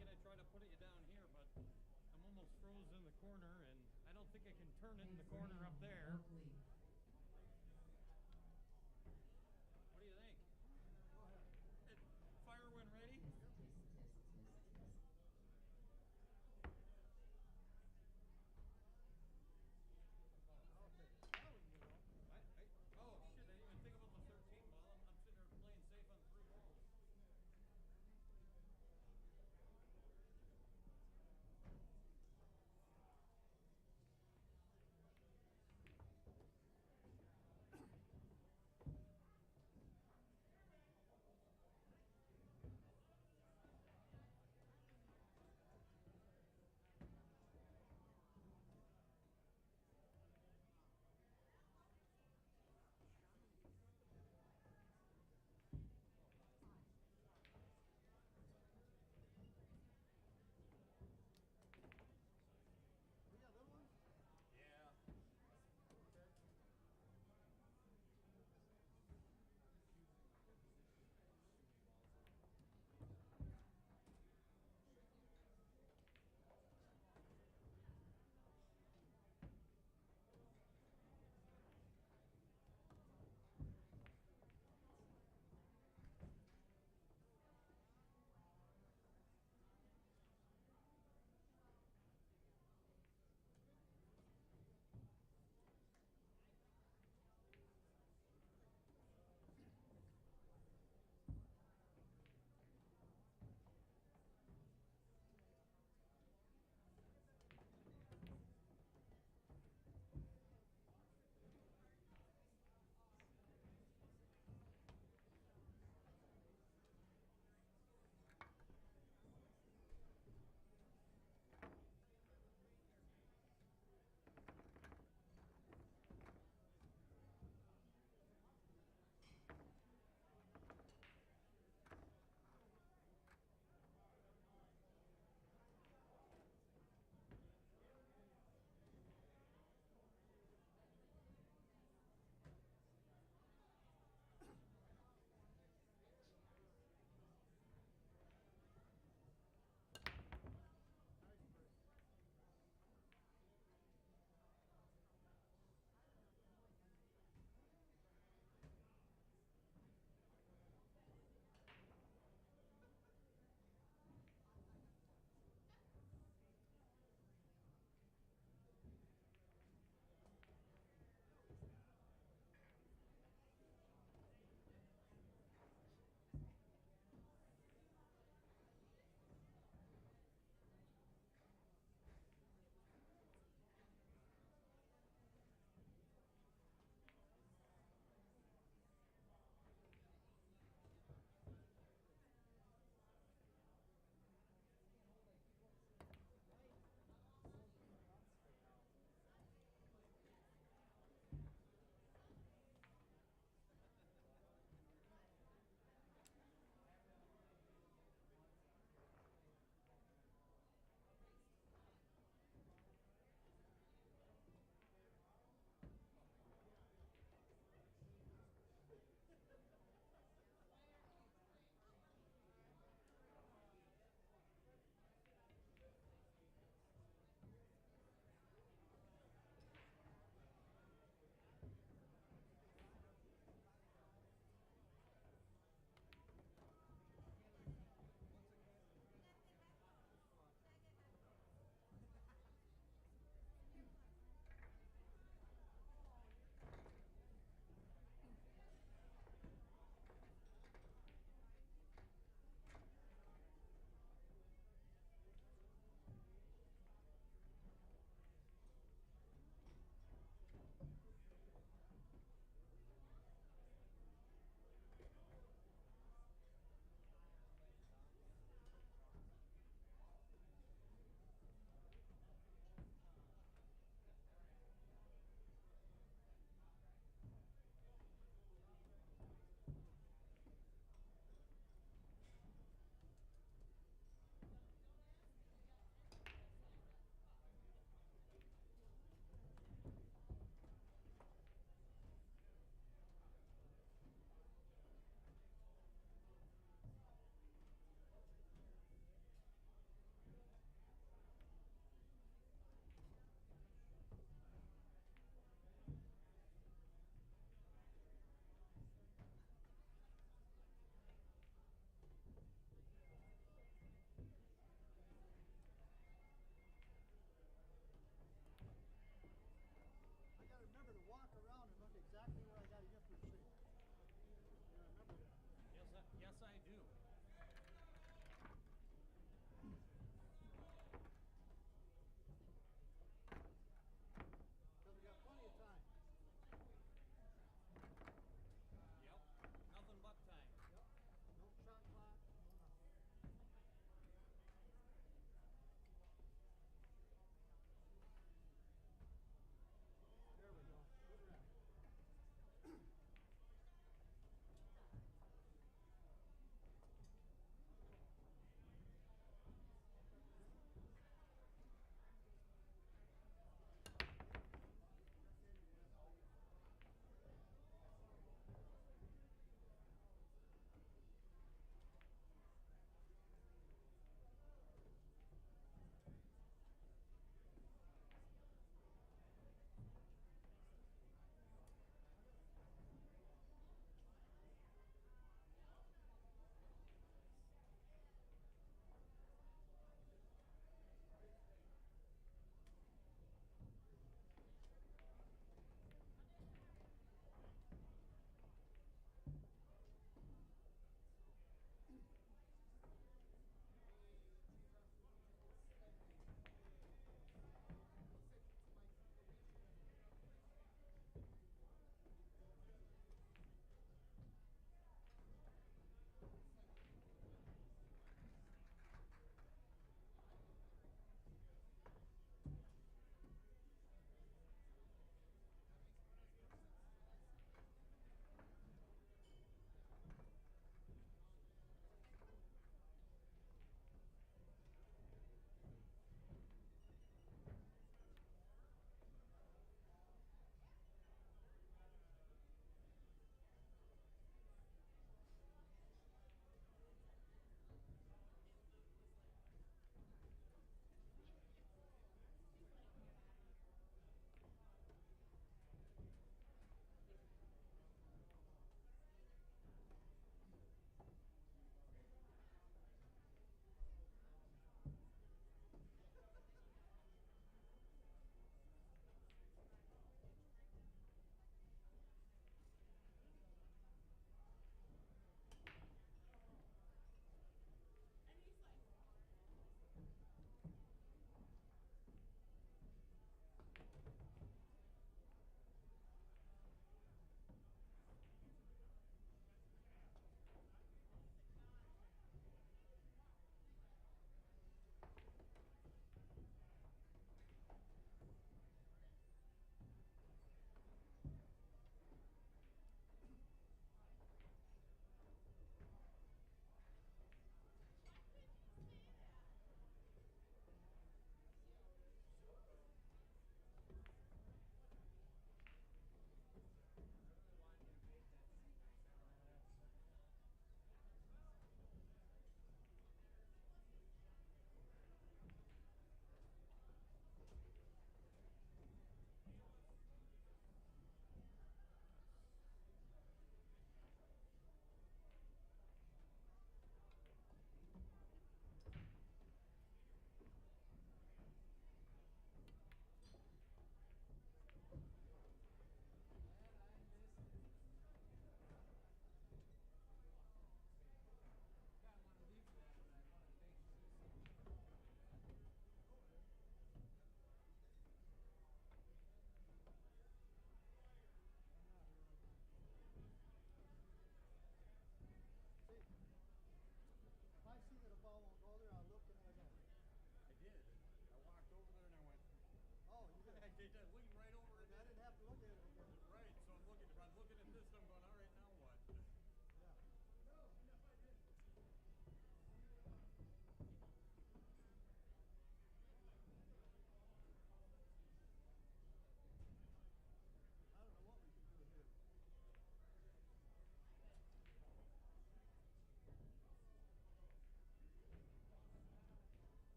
thinking I try to put it down here, but I'm almost froze in the corner, and I don't think I can turn it in the corner up there. What do you think? Fire when ready? Oh shit, I didn't even think about the 13 ball. I'm sitting there playing safe on 3 balls.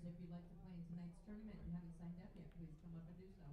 if you'd like to play in tonight's tournament and haven't signed up yet, please come up and do so.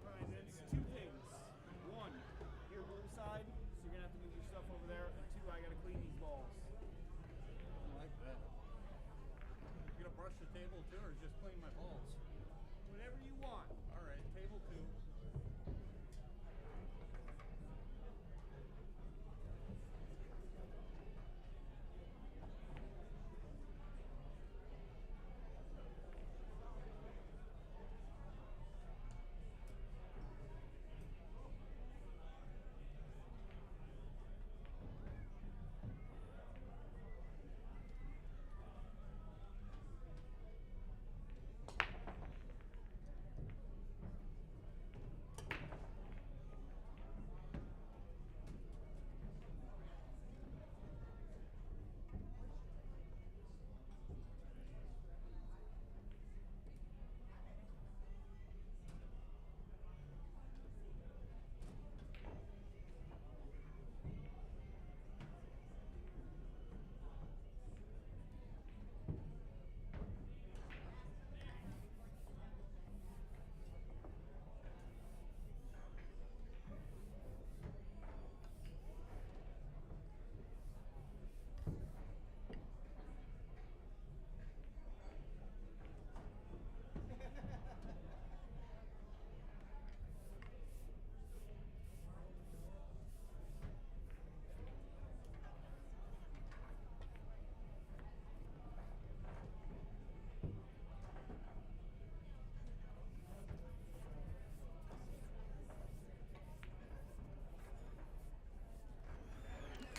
Alright, it's two things. One, you're ringside, so you're gonna have to move your stuff over there. And two, I gotta clean these balls. I like that. You gonna brush the table too, or just clean my balls? Whatever you want. All right, table two.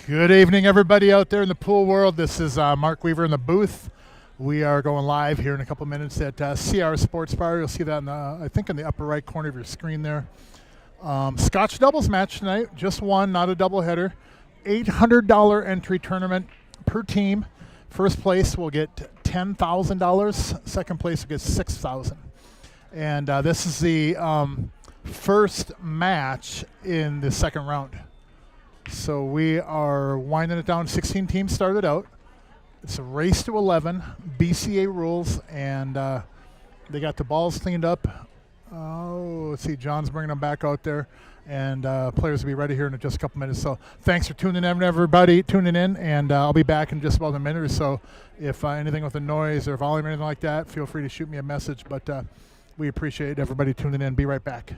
Good evening, everybody out there in the pool world. This is Mark Weaver in the booth. We are going live here in a couple minutes at CRs Sportsbar. You'll see that in the, I think, in the upper right corner of your screen there. Scotch doubles match tonight. Just one, not a doubleheader. $800 entry tournament per team. First place will get $10,000. Second place will get $6,000. And this is the first match in the second round. So we are winding it down. 16 teams started out. It's a race to 11, BCA rules, and they got the balls cleaned up. Oh, let's see, John's bringing them back out there, and players will be ready here in just a couple minutes. So thanks for tuning in, everybody, and I'll be back in just about a minute or so. If anything with the noise or volume or anything like that, feel free to shoot me a message, but we appreciate everybody tuning in. Be right back.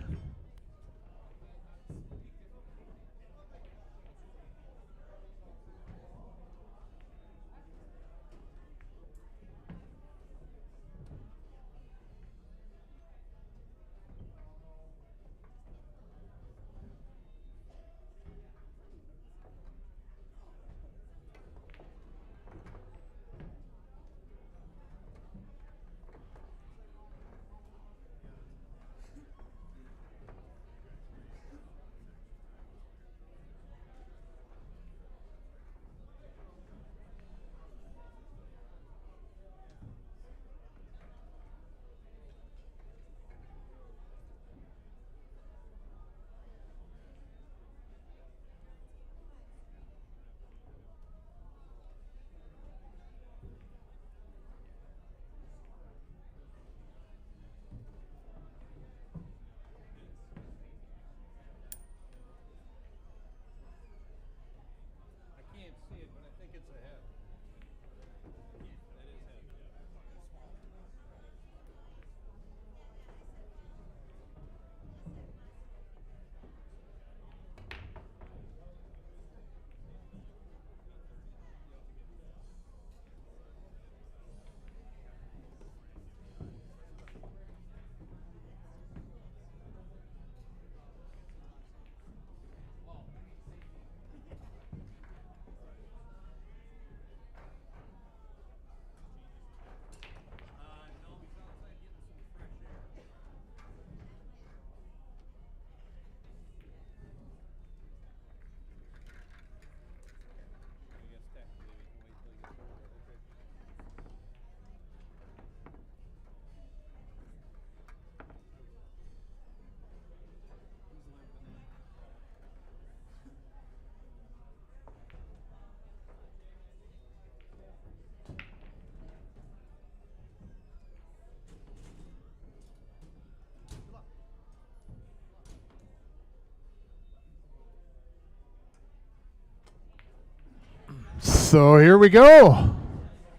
So here we go.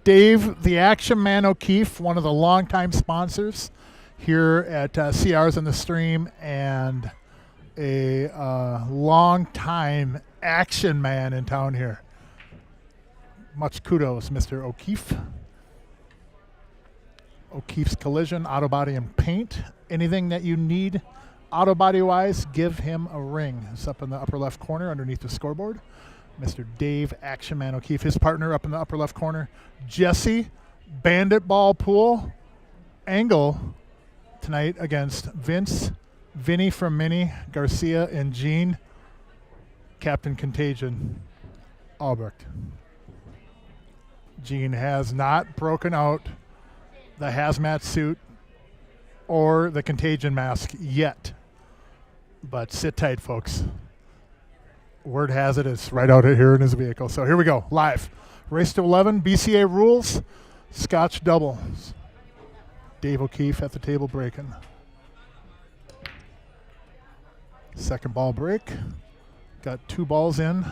Dave, the Action Man O'Keefe, one of the longtime sponsors here at CRs on the Stream, and a long-time action man in town here. Much kudos, Mr. O'Keefe. O'Keefe's Collision, Auto Body and Paint. Anything that you need auto body-wise, give him a ring. It's up in the upper left corner underneath the scoreboard. Mr. Dave Action Man O'Keefe. His partner up in the upper left corner, Jesse, Bandit Ball Pool, Angle tonight against Vince, Vinny from Minnie, Garcia, and Gene, Captain Contagion, Albrecht. Gene has not broken out the hazmat suit or the Contagion mask yet, but sit tight, folks. Word has it it's right out here in his vehicle. So here we go, live. Race to 11, BCA rules, Scotch doubles. Dave O'Keefe at the table breaking. Second ball break. Got 2 balls in,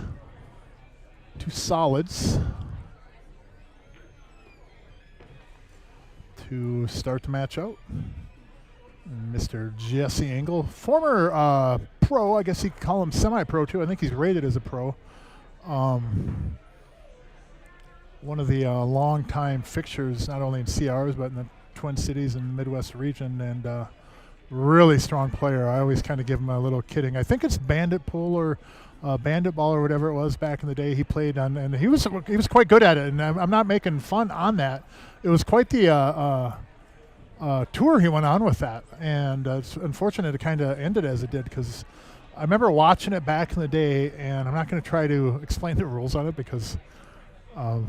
2 solids to start the match out. Mr. Jesse Engel, former pro, I guess you could call him semi-pro too. I think he's rated as a pro. One of the long-time fixtures, not only in CRs, but in the Twin Cities and Midwest region, and really strong player. I always kind of give him a little kidding. I think it's Bandit Pool or Bandit Ball or whatever it was back in the day he played on, and he was quite good at it, and I'm not making fun on that. It was quite the tour he went on with that, and it's unfortunate it kind of ended as it did, because I remember watching it back in the day, and I'm not going to try to explain the rules on it because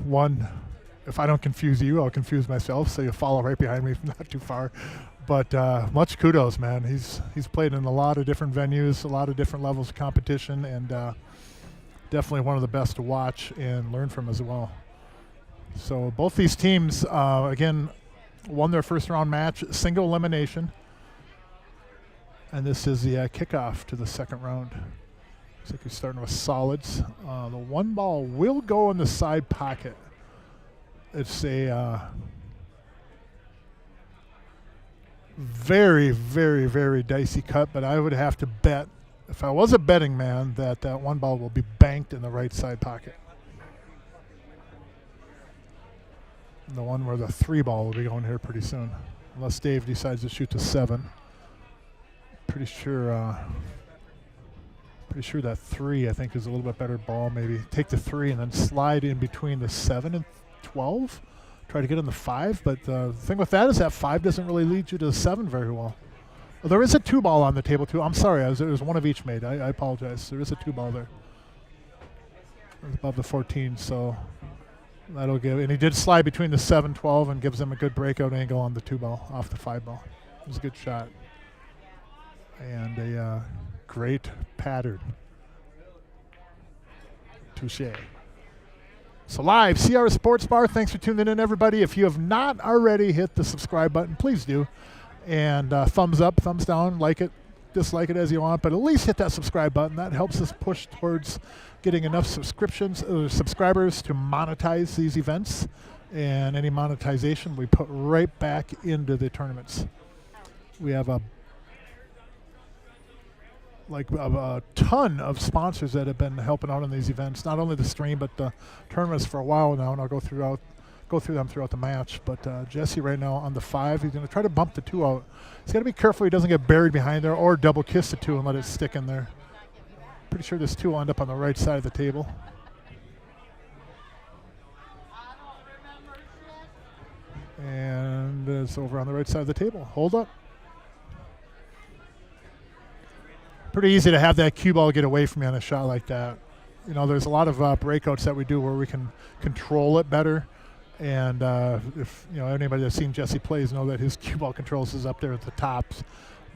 one, if I don't confuse you, I'll confuse myself, so you'll follow right behind me from not too far. But much kudos, man. He's played in a lot of different venues, a lot of different levels of competition, and definitely one of the best to watch and learn from as well. So both these teams, again, won their first round match, single elimination. And this is the kickoff to the second round. Looks like we're starting with solids. The 1 ball will go in the side pocket. It's a very, very, very dicey cut, but I would have to bet, if I was a betting man, that 1 ball will be banked in the right side pocket. The one where the 3 ball will be going here pretty soon, unless Dave decides to shoot the 7. Pretty sure that 3, I think, is a little bit better ball. Maybe take the 3 and then slide in between the 7 and 12. Try to get on the 5, but the thing with that is that 5 doesn't really lead you to the 7 very well. Well, there is a 2 ball on the table too. I'm sorry, it was one of each made. I apologize. There is a 2 ball there. It's above the 14, so that'll give. And he did slide between the 7, 12, and gives them a good breakout angle on the 2 ball off the 5 ball. It was a good shot. And a great pattern. Touché. So live, CRs Sportsbar. Thanks for tuning in, everybody. If you have not already hit the subscribe button, please do. And thumbs up, thumbs down, like it, dislike it as you want, but at least hit that subscribe button. That helps us push towards getting enough subscribers to monetize these events. And any monetization we put right back into the tournaments. We have a ton of sponsors that have been helping out on these events, not only the stream but the tournaments for a while now, and I'll go through them throughout the match. But Jesse right now on the 5, he's going to try to bump the 2 out. He's got to be careful he doesn't get buried behind there or double kiss the 2 and let it stick in there. Pretty sure this 2 will end up on the right side of the table. And it's over on the right side of the table. Hold up. Pretty easy to have that cue ball get away from you on a shot like that. You know, there's a lot of breakouts that we do where we can control it better. And if you know anybody that's seen Jesse plays know that his cue ball controls is up there at the tops.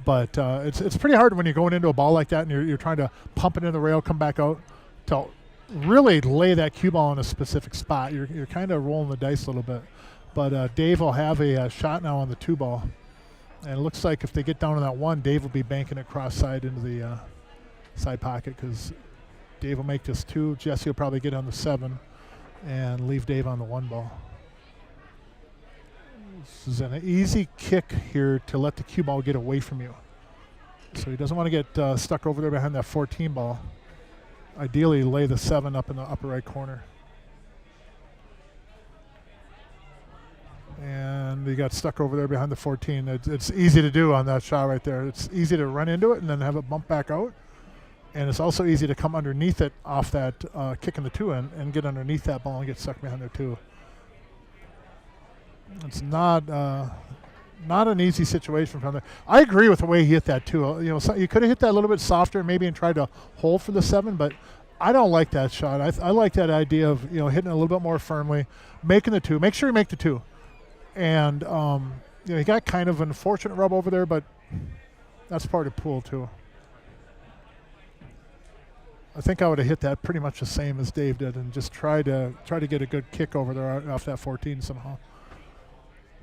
But it's pretty hard when you're going into a ball like that and you're trying to pump it in the rail, come back out, to really lay that cue ball in a specific spot. You're kind of rolling the dice a little bit. But Dave will have a shot now on the 2 ball. And it looks like if they get down to that 1, Dave will be banking it cross side into the side pocket, because Dave will make this 2. Jesse will probably get on the 7. and leave Dave on the 1 ball. This is an easy kick here to let the cue ball get away from you. So he doesn't want to get stuck over there behind that 14 ball. Ideally, lay the 7 up in the upper right corner. And he got stuck over there behind the 14. It's easy to do on that shot right there. It's easy to run into it and then have it bump back out. And it's also easy to come underneath it off that kick in the 2 and get underneath that ball and get stuck behind there too. It's not an easy situation from there. I agree with the way he hit that too. You know, so you could have hit that a little bit softer maybe and tried to hold for the 7, but I don't like that shot. I like that idea of, you know, hitting it a little bit more firmly, making the 2. Make sure you make the 2. And, you know, he got kind of an unfortunate rub over there, but that's part of pool too. I think I would have hit that pretty much the same as Dave did and just try to get a good kick over there off that 14 somehow.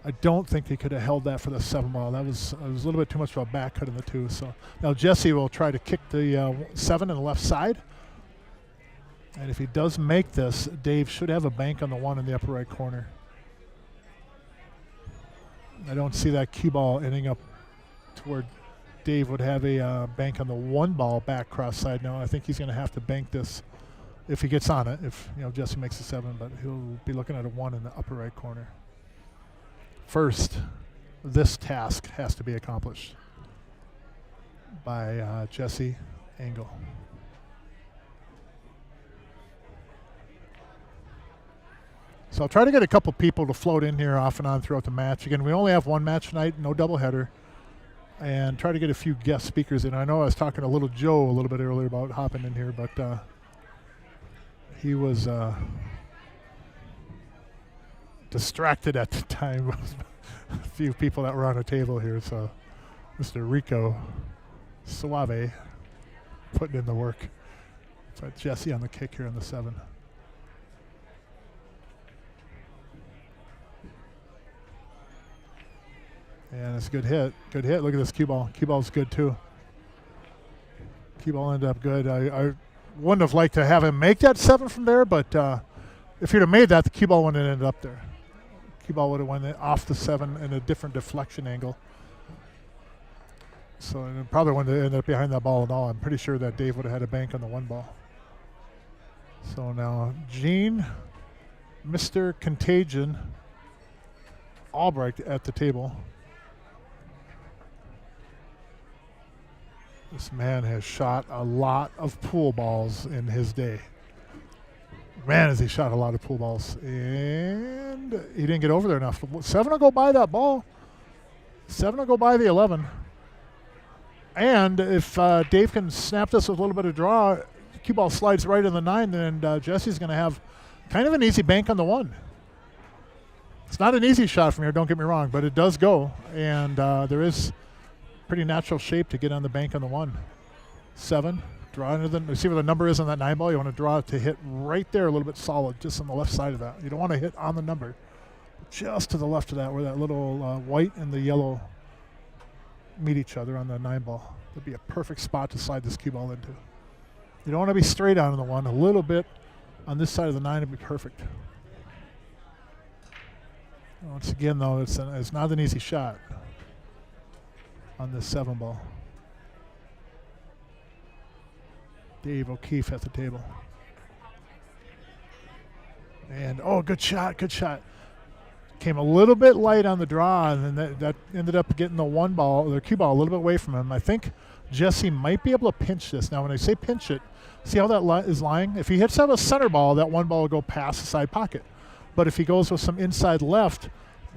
I don't think he could have held that for the 7 ball. It was a little bit too much of a back cut in the 2. So now Jesse will try to kick the 7 on the left side. And if he does make this, Dave should have a bank on the 1 in the upper right corner. I don't see that cue ball ending up to where Dave would have a bank on the 1 ball back cross side. No, I think he's going to have to bank this if he gets on it. If, you know, Jesse makes a 7, but he'll be looking at a 1 in the upper right corner. First, this task has to be accomplished by Jesse Engel. So I'll try to get a couple people to float in here off and on throughout the match. Again, we only have 1 match tonight, no doubleheader. And try to get a few guest speakers in. I know I was talking to Little Joe a little bit earlier about hopping in here, but he was distracted at the time. A few people that were on the table here. So Mr. Rico Suave putting in the work. So Jesse on the kick here on the 7. And it's a good hit. Good hit. Look at this cue ball. Cue ball's good too. Cue ball ended up good. I wouldn't have liked to have him make that 7 from there, but if he'd have made that, the cue ball wouldn't have ended up there. Cue ball would have went off the 7 in a different deflection angle. So it probably wouldn't have ended up behind that ball at all. I'm pretty sure that Dave would have had a bank on the 1 ball. So now Gene, Mr. Contagion, Albrecht at the table. This man has shot a lot of pool balls in his day. Man, has he shot a lot of pool balls. And he didn't get over there enough. 7 will go by that ball. 7 will go by the 11. And if Dave can snap this with a little bit of draw, the cue ball slides right in the 9, and Jesse's going to have kind of an easy bank on the 1. It's not an easy shot from here, don't get me wrong, but it does go. And there is pretty natural shape to get on the bank on the 1. 7, draw into the, see where the number is on that 9 ball? You want to draw it to hit right there a little bit solid, just on the left side of that. You don't want to hit on the number. Just to the left of that, where that little white and the yellow meet each other on the 9 ball. That'd be a perfect spot to slide this cue ball into. You don't want to be straight on the 1. A little bit on this side of the 9 would be perfect. Once again, though, it's not an easy shot on this 7 ball. Dave O'Keefe at the table. And, oh, good shot, good shot. Came a little bit light on the draw, and then that ended up getting the 1 ball, the cue ball, a little bit away from him. I think Jesse might be able to pinch this. Now, when I say pinch it, see how that is lying? If he hits out a center ball, that 1 ball will go past the side pocket. But if he goes with some inside left,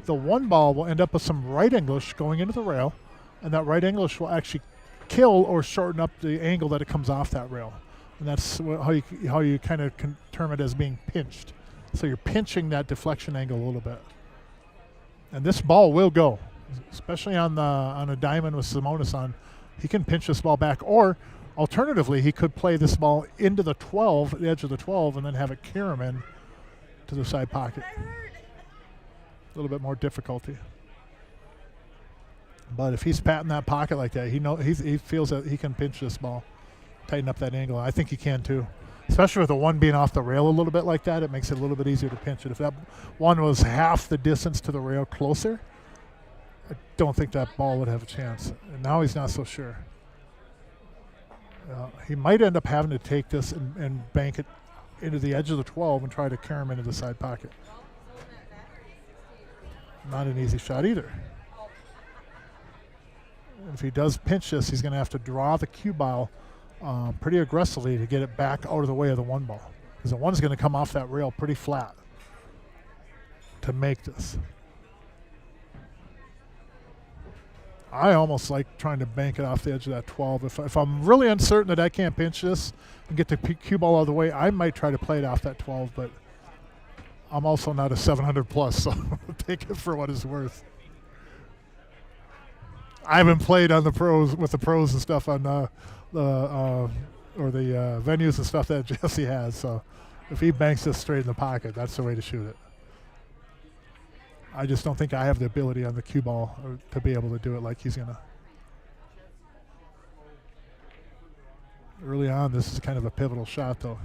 the 1 ball will end up with some right English going into the rail, and that right English will actually kill or shorten up the angle that it comes off that rail. And that's how you kind of term it as being pinched. So you're pinching that deflection angle a little bit. And this ball will go, especially on a diamond with Simonis on. He can pinch this ball back, or alternatively, he could play this ball into the 12, the edge of the 12, and then have it carry him in to the side pocket. A little bit more difficulty. But if he's patting that pocket like that, he feels that he can pinch this ball, tighten up that angle. I think he can too. Especially with the one being off the rail a little bit like that, it makes it a little bit easier to pinch it. If that one was half the distance to the rail closer, I don't think that ball would have a chance. And now he's not so sure. He might end up having to take this and bank it into the edge of the 12 and try to carry him into the side pocket. Not an easy shot either. If he does pinch this, he's going to have to draw the cue ball pretty aggressively to get it back out of the way of the one ball. Because the one's going to come off that rail pretty flat to make this. I almost like trying to bank it off the edge of that 12. If I'm really uncertain that I can't pinch this and get the cue ball out of the way, I might try to play it off that 12, but I'm also not a 700 plus, so take it for what it's worth. I haven't played on the pros with the pros and stuff on the venues and stuff that Jesse has, so if he banks this straight in the pocket, that's the way to shoot it. I just don't think I have the ability on the cue ball to be able to do it like he's going to. Early on, this is kind of a pivotal shot, though.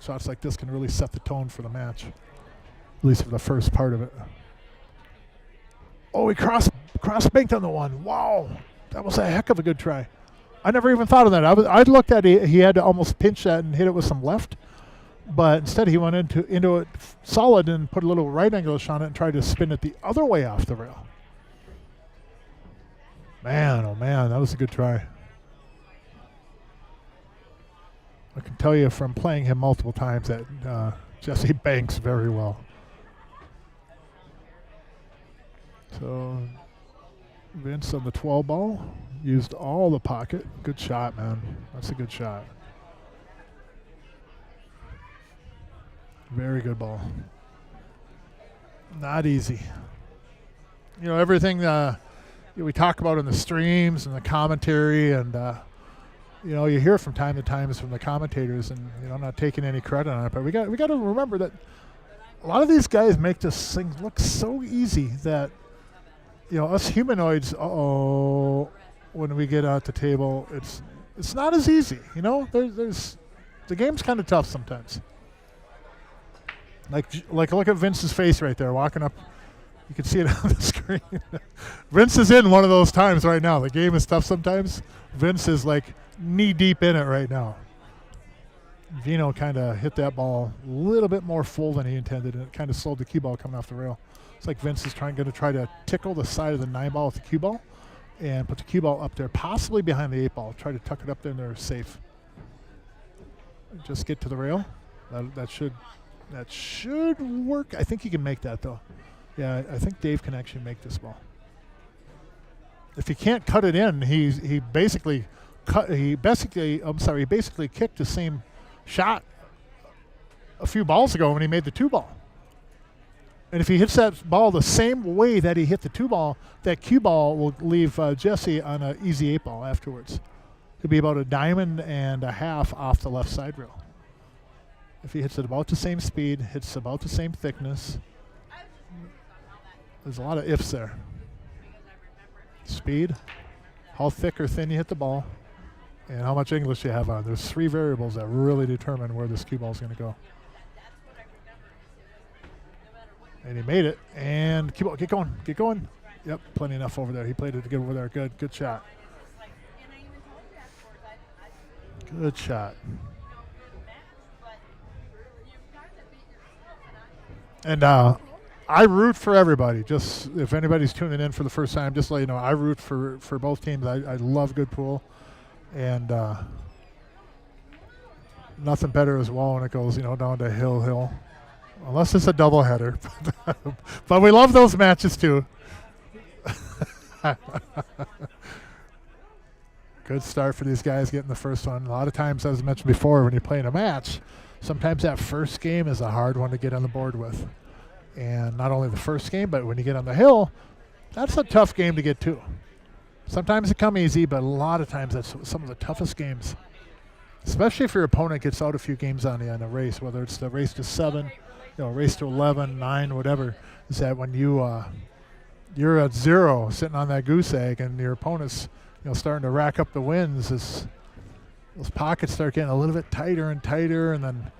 Shots like this can really set the tone for the match, at least for the first part of it. Oh, he cross-banked on the one. Wow, that was a heck of a good try. I never even thought of that. I'd looked at it. He had to almost pinch that and hit it with some left. But instead, he went into it solid and put a little right angle on it and tried to spin it the other way off the rail. Man, oh man, that was a good try. I can tell you from playing him multiple times that Jesse banks very well. So Vince on the 12 ball used all the pocket. Good shot, man. That's a good shot. Very good ball. Not easy. You know, everything we talk about in the streams and the commentary, and you hear from time to time from the commentators, and I'm not taking any credit on it, but we got to remember that a lot of these guys make this thing look so easy that us humanoids, when we get out the table, it's not as easy. There's the game's kind of tough sometimes. Like look at Vince's face right there, walking up. You can see it on the screen. Vince is in one of those times right now. The game is tough sometimes. Vince is like knee deep in it right now. Vino kind of hit that ball a little bit more full than he intended, and it kind of slowed the cue ball coming off the rail. It's like Vince is going to try to tickle the side of the 9 ball with the cue ball and put the cue ball up there, possibly behind the 8 ball. Try to tuck it up there and they're safe. Just get to the rail. That should work. I think he can make that, though. Yeah, I think Dave can actually make this ball. If he can't cut it in, he basically kicked the same shot a few balls ago when he made the 2 ball. And if he hits that ball the same way that he hit the 2 ball, that cue ball will leave Jesse on an easy 8 ball afterwards. He'll be about a diamond and a half off the left side rail. If he hits it about the same speed, hits about the same thickness. There's a lot of ifs there. Speed, how thick or thin you hit the ball, and how much English you have on. There's 3 variables that really determine where this cue ball is going to go. And he made it, and cue ball, get going. Yep, plenty enough over there. He played it to get over there. Good shot. Good shot. And I root for everybody. Just if anybody's tuning in for the first time, just to let you know, I root for both teams. I love good pool, and nothing better as well when it goes down to hill, unless it's a doubleheader. But we love those matches too. Good start for these guys getting the first one. A lot of times, as I mentioned before, when you're playing a match, sometimes that first game is a hard one to get on the board with. And not only the first game, but when you get on the hill, that's a tough game to get to. Sometimes it come easy, but a lot of times that's some of the toughest games. Especially if your opponent gets out a few games on you in a race, whether it's the race to 7, race to 11, 9, whatever, is that when you're at 0 sitting on that goose egg and your opponent's starting to rack up the wins, those pockets start getting a little bit tighter and tighter, and then,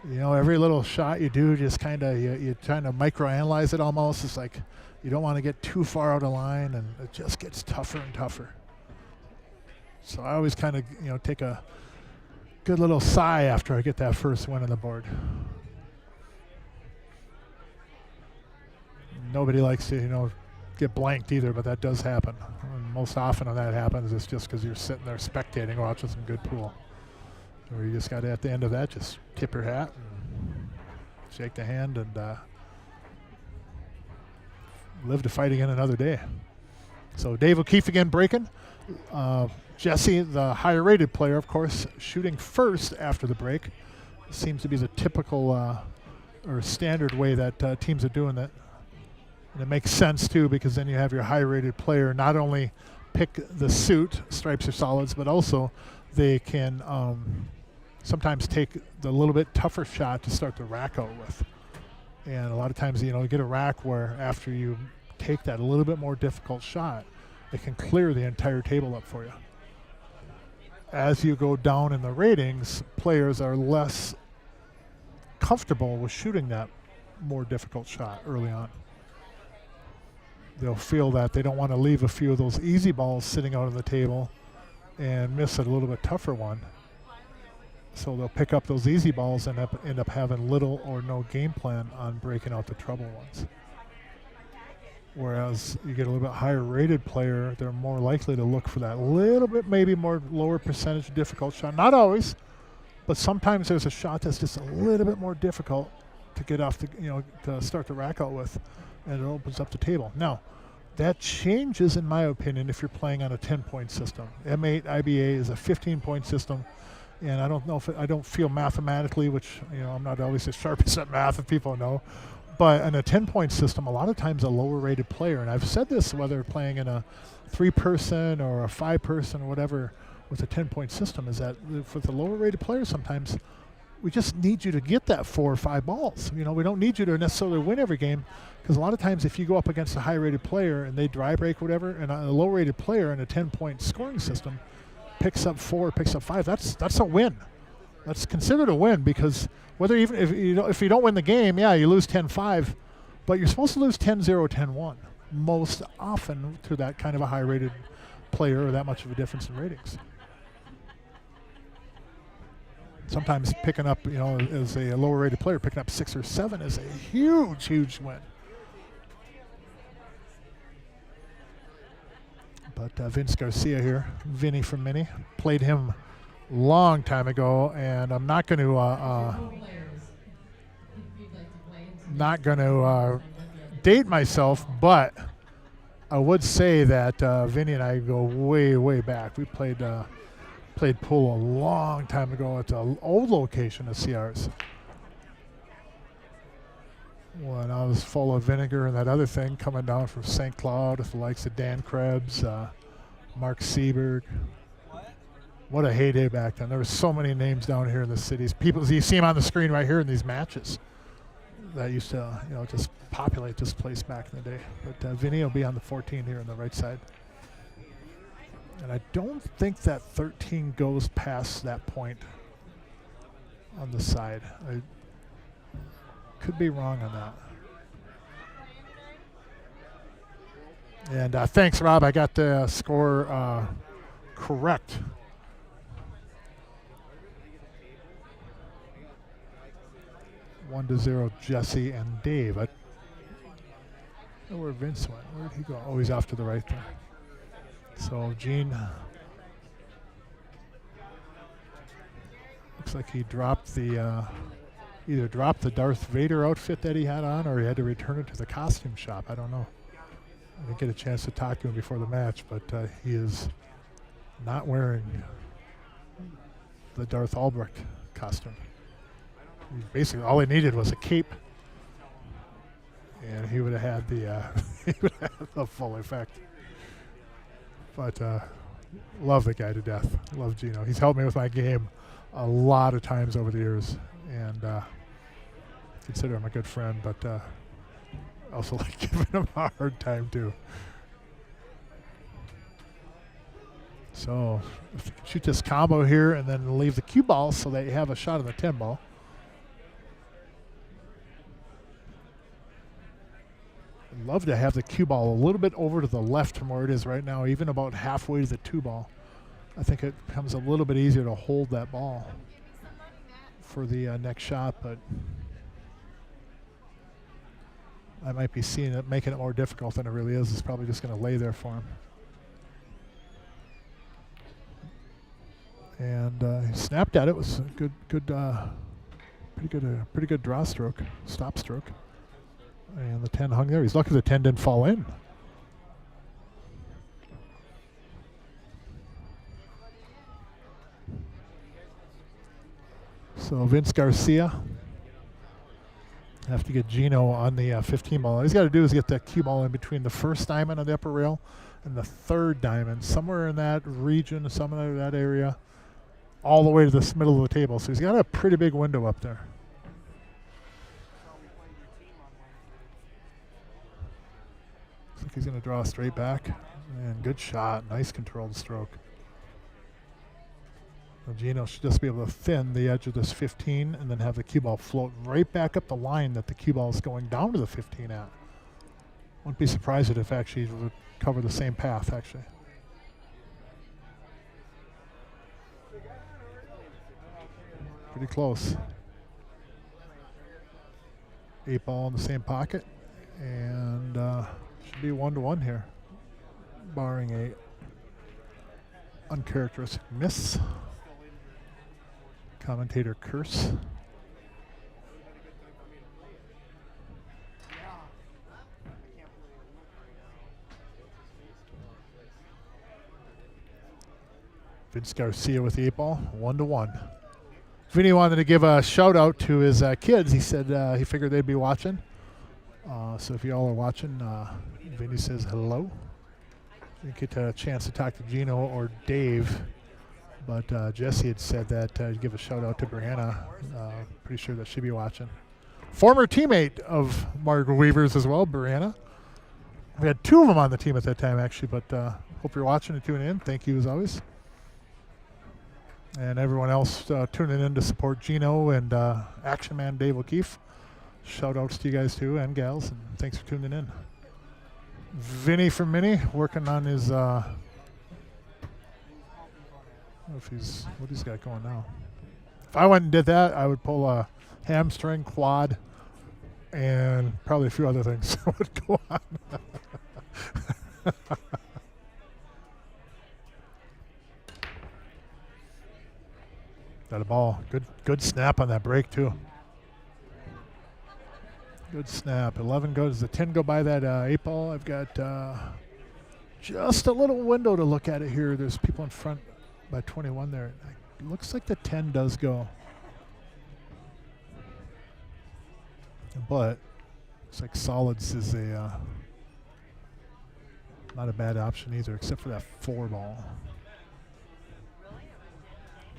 you know, every little shot you do just kind of, you're trying to microanalyze it almost. It's like you don't want to get too far out of line, and it just gets tougher and tougher. So I always kind of, you know, take a good little sigh after I get that first win on the board. Nobody likes to, you know, get blanked either, but that does happen. And most often when that happens, it's just because you're sitting there spectating, watching some good pool. Or you just got to, at the end of that, just tip your hat and shake the hand and live to fight again another day. So Dave O'Keefe again breaking. Jesse, the higher rated player, of course, shooting first after the break. Seems to be the typical or standard way that teams are doing that. And it makes sense too, because then you have your high rated player not only pick the suit, stripes or solids, but also they can sometimes take the little bit tougher shot to start the rack out with. And a lot of times, you know, you get a rack where after you take that a little bit more difficult shot, it can clear the entire table up for you. As you go down in the ratings, players are less comfortable with shooting that more difficult shot early on. They'll feel that they don't want to leave a few of those easy balls sitting out on the table and miss a little bit tougher one. So they'll pick up those easy balls and end up having little or no game plan on breaking out the trouble ones. Whereas you get a little bit higher rated player, they're more likely to look for that little bit, maybe more lower percentage difficult shot. Not always, but sometimes there's a shot that's just a little bit more difficult to get off the, you know, to start the rack out with, and it opens up the table. Now, that changes, in my opinion, if you're playing on a 10-point system. M8 IBA is a 15-point system, and I don't know if I don't feel mathematically, which, you know, I'm not always as sharp as at math, if people know. But in a 10-point system, a lot of times a lower-rated player, and I've said this whether playing in a 3-person or a 5-person or whatever with a 10-point system, is that for the lower-rated players, sometimes we just need you to get that 4 or 5 balls. You know, we don't need you to necessarily win every game, because a lot of times if you go up against a high-rated player and they dry break whatever, and a low-rated player in a 10-point scoring system picks up 4, picks up 5, that's a win. That's considered a win, because whether even if you don't win the game, yeah, you lose 10-5, but you're supposed to lose 10-0, 10-1 most often to that kind of a high-rated player or that much of a difference in ratings. Sometimes picking up, you know, as a lower-rated player, picking up 6 or 7 is a huge, huge win. But Vince Garcia here, Vinny from Mini, played him long time ago, and I'm not going to date myself, but I would say that Vinny and I go way, way back. We played pool a long time ago at the old location of CRs, when I was full of vinegar and that other thing coming down from St. Cloud with the likes of Dan Krebs, Mark Seberg. What a heyday back then. There were so many names down here in the cities. People, you see them on the screen right here in these matches that used to, you know, just populate this place back in the day. But Vinny will be on the 14 here on the right side. And I don't think that 13 goes past that point on the side. I could be wrong on that. And thanks, Rob. I got the score correct. 1-0, Jesse and Dave. I don't know where Vince went. Where did he go? Oh, he's off to the right there. So Gene, looks like he dropped the either dropped the Darth Vader outfit that he had on, or he had to return it to the costume shop. I don't know. I didn't get a chance to talk to him before the match, but he is not wearing the Darth Albrecht costume. Basically, all he needed was a cape, and he would have had the full effect. But love the guy to death. Love Gino. He's helped me with my game a lot of times over the years, and consider him a good friend, but also like giving him a hard time too. So if you can shoot this combo here and then leave the cue ball so that you have a shot on the 10 ball. I'd love to have the cue ball a little bit over to the left from where it is right now, even about halfway to the 2 ball. I think it becomes a little bit easier to hold that ball for the next shot, but I might be seeing it, making it more difficult than it really is. It's probably just going to lay there for him. And he snapped at it. It was a pretty good draw stroke, stop stroke. And the 10 hung there. He's lucky the 10 didn't fall in. So Vince Garcia have to get Gino on the 15 ball. All he's got to do is get that cue ball in between the first diamond on the upper rail and the third diamond, somewhere in that region, somewhere in that area, all the way to this middle of the table. So he's got a pretty big window up there. Looks like he's going to draw straight back. And good shot. Nice controlled stroke. Well, Gino should just be able to thin the edge of this 15 and then have the cue ball float right back up the line that the cue ball is going down to the 15 at. Wouldn't be surprised if actually it would cover the same path, actually. Pretty close. 8 ball in the same pocket. And should be 1-1 here, barring a uncharacteristic miss. Commentator curse. Vince Garcia with the 8 ball, 1-1. Vinny wanted to give a shout out to his kids. He said he figured they'd be watching. So if y'all are watching, Vinny says hello. Didn't get a chance to talk to Gino or Dave, but Jesse had said that to give a shout out to Brianna. Pretty sure that she'd be watching. Former teammate of Mark Weaver's as well, Brianna. We had 2 of them on the team at that time, actually, but hope you're watching and tuning in. Thank you as always. And everyone else tuning in to support Gino and Action Man Dave O'Keefe. Shout outs to you guys too, and gals, and thanks for tuning in. Vinny from Mini working on his I don't know if what he's got going now. If I went and did that, I would pull a hamstring, quad, and probably a few other things would go on. Got a ball. Good snap on that break too. Good snap. 11 goes. The 10 go by that 8 ball. I've got just a little window to look at it here. There's people in front by 21 there. It looks like the 10 does go. But looks like solids is a not a bad option either, except for that 4 ball.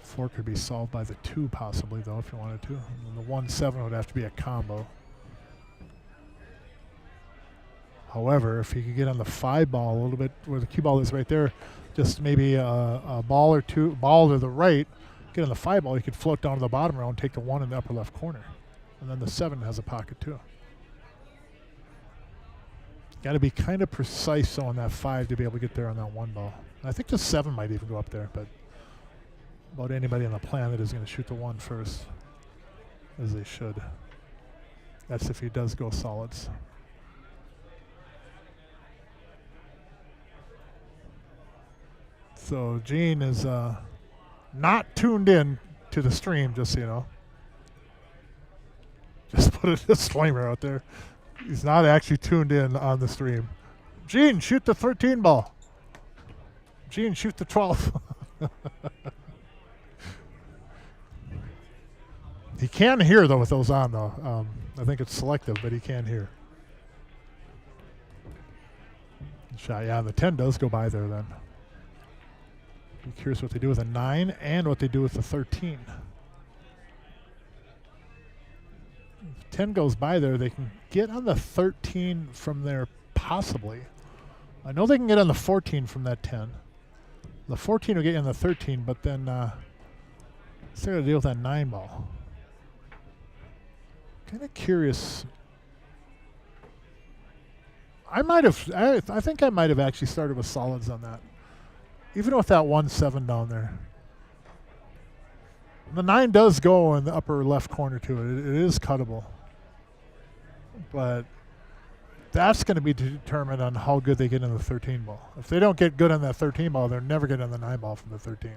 4 could be solved by the 2 possibly though if you wanted to. And the 1-7 would have to be a combo. However, if you could get on the 5 ball a little bit where the cue ball is right there, just maybe a ball or 2, ball to the right, get on the 5 ball, you could float down to the bottom row and take the 1 in the upper left corner. And then the 7 has a pocket too. Got to be kind of precise on that 5 to be able to get there on that 1 ball. And I think the 7 might even go up there, but about anybody on the planet is going to shoot the 1 first, as they should. That's if he does go solids. So Gene is not tuned in to the stream, just so you know. Just put a disclaimer out there. He's not actually tuned in on the stream. Gene, shoot the 13 ball. Gene, shoot the 12. He can hear, though, with those on, though. I think it's selective, but he can hear. Shot, yeah, the 10 does go by there then. Be curious what they do with a 9 and what they do with the 13. If 10 goes by there, they can get on the 13 from there, possibly. I know they can get on the 14 from that 10. The 14 will get you in the 13, but then still got to deal with that 9 ball. Kind of curious. I think I might have actually started with solids on that. Even with that 1-7 down there. The 9 does go in the upper left corner to it. It is cuttable. But that's going to be determined on how good they get in the 13 ball. If they don't get good on that 13 ball, they're never getting on the 9 ball from the 13.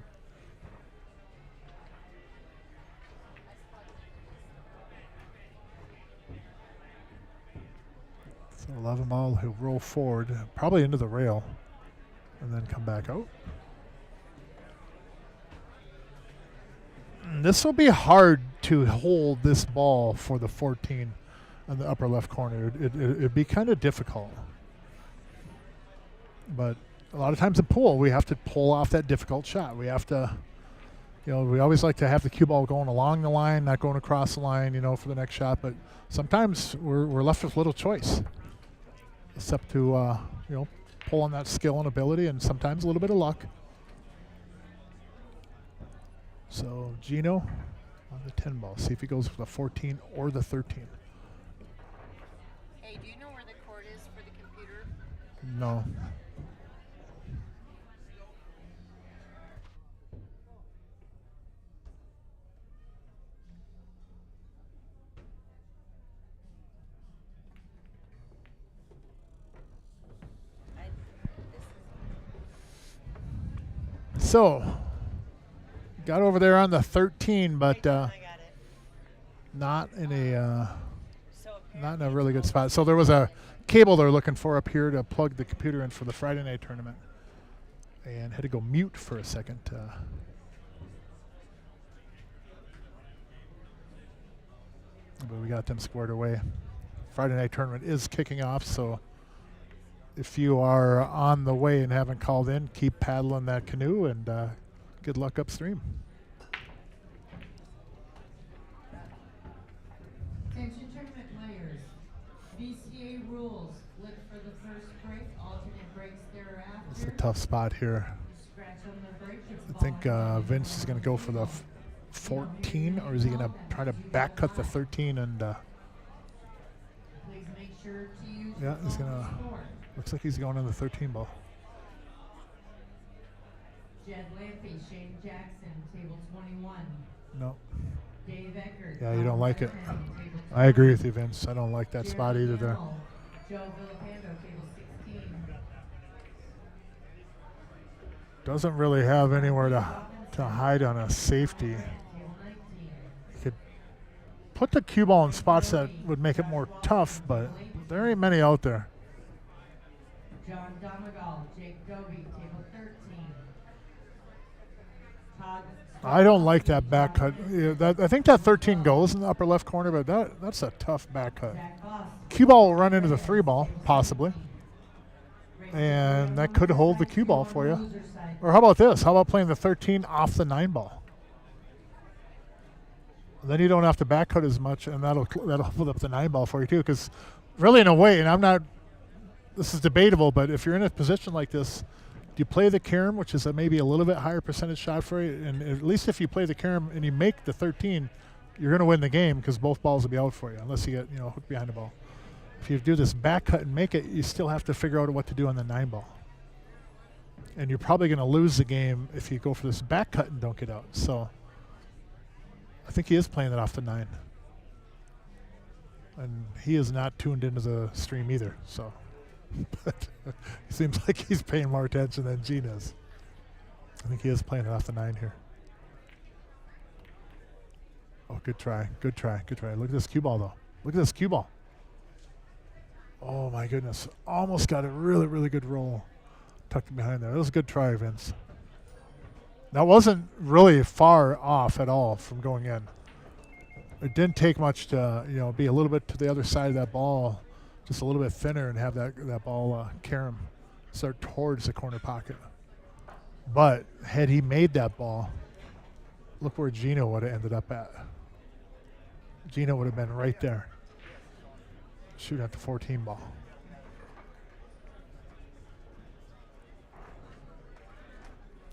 So 11 ball, he'll roll forward, probably into the rail, and then come back out. And this will be hard to hold this ball for the 14 in the upper left corner. It'd be kind of difficult. But a lot of times in pool, we have to pull off that difficult shot. We have to, we always like to have the cue ball going along the line, not going across the line, for the next shot. But sometimes we're left with little choice. It's up to, pull on that skill and ability, and sometimes a little bit of luck. So Gino on the 10 ball. See if he goes for the 14 or the 13. Hey, do you know where the cord is for the computer? No. So, got over there on the 13, but not in a really good spot. So there was a cable they're looking for up here to plug the computer in for the Friday night tournament, and had to go mute for a second. But we got them squared away. Friday night tournament is kicking off, so if you are on the way and haven't called in, keep paddling that canoe, and good luck upstream. Attention tournament players. VCA rules. Flip for the first break, alternate breaks thereafter. It's a tough spot here. Scratch on the break. I think Vince is going to go for the 14, or is he going to try to back cut the 13 and Please make sure to use yeah, he's going to. Looks like he's going on the 13 ball. Jed Lampy, Shane Jackson, table 21. No. Dave Eckert. Yeah, you don't like it. Table I agree with you, Vince. I don't like that spot Jeremy either there. Gamble, Joe Villapando, table 16. Doesn't really have anywhere to hide on a safety. Table 19. You could put the cue ball in spots that would make it more tough, but there ain't many out there. John Donegal, Jake Dobie, table 13. Todd. I don't like that back cut. Yeah, I think that 13 goes in the upper left corner, but that's a tough back cut. Jack Boss. Cue ball will run into the 3 ball, possibly. And that could hold the cue ball for you. Or how about this? How about playing the 13 off the 9 ball? Then you don't have to back cut as much, and that'll hold up the 9 ball for you too. Because really, in a way, and this is debatable, but if you're in a position like this, do you play the carom, which is maybe a little bit higher percentage shot for you? And at least if you play the carom and you make the 13, you're going to win the game because both balls will be out for you, unless you get hooked behind the ball. If you do this back cut and make it, you still have to figure out what to do on the 9 ball. And you're probably going to lose the game if you go for this back cut and don't get out. So I think he is playing it off the 9. And he is not tuned into the stream either, so. But it seems like he's paying more attention than Gene is. I think he is playing it off the 9 here. Oh, good try, good try, good try. Look at this cue ball, though. Look at this cue ball. Oh, my goodness. Almost got a really, really good roll tucked behind there. That was a good try, Vince. That wasn't really far off at all from going in. It didn't take much to, be a little bit to the other side of that ball, just a little bit thinner, and have that ball carom start towards the corner pocket. But had he made that ball, look where Gino would have ended up at. Gino would have been right there, shooting at the 14 ball.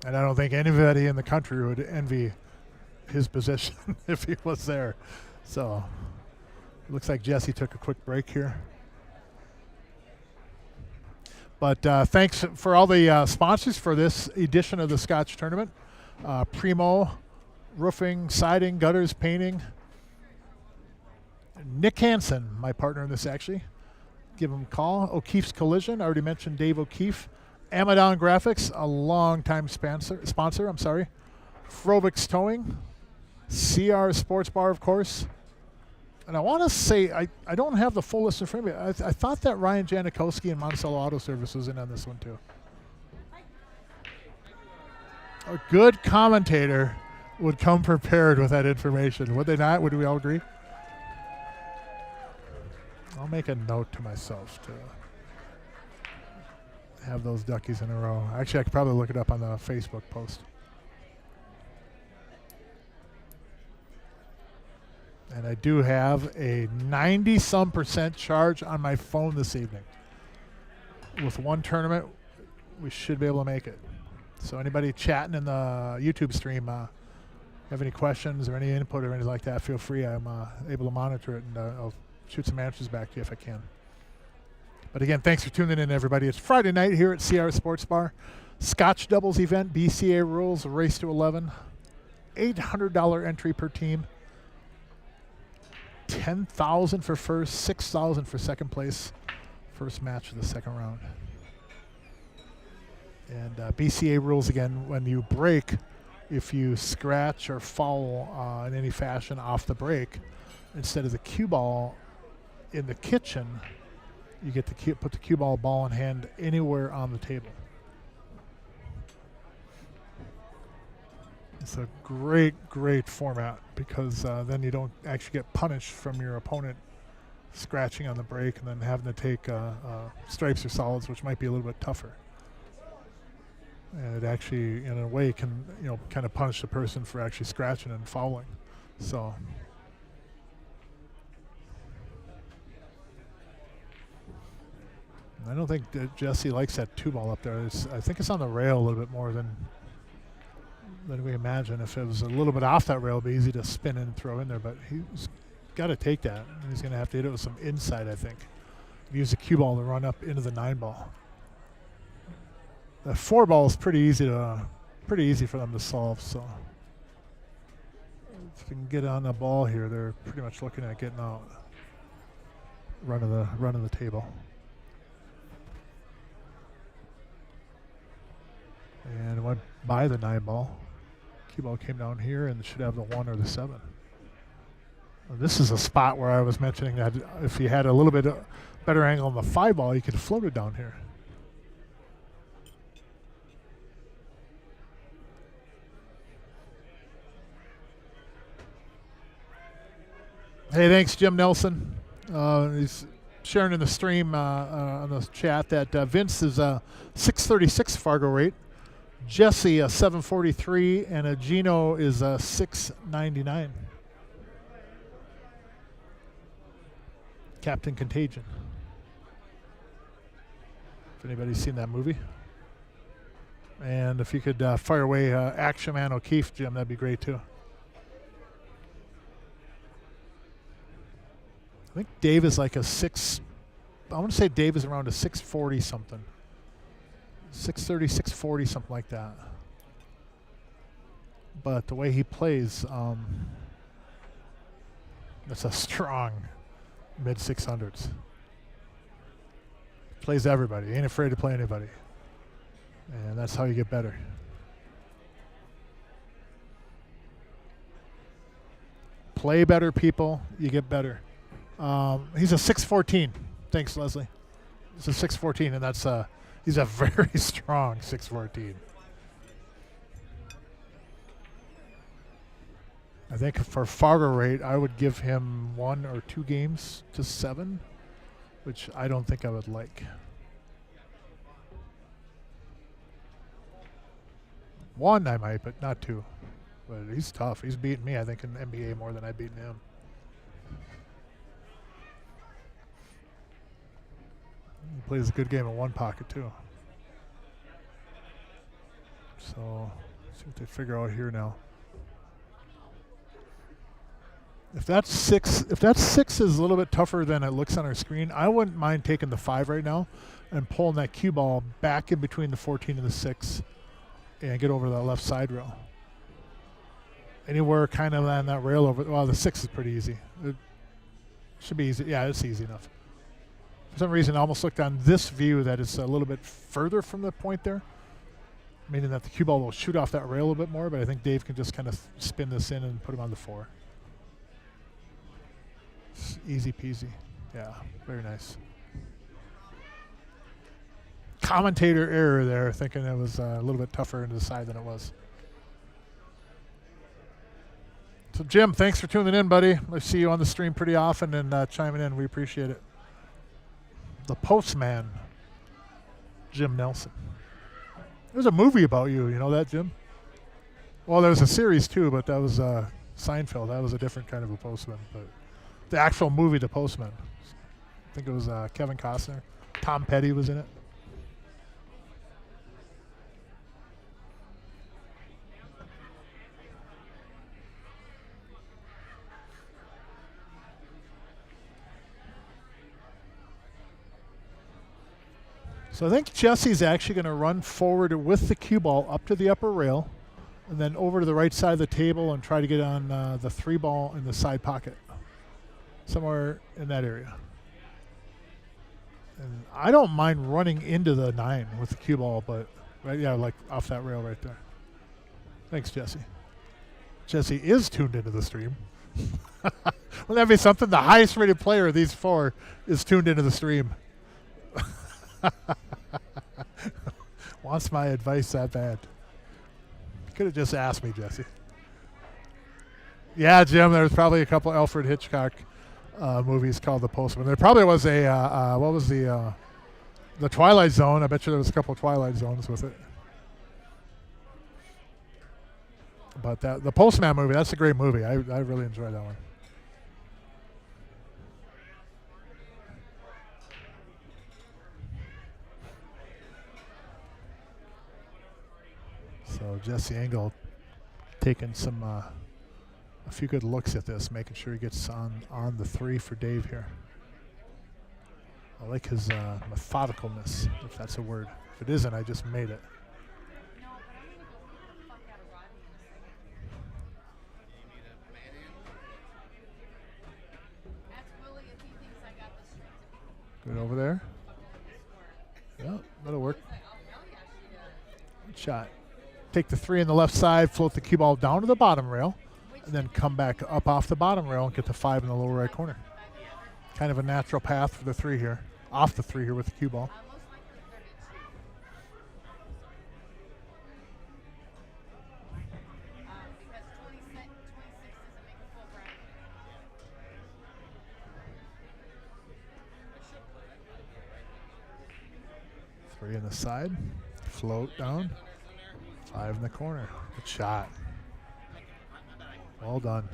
And I don't think anybody in the country would envy his position if he was there. So looks like Jesse took a quick break here. But thanks for all the sponsors for this edition of the Scotch Tournament. Primo, roofing, siding, gutters, painting. Nick Hansen, my partner in this actually. Give him a call. O'Keefe's Collision, I already mentioned Dave O'Keefe. Amadon Graphics, a long-time sponsor. Frovik's Towing. CRs Sportsbar, of course. And I want to say, I don't have the full list in front of me. I thought that Ryan Janikowski and Monticello Auto Service was in on this one too. A good commentator would come prepared with that information. Would they not? Would we all agree? I'll make a note to myself to have those duckies in a row. Actually, I could probably look it up on the Facebook post. And I do have a 90-some% charge on my phone this evening. With one tournament, we should be able to make it. So anybody chatting in the YouTube stream, have any questions or any input or anything like that, feel free. I'm able to monitor it, and I'll shoot some answers back to you if I can. But again, thanks for tuning in, everybody. It's Friday night here at CRs Sportsbar. Scotch doubles event, BCA rules, race to 11. $800 entry per team. $10,000 for first, $6,000 for second place. First match of the second round. And BCA rules again, when you break, if you scratch or foul in any fashion off the break, instead of the cue ball in the kitchen, you get to put the cue ball in hand anywhere on the table. It's a great format because then you don't actually get punished from your opponent scratching on the break and then having to take stripes or solids, which might be a little bit tougher. And it actually, in a way, can kind of punish the person for actually scratching and fouling. So. I don't think that Jesse likes that 2-ball up there. I think it's on the rail a little bit more than we imagine. If it was a little bit off that rail, it'd be easy to spin in and throw in there, but he's got to take that. And he's going to have to hit it with some inside, I think. Use the cue ball to run up into the 9-ball. The 4-ball is pretty easy for them to solve. So if you can get on the ball here, they're pretty much looking at getting out, running the table. And went by the 9-ball. Cue ball came down here and should have the 1 or the 7. Well, this is a spot where I was mentioning that if you had a little bit better angle on the 5-ball, you could float it down here. Hey, thanks, Jim Nelson. He's sharing in the stream on the chat that Vince is a 636 Fargo rate. Jesse a 743 and a Gino is a 699. Captain Contagion. If anybody's seen that movie. And if you could fire away Action Man O'Keefe, Jim, that'd be great too. I think Dave is like a 6. I want to say Dave is around a 640 something. 630, 640, something like that. But the way he plays, that's a strong mid 600s. Plays everybody. Ain't afraid to play anybody. And that's how you get better. Play better, people. You get better. He's a 614. Thanks, Leslie. He's a 614, and that's he's a very strong 614. I think for Fargo rate, I would give him 1 or 2 games to 7, which I don't think I would like. 1 I might, but not 2. But he's tough. He's beaten me, I think, in the NBA more than I've beaten him. He plays a good game in one pocket, too. So see what they figure out here now. If that's 6 is a little bit tougher than it looks on our screen, I wouldn't mind taking the 5 right now and pulling that cue ball back in between the 14 and the 6 and get over that left side rail. Anywhere kind of on that rail over, well, the 6 is pretty easy. It should be easy. Yeah, it's easy enough. For some reason, I almost looked on this view that it's a little bit further from the point there, meaning that the cue ball will shoot off that rail a bit more, but I think Dave can just kind of spin this in and put him on the 4. It's easy peasy. Yeah, very nice. Commentator error there, thinking it was a little bit tougher into the side than it was. So, Jim, thanks for tuning in, buddy. I see you on the stream pretty often and chiming in. We appreciate it. The Postman, Jim Nelson. There's a movie about you. You know that, Jim? Well, there's a series, too, but that was Seinfeld. That was a different kind of a postman. But the actual movie, The Postman, I think it was Kevin Costner. Tom Petty was in it. So I think Jesse's actually going to run forward with the cue ball up to the upper rail and then over to the right side of the table and try to get on the 3 ball in the side pocket, somewhere in that area. And I don't mind running into the 9 with the cue ball, but right, yeah, like off that rail right there. Thanks, Jesse. Jesse is tuned into the stream. Wouldn't that be something? The highest rated player of these 4 is tuned into the stream. Wants my advice that bad. Could have just asked me, Jesse. Yeah, Jim, there's probably a couple Alfred Hitchcock movies called The Postman. There probably was a, what was the Twilight Zone. I bet you there was a couple Twilight Zones with it. But the Postman movie, that's a great movie. I really enjoyed that one. So Jesse Engel taking a few good looks at this, making sure he gets on the 3 for Dave here. I like his methodicalness, if that's a word. If it isn't, I just made it. Good over there. Yeah, that'll work. Good shot. Take the 3 on the left side, float the cue ball down to the bottom rail, and then come back up off the bottom rail and get the 5 in the lower right corner. Kind of a natural path for the 3 here. Off the 3 here with the cue ball. Three in the side, float down, 5 in the corner. Good shot. Well done.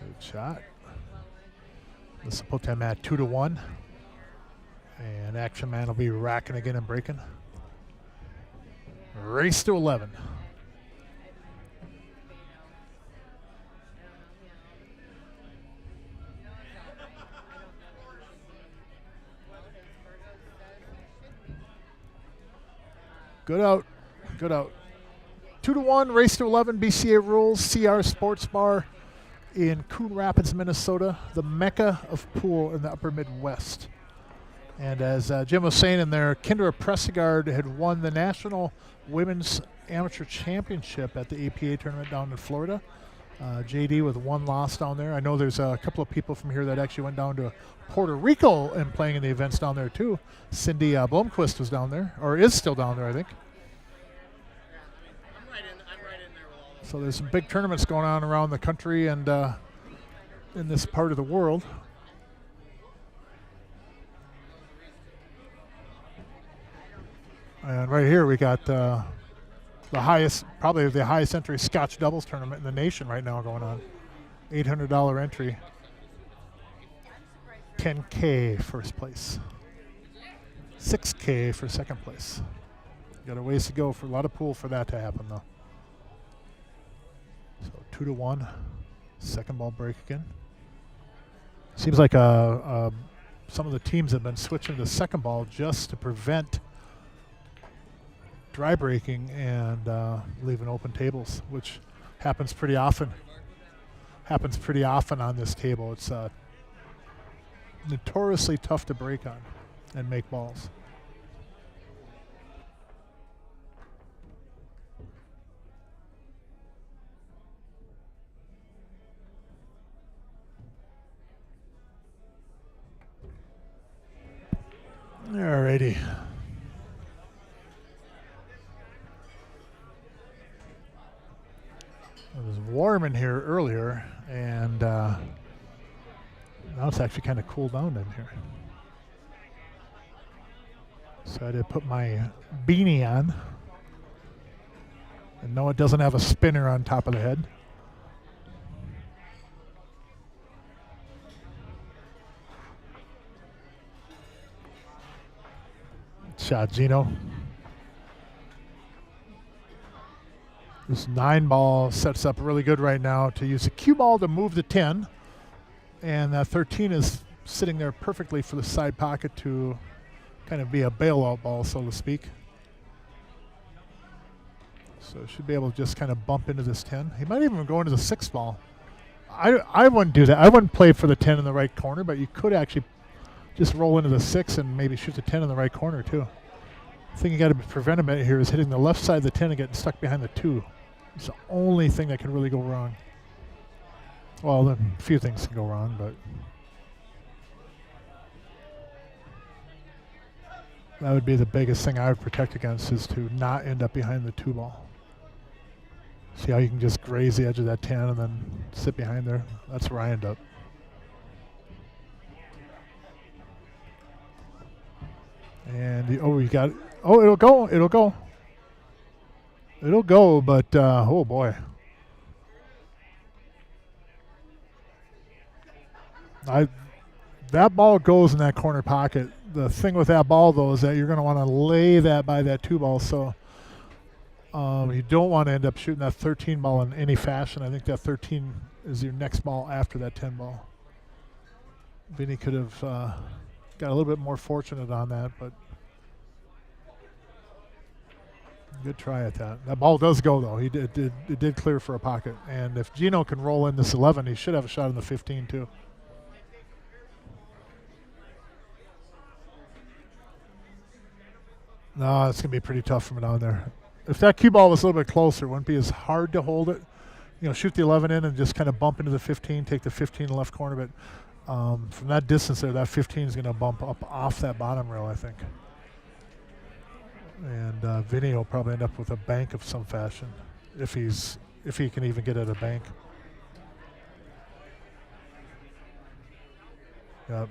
Good shot. This will put them at 2-1. And Action Man will be racking again and breaking. Race to 11. Good out. Good out. 2-1, race to 11, BCA rules, CRs Sportsbar in Coon Rapids, Minnesota, the mecca of pool in the upper Midwest. And as Jim was saying in there, Kendra Pressegard had won the National Women's Amateur Championship at the APA tournament down in Florida. JD with 1 loss down there. I know there's a couple of people from here that actually went down to Puerto Rico and playing in the events down there too. Cindy Blomquist was down there, or is still down there, I think. I'm right in there with all So there's some big tournaments going on around the country and in this part of the world. And right here we got probably the highest entry Scotch doubles tournament in the nation right now going on. $800 entry. 10K first place. 6K for second place. Got a ways to go for a lot of pool for that to happen though. So 2-1. Second ball break again. Seems like some of the teams have been switching to second ball just to prevent dry breaking and leaving open tables, which happens pretty often. Happens pretty often on this table. It's notoriously tough to break on and make balls. Alrighty. It was warm in here earlier, and now it's actually kind of cooled down in here. So I did put my beanie on. And no, it doesn't have a spinner on top of the head. Shot Gino. This 9 ball sets up really good right now to use the cue ball to move the 10. And that 13 is sitting there perfectly for the side pocket to kind of be a bailout ball, so to speak. So should be able to just kind of bump into this 10. He might even go into the 6 ball. I wouldn't do that. I wouldn't play for the 10 in the right corner, but you could actually just roll into the 6 and maybe shoot the 10 in the right corner too. The thing you got to prevent a bit here is hitting the left side of the 10 and getting stuck behind the 2. It's the only thing that can really go wrong. Well, a few things can go wrong, but that would be the biggest thing I would protect against, is to not end up behind the 2 ball. See how you can just graze the edge of that 10 and then sit behind there? That's where I end up. And you got it. Oh, it'll go. It'll go. It'll go, but oh boy. That ball goes in that corner pocket. The thing with that ball, though, is that you're going to want to lay that by that 2 ball. So you don't want to end up shooting that 13 ball in any fashion. I think that 13 is your next ball after that 10 ball. Vinny could have got a little bit more fortunate on that, but good try at that. That ball does go, though. It did clear for a pocket. And if Gino can roll in this 11, he should have a shot in the 15, too. No, it's going to be pretty tough from down there. If that cue ball was a little bit closer, it wouldn't be as hard to hold it. You know, shoot the 11 in and just kind of bump into the 15, take the 15 left corner. But from that distance there, that 15 is going to bump up off that bottom rail, I think. And Vinny will probably end up with a bank of some fashion, if he can even get at a bank.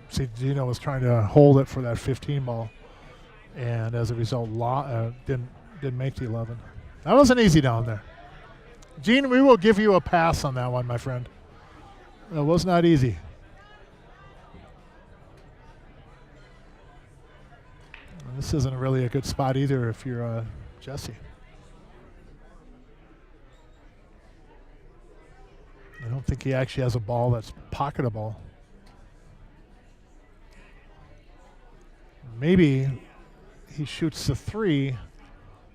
See, Gino was trying to hold it for that 15 ball, and as a result, didn't make the 11. That wasn't easy down there. Gene, we will give you a pass on that one, my friend. It was not easy. And this isn't really a good spot either if you're Jesse. I don't think he actually has a ball that's pocketable. Maybe he shoots the 3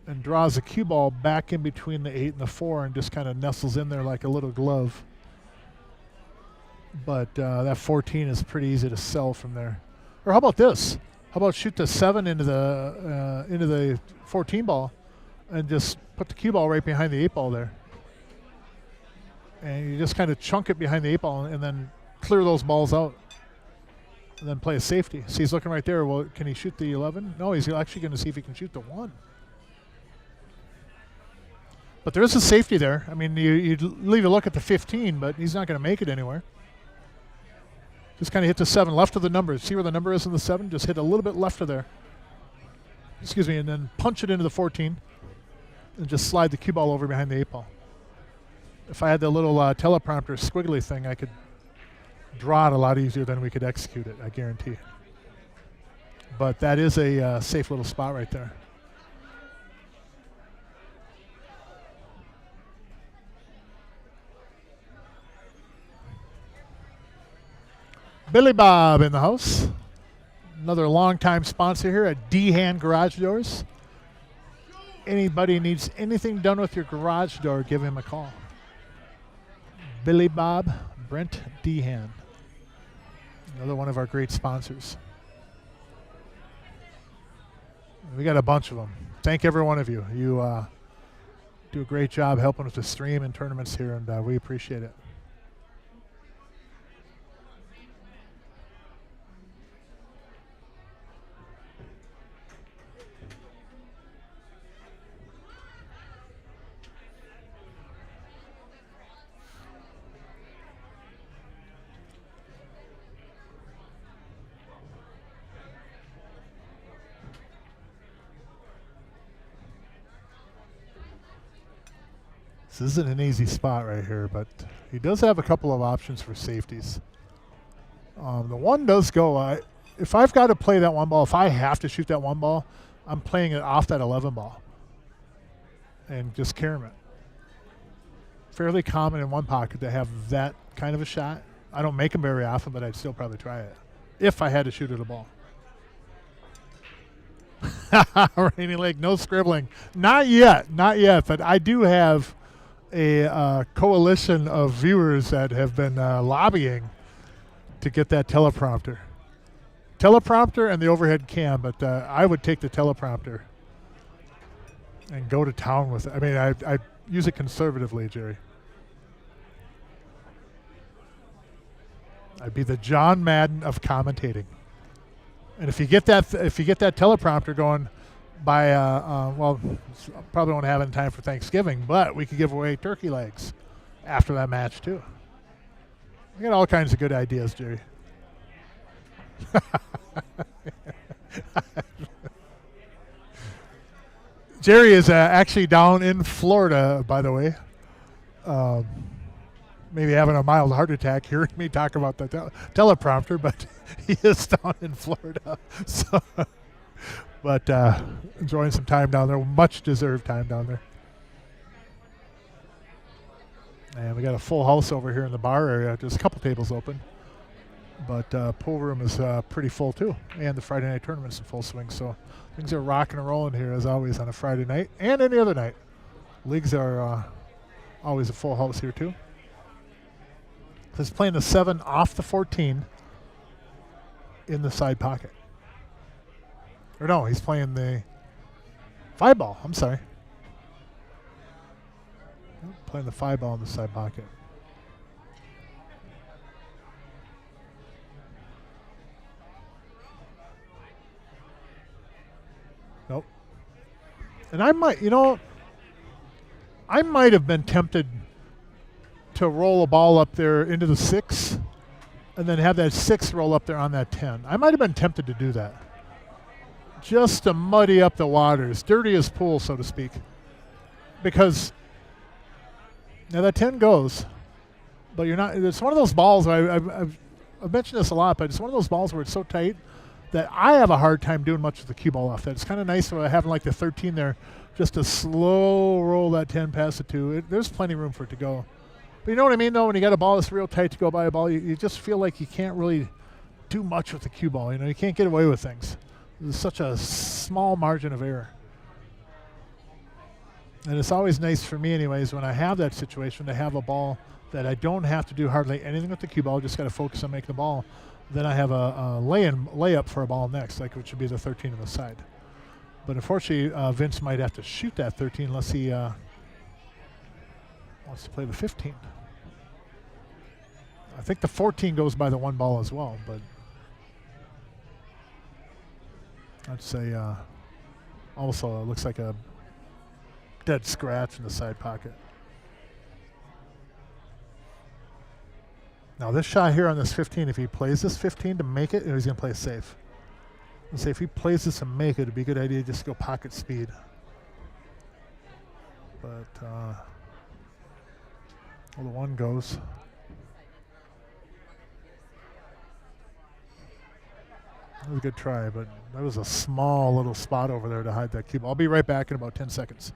and draws a cue ball back in between the 8 and the 4 and just kind of nestles in there like a little glove. But that 14 is pretty easy to sell from there. Or how about this? How about shoot the 7 into the 14 ball and just put the cue ball right behind the 8 ball there. And you just kind of chunk it behind the 8 ball and then clear those balls out. And then play a safety. See, he's looking right there. Well, can he shoot the 11? No, he's actually going to see if he can shoot the 1. But there is a safety there. I mean, you leave a look at the 15, but he's not going to make it anywhere. Just kind of hit the 7 left of the number. See where the number is in the 7? Just hit a little bit left of there. Excuse me, and then punch it into the 14. and just slide the cue ball over behind the 8-ball. If I had the little teleprompter squiggly thing, I could draw it a lot easier than we could execute it, I guarantee. But that is a safe little spot right there. Billy Bob in the house. Another longtime sponsor here at D-Hand Garage Doors. Anybody needs anything done with your garage door, give him a call. Billy Bob, Brent D-Hand. Another one of our great sponsors. We got a bunch of them. Thank every one of you. You do a great job helping with the stream and tournaments here, and we appreciate it. This isn't an easy spot right here, but he does have a couple of options for safeties. The one does go, if I've got to play that one ball, if I have to shoot that one ball, I'm playing it off that 11 ball and just carrying it. Fairly common in one pocket to have that kind of a shot. I don't make them very often, but I'd still probably try it if I had to shoot at a ball. Rainy Lake, no scribbling. Not yet, but I do have a coalition of viewers that have been lobbying to get that teleprompter. Teleprompter and the overhead cam, but I would take the teleprompter and go to town with it. I mean, I use it conservatively, Jerry. I'd be the John Madden of commentating. And if you get that teleprompter going by, well, probably won't have it in time for Thanksgiving, but we could give away turkey legs after that match too. We got all kinds of good ideas, Jerry. Jerry is actually down in Florida, by the way. Maybe having a mild heart attack hearing me talk about the teleprompter, but he is down in Florida. So, but enjoying some time down there, much deserved time down there. And we got a full house over here in the bar area. There's a couple tables open, but pool room is pretty full too. And the Friday night tournament's in full swing, so things are rocking and rolling here as always on a Friday night and any other night. Leagues are always a full house here too. He's playing the 7 off the 14 in the side pocket. Or no, he's playing the 5 ball. I'm sorry. Playing the 5 ball in the side pocket. Nope. And I might have been tempted to roll a ball up there into the 6 and then have that 6 roll up there on that 10. I might have been tempted to do that just to muddy up the waters, dirty as pool, so to speak, because now that 10 goes, but you're not. It's one of those balls. I've mentioned this a lot, but it's one of those balls where it's so tight that I have a hard time doing much with the cue ball off that. It's kind of nice having like the 13 there, just to slow roll that 10 past the 2. There's plenty of room for it to go. But you know what I mean, though? When you got a ball that's real tight to go by a ball, you just feel like you can't really do much with the cue ball. You can't get away with things. There's such a small margin of error. And it's always nice for me anyways when I have that situation to have a ball that I don't have to do hardly anything with the cue ball, just got to focus on making the ball. Then I have a layup for a ball next, like which would be the 13 on the side. But unfortunately, Vince might have to shoot that 13 unless he wants to play the 15. I think the 14 goes by the 1 ball as well, but I'd say also it looks like a dead scratch in the side pocket. Now this shot here on this 15, if he plays this 15 to make it, he's going to play it safe. And say if he plays this and make it, it'd be a good idea just to go pocket speed. but well, the one goes. That was a good try, but that was a small little spot over there to hide that cue ball. I'll be right back in about 10 seconds.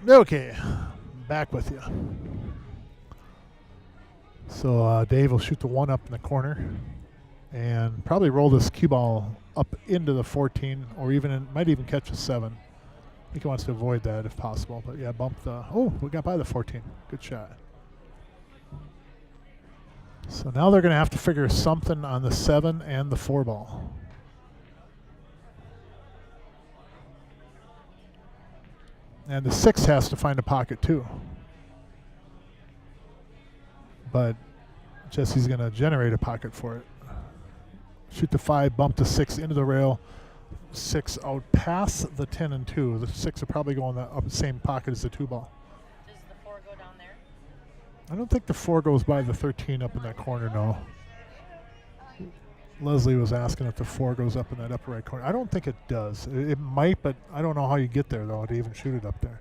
Okay, back with you. So Dave will shoot the one up in the corner and probably roll this cue ball up into the 14, or might even catch a 7. I think he wants to avoid that if possible. But yeah, bump the. Oh, we got by the 14. Good shot. So now they're going to have to figure something on the 7 and the 4 ball. And the 6 has to find a pocket too. But Jesse's going to generate a pocket for it. Shoot the 5, bump the 6 into the rail. 6 out past the 10 and 2. The 6 will probably go in the same pocket as the 2 ball. Does the 4 go down there? I don't think the 4 goes by the 13 up in that corner, no. Leslie was asking if the 4 goes up in that upper right corner. I don't think it does. It might, but I don't know how you get there, though, to even shoot it up there.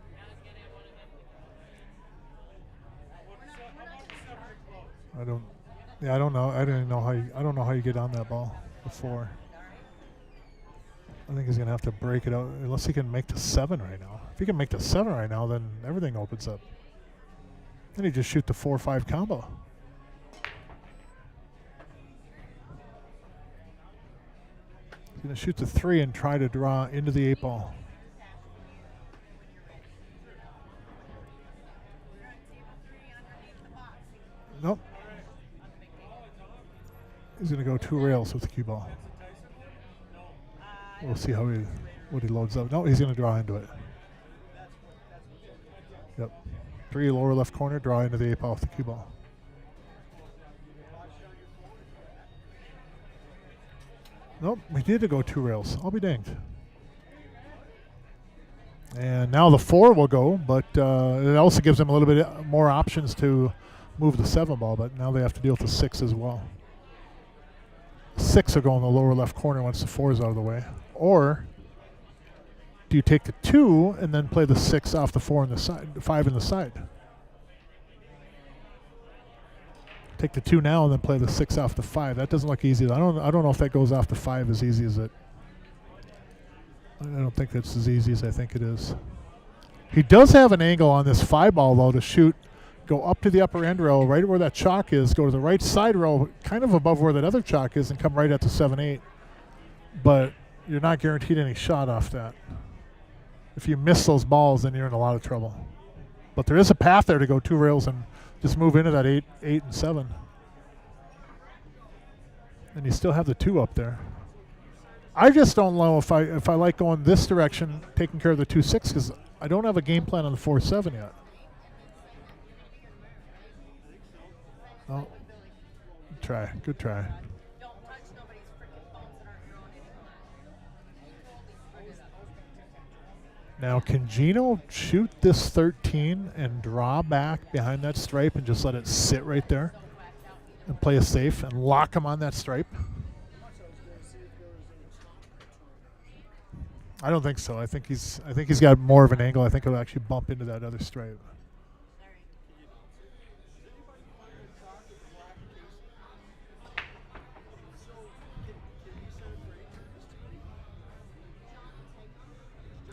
I don't know. I don't know how you get on that ball, the 4. I think he's going to have to break it out, unless he can make the 7 right now. If he can make the 7 right now, then everything opens up. Then he just shoot the 4-5 combo. He's going to shoot the 3 and try to draw into the 8 ball. Nope. He's going to go 2 rails with the cue ball. We'll see what he loads up. No, he's going to draw into it. Yep. 3 lower left corner, draw into the 8 ball with the cue ball. Nope, we need to go 2 rails. I'll be danged. And now the 4 will go, but it also gives them a little bit more options to move the 7 ball, but now they have to deal with the 6 as well. 6 will go in the lower left corner once the 4 is out of the way. Or do you take the 2 and then play the 6 off the 4 on the side, 5 in the side? Take the 2 now and then play the 6 off the 5. That doesn't look easy. I don't know if that goes off the 5 as easy as it. I don't think that's as easy as I think it is. He does have an angle on this 5 ball though to shoot, go up to the upper end row, right where that chalk is, go to the right side row, kind of above where that other chalk is, and come right at the 7-8. But you're not guaranteed any shot off that. If you miss those balls, then you're in a lot of trouble. But there is a path there to go 2 rails and just move into that 8 and 7. And you still have the 2 up there. I just don't know if I like going this direction, taking care of the 2-6, because I don't have a game plan on the 4-7 yet. Oh, good try. Now, can Gino shoot this 13 and draw back behind that stripe and just let it sit right there and play a safe and lock him on that stripe? I don't think so. I think he's got more of an angle. I think he'll actually bump into that other stripe.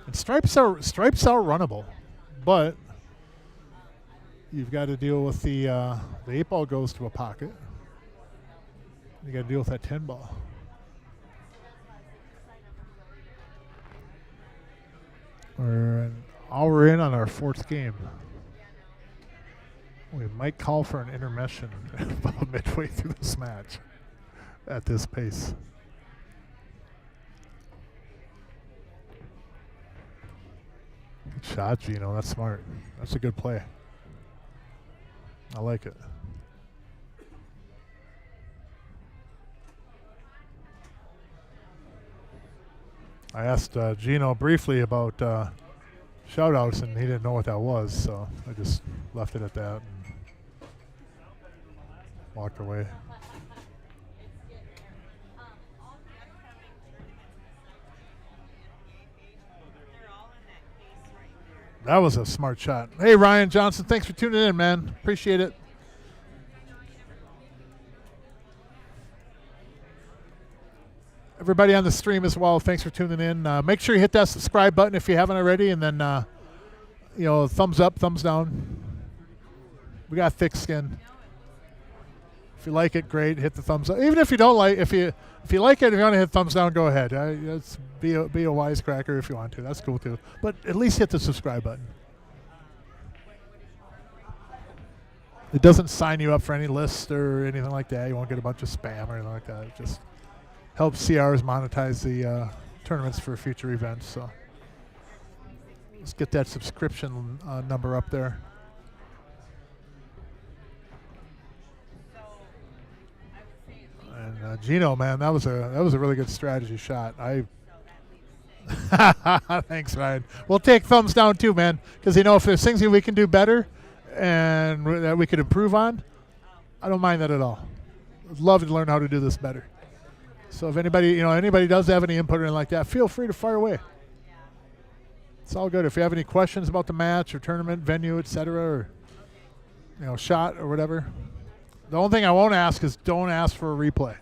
And stripes are runnable, but you've got to deal with the 8 ball goes to a pocket. You got to deal with that 10 ball. We're an hour in on our 4th game. We might call for an intermission about midway through this match at this pace. Good shot, Gino. That's smart. That's a good play. I like it. I asked Gino briefly about shout-outs, and he didn't know what that was, so I just left it at that and walked away. That was a smart shot. Hey, Ryan Johnson, thanks for tuning in, man. Appreciate it. Everybody on the stream as well, thanks for tuning in. Make sure you hit that subscribe button if you haven't already, and then thumbs up, thumbs down. We got thick skin. If you like it, great. Hit the thumbs up. Even if you don't like, if you like it, if you want to hit thumbs down, go ahead. Be a wisecracker if you want to. That's cool too. But at least hit the subscribe button. It doesn't sign you up for any lists or anything like that. You won't get a bunch of spam or anything like that. It just helps CRs monetize the tournaments for future events. So let's get that subscription number up there. And Gino, man, that was a really good strategy shot. Thanks, Ryan. We'll take thumbs down too, man, because if there's things that we can do better and that we could improve on, I don't mind that at all. I'd love to learn how to do this better. So if anybody does have any input or anything like that, feel free to fire away. It's all good. If you have any questions about the match or tournament venue, etc., or shot or whatever. The only thing I won't ask is don't ask for a replay.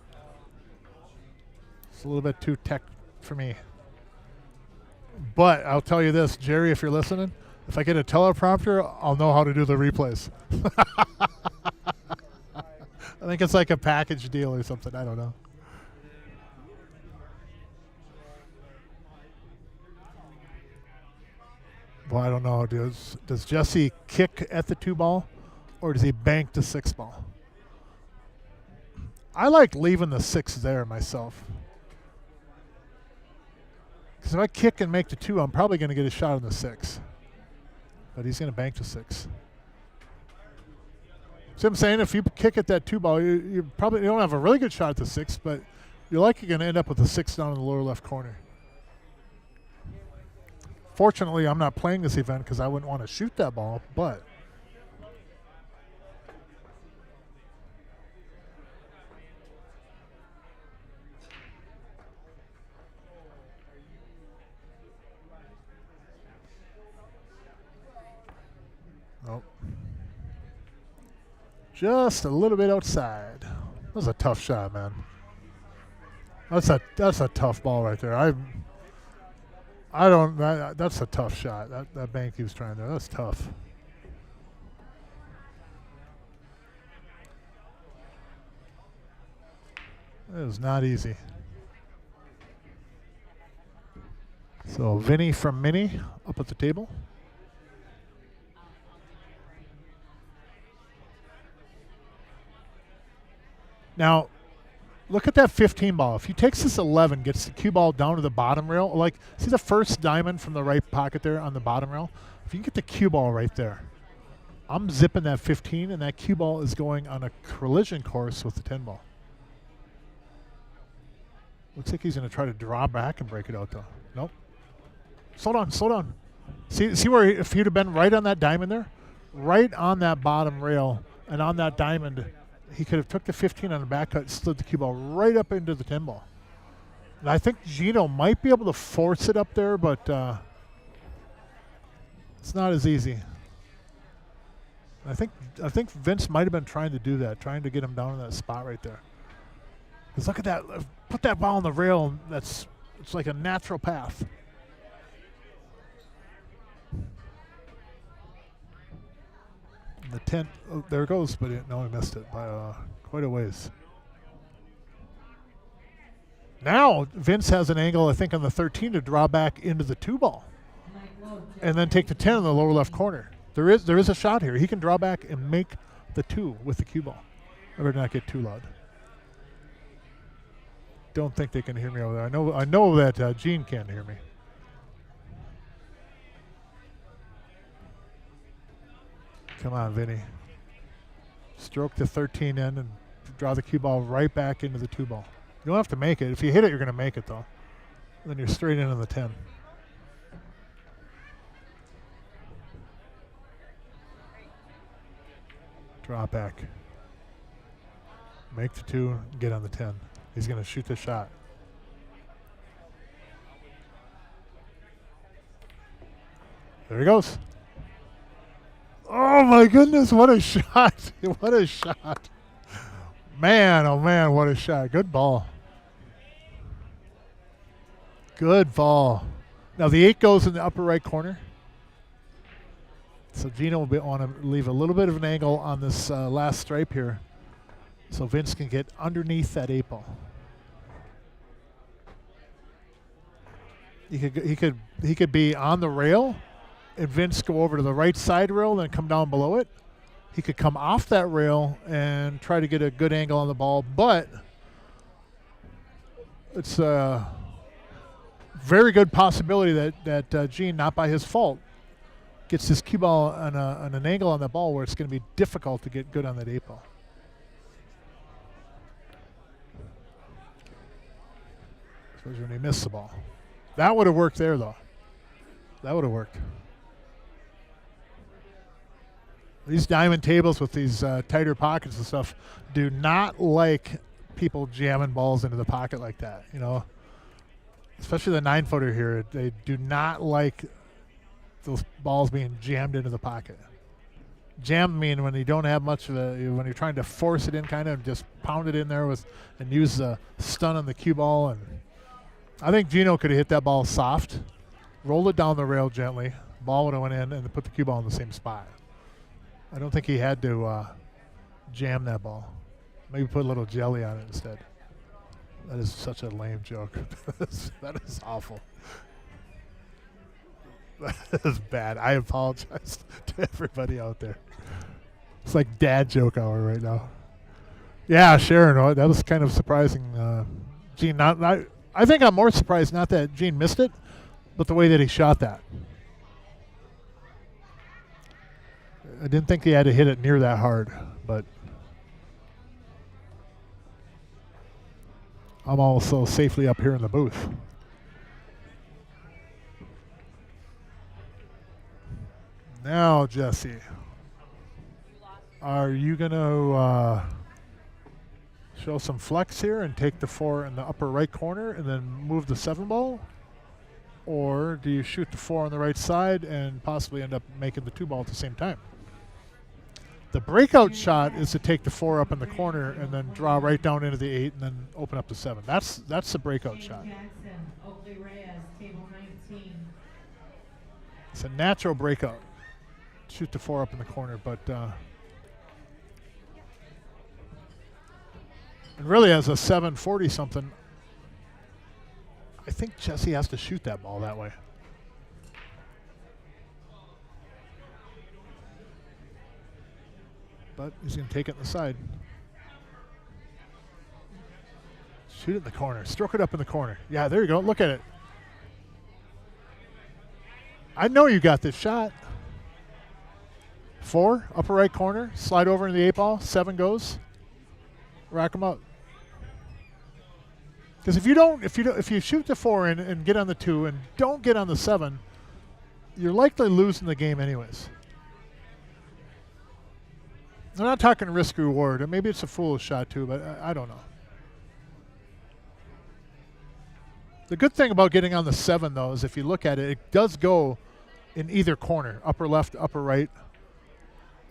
It's a little bit too tech for me. But I'll tell you this, Jerry, if you're listening, if I get a teleprompter, I'll know how to do the replays. I think it's like a package deal or something. I don't know. Well, I don't know. Does Jesse kick at the 2-ball, or does he bank the 6-ball? I like leaving the 6 there myself. Because if I kick and make the 2, I'm probably going to get a shot on the 6. But he's going to bank the 6. See what I'm saying? If you kick at that 2-ball, you don't have a really good shot at the 6, but you're likely going to end up with a 6 down in the lower left corner. Fortunately, I'm not playing this event because I wouldn't want to shoot that ball, but nope. Just a little bit outside. That was a tough shot, man. That's a tough ball right there. That's a tough shot. That bank he was trying there. That's tough. It was not easy. So Vinny from Mini up at the table. Now, look at that 15 ball. If he takes this 11, gets the cue ball down to the bottom rail, like, see the first diamond from the right pocket there on the bottom rail? If you can get the cue ball right there, I'm zipping that 15, and that cue ball is going on a collision course with the 10 ball. Looks like he's going to try to draw back and break it out, though. Nope. Slow down, slow down. See where if he'd have been right on that diamond there, right on that bottom rail, and on that diamond, he could have took the 15 on the back cut and slid the cue ball right up into the 10 ball. And I think Gino might be able to force it up there, but it's not as easy. I think Vince might have been trying to do that, trying to get him down in that spot right there. Because look at that. Put that ball on the rail. It's like a natural path. The 10, oh, there it goes, but no, he missed it by quite a ways. Now Vince has an angle, I think, on the 13 to draw back into the 2 ball, and then take the 10 in the lower left corner. There is a shot here. He can draw back and make the 2 with the cue ball. I better not get too loud. Don't think they can hear me over there. I know that Gene can't hear me. Come on, Vinny. Stroke the 13 in and draw the cue ball right back into the 2 ball. You don't have to make it. If you hit it, you're going to make it, though. Then you're straight in on the 10. Drop back. Make the 2, get on the 10. He's going to shoot the shot. There he goes. Oh my goodness, what a shot. What a shot. Man, oh man, what a shot. Good ball. Good ball. Now the 8 goes in the upper right corner. So Gino will want to leave a little bit of an angle on this last stripe here, so Vince can get underneath that 8 ball. He could be on the rail, and Vince go over to the right side rail, then come down below it. He could come off that rail and try to get a good angle on the ball, but it's a very good possibility that Gene, not by his fault, gets this cue ball on an angle on the ball where it's going to be difficult to get good on that 8 ball. Especially when he missed the ball. That would have worked there, though. That would have worked. These diamond tables with these tighter pockets and stuff do not like people jamming balls into the pocket like that, you know. Especially the 9-footer here. They do not like those balls being jammed into the pocket. Jammed mean when you don't have much of when you're trying to force it in kind of and just pound it in there and use the stun on the cue ball. And I think Gino could have hit that ball soft, rolled it down the rail gently, ball would have went in, and put the cue ball in the same spot. I don't think he had to jam that ball. Maybe put a little jelly on it instead. That is such a lame joke. That is awful. That is bad. I apologize to everybody out there. It's like dad joke hour right now. Yeah, Sharon, that was kind of surprising. Gene, I think I'm more surprised not that Gene missed it, but the way that he shot that. I didn't think he had to hit it near that hard, but I'm also safely up here in the booth. Now, Jesse, are you going to show some flex here and take the 4 in the upper right corner and then move the 7 ball? Or do you shoot the 4 on the right side and possibly end up making the 2 ball at the same time? The breakout shot is to take the 4 up in the corner and then draw right down into the 8 and then open up the 7. That's the breakout shot. It's a natural breakout. Shoot the 4 up in the corner, but and really as a 740 something, I think Jesse has to shoot that ball that way. But he's going to take it in the side. Shoot it in the corner. Stroke it up in the corner. Yeah, there you go. Look at it. I know you got this shot. 4, upper right corner. Slide over into the 8 ball. 7 goes. Rack them up. Because if you shoot the 4 and get on the 2 and don't get on the 7, you're likely losing the game anyways. I'm not talking risk reward, and maybe it's a foolish shot too, but I don't know. The good thing about getting on the 7 though is if you look at it, it does go in either corner, upper left, upper right.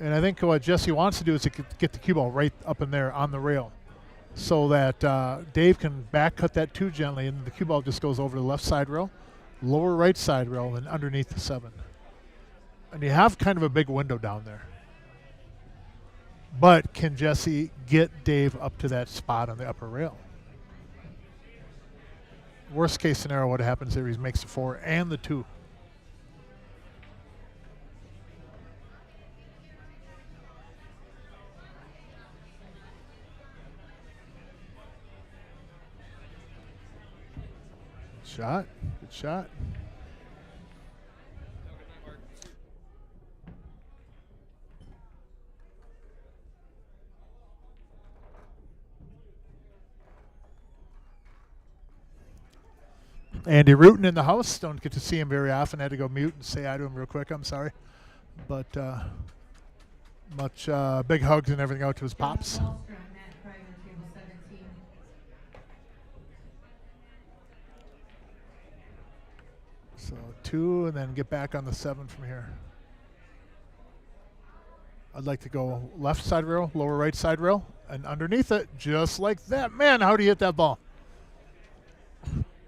And I think what Jesse wants to do is to get the cue ball right up in there on the rail, so that Dave can back cut that 2 gently, and the cue ball just goes over the left side rail, lower right side rail, and underneath the 7. And you have kind of a big window down there. But can Jesse get Dave up to that spot on the upper rail? Worst case scenario, what happens there, he makes the 4 and the 2. Shot. Good shot. Andy Rutan in the house. Don't get to see him very often. I had to go mute and say hi to him real quick. I'm sorry. But much big hugs and everything out to his pops. Matt Kregg on table 17. So 2 and then get back on the 7 from here. I'd like to go left side rail, lower right side rail, and underneath it, just like that. Man, how do you hit that ball?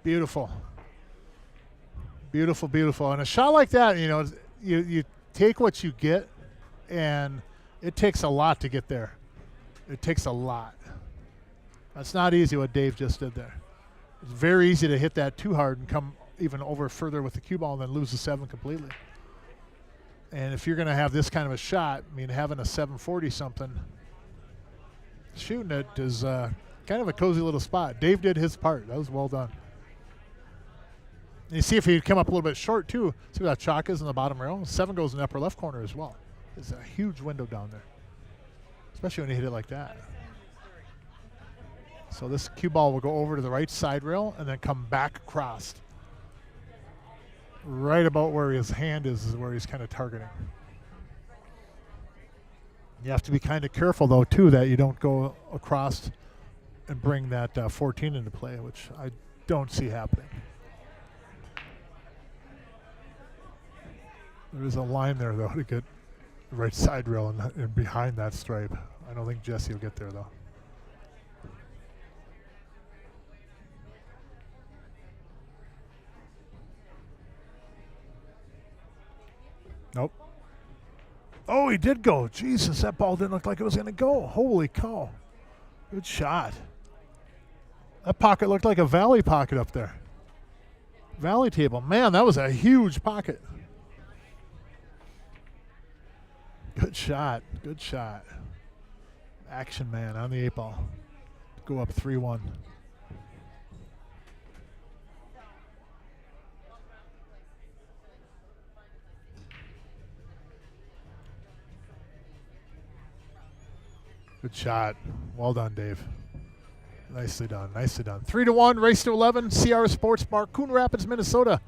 Beautiful. Beautiful, beautiful. And a shot like that, you know, you take what you get, and it takes a lot to get there. It takes a lot. That's not easy what Dave just did there. It's very easy to hit that too hard and come even over further with the cue ball and then lose the 7 completely. And if you're going to have this kind of a shot, I mean, having a 740 something, shooting it is kind of a cozy little spot. Dave did his part. That was well done. And you see if he'd come up a little bit short, too. See where that chalk is in the bottom rail? 7 goes in the upper left corner as well. There's a huge window down there, especially when you hit it like that. So this cue ball will go over to the right side rail and then come back across. Right about where his hand is where he's kind of targeting. You have to be kind of careful, though, too, that you don't go across and bring that 14 into play, which I don't see happening. There is a line there, though, to get the right side rail and behind that stripe. I don't think Jesse will get there, though. Nope. Oh, he did go. Jesus, that ball didn't look like it was going to go. Holy cow. Good shot. That pocket looked like a valley pocket up there. Valley table. Man, that was a huge pocket. Good shot. Good shot. Action man on the 8 ball. Go up 3-1. Good shot. Well done, Dave. Nicely done. Nicely done. 3-1, race to 11, CRs Sportsbar, Coon Rapids, Minnesota.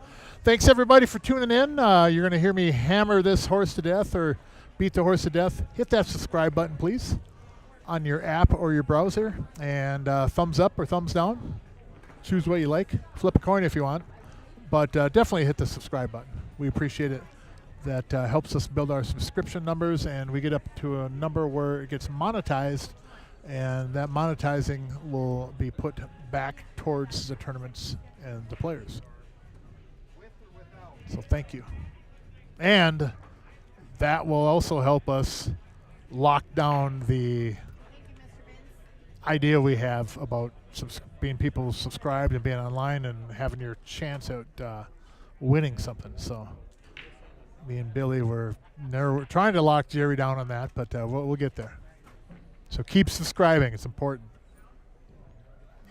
Thanks, everybody, for tuning in. You're going to hear me hammer this horse to death or beat the horse to death. Hit that subscribe button, please, on your app or your browser. And thumbs up or thumbs down. Choose what you like. Flip a coin if you want. But definitely hit the subscribe button. We appreciate it. That helps us build our subscription numbers, and we get up to a number where it gets monetized, and that monetizing will be put back towards the tournaments and the players. So thank you. And that will also help us lock down the idea we have about being people subscribed and being online and having your chance at winning something. So me and Billy we're trying to lock Jerry down on that, but we'll get there. So keep subscribing; it's important,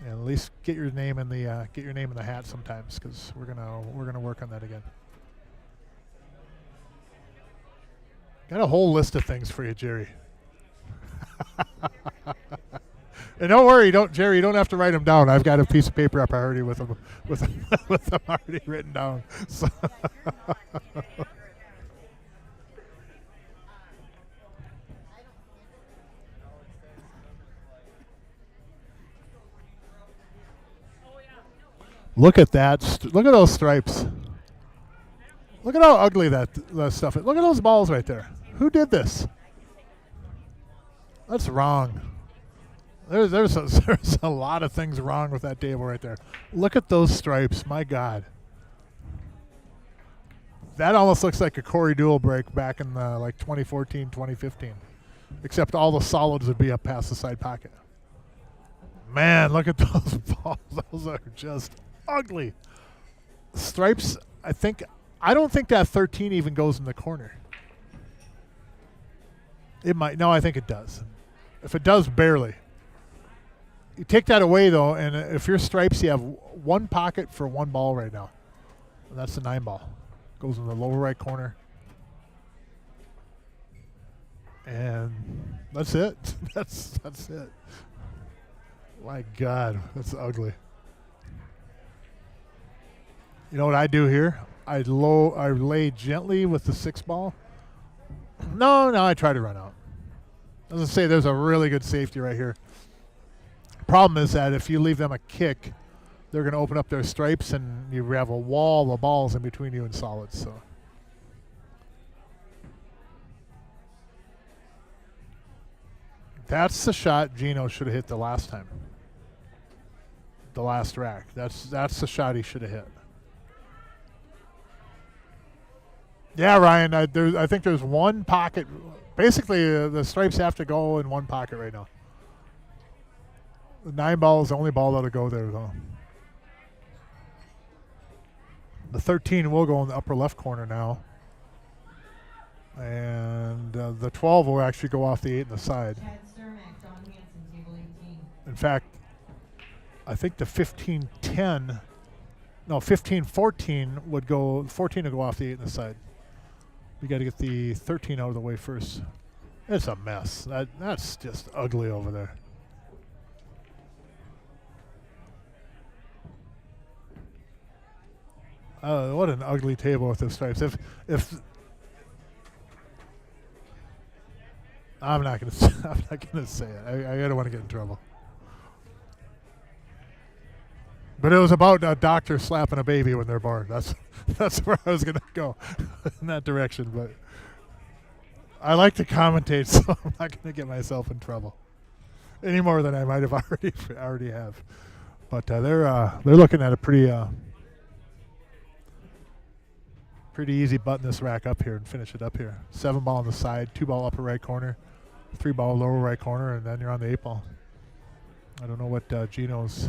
and at least get your name in the hat sometimes, because we're gonna work on that again. Got a whole list of things for you, Jerry. And don't worry, Jerry, you don't have to write them down. I've got a piece of paper up already with them already written down. So look at that. Look at those stripes. Look at how ugly that stuff is. Look at those balls right there. Who did this? That's wrong. There's a lot of things wrong with that table right there. Look at those stripes. My God. That almost looks like a Corey Dual break back in like 2014, 2015. Except all the solids would be up past the side pocket. Man, look at those balls. Those are just ugly. Stripes, I don't think that 13 even goes in the corner. It might. No, I think it does. If it does, barely. You take that away, though, and if your stripes, you have one pocket for one ball right now. And that's the 9 ball. Goes in the lower right corner. And that's it. That's it. My God, that's ugly. You know what I do here? I lay gently with the 6 ball. No, I try to run out. As I say, there's a really good safety right here. Problem is that if you leave them a kick, they're going to open up their stripes, and you have a wall of balls in between you and solids. So that's the shot Gino should have hit the last time. The last rack. That's the shot he should have hit. Yeah, Ryan. I think there's one pocket. Basically, the stripes have to go in one pocket right now. The 9 ball is the only ball that'll go there, though. The 13 will go in the upper left corner now. And the 12 will actually go off the 8 in the side. In fact, I think the 15-14 would go, 14 will go off the 8 in the side. We got to get the 13 out of the way first. It's a mess. That's just ugly over there. What an ugly table with the stripes. If I'm not gonna say it. I don't want to get in trouble. But it was about a doctor slapping a baby when they're born. That's where I was gonna go in that direction. But I like to commentate, so I'm not gonna get myself in trouble any more than I might have already have. But they're looking at a pretty easy button this rack up here and finish it up here. 7 ball on the side, 2 ball upper right corner, 3 ball lower right corner, and then you're on the 8 ball. I don't know what Gino's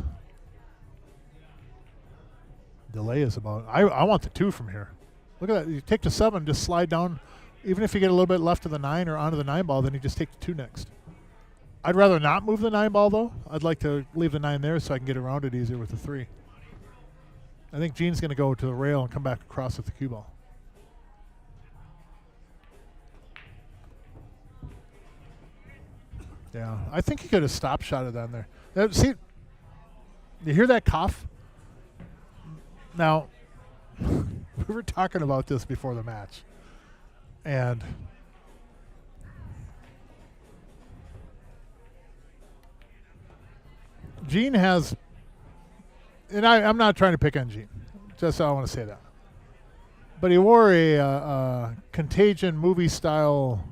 delay is about. I want the 2 from here. Look at that. You take the 7, just slide down. Even if you get a little bit left of the 9 or onto the 9 ball, then you just take the 2 next. I'd rather not move the 9 ball, though. I'd like to leave the 9 there so I can get around it easier with the 3. I think Gene's going to go to the rail and come back across with the cue ball. Yeah, I think he could have stop shot it down there. See, you hear that cough? Now, we were talking about this before the match, and Gene has, and I'm not trying to pick on Gene, just I want to say that, but he wore a Contagion movie-style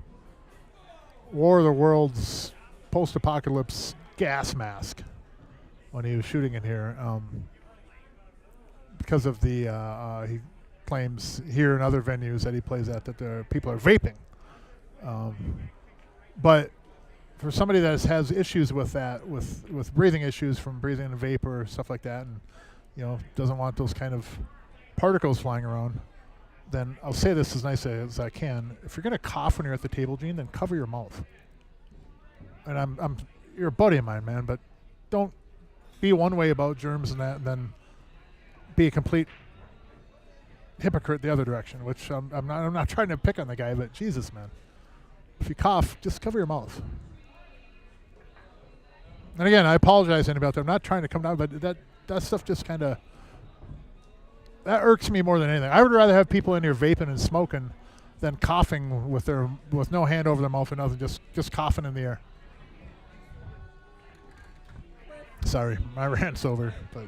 War of the Worlds post-apocalypse gas mask when he was shooting in here, because of the he claims here and other venues that he plays at that the people are vaping, but for somebody that has issues with that, with breathing issues from breathing in vapor or stuff like that, and doesn't want those kind of particles flying around, then I'll say this as nice as I can: if you're going to cough when you're at the table, Gene, then cover your mouth. And you're a buddy of mine, man, but don't be one way about germs and that, and then be a complete hypocrite the other direction. Which I'm not trying to pick on the guy, but Jesus, man, if you cough, just cover your mouth. And again, I apologize to anybody out there. I'm not trying to come down, but that stuff just kind of that irks me more than anything. I would rather have people in here vaping and smoking than coughing with no hand over their mouth or nothing, just coughing in the air. Sorry, my rant's over, but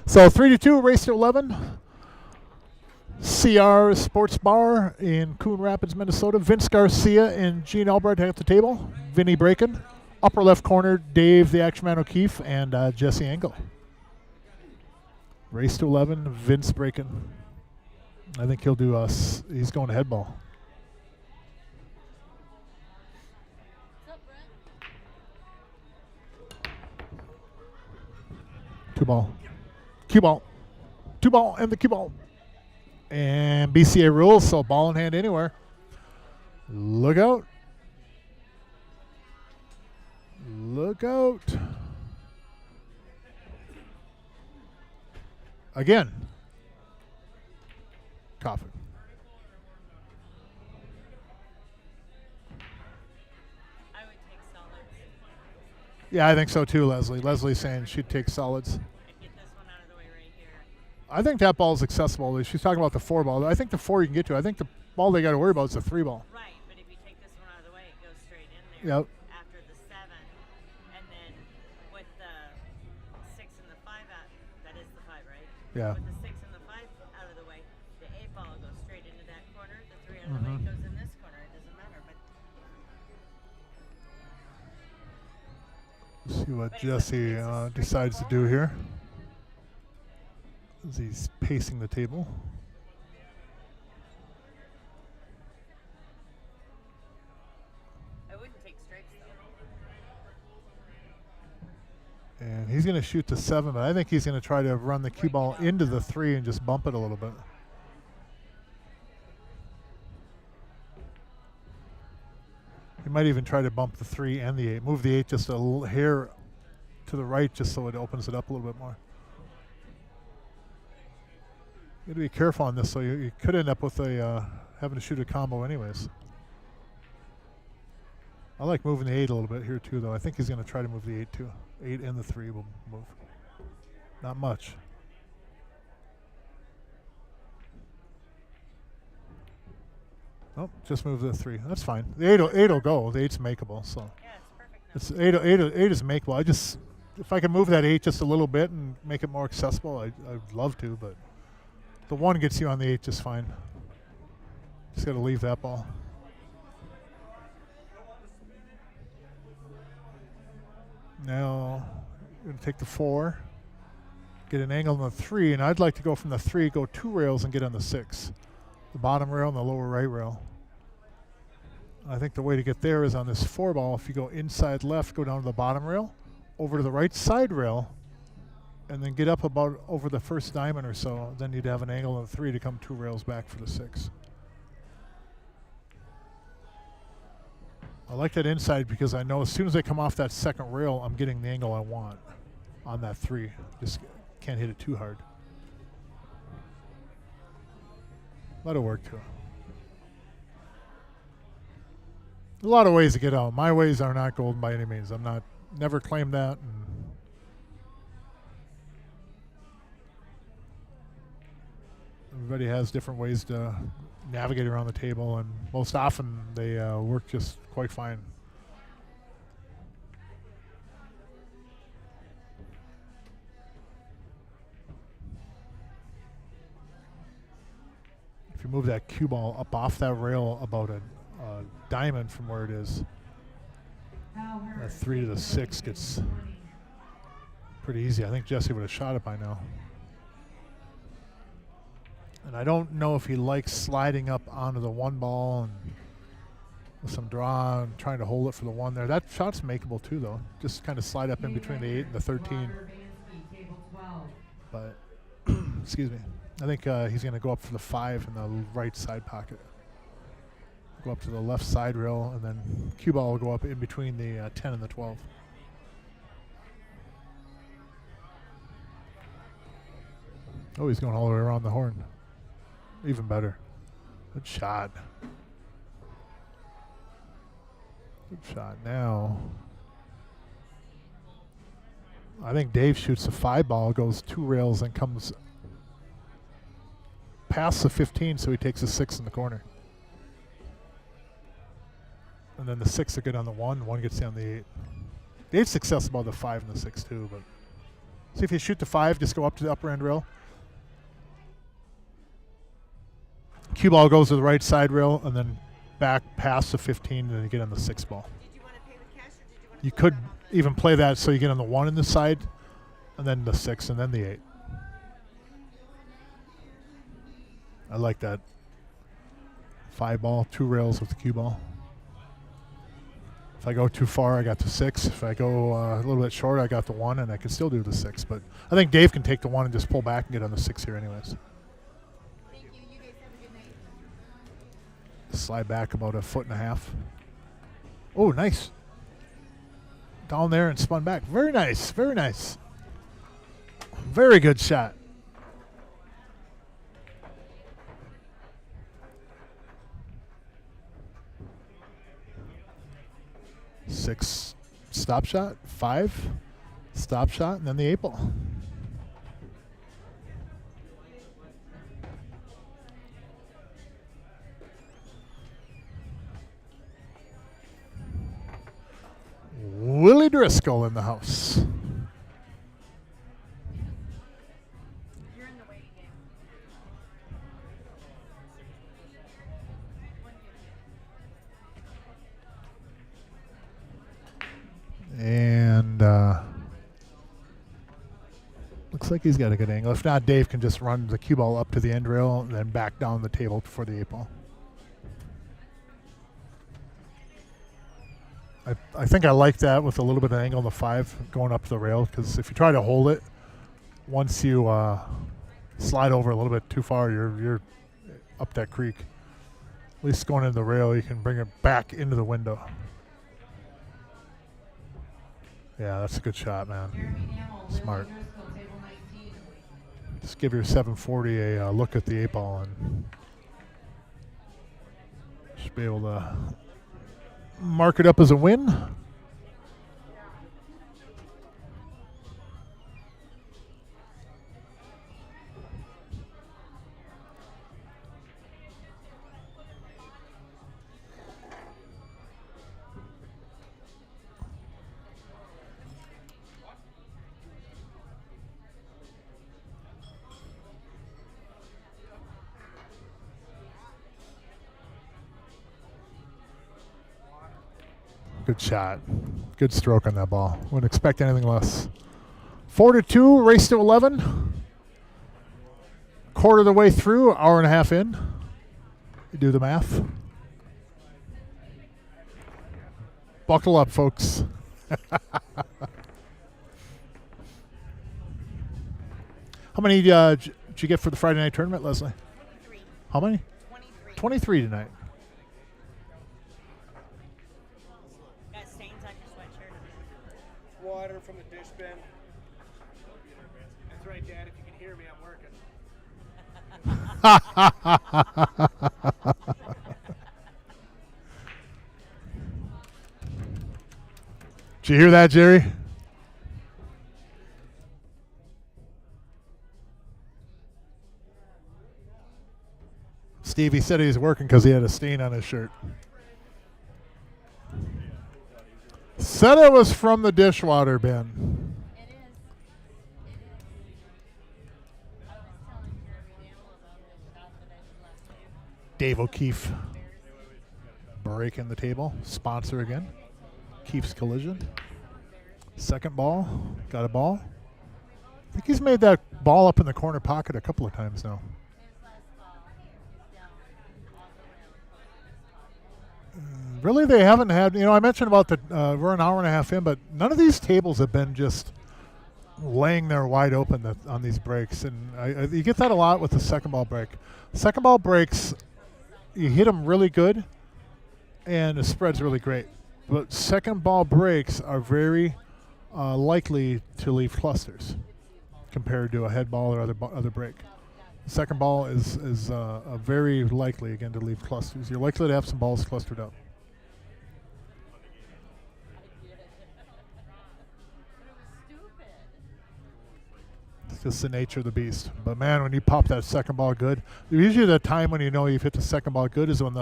so 3-2, race to 11. CRs Sportsbar in Coon Rapids, Minnesota. Vince Garcia and Gene Albright at the table. Vinny Braken. Upper left corner, Dave the Action Man O'Keefe and Jesse Engel. Race to 11, Vince Braken. I think he'll do us. He's going to head ball. What's up, Brent? 2 ball. Cue ball. 2 ball and the cue ball. And BCA rules, so ball in hand anywhere. Look out. Look out. Again. Coughing. I was Yeah, I think so too, Leslie. Leslie's saying she'd take solids. And get this one out of the way right here. I think that ball is accessible. She's talking about the 4 ball. I think the 4 you can get to. I think the ball they got to worry about is the 3 ball. Right, but if you take this one out of the way, it goes straight in there. Yep. After the 7, and then with the 6 and the 5 out, that is the 5, right? Yeah. With the 6 and the 5 out of the way, the 8 ball goes straight into that corner. The 3 out of the way goes in this corner. It doesn't matter, but See what Jesse decides to do here. As he's pacing the table. I wouldn't take strikes though. And he's going to shoot the 7, but I think he's going to try to run the cue ball into the 3 and just bump it a little bit. He might even try to bump the 3 and the 8. Move the 8 just a little hair to the right just so it opens it up a little bit more. You got to be careful on this, so you could end up with a having to shoot a combo anyways. I like moving the 8 a little bit here too, though. I think he's going to try to move the 8 too. 8 and the 3 will move. Not much. Oh, just move the 3. That's fine. The 8 will go. The 8's makeable, so. Yeah, it's perfect. It's 8 is makeable. If I can move that 8 just a little bit and make it more accessible, I'd love to, but the 1 gets you on the 8 just fine. Just got to leave that ball. Now, I'm going to take the 4, get an angle on the 3, and I'd like to go from the 3, go 2 rails and get on the 6. The bottom rail and the lower right rail. I think the way to get there is on this 4 ball. If you go inside left, go down to the bottom rail, over to the right side rail, and then get up about over the first diamond or so. Then you'd have an angle on the 3 to come 2 rails back for the 6. I like that inside because I know as soon as I come off that second rail, I'm getting the angle I want on that 3. Just can't hit it too hard. Let it work too. A lot of ways to get out. My ways are not golden by any means. Never claimed that. And everybody has different ways to navigate around the table, and most often they work just quite fine. If you move that cue ball up off that rail about a diamond from where it is, that 3 to the 6 gets pretty easy. I think Jesse would have shot it by now. And I don't know if he likes sliding up onto the 1 ball and with some draw and trying to hold it for the 1 there. That shot's makeable too, though. Just kind of slide up in between the 8 and the 13. But, excuse me. I think he's going to go up for the 5 in the right side pocket. Go up to the left side rail, and then cue ball will go up in between the 10 and the 12. Oh, he's going all the way around the horn. Even better. Good shot. Good shot. Now, I think Dave shoots a 5 ball, goes 2 rails, and comes past the 15, so he takes a 6 in the corner. And then the 6 are good on the 1. 1 gets down the 8. The 8's accessible on the 5 and the 6 too. But see, if you shoot the 5, just go up to the upper end rail. Cue ball goes to the right side rail and then back past the 15, and then you get on the 6 ball. Did you want to pay with cash, or did you want to? You could even play that so you get on the 1 in the side, and then the 6, and then the 8. I like that. 5 ball, 2 rails with the cue ball. If I go too far, I got the 6. If I go a little bit short, I got the 1, and I can still do the 6. But I think Dave can take the 1 and just pull back and get on the 6 here anyways. Thank you. You guys have a good night. Slide back about 1.5 feet. Oh, nice. Down there and spun back. Very nice. Very nice. Very good shot. stop shot, 5, stop shot, and then the 8 ball. Willie Driscoll in the house. You're in the waiting game. And looks like he's got a good angle. If not, Dave can just run the cue ball up to the end rail and then back down the table for the 8 ball. I think I like that with a little bit of angle on the 5 going up the rail, because if you try to hold it, once you slide over a little bit too far, you're up that creek. At least going into the rail, you can bring it back into the window. Yeah, that's a good shot, man. Smart. Just give your 740 a look at the 8 ball and should be able to mark it up as a win. Good shot. Good stroke on that ball. Wouldn't expect anything less. 4-2, race to 11. Quarter of the way through, hour and a half in. You do the math. Buckle up, folks. How many did you get for the Friday night tournament, Leslie? 23. How many? 23. 23 tonight. Got stains on your sweatshirt. Water from the dish bin. That's right, Dad. If you can hear me, I'm working. Did you hear that, Jerry? Stevie said he was working because he had a stain on his shirt. Said it was from the dishwater bin. It is. It is. I was telling Jeremy Daniel about this shot that I did last night. Dave O'Keefe breaking the table. Sponsor again. Keefe's Collision. Second ball. Got a ball. I think he's made that ball up in the corner pocket a couple of times now. His last ball is down all the way. Really, they haven't had, I mentioned about we're an hour and a half in, but none of these tables have been just laying there wide open on these breaks. And you get that a lot with the second ball break. Second ball breaks, you hit them really good, and the spread's really great. But second ball breaks are very likely to leave clusters compared to a head ball or other break. Second ball is very likely, again, to leave clusters. You're likely to have some balls clustered up. It's just the nature of the beast. But, man, when you pop that second ball good, usually the time when you know you've hit the second ball good is when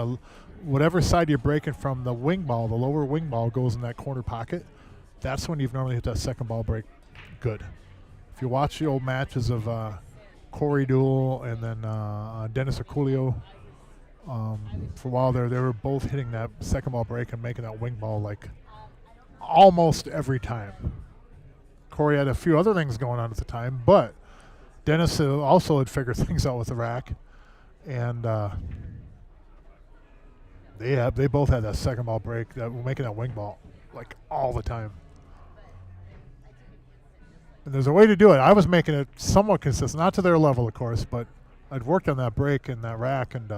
whatever side you're breaking from, the wing ball, the lower wing ball goes in that corner pocket. That's when you've normally hit that second ball break good. If you watch the old matches of Corey Duell and then Dennis Aculio, for a while there, they were both hitting that second ball break and making that wing ball like almost every time. Corey had a few other things going on at the time, but Dennis also had figured things out with the rack, and they both had that second ball break that were making that wing ball like all the time. And there's a way to do it. I was making it somewhat consistent, not to their level, of course, but I'd worked on that break and that rack, and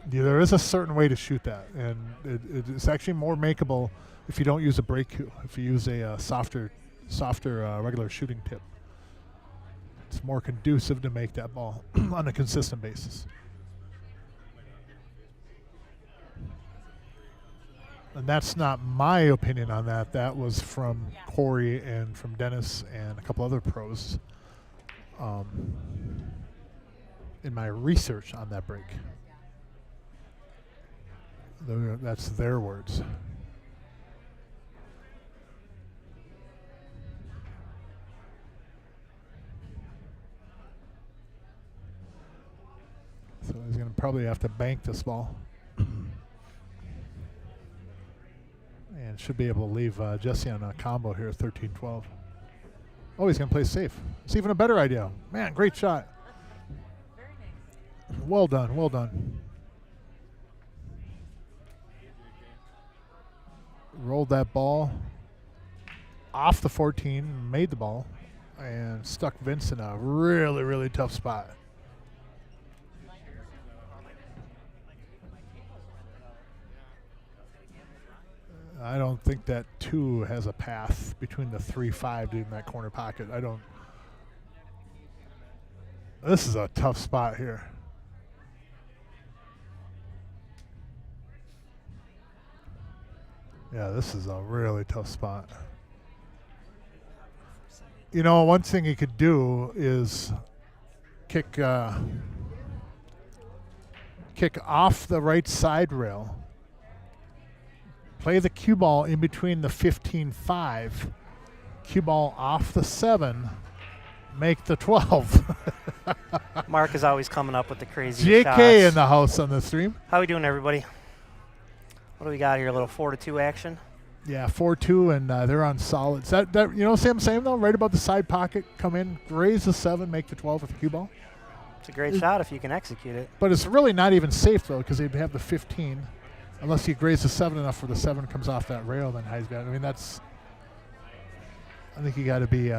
there is a certain way to shoot that, and it's actually more makeable if you don't use a break cue. If you use a softer regular shooting tip, it's more conducive to make that ball on a consistent basis. And that's not my opinion on that. That was from Corey and from Dennis and a couple other pros in my research on that break. That's their words. So he's going to probably have to bank this ball. And should be able to leave Jesse on a combo here at 13-12. Oh, he's going to play safe. It's even a better idea. Man, great shot. Very nice. Well done, well done. Rolled that ball off the 14, made the ball, and stuck Vince in a really, really tough spot. I don't think that 2 has a path between the 3-5 in that corner pocket. I don't. This is a tough spot here. Yeah, this is a really tough spot. You know, one thing he could do is kick off the right side rail, play the cue ball in between the 15-5, cue ball off the 7, make the 12. Mark is always coming up with the crazy JK shots. in the house on the stream. How we doing, everybody? What do we got here? A little 4-2 action. Yeah, 4-2, and they're on solids. That you know what I'm saying though? Right about the side pocket, come in, raise the 7, make the 12 with the cue ball. It's a great shot if you can execute it. But it's really not even safe though, because they'd have the 15. Unless you graze the 7 enough where the 7 comes off that rail, then he's got. I mean, that's. I think you got to be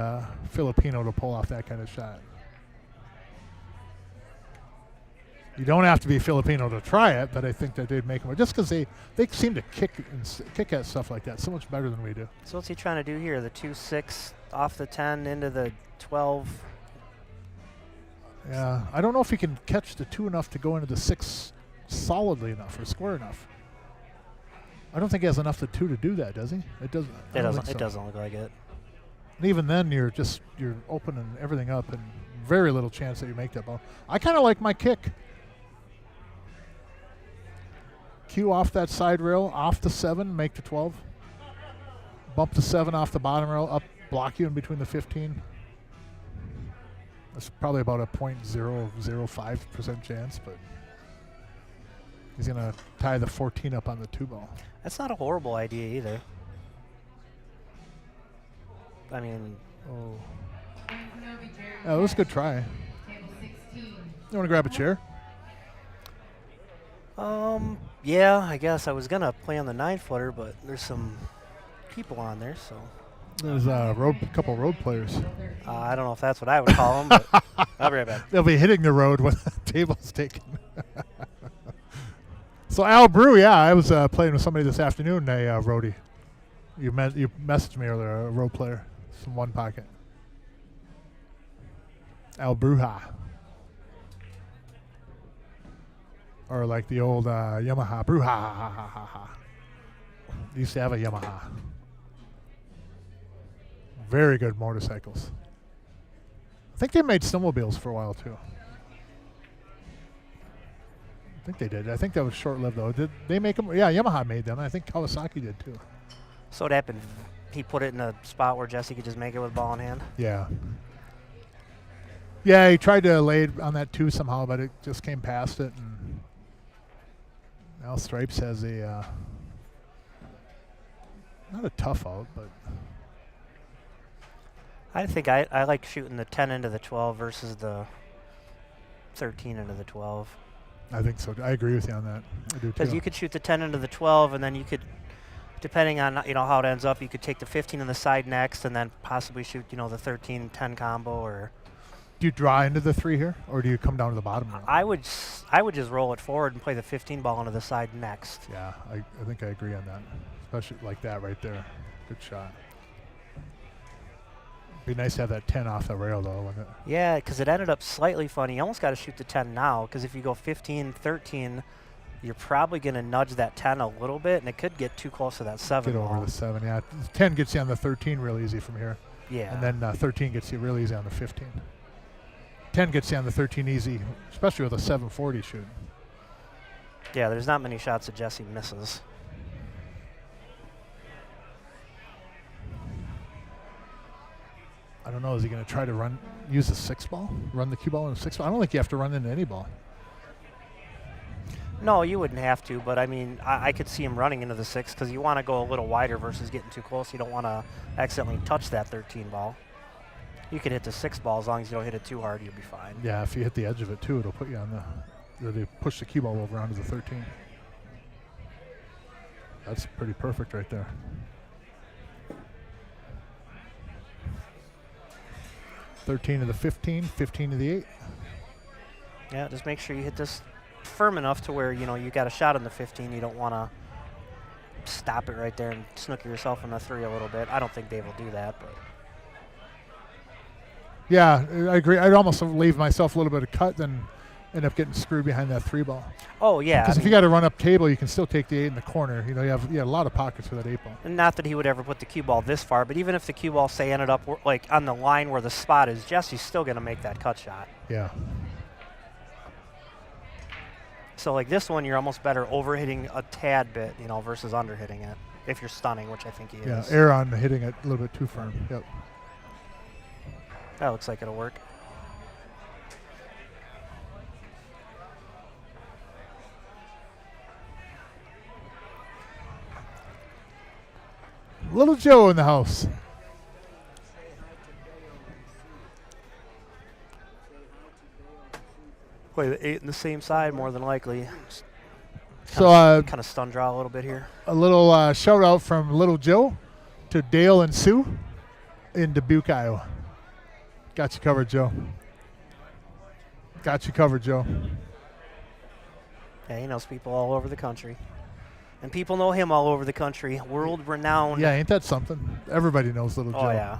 Filipino to pull off that kind of shot. You don't have to be Filipino to try it, but I think that they'd make them. Just because they seem to kick at stuff like that so much better than we do. So what's he trying to do here? The 2-6 off the 10 into the 12. Yeah, I don't know if he can catch the 2 enough to go into the 6 solidly enough or square enough. I don't think he has enough the 2 to do that, does he? It doesn't. It doesn't look like it. And even then, you're opening everything up, and very little chance that you make that ball. I kind of like my kick. Cue off that side rail, off the 7, make the 12. Bump the 7 off the bottom rail, up, block you in between the 15. That's probably about a 0.005% chance, but he's going to tie the 14 up on the 2 ball. That's not a horrible idea either. I mean, that was a good try. Table 16. You want to grab a chair? yeah, I guess I was gonna play on the 9-footer, but there's some people on there, so. There's a couple road players. I don't know if that's what I would call them, but I'll be right back. They'll be hitting the road when the table's taken. So Al Brew, yeah, I was playing with somebody this afternoon, a roadie. You messaged me earlier, a road player, from one pocket. Al Bruja. Or like the old Yamaha, Bruja. Used to have a Yamaha. Very good motorcycles. I think they made snowmobiles for a while too. I think they did. I think that was short-lived though. Did they make them? Yeah, Yamaha made them. I think Kawasaki did too. So what happened? He put it in a spot where Jesse could just make it with ball in hand? Yeah. Yeah, he tried to lay it on that 2 somehow, but it just came past it. And now Stripes has a not a tough out, but I think I like shooting the 10 into the 12 versus the 13 into the 12. I think so. I agree with you on that. I do too. Because you could shoot the 10 into the 12, and then you could, depending on how it ends up, you could take the 15 on the side next, and then possibly shoot the 13-10 combo. Or do you draw into the 3 here, or do you come down to the bottom now? I would just roll it forward and play the 15 ball into the side next. Yeah, I think I agree on that, especially like that right there. Good shot. Be nice to have that 10 off the rail though, wouldn't it? Yeah, because it ended up slightly funny. You almost got to shoot the 10 now, because if you go 15, 13, you're probably going to nudge that 10 a little bit, and it could get too close to that 7 Get ball. over the 7, yeah. 10 gets you on the 13 real easy from here. Yeah. And then 13 gets you real easy on the 15. 10 gets you on the 13 easy, especially with a 740 shoot. Yeah, there's not many shots that Jesse misses. I don't know, is he going to try to use the 6 ball? Run the cue ball in a 6 ball? I don't think you have to run into any ball. No, you wouldn't have to, but I mean, I could see him running into the 6 because you want to go a little wider versus getting too close. You don't want to accidentally touch that 13 ball. You could hit the 6 ball as long as you don't hit it too hard, you'll be fine. Yeah, if you hit the edge of it too, it'll put you on they push the cue ball over onto the 13. That's pretty perfect right there. (13 to the 15, 15 to the 8. Yeah, just make sure you hit this firm enough to where, you know, you got a shot on the 15. You don't want to stop it right there and snooker yourself in the 3 a little bit. I don't think Dave will do that, but. Yeah, I agree. I'd almost leave myself a little bit of cut than end up getting screwed behind that 3 ball. Oh, yeah. Because if you got to run up table, you can still take the 8 in the corner. You know, you have a lot of pockets for that 8 ball. And not that he would ever put the cue ball this far, but even if the cue ball, say, ended up like on the line where the spot is, Jesse's still going to make that cut shot. Yeah. So like this one, you're almost better overhitting a tad bit, you know, versus underhitting it. If you're stunning, which I think he Yeah, is. air on hitting it a little bit too firm. Yep. That looks like it'll work. Little Joe in the house. Play the 8 in the same side, more than likely. So Kind of stun draw a little bit here. a little shout out from Little Joe to Dale and Sue in Dubuque, Iowa. Got you covered, Joe. Got you covered, Joe. Yeah, he knows people all over the country. And people know him all over the country. World renowned. Yeah, ain't that something? Everybody knows Little Joe. Oh, yeah.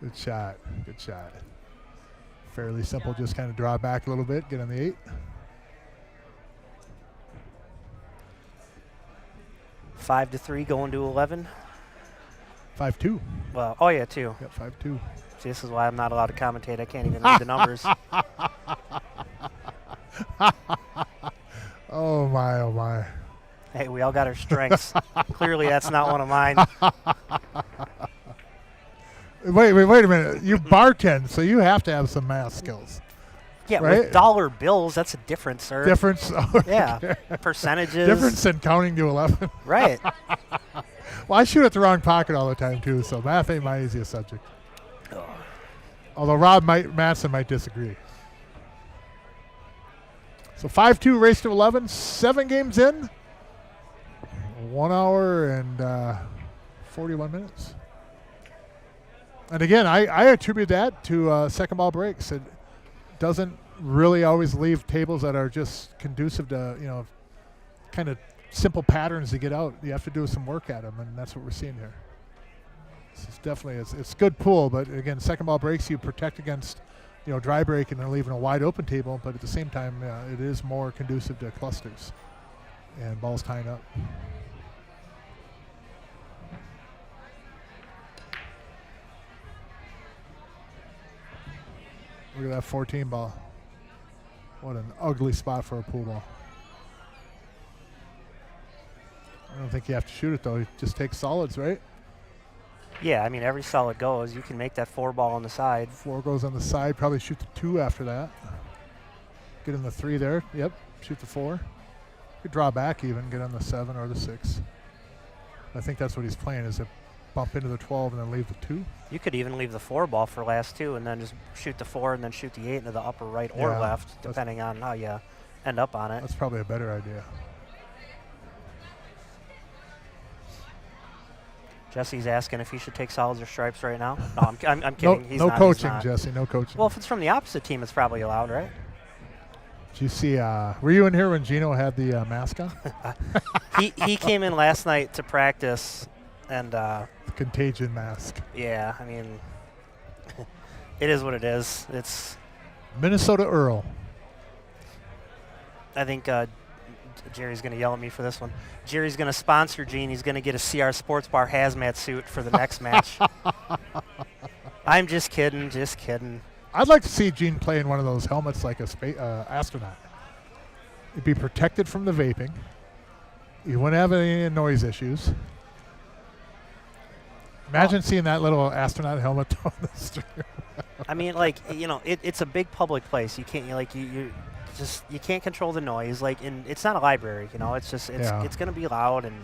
Good shot. Good shot. Fairly simple. Just kind of draw back a little bit. Get on the 8. 5 to 3 going to 11. 5-2. Well, oh, yeah, 2. Yep, 5-2. See, this is why I'm not allowed to commentate. I can't even read the numbers. Oh, my, oh, my. Hey, we all got our strengths. Clearly, that's not one of mine. Wait a minute. You bartend, so you have to have some math skills. Yeah, right? with dollar bills, that's a difference, sir. Difference. Yeah, percentages. Difference in counting to 11. Right. Well, I shoot at the wrong pocket all the time, too, so math ain't my easiest subject. Although Madsen might disagree. So 5-2 race to 11, 7 games in. 1 hour and 41 minutes. And again, I attribute that to second ball breaks. It doesn't really always leave tables that are just conducive to, you know, kind of simple patterns to get out. You have to do some work at them, and that's what we're seeing here. This is definitely, it's good pool, but again, second ball breaks, you protect against, you know, dry break and then leaving a wide open table, but at the same time, it is more conducive to clusters and balls tying up. Look at that 14 ball. What an ugly spot for a pool ball. I don't think you have to shoot it, though. You just take solids, right? Yeah, I mean, every solid goes. You can make that 4 ball on the side. 4 goes on the side. Probably shoot the 2 after that. Get in the 3 there. Yep, shoot the 4. Could draw back even, get on the 7 or the 6. I think that's what he's playing, is to bump into the 12 and then leave the 2. You could even leave the 4 ball for last 2 and then just shoot the 4 and then shoot the 8 into the upper right or Yeah, left, depending on how you end up on it. That's probably a better idea. Jesse's asking if he should take solids or stripes right now. No, I'm kidding. No He's coaching, not. Jesse, no coaching. Well, if it's from the opposite team, it's probably allowed, right? Did you see, were you in here when Gino had the mask on? He came in last night to practice, And The contagion mask. yeah, I mean, it is what it is. It's. Minnesota Earl. I think Jerry's going to yell at me for this one. Jerry's going to sponsor Gene. He's going to get a CRs Sportsbar hazmat suit for the next match. I'm just kidding. Just kidding. I'd like to see Gene play in one of those helmets like a astronaut. It'd be protected from the vaping. You wouldn't have any noise issues. Imagine seeing that little astronaut helmet on the street. I mean, like, you know, it's a big public place. You can't you can't control the noise. Like, and it's not a library. You know, it's going to be loud, and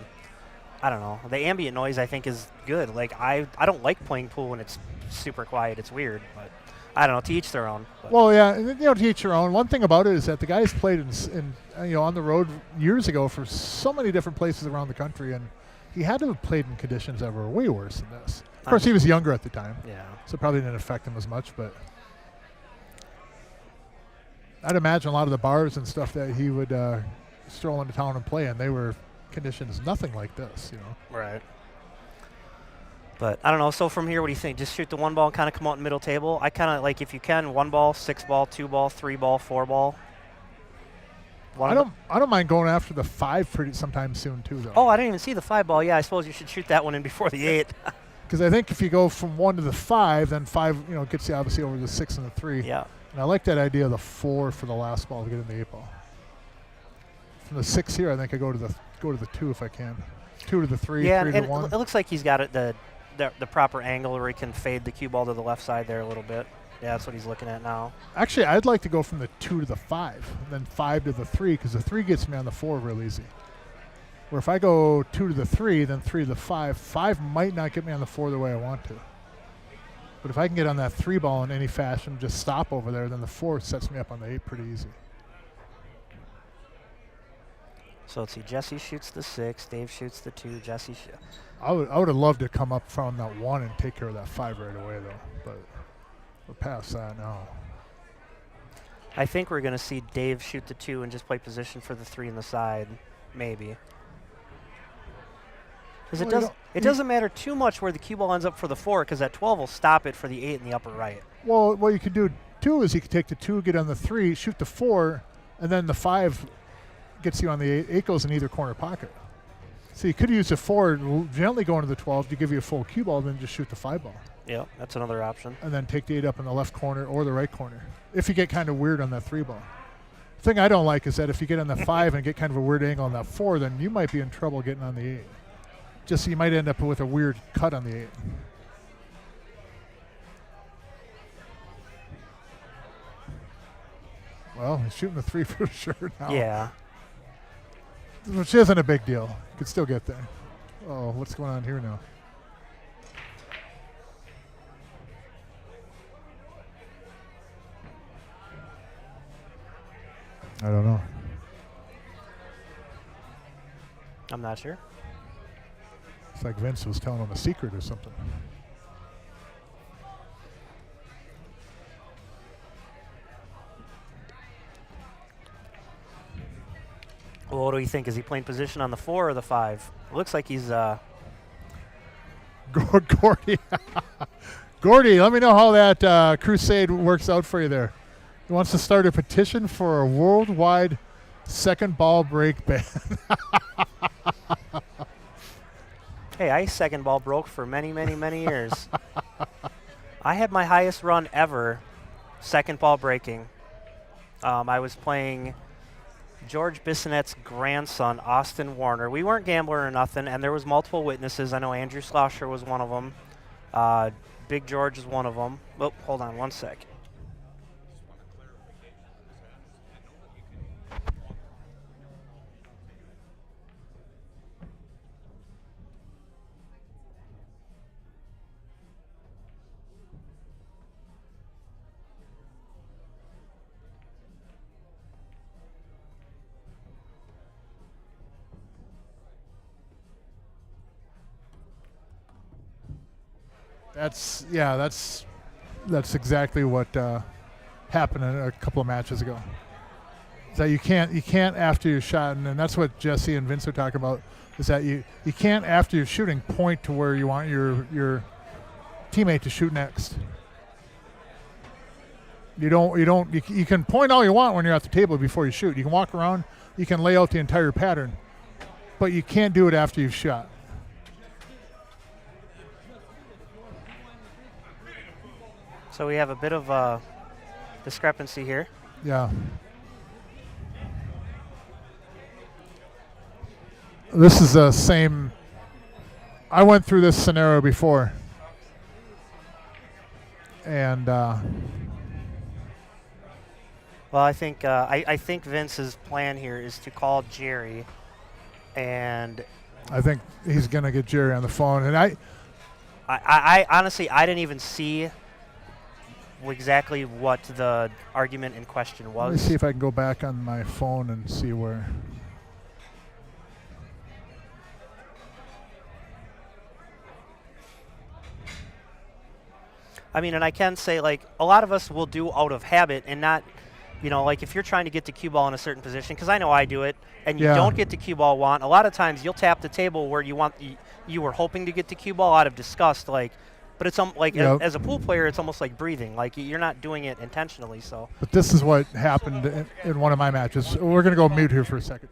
I don't know. The ambient noise I think is good. Like, I don't like playing pool when it's super quiet. It's weird, but I don't know. To each their own. But. Well, yeah, and, you know, to each their own. One thing about it is that the guys played in you know, on the road years ago for so many different places around the country, and he had to have played in conditions that were way worse than this. Of course, he was younger at the time, Yeah. so it probably didn't affect him as much. But I'd imagine a lot of the bars and stuff that he would stroll into town and play in, they were conditions nothing like this, you know. Right. But I don't know. So from here, what do you think? Just shoot the one ball and kind of come out in middle table? I kind of like, if you can, 1 ball, 6 ball, 2 ball, 3 ball, 4 ball. I don't mind going after the 5 pretty sometime soon too, though. Oh, I didn't even see the 5 ball. Yeah, I suppose you should shoot that one in before the 8. Because I think if you go from 1 to the 5, then 5, you know, gets you obviously over the 6 and the 3. Yeah. And I like that idea of the 4 for the last ball to get in the 8 ball. From the 6 here, I think I go to the 2 if I can. 2 to the 3, Yeah, 3 and to 1. it looks like he's got it the proper angle where he can fade the cue ball to the left side there a little bit. Yeah, that's what he's looking at now. Actually, I'd like to go from the 2 to the 5, and then 5 to the 3, because the 3 gets me on the 4 real easy. Where if I go 2 to the 3, then 3 to the 5, 5 might not get me on the 4 the way I want to. But if I can get on that 3 ball in any fashion, just stop over there, then the 4 sets me up on the 8 pretty easy. So let's see. Jesse shoots the 6. Dave shoots the 2. Jesse. I would have loved to come up from that 1 and take care of that 5 right away, though. But we're past that now. I think we're going to see Dave shoot the 2 and just play position for the 3 in the side, maybe. Because it doesn't matter too much where the cue ball ends up for the 4, because that 12 will stop it for the 8 in the upper right. Well, what you could do too is you could take the 2, get on the 3, shoot the 4, and then the 5 gets you on the 8. 8 goes in either corner pocket. So you could use the 4 gently go into the 12 to give you a full cue ball, then just shoot the 5 ball. Yeah, that's another option. And then take the 8 up in the left corner or the right corner, if you get kind of weird on that 3 ball. The thing I don't like is that if you get on the 5 and get kind of a weird angle on that 4, then you might be in trouble getting on the 8. Just you might end up with a weird cut on the 8. Well, he's shooting the 3 for sure now. Yeah. Which isn't a big deal. You could still get there. Oh, what's going on here now? I don't know. I'm not sure. It's like Vince was telling him a secret or something. Well, what do you think? Is he playing position on the 4 or the 5? It looks like he's. Gordy. Gordy, let me know how that crusade works out for you there. He wants to start a petition for a worldwide second ball break ban. Hey, I second ball broke for many, many, many years. I had my highest run ever second ball breaking. I was playing George Bissonet's grandson, Austin Warner. We weren't gambling or nothing, and there was multiple witnesses. I know Andrew Schlosser was one of them. Big George is one of them. Oh, hold on one sec. That's exactly what happened a couple of matches ago. is that you can't after your shot, and that's what Jesse and Vince are talking about. Is that you can't after you're shooting point to where you want your teammate to shoot next. You can point all you want when you're at the table before you shoot. You can walk around, you can lay out the entire pattern, but you can't do it after you've shot. So we have a bit of a discrepancy here. Yeah. This is the same. I went through this scenario before. And well, I think I think Vince's plan here is to call Jerry, and I think he's going to get Jerry on the phone. And I honestly, I didn't even see exactly what the argument in question was. Let me see if I can go back on my phone and see where. I mean, and I can say, like, a lot of us will do out of habit and not, like if you're trying to get the cue ball in a certain position, because I know I do it, and you don't get the cue ball want, a lot of times you'll tap the table where you were hoping to get the cue ball out of disgust, like, but it's like as a pool player, it's almost like breathing, like you're not doing it intentionally. So. But this is what happened in one of my matches. We're going to go mute here for a second.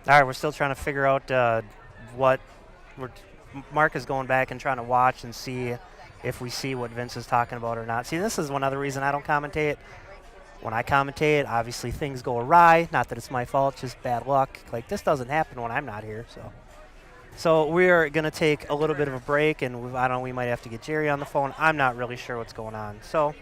All right, we're still trying to figure out Mark is going back and trying to watch and see if we see what Vince is talking about or not. See, this is one other reason I don't commentate. When I commentate, obviously things go awry. Not that it's my fault, just bad luck. Like, this doesn't happen when I'm not here. So we're going to take a little bit of a break, and I don't know, we might have to get Jerry on the phone. I'm not really sure what's going on. So.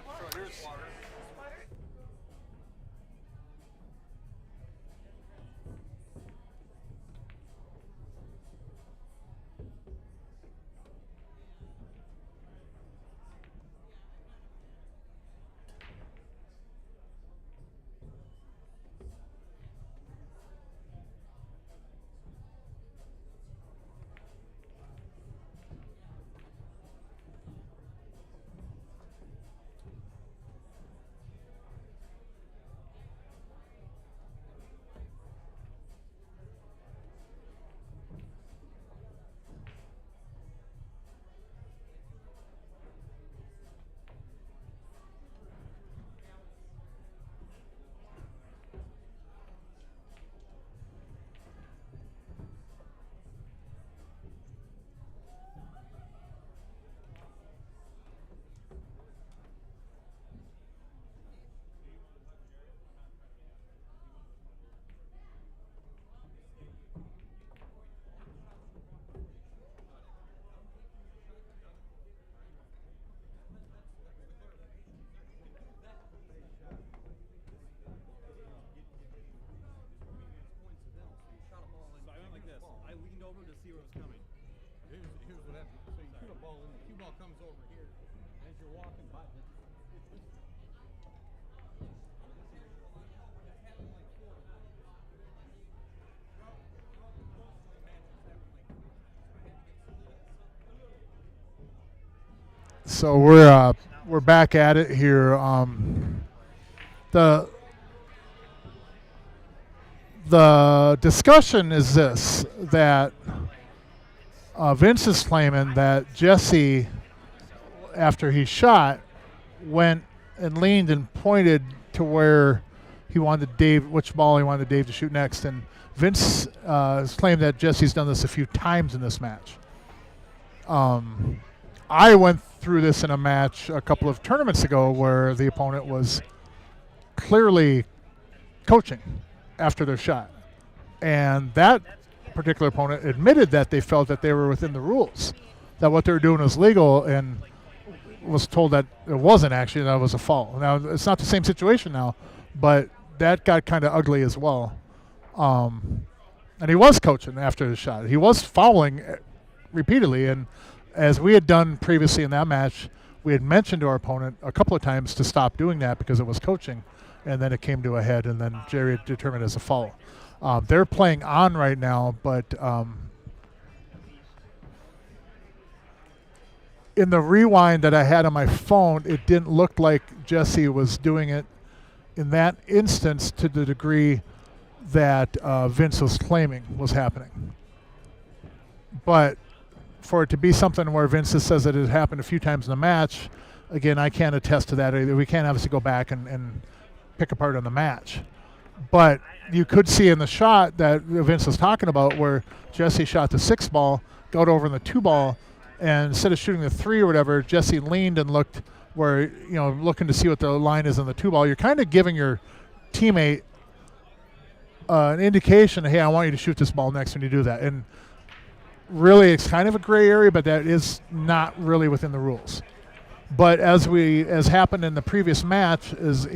ball, and the cue ball comes over here as you're walking by. So we're back at it here. The discussion is this, that Vince is claiming that Jesse, after he shot, went and leaned and pointed to where he wanted Dave, which ball he wanted Dave to shoot next. And Vince has claimed that Jesse's done this a few times in this match. I went through this in a match a couple of tournaments ago where the opponent was clearly coaching after their shot. And that particular opponent admitted that they felt that they were within the rules, that what they were doing was legal, and was told that it wasn't actually, that was a foul. Now, it's not the same situation now, but that got kind of ugly as well. And he was coaching after the shot. He was fouling repeatedly, and as we had done previously in that match, we had mentioned to our opponent a couple of times to stop doing that because it was coaching, and then it came to a head, and then Jerry had determined as a foul. They're playing on right now, but in the rewind that I had on my phone, it didn't look like Jesse was doing it in that instance to the degree that Vince was claiming was happening. But for it to be something where Vince says that it happened a few times in the match, again, I can't attest to that either. We can't obviously go back and pick apart on the match. But you could see in the shot that Vince was talking about where Jesse shot the 6 ball, got over in the 2 ball, and instead of shooting the 3 or whatever, Jesse leaned and looked where, looking to see what the line is on the 2 ball. You're kind of giving your teammate an indication, hey, I want you to shoot this ball next when you do that. And really, it's kind of a gray area, but that is not really within the rules. But as happened in the previous match, is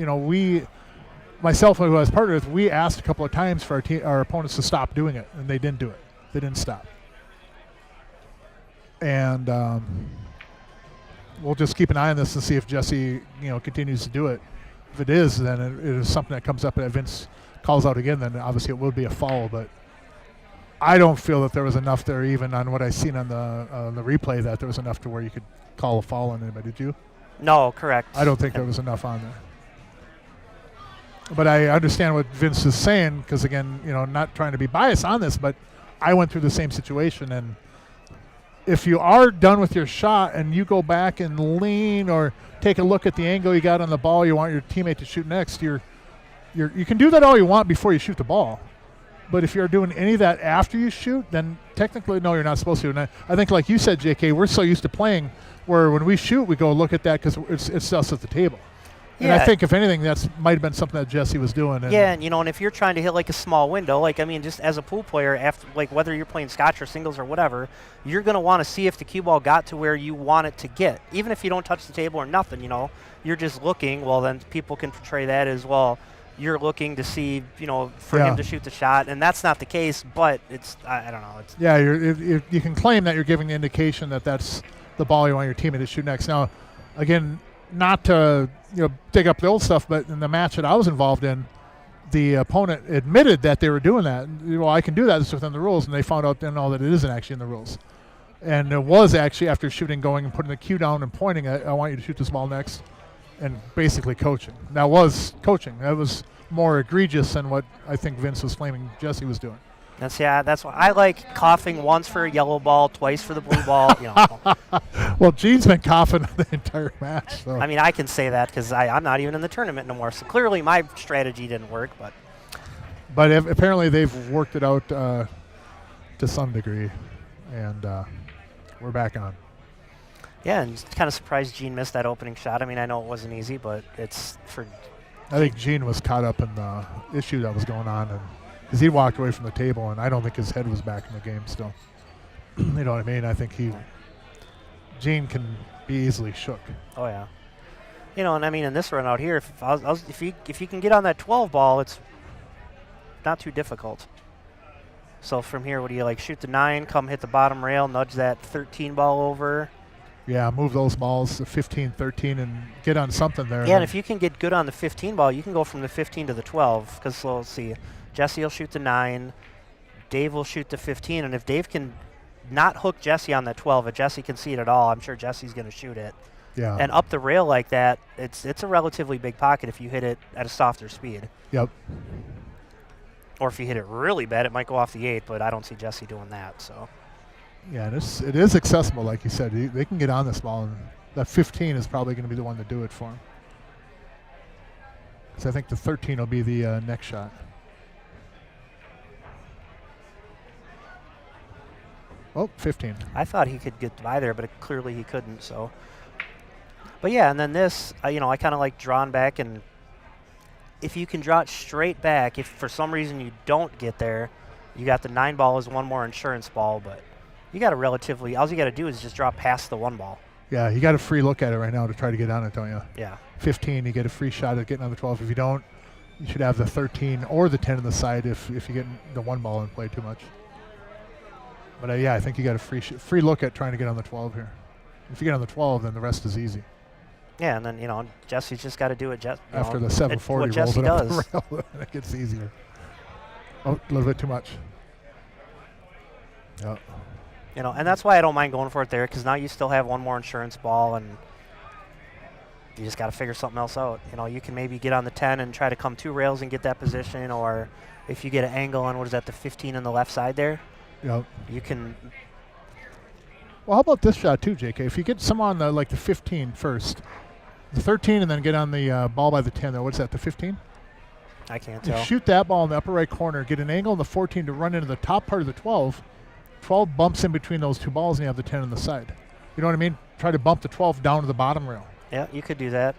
myself who I was part of it, we asked a couple of times for our opponents to stop doing it, and they didn't do it. They didn't stop. And we'll just keep an eye on this and see if Jesse, continues to do it. If it is, then it is something that comes up and Vince calls out again. Then obviously it will be a foul, but I don't feel that there was enough there, even on what I seen on the replay, that there was enough to where you could call a foul on anybody. Did you? No, correct. I don't think there was enough on there. But I understand what Vince is saying because, again, not trying to be biased on this, but I went through the same situation. And if you are done with your shot and you go back and lean or take a look at the angle you got on the ball you want your teammate to shoot next, you can do that all you want before you shoot the ball. But if you're doing any of that after you shoot, then technically, no, you're not supposed to. And I think, like you said, JK, we're so used to playing where when we shoot, we go look at that because it's us at the table. Yeah. And I think, if anything, that might have been something that Jesse was doing. And if you're trying to hit like a small window, just as a pool player, after whether you're playing scotch or singles or whatever, you're going to want to see if the cue ball got to where you want it to get. Even if you don't touch the table or nothing, you're just looking. Well, then people can portray that as well. You're looking to see, for him to shoot the shot, and that's not the case. But I don't know. You can claim that you're giving the indication that that's the ball you want your teammate to shoot next. Now, again, not to dig up the old stuff, but in the match that I was involved in, the opponent admitted that they were doing that. Well, I can do that. It's within the rules, and they found out then all that it isn't actually in the rules. And it was actually after shooting, going and putting the cue down and pointing, I want you to shoot this ball next, and basically coaching. That was coaching. That was more egregious than what I think Vince was claiming Jesse was doing. That's why I like coughing once for a yellow ball, twice for the blue ball. Well, Gene's been coughing the entire match. So. I mean, I can say that because I'm not even in the tournament no more. So clearly my strategy didn't work. But apparently they've worked it out to some degree, and we're back on. Yeah, and kind of surprised Gene missed that opening shot. I mean, I know it wasn't easy, but it's for... I think Gene was caught up in the issue that was going on, and because he walked away from the table, and I don't think his head was back in the game still. You know what I mean? I think Gene can be easily shook. Oh yeah, and I mean in this run out here, if you can get on that 12 ball, it's not too difficult. So from here, what do you shoot the 9, come hit the bottom rail, nudge that 13 ball over, Yeah, move those balls to 15, 13, and get on something there. Yeah, and if you can get good on the 15 ball, you can go from the 15 to the 12. Because so let's see, Jesse will shoot the 9, Dave will shoot the 15, and if Dave can not hook Jesse on that 12, if Jesse can see it at all, I'm sure Jesse's going to shoot it. Yeah. And up the rail like that, it's a relatively big pocket if you hit it at a softer speed. Yep. Or if you hit it really bad, it might go off the 8, but I don't see Jesse doing that. So. Yeah, and it is accessible, like you said. They can get on this ball, and that 15 is probably going to be the one to do it for him. Because I think the 13 will be the next shot. Oh, 15. I thought he could get by there, but clearly he couldn't. So, but yeah, and then this, I kind of like drawing back, and if you can draw it straight back, if for some reason you don't get there, you got the 9 ball as one more insurance ball, but you got a relatively, all you got to do is just draw past the 1 ball. Yeah, you got a free look at it right now to try to get on it, don't you? Yeah. 15, you get a free shot at getting on the 12. If you don't, you should have the 13 or the 10 on the side if you get the 1 ball and play too much. But yeah, I think you got a free look at trying to get on the 12 here. If you get on the 12, then the rest is easy. Yeah, and then Jesse's just got to do it. After the 740 rolls it up the rail, it gets easier. Oh, a little bit too much. Yeah. And that's why I don't mind going for it there, because now you still have 1 more insurance ball, and you just got to figure something else out. You can maybe get on the 10 and try to come 2 rails and get that position, or if you get an angle on, the 15 on the left side there, yep. You can. Well, how about this shot too, JK? If you get some on the 15 first, the 13, and then get on the ball by the 10 there. What's that, the 15? I can't You tell. shoot that ball in the upper right corner, get an angle on the 14 to run into the top part of the 12. 12 bumps in between those 2 balls, and you have the 10 on the side. You know what I mean? Try to bump the 12 down to the bottom rail. Yeah, you could do that.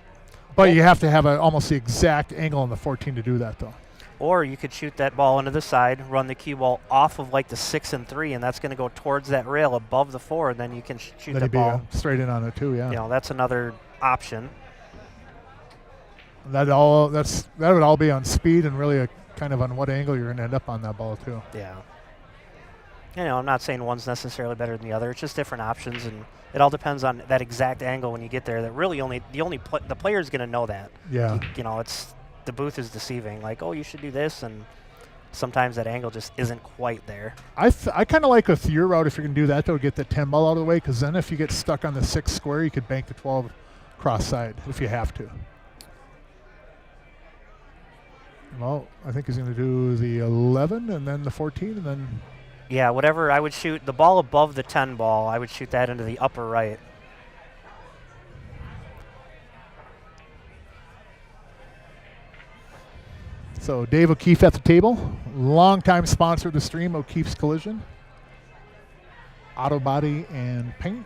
But you have to have almost the exact angle on the 14 to do that, though. Or you could shoot that ball into the side, run the cue ball off of the 6 and 3, and that's going to go towards that rail above the 4, and then you can shoot Then the ball. Straight in on it too, yeah. That's another option. That would all be on speed and really kind of on what angle you're going to end up on that ball too. Yeah. I'm not saying one's necessarily better than the other. It's just different options, and it all depends on that exact angle when you get there. That really the player is going to know that. Yeah. It's the booth is deceiving. Oh, you should do this, and sometimes that angle just isn't quite there. I kind of like with your route, if you're going to do that, though, get the 10 ball out of the way, because then if you get stuck on the 6 square, you could bank the 12 cross side if you have to. Well, I think he's going to do the 11 and then the 14 and then... Yeah, whatever. I would shoot the ball above the 10 ball. I would shoot that into the upper right. So Dave O'Keefe at the table, longtime sponsor of the stream, O'Keefe's Collision. Auto body and paint.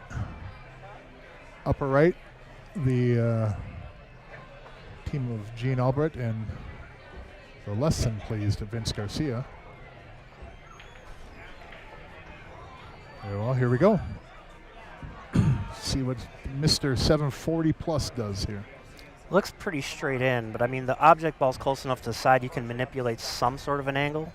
Upper right, the team of Gene Albrecht and the less than pleased Vince Garcia. Well, here we go. See what Mr. 740 plus does here. Looks pretty straight in, but the object ball's close enough to the side you can manipulate some sort of an angle.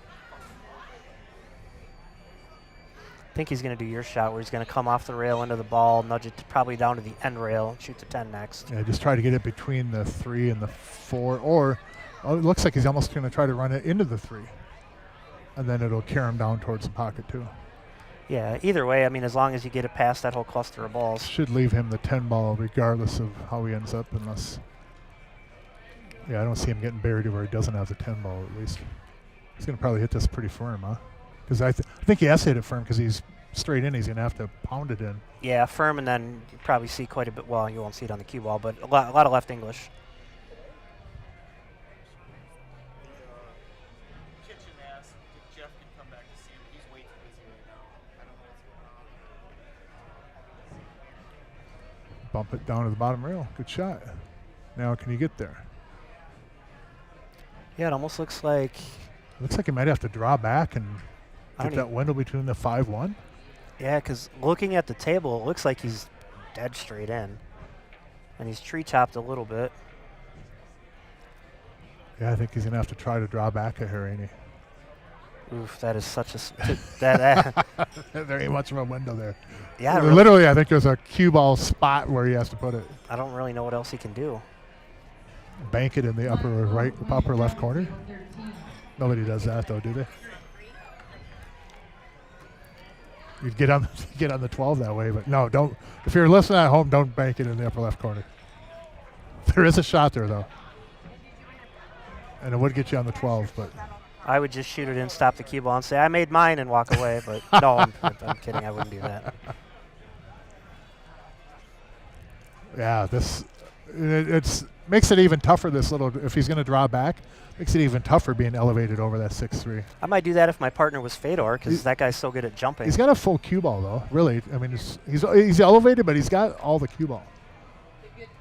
I think he's going to do your shot where he's going to come off the rail into the ball, nudge it probably down to the end rail, and shoot the 10 next. Yeah, just try to get it between the 3 and the 4, or it looks like he's almost going to try to run it into the 3, and then it'll carry him down towards the pocket too. Yeah, either way, as long as you get it past that whole cluster of balls. Should leave him the 10 ball regardless of how he ends up, unless... Yeah, I don't see him getting buried where he doesn't have the 10 ball at least. He's going to probably hit this pretty firm, huh? Because I think he has to hit it firm because he's straight in. He's going to have to pound it in. Yeah, firm, and then you probably see quite a bit. Well, you won't see it on the cue ball, but a lot of left English. Kitchen asked if Jeff can come back to see him. He's way too busy right now. I don't know what's going on. Bump it down to the bottom rail. Good shot. Now can you get there? Yeah, it almost looks like... Looks like he might have to draw back and get that window between the 5-1. Yeah, because looking at the table, it looks like he's dead straight in. And he's tree-chopped a little bit. Yeah, I think he's going to have to try to draw back at her, ain't he? Oof, that is such a that. There ain't much of a window there. Yeah, Literally, I think there's a cue ball spot where he has to put it. I don't really know what else he can do. Bank it in the upper left corner. Nobody does that though, do they? You'd get on the 12 that way, but no, don't. If you're listening at home, don't bank it in the upper left corner. There is a shot there though, and it would get you on the 12, but. I would just shoot it in, stop the cue ball, and say, I made mine, and walk away. But no, I'm kidding. I wouldn't do that. Yeah, it's makes it even tougher. If he's going to draw back, makes it even tougher being elevated over that 6-3. I might do that if my partner was Fedor, because that guy's so good at jumping. He's got a full cue ball, though, really. I mean, he's elevated, but he's got all the cue ball.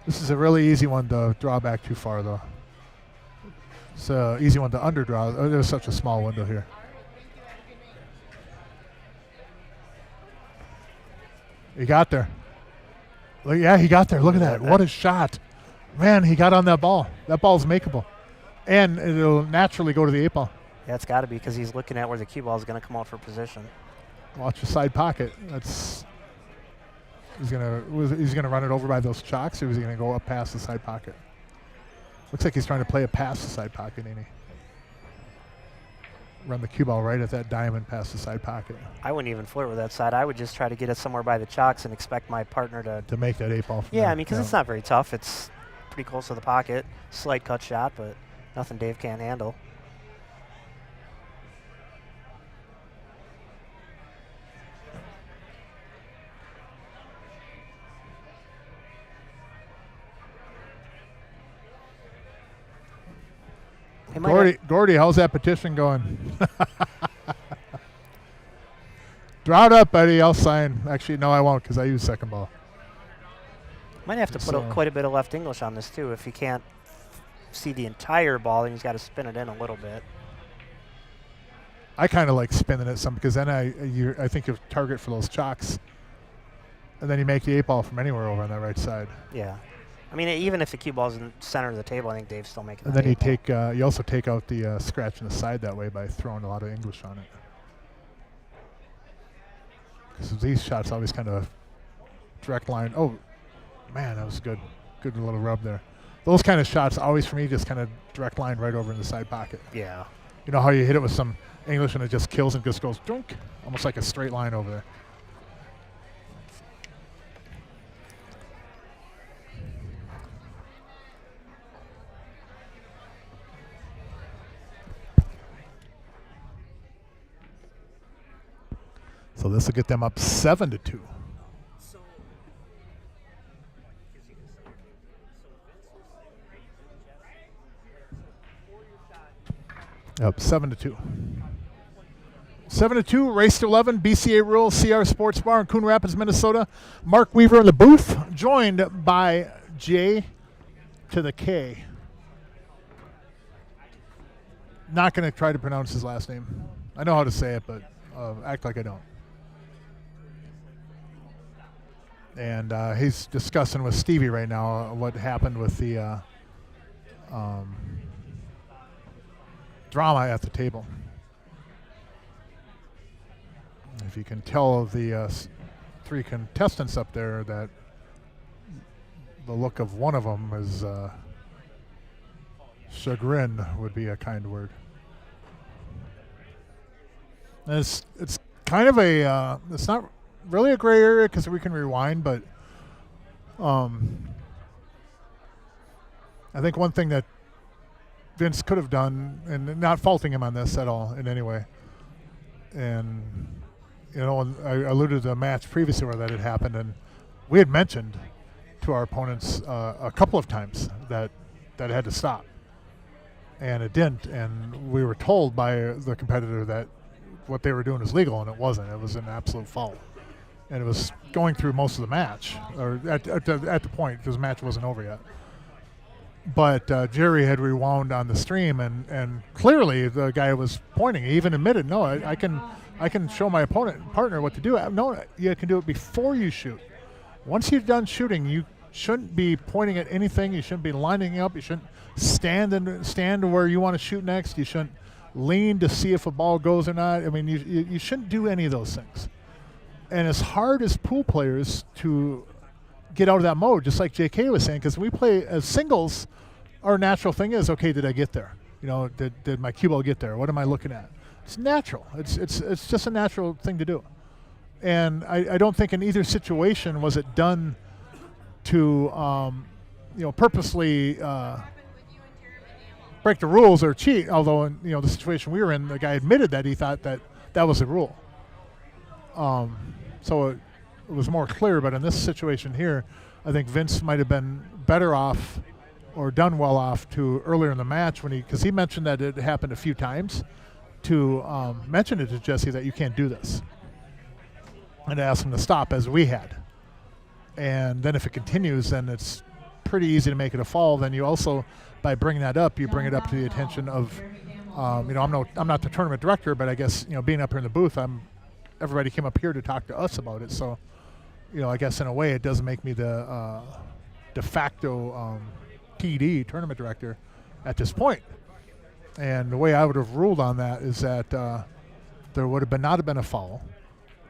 This is a really easy one to draw back too far, though. It's an easy one to underdraw. There's such a small window here. He got there. Yeah, he got there. Look at that. What a shot. Man, he got on that ball. That ball's makeable. And it'll naturally go to the 8-ball. Yeah, it's got to be because he's looking at where the cue ball is going to come out for position. Watch the side pocket. He's gonna run it over by those chalks, or is he gonna go up past the side pocket? Looks like he's trying to play it past the side pocket, ain't he? Run the cue ball right at that diamond past the side pocket. I wouldn't even flirt with that side. I would just try to get it somewhere by the chalks and expect my partner to make that 8-ball. Yeah, I mean, because it's not very tough. It's pretty close to the pocket. Slight cut shot, but nothing Dave can't handle. Gordy, how's that petition going? Draw it up, buddy. I'll sign. Actually, no, I won't because I use second ball. Might have to put quite a bit of left English on this, too. If he can't see the entire ball, then he's got to spin it in a little bit. I kind of like spinning it some because then I think you target for those chalks. And then you make the 8-ball from anywhere over on that right side. Yeah. I mean, even if the cue ball's in the center of the table, I think Dave's still making. And then you also take out the scratch in the side that way by throwing a lot of English on it. Because these shots always kind of direct line. Oh, man, that was good. Good little rub there. Those kind of shots always for me just kind of direct line right over in the side pocket. Yeah. You know how you hit it with some English and it just kills and just goes drunk, almost like a straight line over there. So this will get them up 7-2. Up 7-2. 7-2, race to 11, BCA rules, CRs Sportsbar in Coon Rapids, Minnesota. Mark Weaver in the booth, joined by J to the K. Not going to try to pronounce his last name. I know how to say it, but act like I don't. And he's discussing with Stevie right now what happened with the drama at the table. If you can tell the 3 contestants up there that the look of one of them is chagrin would be a kind word. And it's kind of a it's not really a gray area because we can rewind, but I think one thing that Vince could have done, and not faulting him on this at all in any way, and you know, and I alluded to the match previously where that had happened, and we had mentioned to our opponents a couple of times that it had to stop, and it didn't, and we were told by the competitor that what they were doing was legal, and it wasn't. It was an absolute foul. And it was going through most of the match, or at the point, because the match wasn't over yet. But Jerry had rewound on the stream, and clearly the guy was pointing. He even admitted, no, I can show my partner what to do. No, you can do it before you shoot. Once you're done shooting, you shouldn't be pointing at anything. You shouldn't be lining up. You shouldn't stand where you want to shoot next. You shouldn't lean to see if a ball goes or not. I mean, you shouldn't do any of those things. And it's hard as pool players to get out of that mode, just like JK was saying, because we play as singles, our natural thing is, okay, did I get there? You know, did my cue ball get there? What am I looking at? It's natural. It's just a natural thing to do. And I don't think in either situation was it done to, purposely break the rules or cheat. Although in the situation we were in, the guy admitted that he thought that was the rule. So it was more clear. But in this situation here, I think Vince might have been better off or done well off to earlier in the match because he mentioned that it happened a few times, to mention it to Jesse that you can't do this, and to ask him to stop as we had. And then if it continues, then it's pretty easy to make it a fall. Then you also, by bringing that up, you bring it up to the attention of, I'm not the tournament director, but I guess being up here in the booth, everybody came up here to talk to us about it. So, I guess in a way it does make me the de facto TD tournament director at this point. And the way I would have ruled on that is that there would have not have been a foul.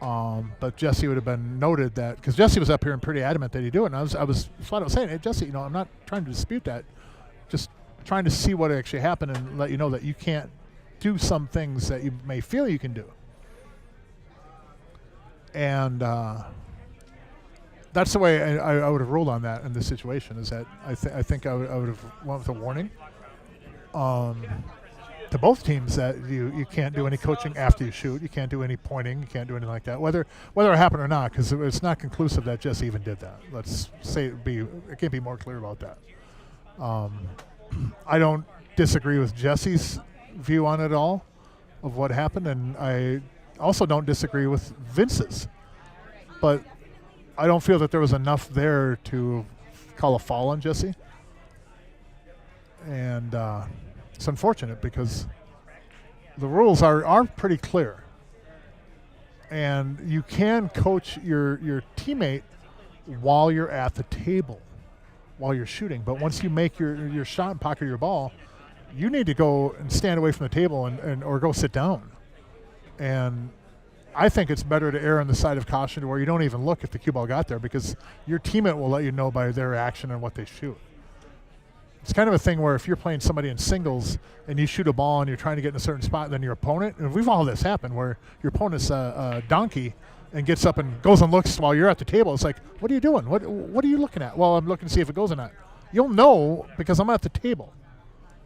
But Jesse would have been noted that, because Jesse was up here and pretty adamant that he do it. And I was flat out saying, hey, Jesse, I'm not trying to dispute that. Just trying to see what actually happened and let you know that you can't do some things that you may feel you can do. And that's the way I would have ruled on that in this situation, is that I think I would have went with a warning to both teams that you can't do any coaching after you shoot. You can't do any pointing. You can't do anything like that, whether it happened or not, because it's not conclusive that Jesse even did that. Let's say it can't be more clear about that. I don't disagree with Jesse's view on it at all of what happened, and I also don't disagree with Vince's. But I don't feel that there was enough there to call a foul on Jesse. And it's unfortunate because the rules are pretty clear. And you can coach your teammate while you're at the table, while you're shooting. But once you make your shot and pocket your ball, you need to go and stand away from the table and or go sit down. And I think it's better to err on the side of caution to where you don't even look if the cue ball got there, because your teammate will let you know by their action and what they shoot. It's kind of a thing where if you're playing somebody in singles and you shoot a ball and you're trying to get in a certain spot, then your opponent, and we've all this happen where your opponent's a donkey and gets up and goes and looks while you're at the table. It's like, what are you doing? What are you looking at? Well, I'm looking to see if it goes or not. You'll know because I'm at the table.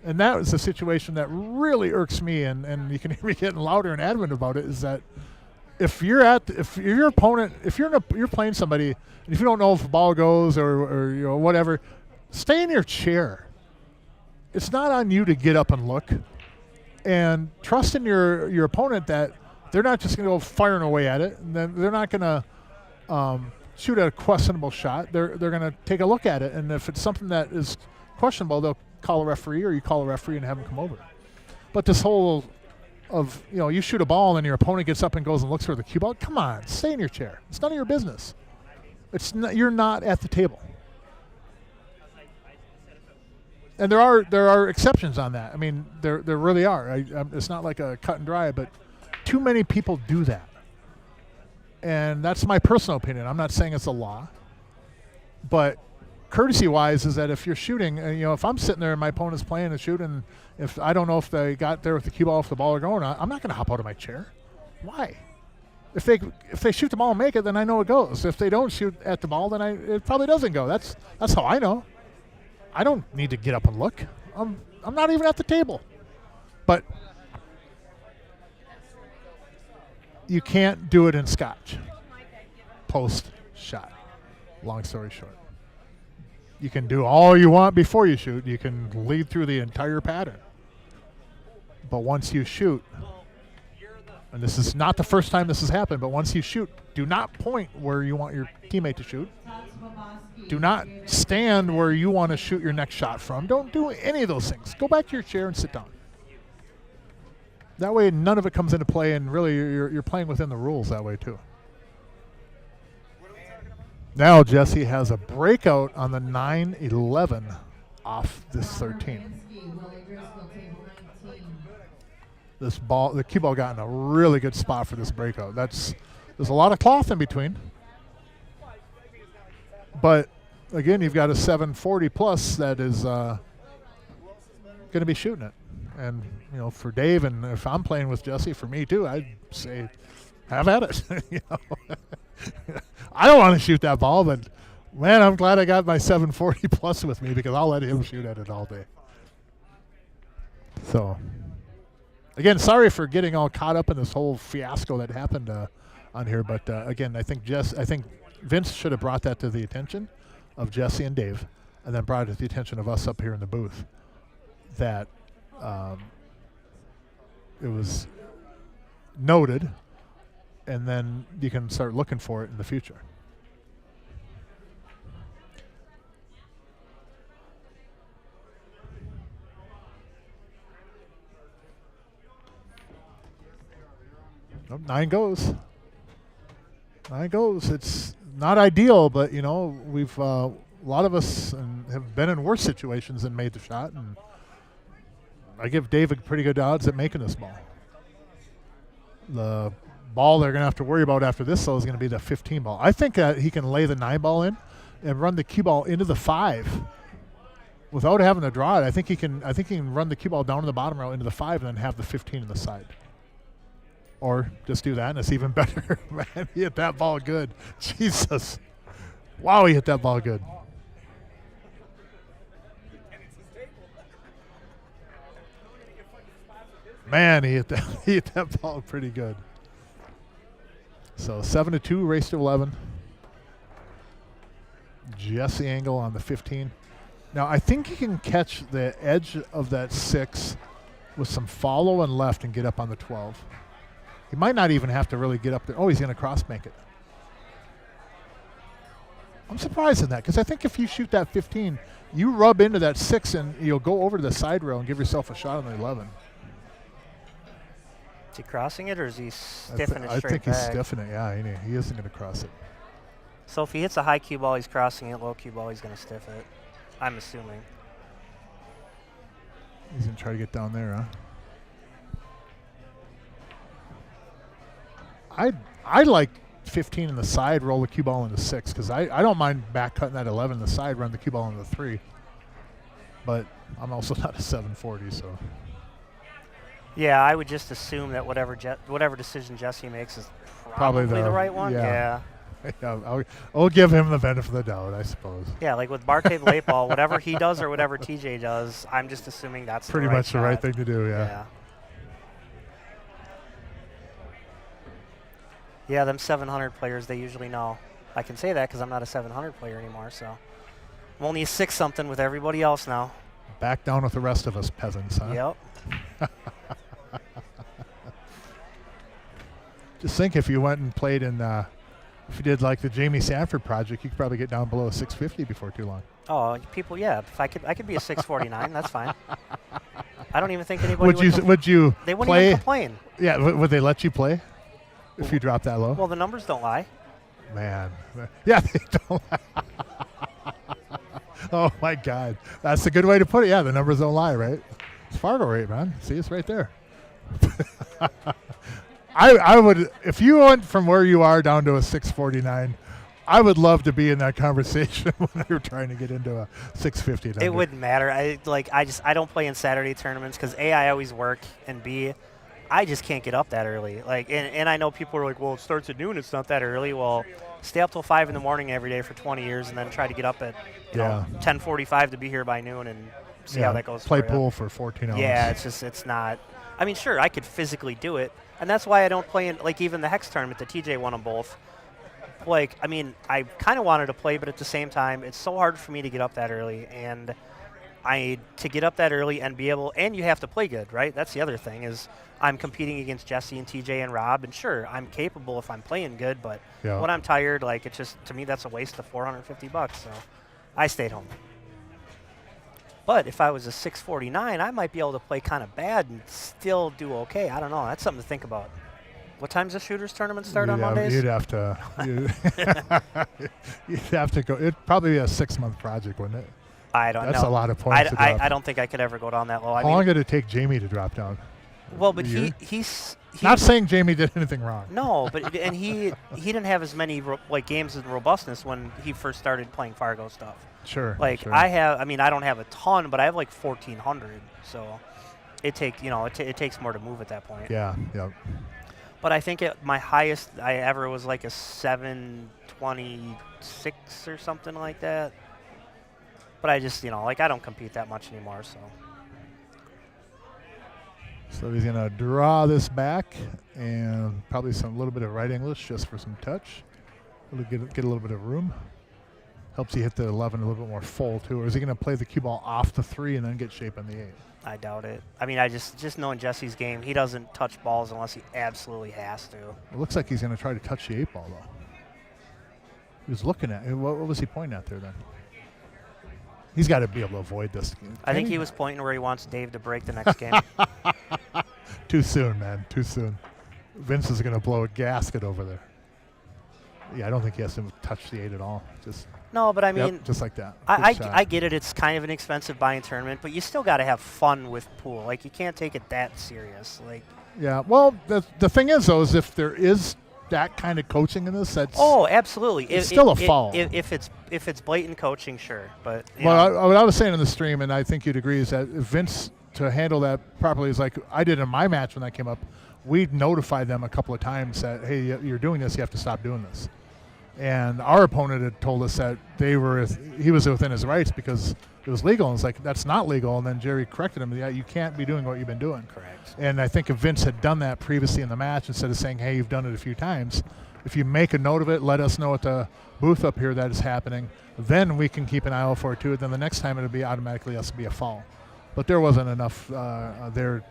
And that was a situation that really irks me, and you can hear me getting louder and adamant about it, is that if you're playing somebody, and if you don't know if the ball goes or whatever, stay in your chair. It's not on you to get up and look, and trust in your opponent that they're not just going to go firing away at it, and then they're not going to shoot at a questionable shot. They're going to take a look at it, and if it's something that is questionable, they'll call a referee, or you call a referee and have them come over. But this whole of, you shoot a ball and your opponent gets up and goes and looks for the cue ball. Come on, stay in your chair. It's none of your business. You're not at the table. And there are exceptions on that. I mean, there really are. It's not like a cut and dry, but too many people do that. And that's my personal opinion. I'm not saying it's a law, but courtesy-wise is that if you're shooting, if I'm sitting there and my opponent's playing and shooting, if I don't know if they got there with the cue ball, if the ball are going, I'm not going to hop out of my chair. Why? If they shoot the ball and make it, then I know it goes. If they don't shoot at the ball, then it probably doesn't go. That's how I know. I don't need to get up and look. I'm not even at the table. But you can't do it in scotch. Post shot. Long story short. You can do all you want before you shoot. You can lead through the entire pattern. But once you shoot, and this is not the first time this has happened, but once you shoot, do not point where you want your teammate to shoot. Do not stand where you want to shoot your next shot from. Don't do any of those things. Go back to your chair and sit down. That way none of it comes into play, and really you're playing within the rules that way too. Now Jesse has a breakout on the 9-11 off this 13. this ball, the cue ball got in a really good spot for this breakout. There's a lot of cloth in between. But again, you've got a 740 plus that is going to be shooting it. And, you know, for Dave, and if I'm playing with Jesse, for me too, I'd say have at it. You know? I don't want to shoot that ball, but man, I'm glad I got my 740 plus with me because I'll let him shoot at it all day. So, again, sorry for getting all caught up in this whole fiasco that happened on here, but again, I think Vince should have brought that to the attention of Jesse and Dave, and then brought it to the attention of us up here in the booth. That it was noted, and then you can start looking for it in the future. Oh, 9 goes. 9 goes. It's not ideal, but you know we've a lot of us have been in worse situations and made the shot, and I give David pretty good odds at making this ball. The ball they're going to have to worry about after this, though, is going to be the 15 ball. I think he can lay the 9 ball in and run the cue ball into the 5 without having to draw it. I think he can run the cue ball down to the bottom rail into the 5 and then have the 15 in the side. Or just do that, and it's even better. Man, he hit that ball good. Jesus. Wow, he hit that ball good. Man, he hit that ball pretty good. So 7-2, race to 11. Jesse Angle on the 15. Now, I think he can catch the edge of that 6 with some follow and left and get up on the 12. He might not even have to really get up there. Oh, he's going to cross-bank it. I'm surprised in that because I think if you shoot that 15, you rub into that 6 and you'll go over to the side rail and give yourself a shot on the 11. Is he crossing it or is he stiffing it straight back? I think he's stiffing it, yeah. He isn't going to cross it. So if he hits a high cue ball, he's crossing it. Low cue ball, he's going to stiff it. I'm assuming. He's going to try to get down there, huh? I like 15 in the side, roll the cue ball into 6 because I don't mind back cutting that 11 in the side, run the cue ball into the 3. But I'm also not a 740, so. Yeah, I would just assume that whatever decision Jesse makes is probably the right one. Yeah. I'll give him the benefit of the doubt, I suppose. Yeah, like with bar table 8 ball, whatever he does or whatever TJ does, I'm just assuming that's pretty much the right thing to do, yeah. Yeah, them 700 players, they usually know. I can say that because I'm not a 700 player anymore, so I'm only a 6-something with everybody else now. Back down with the rest of us peasants, huh? Yep. Just think if you went and played in, if you did like the Jamie Sanford project, you could probably get down below a 650 before too long. Oh, people, yeah. If I could be a 649. That's fine. I don't even think anybody would you they wouldn't play? Even complain. Yeah, would they let you play if you drop that low? Well, the numbers don't lie. Man, yeah, they don't. Oh my God, that's a good way to put it. Yeah, the numbers don't lie, right? It's Fargo rate, man. See, it's right there. I would, if you went from where you are down to a 649, I would love to be in that conversation when you're trying to get into a 650. It wouldn't matter. I don't play in Saturday tournaments because A, I always work, and B, I just can't get up that early. Like, and I know people are like, well, it starts at noon. It's not that early. Well, stay up till 5 in the morning every day for 20 years, and then try to get up at 10:45 to be here by noon and see how that goes. Play pool for 14 hours. Yeah, it's not. I mean, sure, I could physically do it, and that's why I don't play in like even the Hex tournament. The TJ won them both. Like, I mean, I kind of wanted to play, but at the same time, it's so hard for me to get up that early, and to get up that early and be able, and you have to play good, right? That's the other thing is I'm competing against Jesse and TJ and Rob, and sure, I'm capable if I'm playing good, but when I'm tired, like, it's just, to me, that's a waste of $450, so I stayed home. But if I was a 649, I might be able to play kind of bad and still do okay. I don't know. That's something to think about. What time's the shooters tournament start on Mondays? You'd have to. You'd have to go. It'd probably be a 6-month project, wouldn't it? I don't know. That's a lot of points. I don't think I could ever go down that low. How long did it take Jamie to drop down? Well, but year. he's Not saying Jamie did anything wrong. No, but and he didn't have as many games in robustness when he first started playing Fargo stuff. Sure. Like sure. I mean I don't have a ton, but I have like 1,400. So it takes more to move at that point. Yeah. Yep. But I think my highest I ever was like a 726 or something like that. But I just I don't compete that much anymore, so. So he's going to draw this back and probably a little bit of right English just for some touch. Get a little bit of room. Helps you hit the 11 a little bit more full, too. Or is he going to play the cue ball off the 3 and then get shape on the 8? I doubt it. I mean, I just knowing Jesse's game, he doesn't touch balls unless he absolutely has to. It looks like he's going to try to touch the 8 ball, though. He was looking at it. What was he pointing at there, then? He's got to be able to avoid this. I think he was pointing where he wants Dave to break the next game. Too soon, man. Too soon. Vince is going to blow a gasket over there. Yeah, I don't think he has to touch the 8 at all. No, but I mean, just like that. I get it. It's kind of an expensive buying tournament, but you still got to have fun with pool. Like, you can't take it that serious. Like. Yeah. Well, the thing is, though, is if there is that kind of coaching in this, that's absolutely. It's still a foul. If it's blatant coaching, sure. But what I was saying in the stream, and I think you'd agree, is that if Vince to handle that properly is like I did in my match when that came up. We'd notified them a couple of times that, hey, you're doing this, you have to stop doing this. And our opponent had told us that he was within his rights because it was legal. And it's like, that's not legal. And then Jerry corrected him. Yeah, you can't be doing what you've been doing. Correct. And I think if Vince had done that previously in the match, instead of saying, hey, you've done it a few times, if you make a note of it, let us know at the booth up here that is happening, then we can keep an eye out for it too. Then the next time it'll be automatically has to be a foul. But there wasn't enough there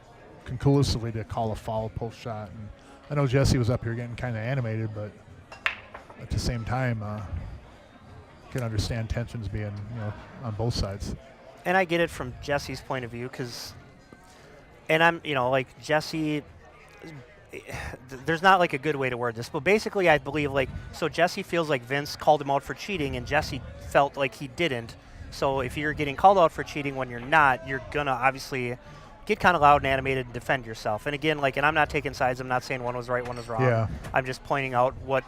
conclusively to call a foul post shot. And I know Jesse was up here getting kind of animated, but at the same time, can understand tensions being on both sides. And I get it from Jesse's point of view and I'm like Jesse. There's not like a good way to word this, but basically I believe so Jesse feels like Vince called him out for cheating, and Jesse felt like he didn't. So if you're getting called out for cheating when you're not, you're gonna obviously get kind of loud and animated and defend yourself. And again, and I'm not taking sides. I'm not saying one was right, one was wrong. Yeah. I'm just pointing out what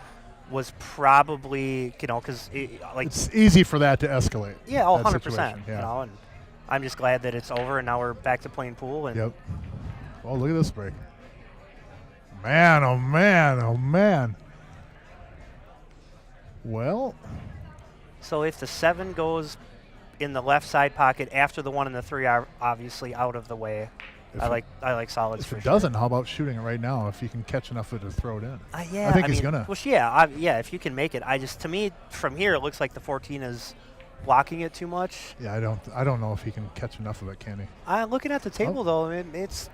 was probably, because it's easy for that to escalate. Yeah, 100%. Yeah. And I'm just glad that it's over and now we're back to playing pool. And yep. Well, look at this break. Man, oh man, oh man. Well. So if the 7 goes in the left side pocket after the 1 and the 3 are obviously out of the way, I like solids. If it doesn't, how about shooting it right now? If you can catch enough of it to throw it in. Yeah, I think he's gonna. Well, yeah. If you can make it, to me from here it looks like the 14 is blocking it too much. Yeah, I don't know if he can catch enough of it, can he? Looking at the table though, it's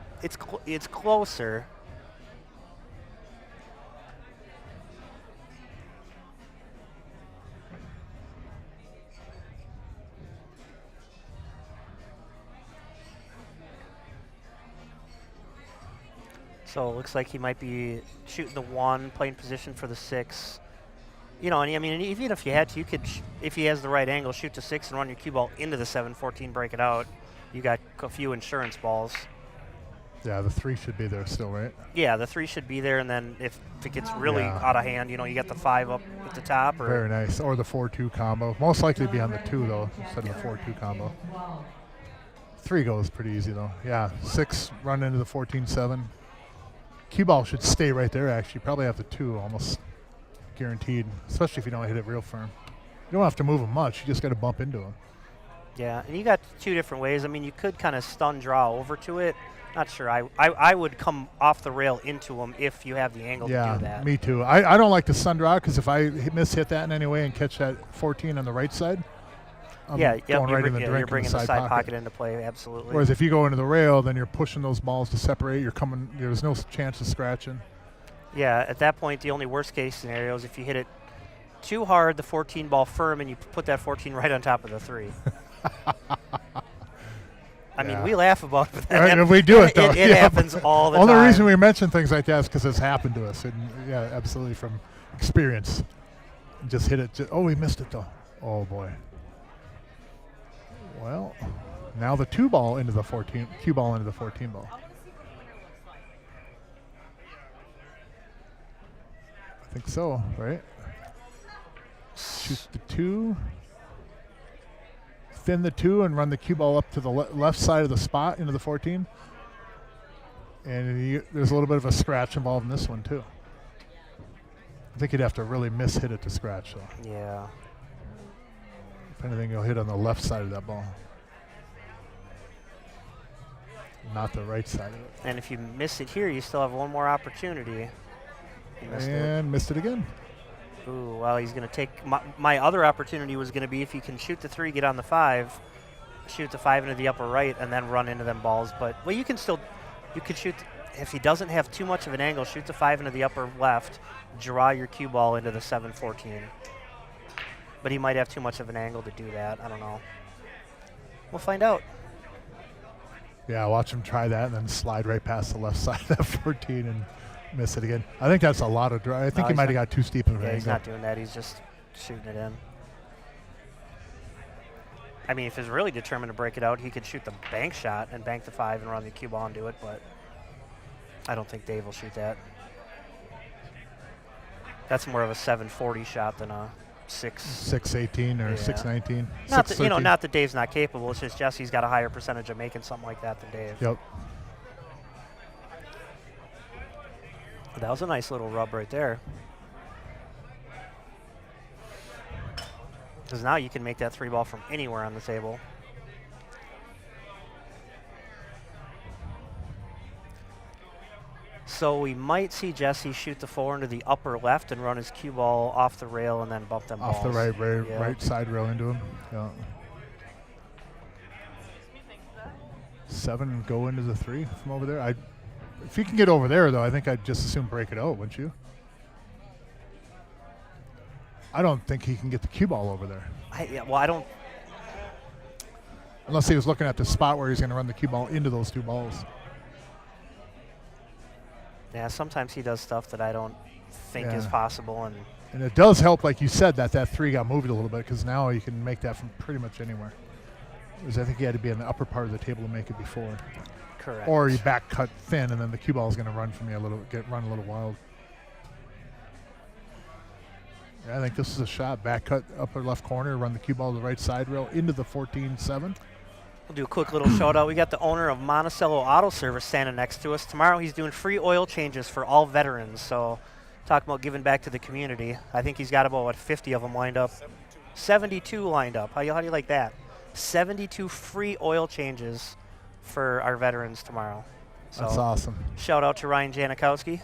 closer. So it looks like he might be shooting the 1, playing position for the 6. And I mean, even if you had to, you could, if he has the right angle, shoot the 6 and run your cue ball into the 7-14, break it out. You got a few insurance balls. Yeah, the 3 should be there still, right? Yeah, the 3 should be there, and then if it gets really out of hand, you got the 5 up at the top. Very nice. Or the 4-2 combo. Most likely be on the 2, though, instead of the 4-2 combo. 3 goes pretty easy, though. Yeah, 6 run into the 14-7. Cue ball should stay right there, actually. Probably have the 2, almost guaranteed, especially if you don't hit it real firm. You don't have to move them much. You just got to bump into them. Yeah, and you got 2 different ways. I mean, you could kind of stun draw over to it. Not sure. I would come off the rail into them if you have the angle to do that. Yeah, me too. I don't like the stun draw because if I miss-hit that in any way and catch that 14 on the right side, you're you're bringing the side pocket into play, absolutely. Whereas if you go into the rail, then you're pushing those balls to separate. There's no chance of scratching. Yeah, at that point, the only worst-case scenario is if you hit it too hard, the 14 ball firm, and you put that 14 right on top of the 3. I mean, we laugh about it. Right, we do it, though. It happens all the time. Only reason we mention things like that is because it's happened to us. And yeah, absolutely from experience. Just hit it. We missed it, though. Oh, boy. Well, now the 2 ball into the 14, cue ball into the 14 ball. I think so, right? Shoot the 2. Thin the 2 and run the cue ball up to the left side of the spot into the 14. And there's a little bit of a scratch involved in this one, too. I think you'd have to really miss-hit it to scratch, though. Yeah. If anything, you'll hit on the left side of that ball. Not the right side of it. And if you miss it here, you still have one more opportunity. Missed it again. Ooh, well, he's going to take my other opportunity was going to be if you can shoot the 3, get on the 5, shoot the 5 into the upper right, and then run into them balls. But well, you could shoot if he doesn't have too much of an angle. Shoot the 5 into the upper left, draw your cue ball into the 7-14. But he might have too much of an angle to do that. I don't know. We'll find out. Yeah, watch him try that and then slide right past the left side of that 14 and miss it again. I think that's a lot of drive. I think he might have got too steep of an angle. He's not doing that. He's just shooting it in. I mean, if he's really determined to break it out, he could shoot the bank shot and bank the 5 and run the cue ball and do it, but I don't think Dave will shoot that. That's more of a 740 shot than a 618 or 619. Not that, not that Dave's not capable. It's just Jesse's got a higher percentage of making something like that than Dave. Yep. That was a nice little rub right there. Because now you can make that 3 ball from anywhere on the table. So we might see Jesse shoot the 4 into the upper left and run his cue ball off the rail and then bump them off balls. the right side rail into him. Yeah. 7 go into the 3 from over there. If you can get over there, though, I think I'd just assume break it out, wouldn't you? I don't think he can get the cue ball over there. I don't. Unless he was looking at the spot where he's going to run the cue ball into those 2 balls. Yeah, sometimes he does stuff that I don't think is possible. And it does help, like you said, that 3 got moved a little bit, because now you can make that from pretty much anywhere. Because I think he had to be in the upper part of the table to make it before. Correct. Or you back cut thin, and then the cue ball is going to run from you run a little wild. Yeah, I think this is a shot. Back cut upper left corner, run the cue ball to the right side rail into the 14-7. We'll do a quick little shout out. We got the owner of Monticello Auto Service standing next to us. Tomorrow he's doing free oil changes for all veterans. So talk about giving back to the community. I think he's got about 50 of them lined up. 72 lined up. How do you like that? 72 free oil changes for our veterans tomorrow. So that's awesome. Shout out to Ryan Janikowski,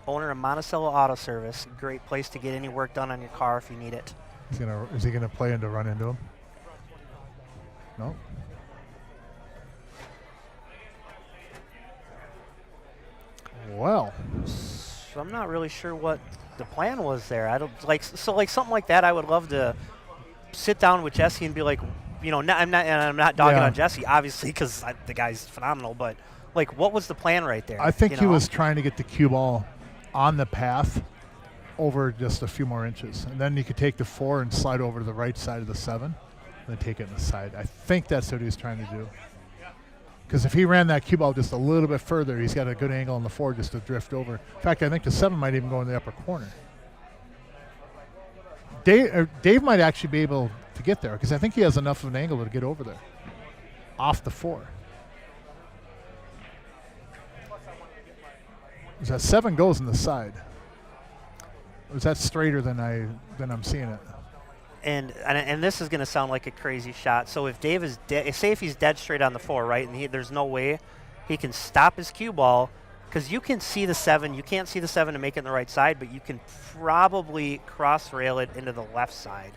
owner of Monticello Auto Service. Great place to get any work done on your car if you need it. Is he gonna play to run into him? No. Well, so I'm not really sure what the plan was there. I don't like something like that. I would love to sit down with Jesse and be like, I'm not dogging on Jesse, obviously, because the guy's phenomenal. But what was the plan right there? I think he was trying to get the cue ball on the path over just a few more inches, and then you could take the 4 and slide over to the right side of the 7, and then take it in the side. I think that's what he was trying to do. Because if he ran that cue ball just a little bit further, he's got a good angle on the 4 just to drift over. In fact, I think the 7 might even go in the upper corner. Dave might actually be able to get there, because I think he has enough of an angle to get over there off the 4. Because that 7 goes in the side. Or is that straighter than I'm seeing it? And this is going to sound like a crazy shot. So if Dave is say if he's dead straight on the 4, right, and there's no way he can stop his cue ball, because you can see the 7. You can't see the 7 to make it in the right side, but you can probably cross rail it into the left side.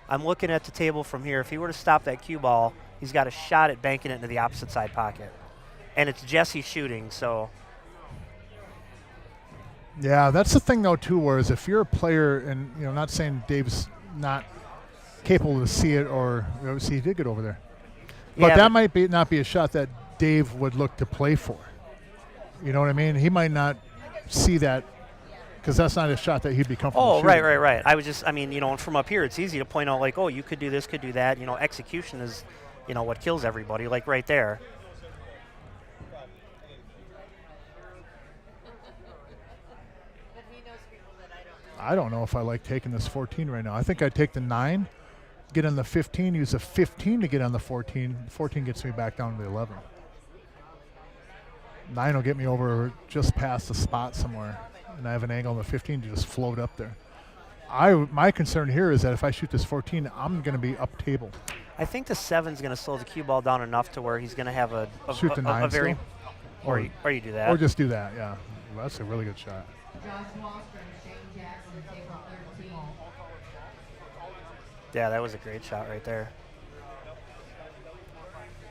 I'm looking at the table from here. If he were to stop that cue ball, he's got a shot at banking it into the opposite side pocket. And it's Jesse shooting, so. Yeah, that's the thing, though, too, whereas if you're a player, and, not saying Dave's not capable to see it, or obviously he did get over there. But that might not be a shot that Dave would look to play for. You know what I mean? He might not see that, because that's not a shot that he'd be comfortable shooting. Right. I was just, from up here, it's easy to point out, you could do this, could do that. Execution is, what kills everybody, right there. But he I don't know if I like taking this 14 right now. I think I'd take the 9, get on the 15, use the 15 to get on the 14. 14 gets me back down to the 11. 9 will get me over just past the spot somewhere, and I have an angle on the 15 to just float up there. My concern here is that if I shoot this 14, I'm going to be up table. I think the 7's going to slow the cue ball down enough to where he's going to have a Shoot the 9 very, still? or you do that. Or just do that, yeah. Well, that's a really good shot. Josh Wallstrom, Shane Jackson, table 13. Yeah, that was a great shot right there.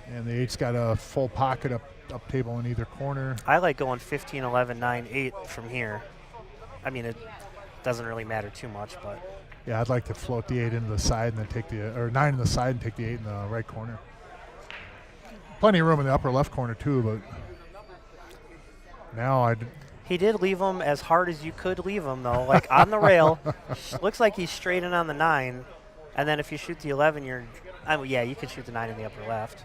And the 8's got a full pocket up table in either corner. I like going 15, 11, 9, 8 from here. I mean, it doesn't really matter too much, but. Yeah, I'd like to float the 8 into the side and then take or 9 in the side and take the 8 in the right corner. Plenty of room in the upper left corner too, but now He did leave him as hard as you could leave him, though. Like on the rail, looks like he's straight in on the 9, and then if you shoot the 11, yeah, you could shoot the 9 in the upper left.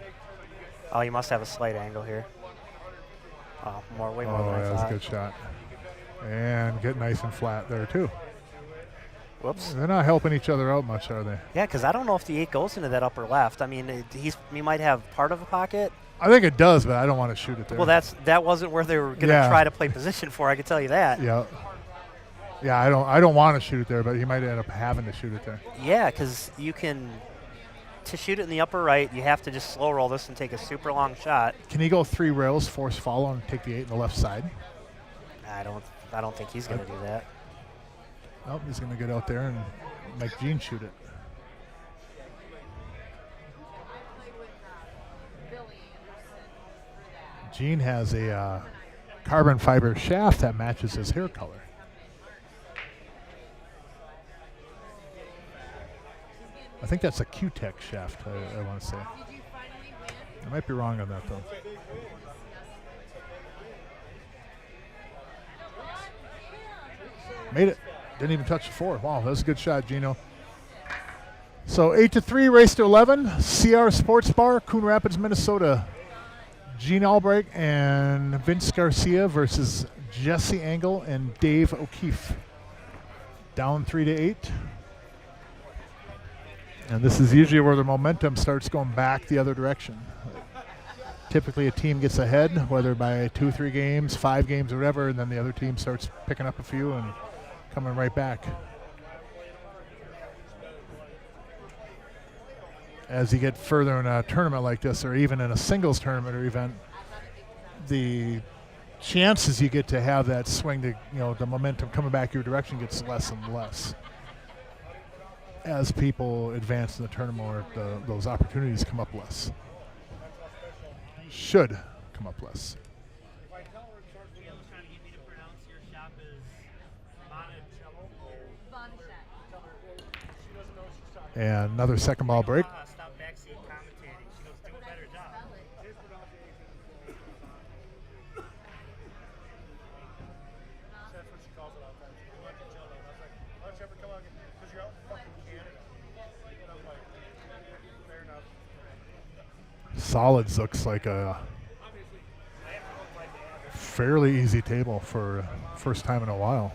Oh, you must have a slight angle here. Oh, way more than I that thought. was a good shot. And get nice and flat there too. Whoops. They're not helping each other out much, are they? Yeah, because I don't know if the 8 goes into that upper left. I mean, he might have part of a pocket. I think it does, but I don't want to shoot it there. Well, that wasn't where they were going to try to play position for. I can tell you that. Yeah. Yeah, I don't want to shoot it there, but he might end up having to shoot it there. Yeah, because to shoot it in the upper right, you have to just slow roll this and take a super long shot. Can he go 3 rails, force follow, and take the 8 in the left side? I don't think he's going to do that. Nope, he's going to get out there and make Gene shoot it. Gene has a carbon fiber shaft that matches his hair color. I think that's a Q-Tech shaft, I want to say. I might be wrong on that, though. Made it. Didn't even touch the 4. Wow, that was a good shot, Gino. So 8-3, race to 11. CRs Sportsbar, Coon Rapids, Minnesota. Gene Albright and Vince Garcia versus Jesse Engel and Dave O'Keefe. Down 3-8. And this is usually where the momentum starts going back the other direction. Typically a team gets ahead, whether by 2, 3 games, 5 games, or whatever, and then the other team starts picking up a few and coming right back. As you get further in a tournament like this, or even in a singles tournament or event, the chances you get to have that swing to, the momentum coming back your direction gets less and less. As people advance in the tournament, those opportunities come up less. Should come up less. And another second ball break. Solids looks like a fairly easy table for first time in a while.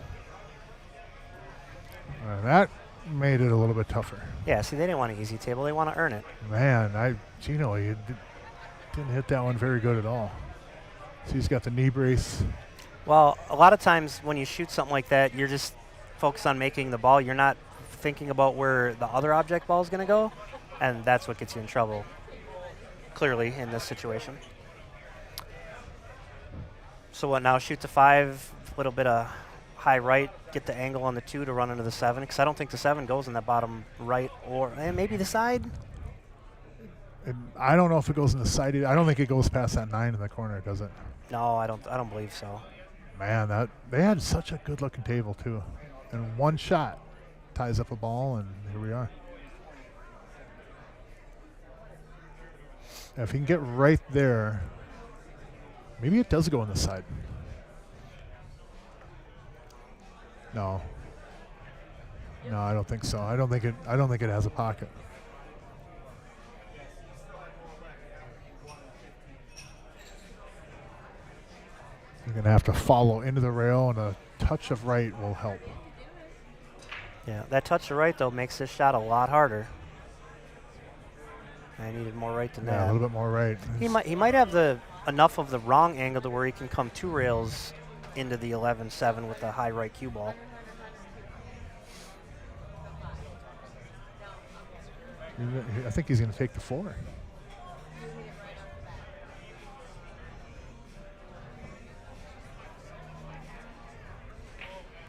And that made it a little bit tougher. Yeah, see, they didn't want an easy table. They want to earn it. Man, Gino, you didn't hit that one very good at all. So he's got the knee brace. Well, a lot of times when you shoot something like that, you're just focused on making the ball. You're not thinking about where the other object ball is going to go, and that's what gets you in trouble, clearly, in this situation. So what now? Shoot the 5, a little bit of high right, get the angle on the 2 to run into the 7, because I don't think the 7 goes in that bottom right, or maybe the side. I don't know if it goes in the side. I don't think it goes past that 9 in the corner, does it? No, I don't believe so. Man, they had such a good-looking table too, and one shot ties up a ball, and here we are. If he can get right there, maybe it does go on the side. No, I don't think so. I don't think it has a pocket. You're gonna have to follow into the rail, and a touch of right will help. Yeah, that touch to right, though, makes this shot a lot harder. I needed more right than Yeah, that. a little bit more right. He might have enough of the wrong angle to where he can come 2 rails into the 11-7 with a high right cue ball. I think he's going to take the 4.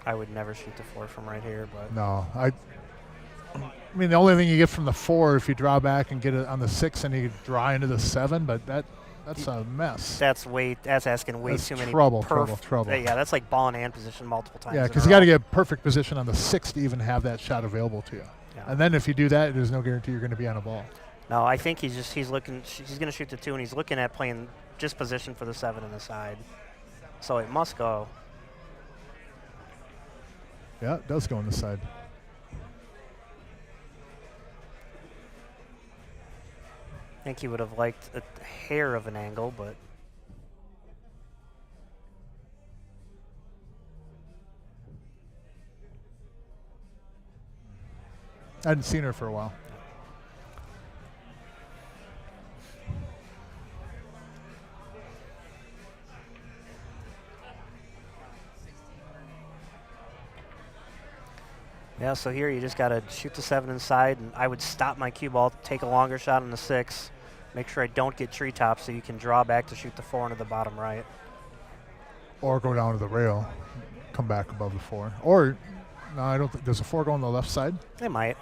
I would never shoot the 4 from right here, but No, I mean, the only thing you get from the 4 if you draw back and get it on the 6 and you draw into the 7, but that's a mess. that's asking way That's too many. trouble. Yeah, that's like ball in hand position multiple times. Yeah, in a because you got to row. get perfect position on the 6 to even have that shot available to you. Yeah. And then if you do that, there's no guarantee you're going to be on a ball. No, I think he's going to shoot the 2, and he's looking at playing just position for the 7 on the side. So it must go. Yeah, it does go on the side. I think he would have liked a hair of an angle, but I hadn't seen her for a while. yeah, so here you just got to shoot the 7 inside, and I would stop my cue ball, take a longer shot on the 6, make sure I don't get treetops so you can draw back to shoot the 4 into the bottom right. Or go down to the rail, come back above the 4. Or, no, I don't think, does the 4 go on the left side? They might.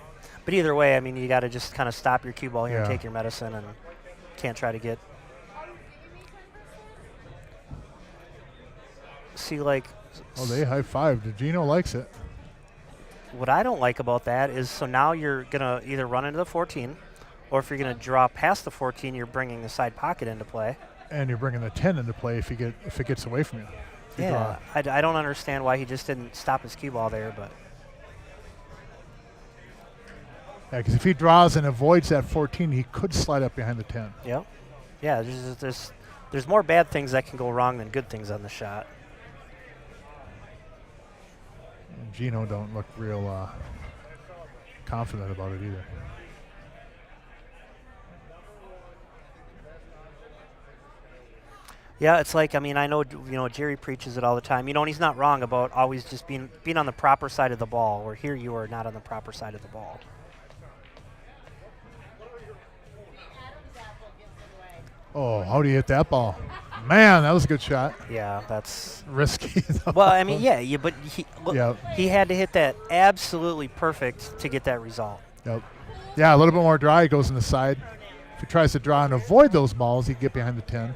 But either way, I mean, you got to just kind of stop your cue ball here and Yeah. take your medicine, and can't try to get. See, like. Oh, they high-fived. Gino likes it. What I don't like about that is, so now you're going to either run into the 14, or if you're going to draw past the 14, you're bringing the side pocket into play. And you're bringing the 10 into play if it gets away from you. If you Yeah, I don't understand why he just didn't stop his cue ball there, but Yeah, because if he draws and avoids that 14, he could slide up behind the 10. yeah. Yeah, there's more bad things that can go wrong than good things on the shot. And Gino don't look real confident about it either. Yeah, it's like, I mean, I know, Jerry preaches it all the time. And he's not wrong about always just being on the proper side of the ball, where here you are not on the proper side of the ball. Oh, how do you hit that ball? Man, that was a good shot. Yeah, that's Risky, though. well. I mean, yeah, but Yep. he had to hit that absolutely perfect to get that result. Yep. Yeah, a little bit more dry, goes in the side. If he tries to draw and avoid those balls, he can get behind the 10.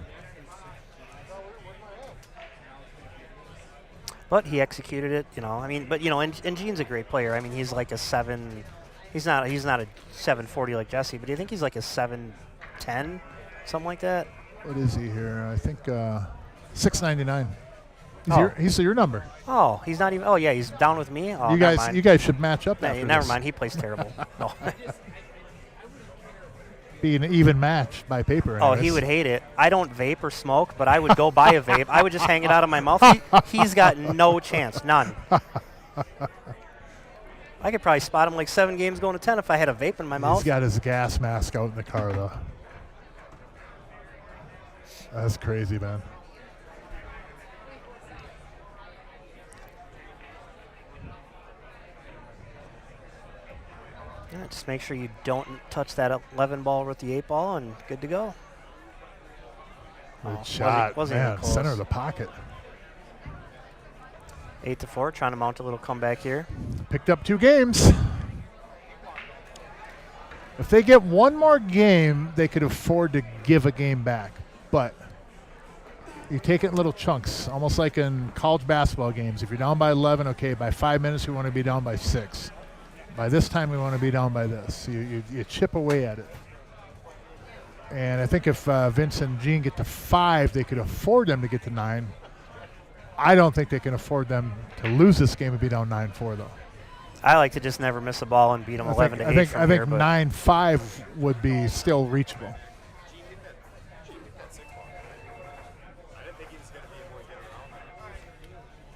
But he executed it, I mean, but and Gene's a great player. I mean, he's like a 7. He's not a 740 like Jesse, but I think he's like a 710, something like that. What is he here? I think 699. Oh. He's your number. Oh, he's not even. Oh yeah, he's down with me. Oh, you never mind. guys should match up. Nah, After never this. mind. He plays terrible. No. Be an even match by paper. Oh, anyways. he would hate it. I don't vape or smoke, but I would go buy a vape. I would just hang it out of my mouth. He's got no chance, none. I could probably spot him like 7 games going to 10 if I had a vape in my mouth. He's got his gas mask out in the car, though. That's crazy, man. Yeah, just make sure you don't touch that 11 ball with the 8 ball, and good to go. Good shot, wasn't even man. close. Center of the pocket. 8-4, trying to mount a little comeback here. Picked up 2 games. If they get one more game, they could afford to give a game back. But you take it in little chunks, almost like in college basketball games. If you're down by 11, okay, by 5 minutes, we want to be down by 6. By this time, we want to be down by this. You chip away at it. And I think if Vince and Gene get to 5, they could afford them to get to 9. I don't think they can afford them to lose this game and be down 9-4, though. I like to just never miss a ball and beat them 11-8 I think from here. 9-5 would be still reachable.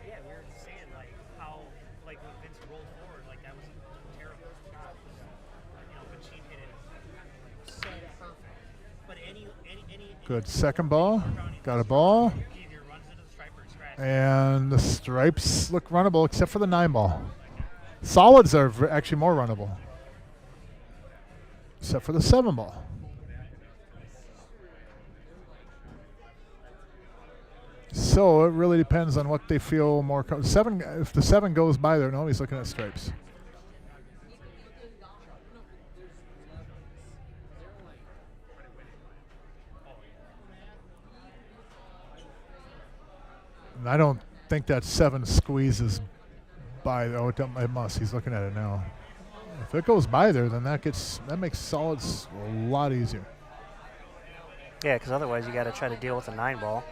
Yeah, we were saying like how when Vince rolled forward, like that was Good second ball. Got a ball. And the stripes look runnable except for the 9 ball. Solids are actually more runnable. Except for the 7 ball. So it really depends on what they feel more. Seven. If the 7 goes by there, no, he's looking at stripes. And I don't think that 7 squeezes by. Oh, it must. He's looking at it now. If it goes by there, then that makes solids a lot easier. Yeah, because otherwise you got to try to deal with a 9 ball.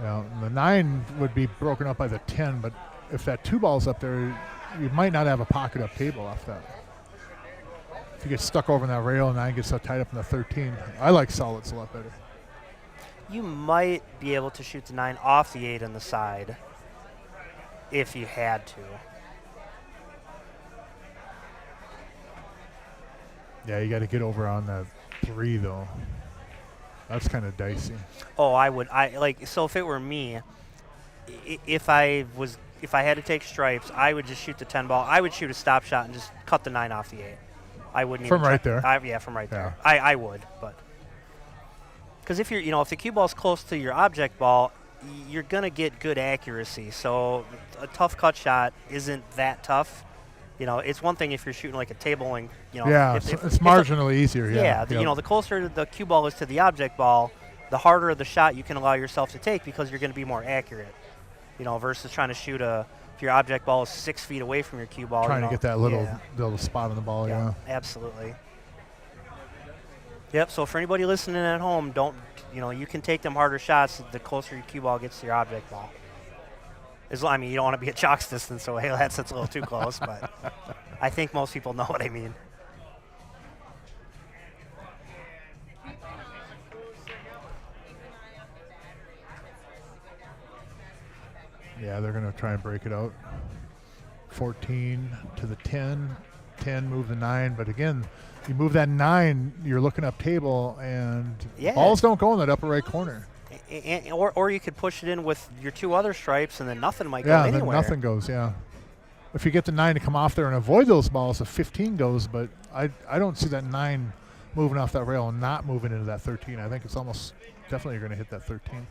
Yeah, the 9 would be broken up by the 10, but if that 2 ball's up there, you might not have a pocket up table off that. If you get stuck over in that rail and 9 gets so tied up in the 13, I like solids a lot better. You might be able to shoot the 9 off the 8 on the side if you had to. Yeah, you got to get over on that 3 though. That's kind of dicey. Oh, I would. So if it were me, if I had to take stripes, I would just shoot the 10 ball. I would shoot a stop shot and just cut the 9 off the 8. I wouldn't from even right there. Yeah, from right there. I would, but because if if the cue ball's close to your object ball, you're gonna get good accuracy. So a tough cut shot isn't that tough. It's one thing if you're shooting like a table and Yeah, it's marginally easier. Yeah. The closer the cue ball is to the object ball, the harder the shot you can allow yourself to take because you're going to be more accurate. Versus trying to shoot if your object ball is 6 feet away from your cue ball. Trying to get that little spot on the ball. Yeah. Absolutely. Yep. So for anybody listening at home, you can take them harder shots the closer your cue ball gets to your object ball. You don't want to be at chalk's distance away. That's a little too close, but I think most people know what I mean. Yeah, they're going to try and break it out. 14 to the 10. 10, move the 9. But again, you move that 9, you're looking up table, and balls don't go in that upper right corner. Or you could push it in with your 2 other stripes, and then nothing might go anywhere. Yeah, then nothing goes, yeah. If you get the 9 to come off there and avoid those balls, the 15 goes, but I don't see that 9 moving off that rail and not moving into that 13. I think it's almost definitely you're going to hit that 13.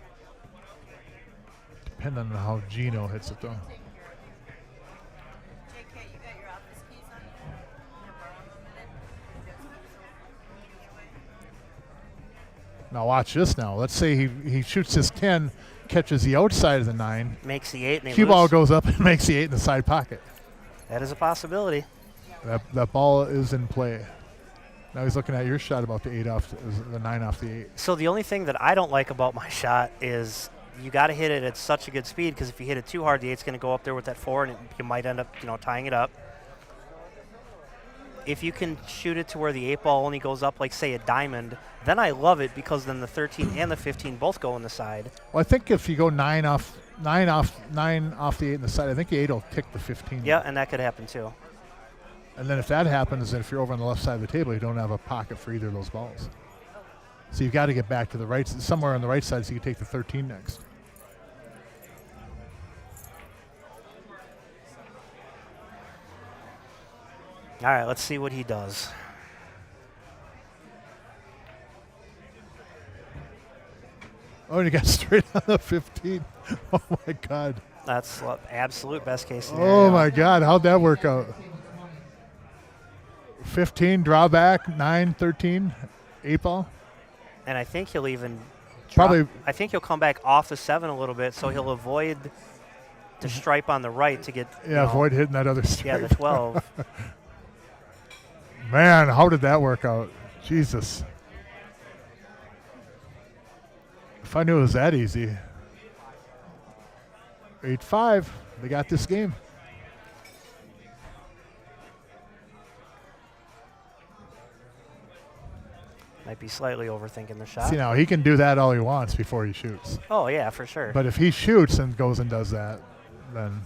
Depending on how Gino hits it, though. JK, you got your office keys on you? I'm gonna borrow them a minute. Now watch this now. Let's say he shoots his 10, catches the outside of the 9. Makes the 8. And cue ball goes up and makes the 8 in the side pocket. That is a possibility. That ball is in play. Now he's looking at your shot about the 9 off the 8. So the only thing that I don't like about my shot is you got to hit it at such a good speed because if you hit it too hard, the 8's going to go up there with that 4, and you might end up tying it up. If you can shoot it to where the 8 ball only goes up like, say, a diamond, then I love it because then the 13 and the 15 both go in the side. Well, I think if you go 9 off the 8 in the side, I think the 8 will tick the 15. Yeah, and that could happen too. And then if that happens, then if you're over on the left side of the table, you don't have a pocket for either of those balls. So you've got to get back to the right, somewhere on the right side so you can take the 13 next. All right, let's see what he does. Oh, and he got straight on the 15. Oh, my God. That's absolute best case scenario. Oh, my God. How'd that work out? 15, drawback, 9, 13, 8 ball. And I think he'll even I think he'll come back off the 7 a little bit, so he'll avoid the stripe on the right to get. Avoid hitting that other stripe. Yeah, the 12. Man, how did that work out? Jesus. If I knew it was that easy. 8-5. They got this game. Might be slightly overthinking the shot. See, now he can do that all he wants before he shoots. Oh, yeah, for sure. But if he shoots and goes and does that, then.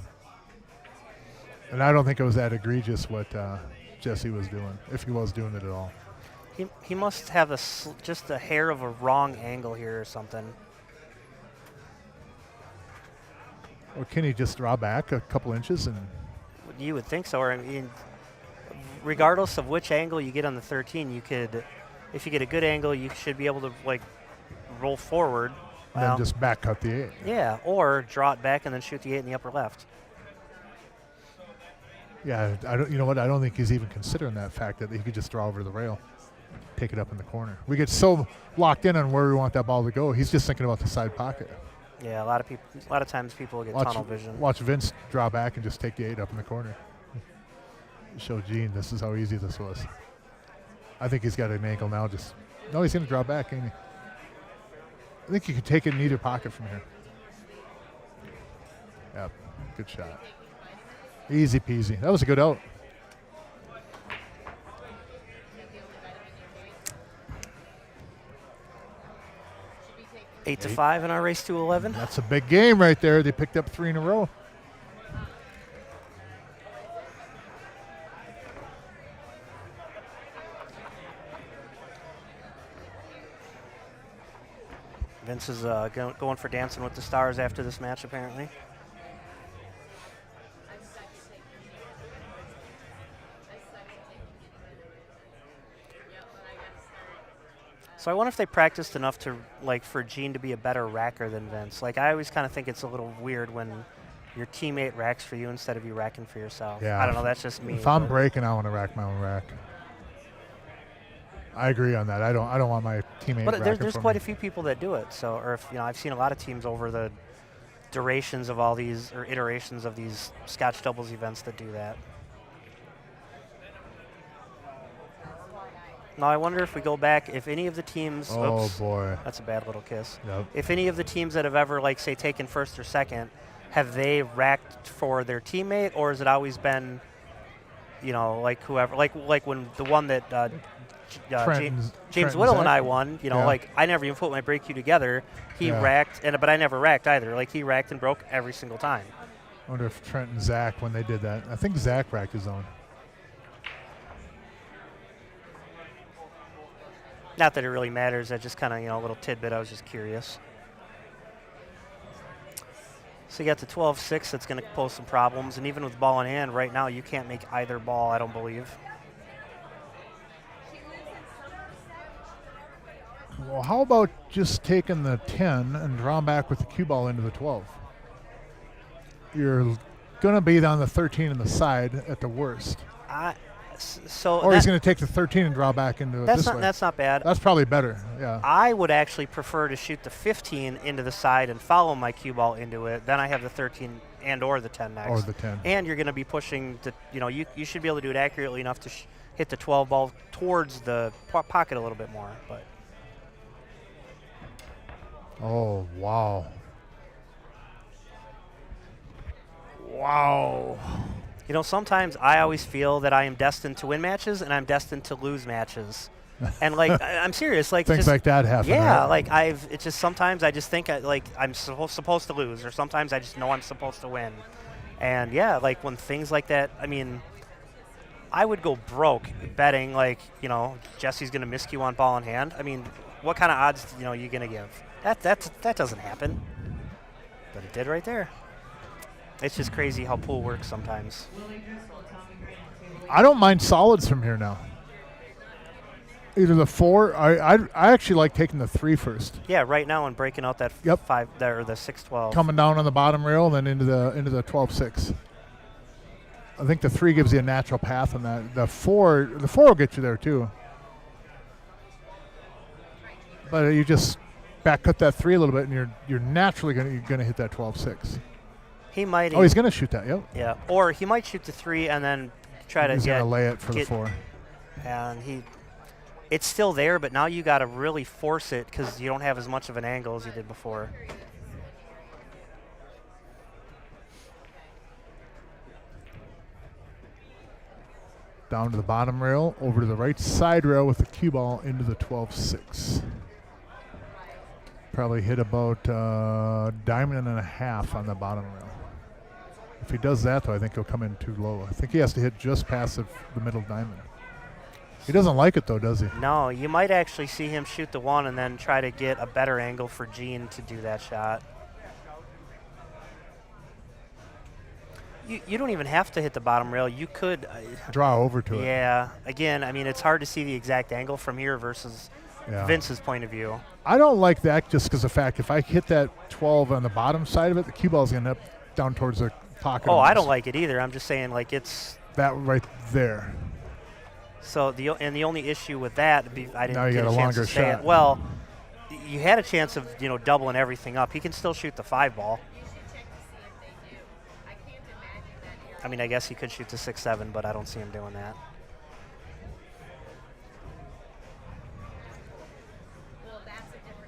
And I don't think it was that egregious what Jesse was doing, if he was doing it at all. He must have just a hair of a wrong angle here or something. Or can he just draw back a couple inches and? You would think so. Or I mean, regardless of which angle you get on the 13, you could, if you get a good angle, you should be able to like roll forward. And then just back cut the 8. Yeah, or draw it back and then shoot the 8 in the upper left. Yeah, I don't. You know what? I don't think he's even considering that fact that he could just draw over the rail, take it up in the corner. We get so locked in on where we want that ball to go. He's just thinking about the side pocket. Yeah, a lot of times people get tunnel vision. Watch Vince draw back and just take the 8 up in the corner. Show Gene this is how easy this was. I think he's got an ankle now. No, he's going to draw back, ain't he? I think you could take it in either pocket from here. Yep, good shot. Easy peasy. That was a good out. Eight to 5 in our race to 11. That's a big game right there. They picked up 3 in a row. Vince is going for Dancing with the Stars after this match, apparently. So I wonder if they practiced enough to, like, for Gene to be a better racker than Vince. Like, I always kind of think it's a little weird when your teammate racks for you instead of you racking for yourself. Yeah. I don't know. That's just me. If I'm breaking, I want to rack my own rack. I agree on that. I don't want my teammate. But there's quite a few people that do it. So, or if I've seen a lot of teams over the durations of all these or iterations of these Scotch doubles events that do that. Now I wonder if we go back, if any of the teams. Oh oops, boy, that's a bad little kiss. Yep. If any of the teams that have ever, like, say, taken first or second, have they racked for their teammate, or has it always been, like whoever, like when the one that James Whittle and I won, like I never even put my brake cue together. He racked, but I never racked either. Like he racked and broke every single time. I wonder if Trent and Zach, when they did that, I think Zach racked his own. Not that it really matters. That just kind of, a little tidbit. I was just curious. So you got the 12-6 that's going to pose some problems. And even with ball in hand, right now, you can't make either ball, I don't believe. Well, how about just taking the 10 and drawing back with the cue ball into the 12? You're going to be on the 13 in the side at the worst. Or he's going to take the 13 and draw back into it this way. That's not bad. That's probably better, yeah. I would actually prefer to shoot the 15 into the side and follow my cue ball into it. Then I have the 13 and or the 10 next. Or the 10. And you're going to be pushing the, you should be able to do it accurately enough to hit the 12 ball towards the pocket a little bit more. But oh, wow. Wow. Sometimes I always feel that I am destined to win matches and I'm destined to lose matches. And, like, I'm serious. Like things like that happen. Yeah, right? like it's just sometimes I just think I'm supposed to lose, or sometimes I just know I'm supposed to win. And, yeah, like when things like that, I mean, I would go broke betting, like, Jesse's going to miscue on ball in hand. I mean, what kind of odds, are you going to give? That doesn't happen. But it did right there. It's just crazy how pool works sometimes. I don't mind solids from here now. Either the 4, I actually like taking the 3 first. Yeah, right now and breaking out that 5 there, or the 6-12. Coming down on the bottom rail, then into the 12-6. I think the 3 gives you a natural path on that. The 4 will get you there too. But you just back cut that 3 a little bit, and you're naturally gonna hit that 12-6. He might. Oh, he's going to shoot that, yep. Yeah, or he might shoot the 3 and then try to he's going to lay it for the 4. And it's still there, but now you got to really force it because you don't have as much of an angle as you did before. Down to the bottom rail, over to the right side rail with the cue ball into the 12-6. Probably hit about diamond and a half on the bottom rail. If he does that, though, I think he'll come in too low. I think he has to hit just past the middle diamond. He doesn't like it though, does he? No, you might actually see him shoot the 1 and then try to get a better angle for Gene to do that shot. You don't even have to hit the bottom rail. You could Draw over to it. Yeah. Again, I mean, it's hard to see the exact angle from here versus Vince's point of view. I don't like that just because of the fact if I hit that 12 on the bottom side of it, the cue ball's going to end up down towards the pocket. Oh, I don't like it either. I'm just saying, like, it's that right there. So the only issue with that, I didn't Now you get got a a chance longer to say shot. it. Well, you had a chance of doubling everything up. He can still shoot the 5 ball. I mean, I guess he could shoot the 6-7, but I don't see him doing that.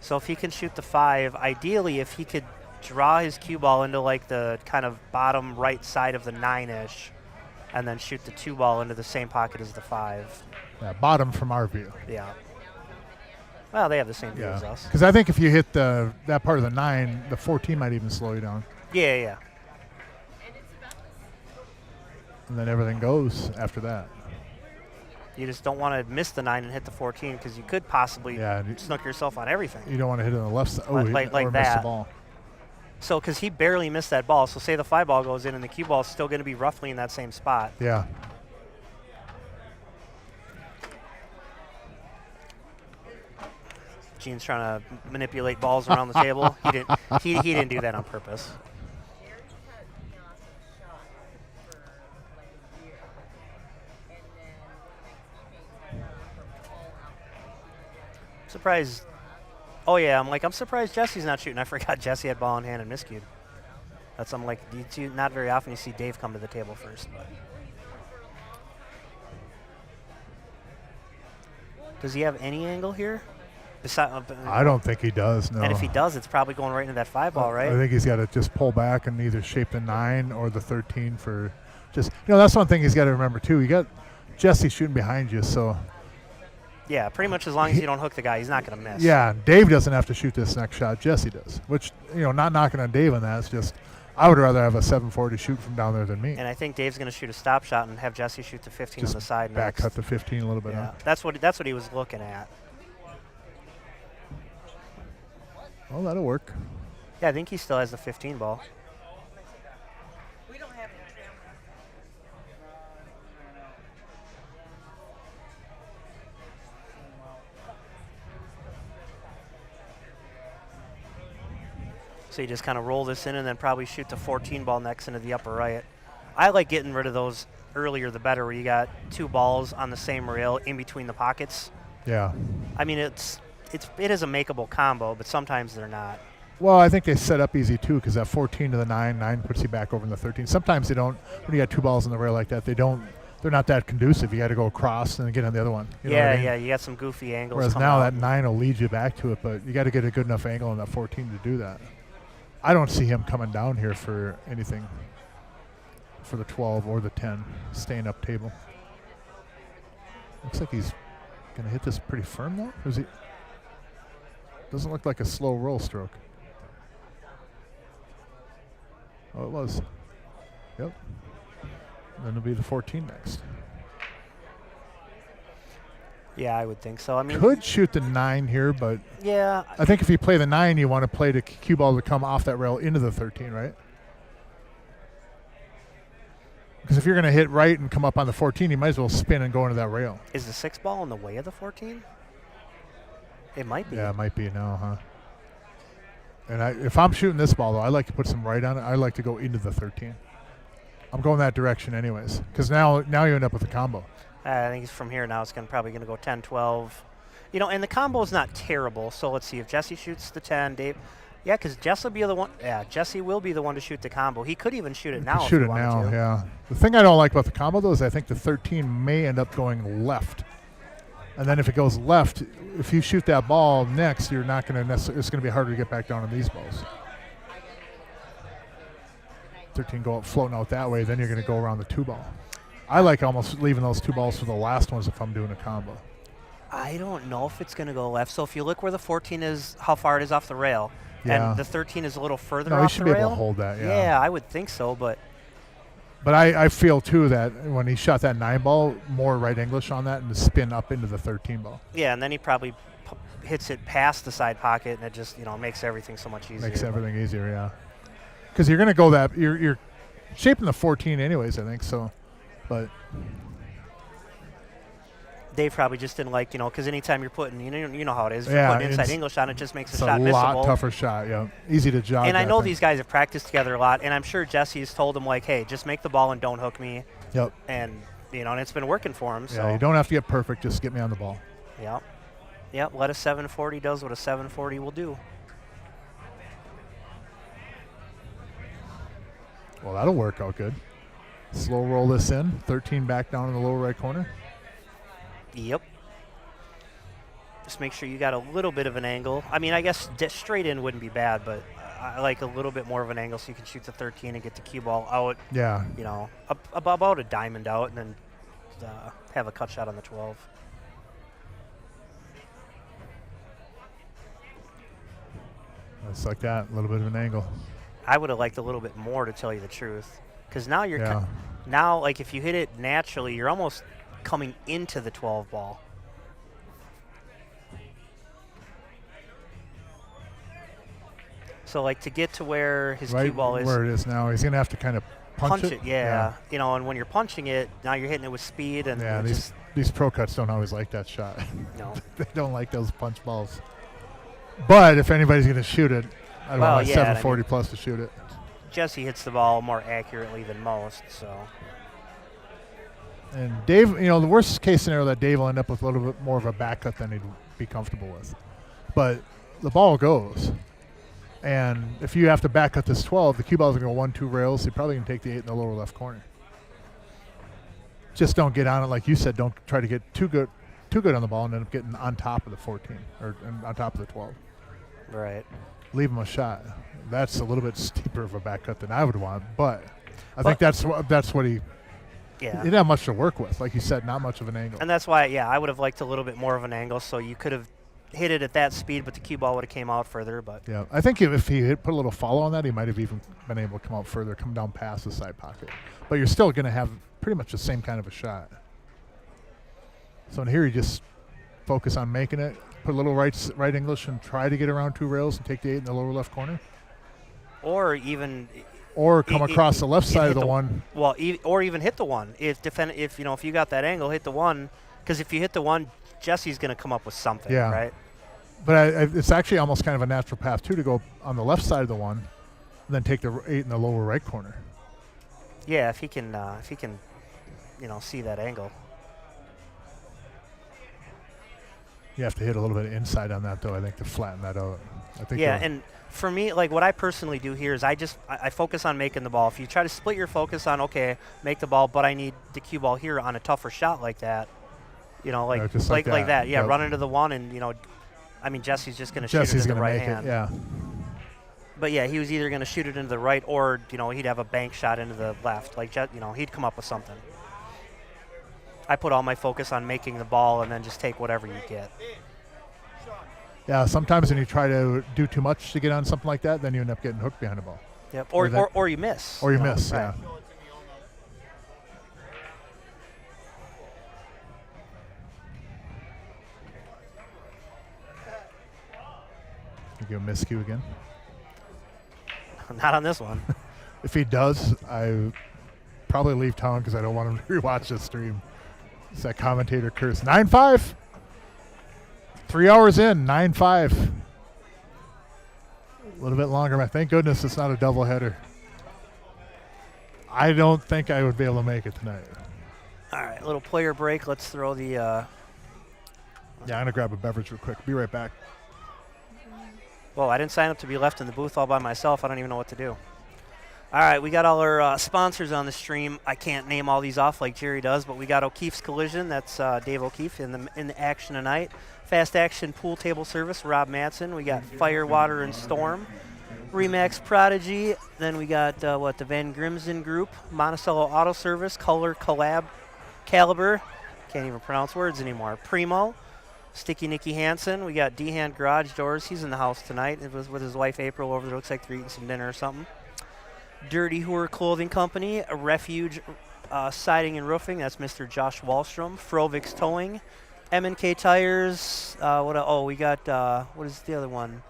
So if he can shoot the 5, ideally if he could draw his cue ball into like the kind of bottom right side of the 9-ish and then shoot the 2 ball into the same pocket as the 5. Yeah, bottom from our view. Yeah. Well, they have the same view as us. Because I think if you hit that part of the 9, the 14 might even slow you down. Yeah. And then everything goes after that. You just don't want to miss the 9 and hit the 14 because you could possibly snook yourself on everything. You don't want to hit it on the left side. Like or that. miss the ball. So, because he barely missed that ball. So, say the 5 ball goes in and the cue ball is still going to be roughly in that same spot. Yeah. Gene's trying to manipulate balls around the table. He didn't do that on purpose. Surprised. Oh yeah, I'm surprised Jesse's not shooting. I forgot Jesse had ball in hand and miscued. I'm like, not very often you see Dave come to the table first. But. Does he have any angle here? I don't think he does, no. And if he does, it's probably going right into that 5 ball, right? I think he's got to just pull back and either shape the 9 or the 13 for just, that's one thing he's got to remember too. You got Jesse shooting behind you, so. Yeah, pretty much as long as you don't hook the guy, he's not going to miss. Yeah, Dave doesn't have to shoot this next shot. Jesse does, which, not knocking on Dave on that. It's just I would rather have a 740 shoot from down there than me. And I think Dave's going to shoot a stop shot and have Jesse shoot the 15 just on the side back next. cut the 15 a little bit. Yeah, huh? that's what he was looking at. Well, that'll work. Yeah, I think he still has the 15 ball. So you just kind of roll this in and then probably shoot the 14 ball next into the upper right. I like getting rid of those earlier the better, where you got 2 balls on the same rail in between the pockets. Yeah. I mean, it is a makeable combo, but sometimes they're not. Well, I think they set up easy too, because that 14 to the 9 puts you back over in the 13. Sometimes they don't. When you got 2 balls in the rail like that, they're not that conducive. You got to go across and then get on the other one. You know what I mean? Yeah, you got some goofy angles. Whereas now that 9 will lead you back to it, but you got to get a good enough angle on that 14 to do that. I don't see him coming down here for anything for the 12 or the 10, staying up table. Looks like he's going to hit this pretty firm though. Or is he? Doesn't look like a slow roll stroke. Oh, it was. Yep. Then it'll be the 14 next. Yeah, I would think so. I mean, could shoot the 9 here, but yeah, I think if you play the 9, you want to play the cue ball to come off that rail into the 13, right? Because if you're going to hit right and come up on the 14, you might as well spin and go into that rail. Is the 6 ball in the way of the 14? It might be. Yeah, it might be now, huh? And if I'm shooting this ball, though, I like to put some right on it. I like to go into the 13. I'm going that direction anyways, because now you end up with a combo. I think from here now it's probably going to go 10, 12. And the combo is not terrible. So let's see if Jesse shoots the 10, Dave. Yeah, because Jesse will be the one. Yeah, Jesse will be the one to shoot the combo. He could even shoot it now. Shoot it now, yeah. The thing I don't like about the combo though is I think the 13 may end up going left, and then if it goes left, if you shoot that ball next, you're not going to necessarily. It's going to be harder to get back down on these balls. 13 go up floating out that way, then you're going to go around the 2 ball. I like almost leaving those 2 balls for the last ones if I'm doing a combo. I don't know if it's going to go left. So if you look where the 14 is, how far it is off the rail, yeah. and the 13 is a little further no, off you should the be rail. able to hold that, yeah. Yeah, I would think so, but But I feel too that when he shot that 9 ball, more right English on that and the spin up into the 13 ball. Yeah, and then he probably hits it past the side pocket, and it just makes everything so much easier. Makes everything easier, yeah. Because you're going to go that you're shaping the 14 anyways, I think so. But Dave probably just didn't like, because anytime you're putting, you know how it is. If Yeah, you're putting inside it's- English on, it just makes the it's shot a missable. lot tougher shot, yeah. Easy to jog. And I that know thing. these guys have practiced together a lot, and I'm sure Jesse's told him, like, hey, just make the ball and don't hook me. Yep. And, and it's been working for him. Yeah, So you don't have to get perfect. Just get me on the ball. Yep. Yep, let a 740 does what a 740 will do. Well, that'll work out good. Slow roll this in. 13 back down in the lower right corner. Yep. Just make sure you got a little bit of an angle. I mean, I guess straight in wouldn't be bad, but I like a little bit more of an angle so you can shoot the 13 and get the cue ball out. Yeah. About a diamond out, and then have a cut shot on the 12. It's like that. A little bit of an angle. I would have liked a little bit more, to tell you the truth, because now you're Yeah. now, like, if you hit it naturally, you're almost coming into the 12 ball. So, like, to get to where his cue Right ball is, where it is now. He's going to have to kind of punch it. yeah. And when you're punching it, now you're hitting it with speed, and Yeah, it just, these pro cuts don't always like that shot. no. They don't like those punch balls. But if anybody's going to shoot it, I don't want a 740 plus to shoot it. Jesse hits the ball more accurately than most, so. And Dave, the worst case scenario that Dave will end up with a little bit more of a back cut than he'd be comfortable with. But the ball goes. And if you have to back cut this 12, the cue ball's going to go 1-2 rails. You're probably going to take the 8 in the lower left corner. Just don't get on it, like you said. Don't try to get too good on the ball and end up getting on top of the 14 or on top of the 12. Right. Leave him a shot. That's a little bit steeper of a back cut than I would want, but I think that's what he. Yeah. He didn't have much to work with, like you said, not much of an angle. And that's why, I would have liked a little bit more of an angle, so you could have hit it at that speed, but the cue ball would have came out further. But Yeah, I think if he had put a little follow on that, he might have even been able to come out further, come down past the side pocket. But you're still going to have pretty much the same kind of a shot. So in here, you just focus on making it, put a little right English, and try to get around 2 rails and take the 8 in the lower left corner. or even come across the left side of the one. Well, or even hit the one. If you got that angle, hit the one, because if you hit the one, Jesse's going to come up with something, Yeah. right? But it's actually almost kind of a natural path too to go on the left side of the one, and then take the 8 in the lower right corner. Yeah, if he can, see that angle. You have to hit a little bit of inside on that though, I think, to flatten that out. I think. Yeah, and for me, like, what I personally do here is I focus on making the ball. If you try to split your focus on, okay, make the ball, but I need the cue ball here on a tougher shot like that, just like that. Yeah, Yep. run into the one, and Jesse's just going to shoot it into the right hand. It, yeah. But yeah, he was either going to shoot it into the right, or he'd have a bank shot into the left. Like, he'd come up with something. I put all my focus on making the ball, and then just take whatever you get. Yeah, sometimes when you try to do too much to get on something like that, then you end up getting hooked behind the ball. Yep. Or Or you miss. Or you miss, right. yeah. You give him miscue again. Not on this one. If he does, I probably leave town because I don't want him to rewatch this stream. It's that commentator curse. 9-5. 3 hours in, 9-5. A little bit longer, man. Thank goodness it's not a doubleheader. I don't think I would be able to make it tonight. All right, little player break. Let's throw the. Yeah, I'm going to grab a beverage real quick. Be right back. Whoa, I didn't sign up to be left in the booth all by myself. I don't even know what to do. All right, we got all our sponsors on the stream. I can't name all these off like Jerry does, but we got O'Keefe's Collision. That's Dave O'Keefe in the action tonight. Fast Action Pool Table Service, Rob Matson. We got Fire, Water, and Storm. Remax Prodigy. Then we got the Van Grimson Group, Monticello Auto Service, Color Caliber. Can't even pronounce words anymore. Primo. Sticky Nicky Hansen. We got D-Hand Garage Doors. He's in the house tonight. It was with his wife April over there. Looks like they're eating some dinner or something. Dirty Whore Clothing Company, Refuge Siding and Roofing. That's Mr. Josh Wallstrom. Frovix Towing. M&K Tires. We got, what is the other one?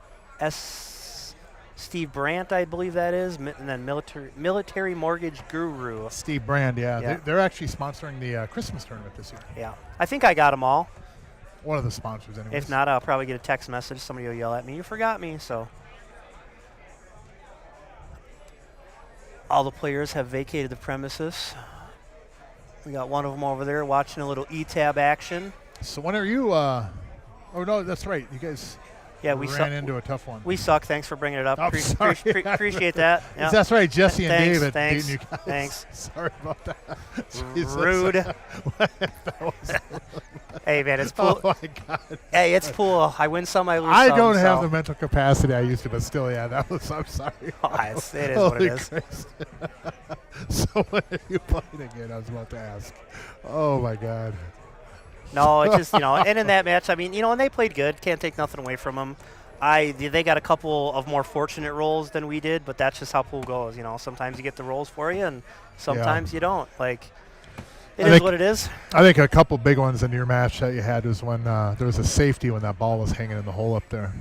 Steve Brandt, I believe that is. And then Military Mortgage Guru. Steve Brand, yeah. Yeah. They're actually sponsoring the Christmas tournament this year. Yeah. I think I got them all. One of the sponsors, anyways. If not, I'll probably get a text message. Somebody will yell at me, "You forgot me." So all the players have vacated the premises. We got one of them over there watching a little E-tab action. So when are you? Oh no, that's right. You guys. Yeah, we ran into a tough one. We suck. Thanks for bringing it up. Oh, sorry. Appreciate that. Yeah. That's right, Jesse and Thanks, David. thanks, beating you guys. thanks. Sorry about that. Jesus. Rude. That was- Hey man, it's pool. Oh my God. Hey, it's pool. I win some, I lose I some. don't have so. the mental capacity I used to, but still, yeah, that was. I'm sorry. Oh, it is what it Holy is. Christ. So when are you playing again? I was about to ask. Oh my God. No, it's just and in that match, I mean, and they played good. Can't take nothing away from them. They got a couple of more fortunate rolls than we did, but that's just how pool goes. Sometimes you get the rolls for you, and sometimes you don't. Like, it is what it is. I think a couple big ones in your match that you had was when there was a safety when that ball was hanging in the hole up there.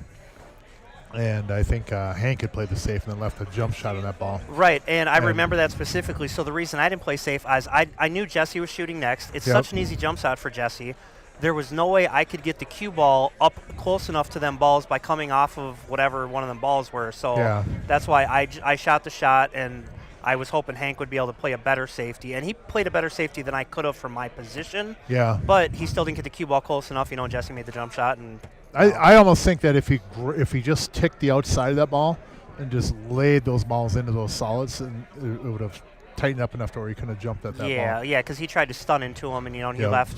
And I think Hank had played the safe and then left a jump shot on that ball. Right, and I remember that specifically. So the reason I didn't play safe is I knew Jesse was shooting next. It's such an easy jump shot for Jesse. There was no way I could get the cue ball up close enough to them balls by coming off of whatever one of them balls were. So that's why I shot the shot, and I was hoping Hank would be able to play a better safety. And he played a better safety than I could have from my position. Yeah. But he still didn't get the cue ball close enough. Jesse made the jump shot. And I almost think that if he just ticked the outside of that ball and just laid those balls into those solids, and it would have tightened up enough to where he couldn't have jumped at that ball. Yeah, because he tried to stun into him, and he left,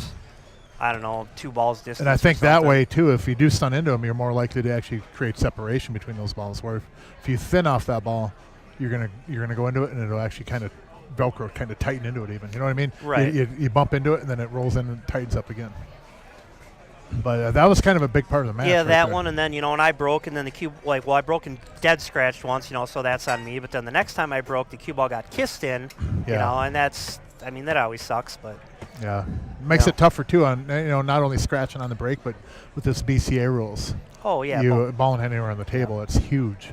I don't know, 2 balls distance. And I think that way too, if you do stun into him, you're more likely to actually create separation between those balls. Where if you thin off that ball, you're gonna go into it, and it'll actually kind of Velcro, kind of tighten into it even. You know what I mean? Right. You bump into it, and then it rolls in and tightens up again. But that was kind of a big part of the match. Yeah, right that there. one, and then and I broke, and then the cue I broke and dead scratched once, so that's on me. But then the next time I broke, the cue ball got kissed in, and that's, that always sucks. But yeah, makes it tougher too on not only scratching on the break, but with this BCA rules. Oh yeah, ball and anywhere on the table, it's huge.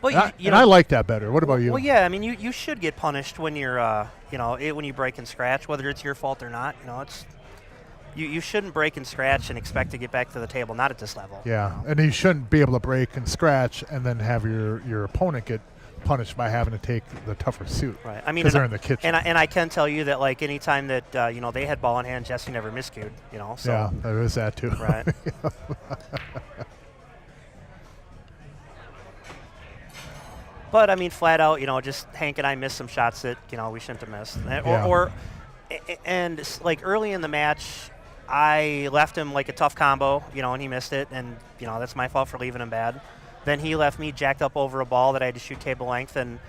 But I like that better. What about you? Well, yeah, I mean, you should get punished when you're when you break and scratch, whether it's your fault or not. It's. You shouldn't break and scratch and expect to get back to the table, not at this level. Yeah, and you shouldn't be able to break and scratch and then have your opponent get punished by having to take the tougher suit. Right. I mean, because they're in the kitchen. And I can tell you that, like, anytime that they had ball in hand, Jesse never miscued. So yeah, there is that too. Right. But I mean, flat out, just Hank and I missed some shots that we shouldn't have missed, and like early in the match, I left him like a tough combo, and he missed it, and that's my fault for leaving him bad. Then he left me jacked up over a ball that I had to shoot table length, and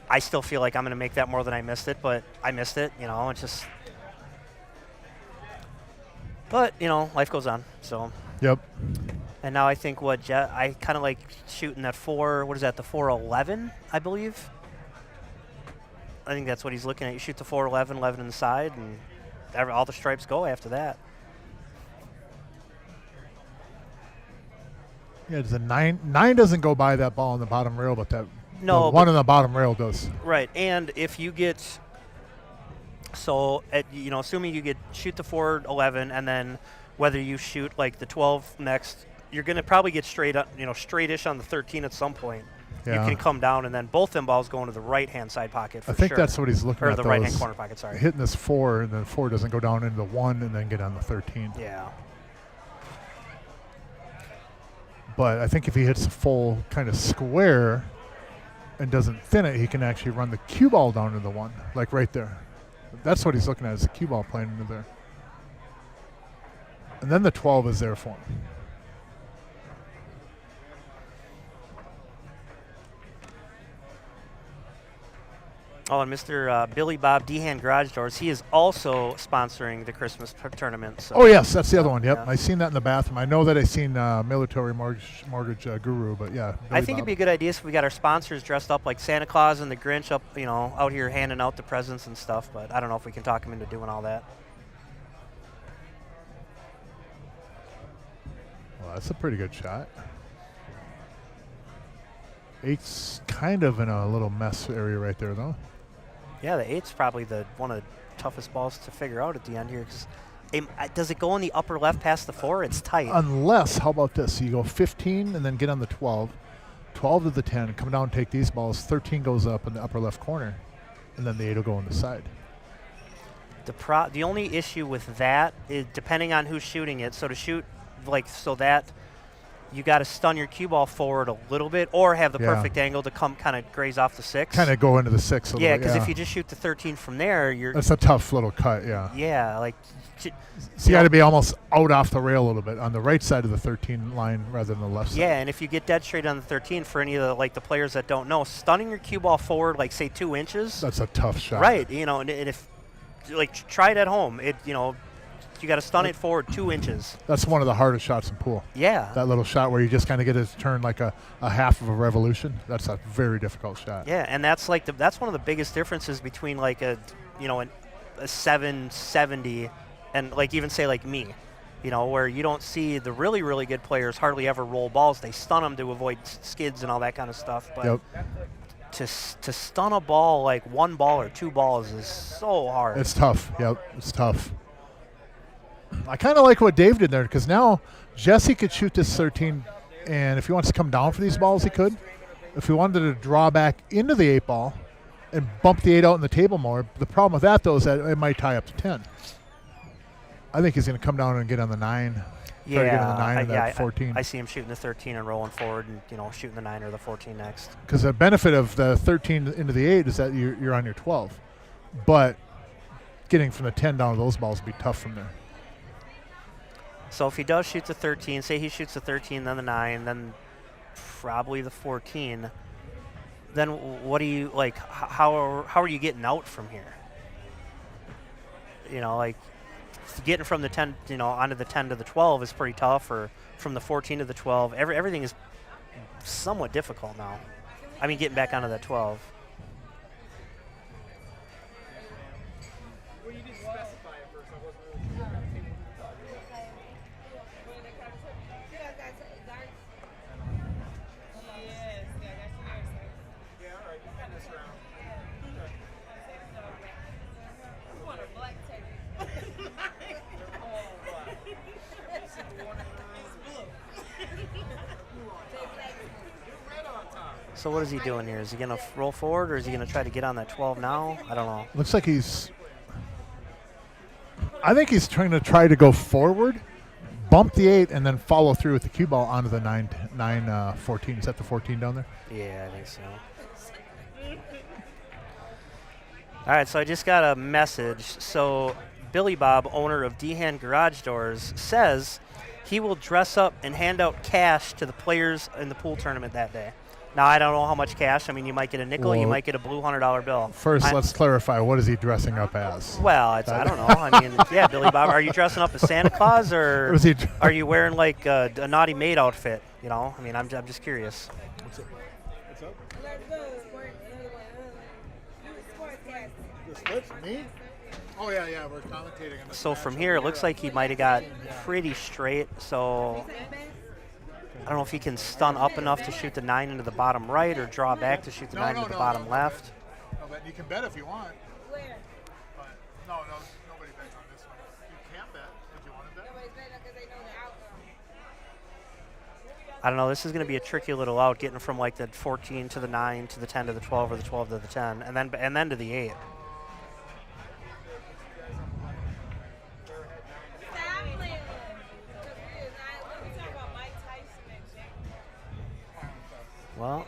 I still feel like I'm going to make that more than I missed it, but I missed it, it's just. But life goes on. So. Yep. And now I think I kind of like shooting that 411, I believe. I think that's what he's looking at. You shoot the 411, 11 in the side, and all the stripes go after that. Yeah, there's a 9 doesn't go by that ball on the bottom rail, but the one on the bottom rail does. Right, and if you get assuming you shoot the 411, and then whether you shoot like the 12 next, you're going to probably get straightish on the 13 at some point. Yeah. You can come down, and then both them balls go into the right-hand side pocket for I think sure. that's what he's looking at. Or the right-hand corner pocket, sorry. Hitting this 4, and then 4 doesn't go down into the 1 and then get on the 13. Yeah. But I think if he hits a full kind of square and doesn't thin it, he can actually run the cue ball down to the 1, like right there. That's what he's looking at, is the cue ball playing into there. And then the 12 is there for him. Oh, and Mr. Billy Bob Dehan Garage Doors, he is also sponsoring the Christmas tournament. So. Oh yes, that's the other one. Yep, Yeah. I seen that in the bathroom. I know that I seen Military Mortgage Guru, but yeah. I think it'd be a good idea if we got our sponsors dressed up like Santa Claus and the Grinch up, out here handing out the presents and stuff. But I don't know if we can talk them into doing all that. Well, that's a pretty good shot. 8's kind of in a little mess area right there, though. Yeah, the 8's probably one of the toughest balls to figure out at the end here. Because does it go in the upper left past the 4? It's tight. Unless, how about this? You go 15 and then get on the 12. 12 to the 10, come down and take these balls. 13 goes up in the upper left corner, and then the 8 will go on the side. The only issue with that is depending on who's shooting it. So to shoot that, you got to stun your cue ball forward a little bit, or have the perfect angle to come kind of graze off the 6. Kind of go into the 6 a little bit. Yeah, because if you just shoot the 13 from there, that's a tough little cut. Yeah. Yeah, So you got to be almost out off the rail a little bit on the right side of the 13 line rather than the left side. Yeah, and if you get dead straight on the 13, for any of the players that don't know, stunning your cue ball forward say 2 inches. That's a tough shot. Right. And if try it at home, you got to stun it forward 2 inches. That's one of the hardest shots in pool. Yeah. That little shot where you just kind of get it to turn like a half of a revolution. That's a very difficult shot. Yeah, and that's that's one of the biggest differences between a 770 and even say me, where you don't see the really, really good players hardly ever roll balls. They stun them to avoid skids and all that kind of stuff. But to stun a ball 1 ball or 2 balls is so hard. It's tough. Yep, it's tough. I kind of like what Dave did there, because now Jesse could shoot this 13, and if he wants to come down for these balls, he could. If he wanted to draw back into the 8 ball and bump the 8 out in the table more, the problem with that, though, is that it might tie up to 10. I think he's going to come down and get on the 9. Yeah, get on the 9 and that 14. I see him shooting the 13 and rolling forward and, shooting the 9 or the 14 next. Because the benefit of the 13 into the 8 is that you're on your 12. But getting from the 10 down to those balls would be tough from there. So if he does shoot the 13, say he shoots the 13, then the 9, then probably the 14, then what do you, how are you getting out from here? Getting from the 10, onto the 10 to the 12 is pretty tough, or from the 14 to the 12. Everything is somewhat difficult now. I mean, getting back onto that 12. Well, you didn't specify it first. I wasn't really sure. Yeah, all right. You got this round. So what is he doing here? Is he going to roll forward, or is he going to try to get on that 12 now? I don't know. Looks like I think he's trying to go forward, bump the 8, and then follow through with the cue ball onto the 14. Is that the 14 down there? Yeah, I think so. All right, so I just got a message. So Billy Bob, owner of Dehan Garage Doors, says he will dress up and hand out cash to the players in the pool tournament that day. Now, I don't know how much cash. I mean, you might get a nickel, you might get a blue $100 bill. First, let's clarify, what is he dressing up as? Well, I don't know. I mean, yeah, Billy Bob, are you dressing up as Santa Claus, or are you wearing a naughty maid outfit? I mean, I'm just curious. What's up? The splits? Me? Oh, yeah, we're commentating on this. So from here, it looks like he might have got pretty straight, so I don't know if he can stun up enough to shoot the 9 into the bottom right, or draw back to shoot the 9 into the bottom left. No, but you can bet if you want. Where? But nobody bets on this one. You can bet if you want to bet. Nobody's betting because they know the outcome. I don't know. This is going to be a tricky little out, getting from the 14 to the 9 to the 10 to the 12, or the 12 to the 10, and then to the 8. Well,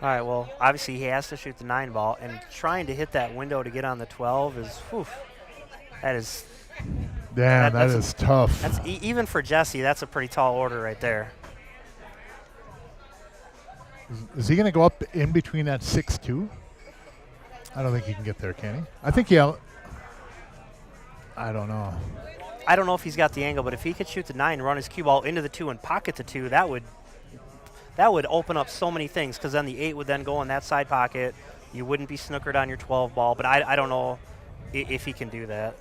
all right, well, obviously he has to shoot the 9 ball, and trying to hit that window to get on the 12 is, Damn, That's that is tough. That's even for Jesse. That's a pretty tall order right there. Is he going to go up in between that 6-2? I don't think he can get there, can he? I think I don't know. I don't know if he's got the angle, but if he could shoot the 9, run his cue ball into the 2, and pocket the 2, that would open up so many things, because then the 8 would then go in that side pocket. You wouldn't be snookered on your 12 ball, but I don't know if he can do that.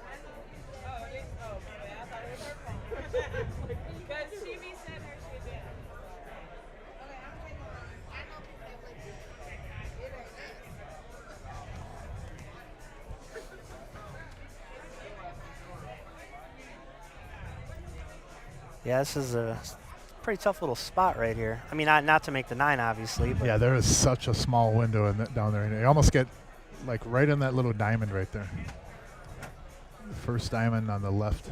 Yeah, this is a pretty tough little spot right here. I mean, not to make the 9, obviously. But Yeah, there is such a small window down there. You almost get like right in that little diamond right there. The first diamond on the left.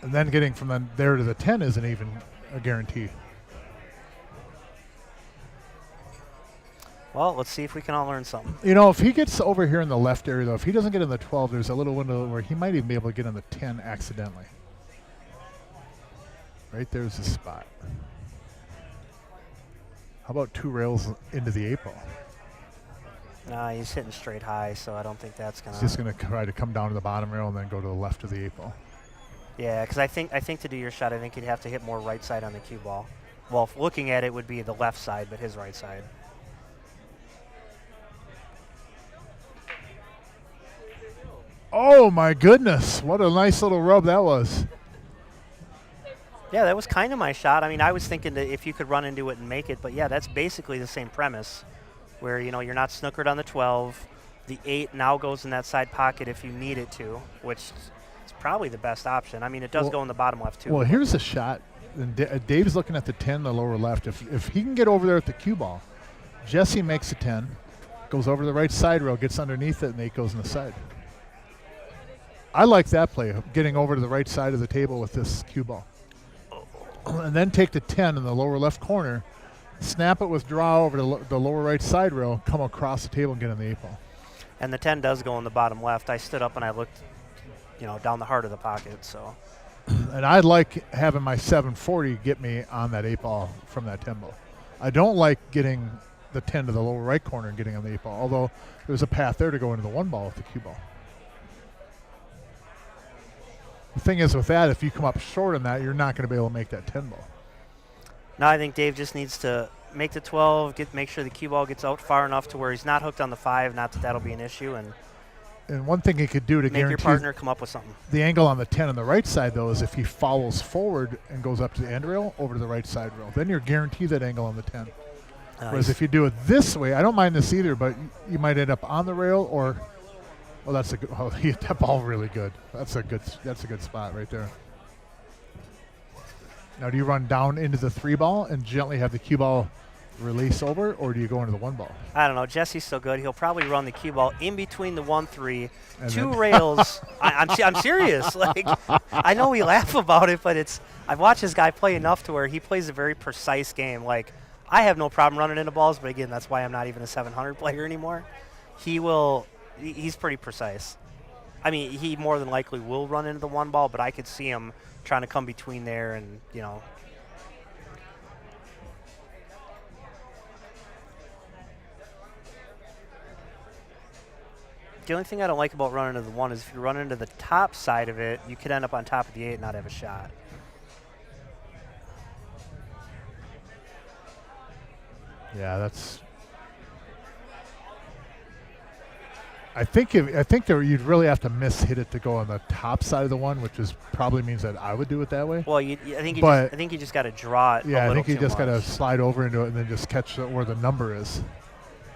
And then getting from there to the 10 isn't even a guarantee. Well, let's see if we can all learn something. You know, if he gets over here in the left area, though, if he doesn't get in the 12, there's a little window where he might even be able to get in the 10 accidentally. Right there's the spot. How about 2 rails into the 8 ball? Nah, he's hitting straight high, so I don't think that's gonna. He's just going to try to come down to the bottom rail and then go to the left of the 8 ball. Yeah, because I think to do your shot, I think you'd have to hit more right side on the cue ball. Well, if looking at it would be the left side, but his right side. Oh my goodness! What a nice little rub that was. Yeah, that was kind of my shot. I mean, I was thinking that if you could run into it and make it, but yeah, that's basically the same premise, where you're not snookered on the 12. The 8 now goes in that side pocket if you need it to, which is probably the best option. I mean, it does go in the bottom left too. Well, here's a shot. And Dave's looking at the 10, the lower left. If he can get over there at the cue ball, Jesse makes a 10, goes over the right side rail, gets underneath it, and 8 goes in the side. I like that play, getting over to the right side of the table with this cue ball. And then take the 10 in the lower left corner, snap it with draw over to the lower right side rail, come across the table and get in the 8 ball. And the 10 does go in the bottom left. I stood up and I looked, down the heart of the pocket. So. And I like having my 740 get me on that 8 ball from that 10 ball. I don't like getting the 10 to the lower right corner and getting on the 8 ball, although there's a path there to go into the 1 ball with the cue ball. The thing is with that, if you come up short on that, you're not going to be able to make that 10 ball. No, I think Dave just needs to make the 12, make sure the cue ball gets out far enough to where he's not hooked on the 5, not that that'll be an issue. And one thing he could do to make guarantee your partner come up with something. The angle on the 10 on the right side, though, is if he follows forward and goes up to the end rail, over to the right side rail. Then you're guaranteed that angle on the 10. Whereas if you do it this way, I don't mind this either, but you might end up on the rail or... Oh, that's a good. Oh, he hit that ball really good. That's a good spot right there. Now, do you run down into the 3 ball and gently have the cue ball release over, or do you go into the 1 ball? I don't know. Jesse's so good. He'll probably run the cue ball in between the 1-3, 2 rails. I'm serious. Like, I know we laugh about it, but I've watched this guy play enough to where he plays a very precise game. Like, I have no problem running into balls, but again, that's why I'm not even a 700 player anymore. He's pretty precise. I mean, he more than likely will run into the 1 ball, but I could see him trying to come between there and, The only thing I don't like about running into the 1 is if you run into the top side of it, you could end up on top of the 8 and not have a shot. Yeah, that's... I think you'd really have to hit it to go on the top side of the 1, which probably means that I would do it that way. Well, I think you just got to draw it. Yeah, I think you just got to slide over into it and then just catch where the number is,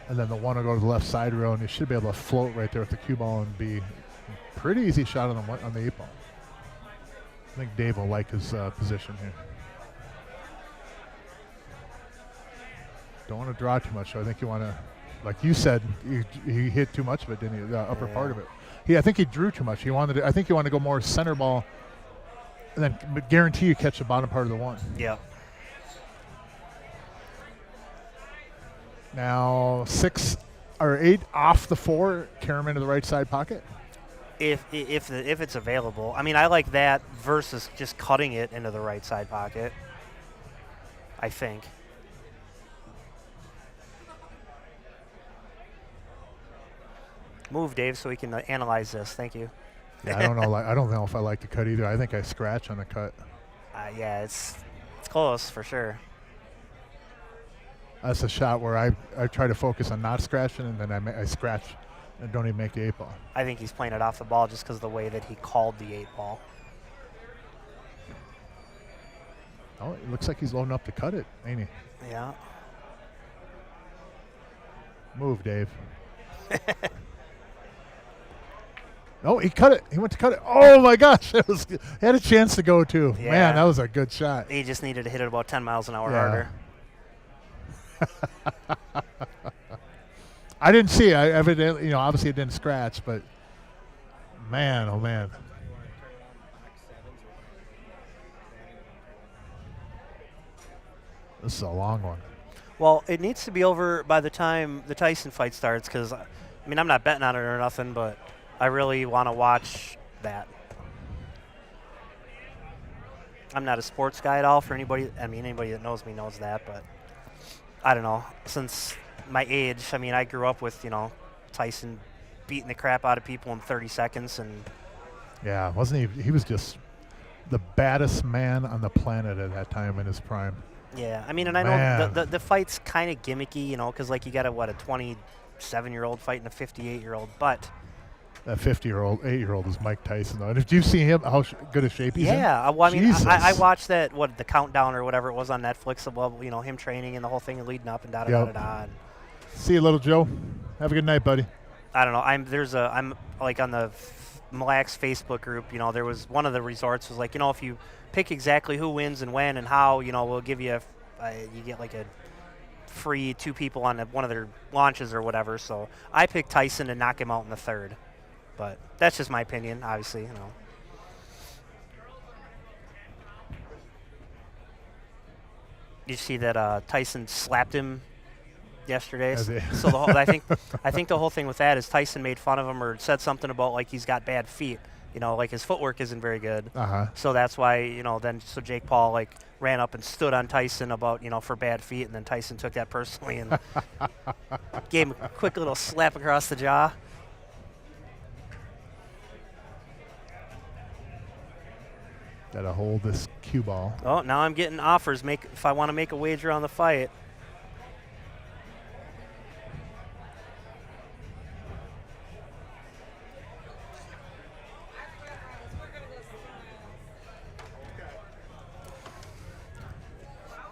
and then the 1 will go to the left side rail, and you should be able to float right there with the cue ball and be a pretty easy shot on the 8 ball. I think Dave will like his position here. Don't want to draw too much, so I think you want to. Like you said, he hit too much of it, didn't he? The upper part of it. I think he drew too much. I think you want to go more center ball, and then guarantee you catch the bottom part of the 1. Yeah. Now 6 or 8 off the 4, carry him into the right side pocket. if it's available. I mean, I like that versus just cutting it into the right side pocket, I think. Move, Dave, so we can analyze this. Thank you. Yeah, I don't know. I don't know if I like the cut either. I think I scratch on the cut. Yeah, it's close for sure. That's a shot where I try to focus on not scratching, and then I scratch and don't even make the 8-ball. I think he's playing it off the ball just because of the way that he called the 8-ball. Oh, it looks like he's loading up to cut it, ain't he? Yeah. Move, Dave. No, he cut it. He went to cut it. Oh, my gosh. He had a chance to go, too. Yeah. Man, that was a good shot. He just needed to hit it about 10 miles an hour Yeah. harder. I didn't see it. I evidently, obviously it didn't scratch, but man, oh man. This is a long one. Well, it needs to be over by the time the Tyson fight starts because, I mean, I'm not betting on it or nothing, but I really want to watch that. I'm not a sports guy at all for anybody. I mean, anybody that knows me knows that, but I don't know. Since my age, I mean, I grew up with, Tyson beating the crap out of people in 30 seconds. And yeah, wasn't he? He was just the baddest man on the planet at that time in his prime. yeah, I mean, and I know the fight's kind of gimmicky, because, like, you got a 27-year-old fighting a 58-year-old, but That 8-year-old is Mike Tyson, though. And did you see him, how good a shape he's in? yeah, well, I mean, Jesus. I watched that, the countdown or whatever it was on Netflix of, him training and the whole thing and leading up and da-da-da-da-da. See you, little Joe. Have a good night, buddy. I don't know. I'm like on the Mille Lacs Facebook group. There was one of the resorts was like, if you pick exactly who wins and when and how, we'll give you you get like a free 2 people on one of their launches or whatever. So I picked Tyson to knock him out in the 3rd, but that's just my opinion. Obviously, Did you see that Tyson slapped him yesterday? So I think the whole thing with that is Tyson made fun of him or said something about like he's got bad feet. Like his footwork isn't very good. So that's why so Jake Paul like ran up and stood on Tyson about for bad feet, and then Tyson took that personally and gave him a quick little slap across the jaw. Gotta hold this cue ball. Oh, now I'm getting offers. If I want to make a wager on the fight.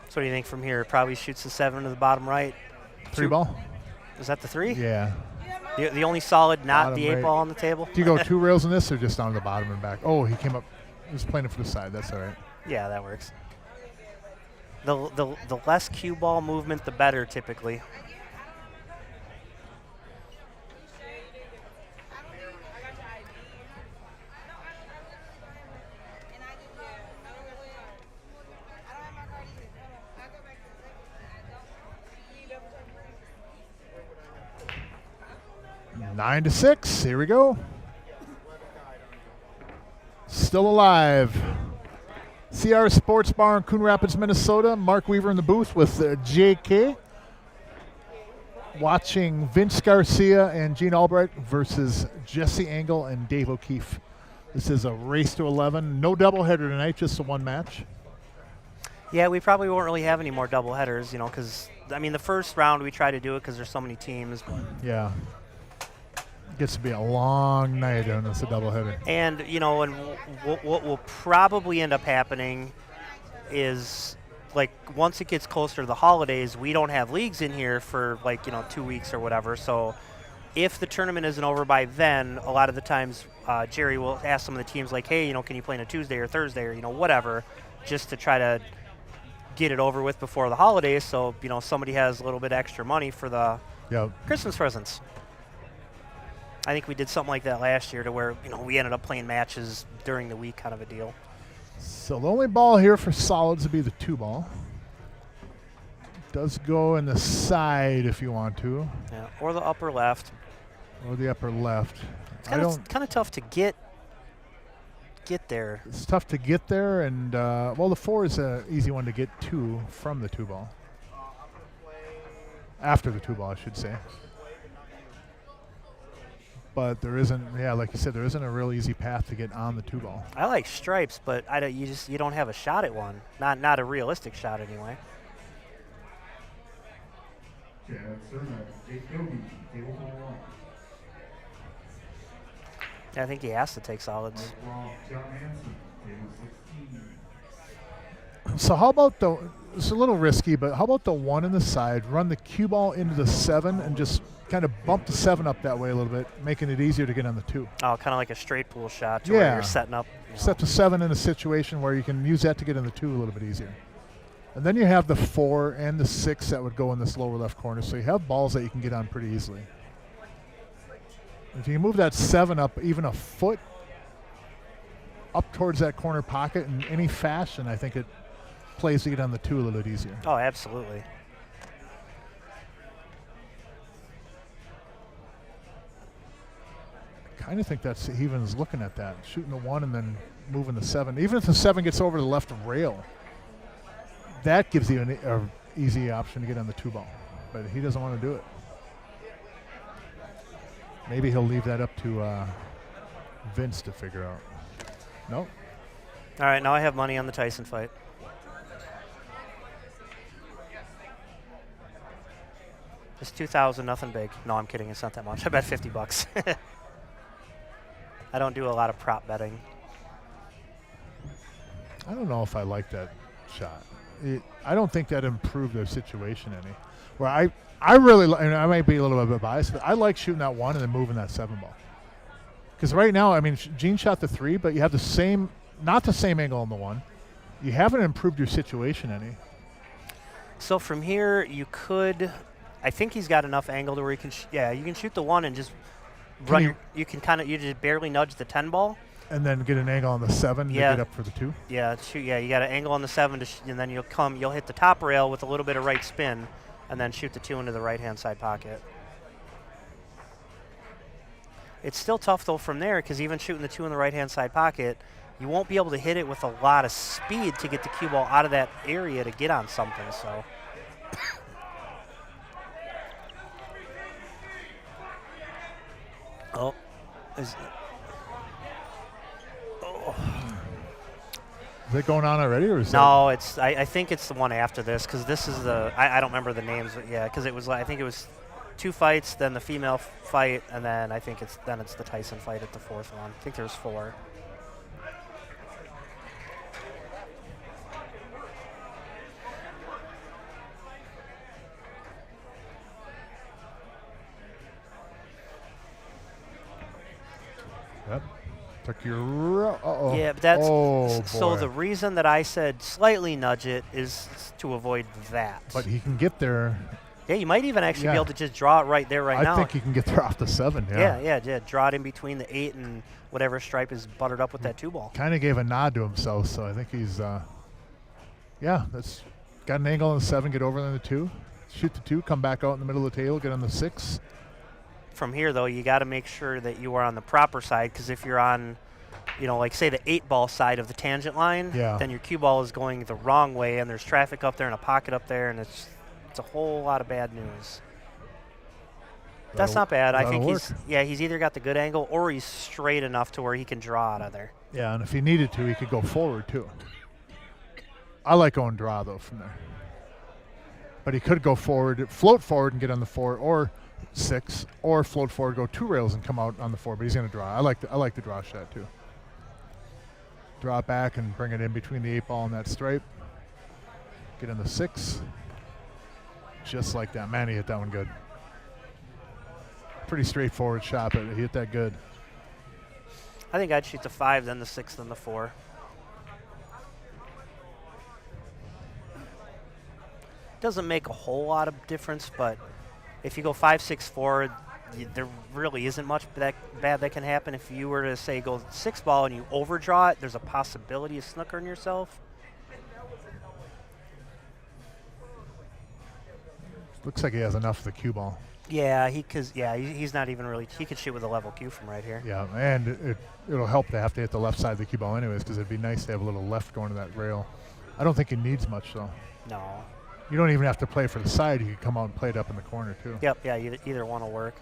So what do you think from here? Probably shoots the 7 to the bottom right. 3 ball? Is that the 3? Yeah. The only solid, not Bottom the 8 right. ball on the table? Do you go 2 rails in this or just down to the bottom and back? Oh, he came up. He was playing it for the side. That's all right. Yeah, that works. The less cue ball movement, the better, typically. Nine to 6. Here we go. Still alive. CRs Sportsbar in Coon Rapids, Minnesota. Mark Weaver in the booth with JK. Watching Vince Garcia and Gene Albright versus Jesse Engel and Dave O'Keefe. This is a race to 11. No doubleheader tonight, just a 1 match. Yeah, we probably won't really have any more doubleheaders, because, I mean, the first round we try to do it because there's so many teams. But yeah. Gets to be a long night when it's a doubleheader. And, and what will probably end up happening is, like, once it gets closer to the holidays, we don't have leagues in here for, 2 weeks or whatever. So if the tournament isn't over by then, a lot of the times Jerry will ask some of the teams, like, hey, can you play on a Tuesday or Thursday or, whatever, just to try to get it over with before the holidays so, somebody has a little bit extra money for the Christmas presents. I think we did something like that last year to where, we ended up playing matches during the week kind of a deal. So the only ball here for solids would be the 2 ball. Does go in the side if you want to. Yeah, or the upper left. Or the upper left. It's kind of tough to get there. It's tough to get there, and well, the 4 is an easy one to get to from the 2 ball. After the 2 ball, I should say. But there isn't, yeah, like you said, there isn't a real easy path to get on the 2 ball. I like stripes, but you don't have a shot at one. Not a realistic shot anyway. I think he has to take solids. So how about it's a little risky, but how about the 1 in the side, run the cue ball into the 7 and just kind of bump the 7 up that way a little bit, making it easier to get on the 2. Oh, kind of like a straight pool shot to where you're setting up. Set the 7 in a situation where you can use that to get in the 2 a little bit easier. And then you have the 4 and the 6 that would go in this lower left corner, so you have balls that you can get on pretty easily. If you can move that 7 up even a foot up towards that corner pocket in any fashion, I think it plays to get on the 2 a little bit easier. Oh, absolutely. I kind of think that's Even's looking at that, shooting the 1 and then moving the 7. Even if the 7 gets over the left rail, that gives you an easy option to get on the 2 ball, but he doesn't want to do it. Maybe he'll leave that up to Vince to figure out. Nope. All right, now I have money on the Tyson fight. It's 2,000, nothing big. No, I'm kidding. It's not that much. I bet $50. I don't do a lot of prop betting. I don't know if I like that shot. I don't think that improved their situation any. Where I really, and I might be a little bit biased, but I like shooting that 1 and then moving that 7 ball. Because right now, I mean, Gene shot the 3, but you have the same, not the same angle on the 1. You haven't improved your situation any. So from here, you could, I think he's got enough angle to where you can, you can shoot the 1 and just run. You can you just barely nudge the 10 ball. And then get an angle on the 7 to get up for the 2? Yeah, shoot. Yeah, you got an angle on the 7, and then you'll hit the top rail with a little bit of right spin, and then shoot the 2 into the right-hand side pocket. It's still tough, though, from there, because even shooting the 2 in the right-hand side pocket, you won't be able to hit it with a lot of speed to get the cue ball out of that area to get on something, so. Oh. Is it going on already, or is no? I think it's the one after this, because this is the I don't remember the names, but yeah, because it was I think it was 2 fights, then the female fight, and then I think it's the Tyson fight at the 4th one. I think there's 4. Yep. Took your. Uh-oh. Yeah, but that's so the reason that I said slightly nudge it is to avoid that. But he can get there. Yeah, you might even actually be able to just draw it right there, now. I think he can get there off the 7. Yeah. Draw it in between the 8 and whatever stripe is buttered up with that 2 ball. Kind of gave a nod to himself, so I think he's. That's got an angle on the 7, get over on the 2, shoot the 2, come back out in the middle of the table, get on the 6. From here, though, you got to make sure that you are on the proper side, because if you're on, like say the 8 ball side of the tangent line, then your cue ball is going the wrong way, and there's traffic up there and a pocket up there, and it's a whole lot of bad news. That's not bad. I think he's either got the good angle or he's straight enough to where he can draw out of there. Yeah, and if he needed to, he could go forward too. I like going draw though from there. But he could go forward, float forward and get on the 4 or 6, or float forward, go 2 rails and come out on the 4. But he's going to draw. I like the draw shot too. Draw it back and bring it in between the 8 ball and that stripe. Get in the 6. Just like that. Man, he hit that one good. Pretty straightforward shot, but he hit that good. I think I'd shoot the 5, then the 6, then the 4. Doesn't make a whole lot of difference, but if you go 5, 6, 4, there really isn't much that bad that can happen. If you were to say go 6 ball and you overdraw it, there's a possibility of snookering yourself. Looks like he has enough of the cue ball. Yeah, he's not even really. He could shoot with a level cue from right here. Yeah, and it'll help to have to hit the left side of the cue ball anyways, because it'd be nice to have a little left going to that rail. I don't think he needs much though. No. You don't even have to play for the side. You can come out and play it up in the corner too. Yep. Yeah. Either one will work.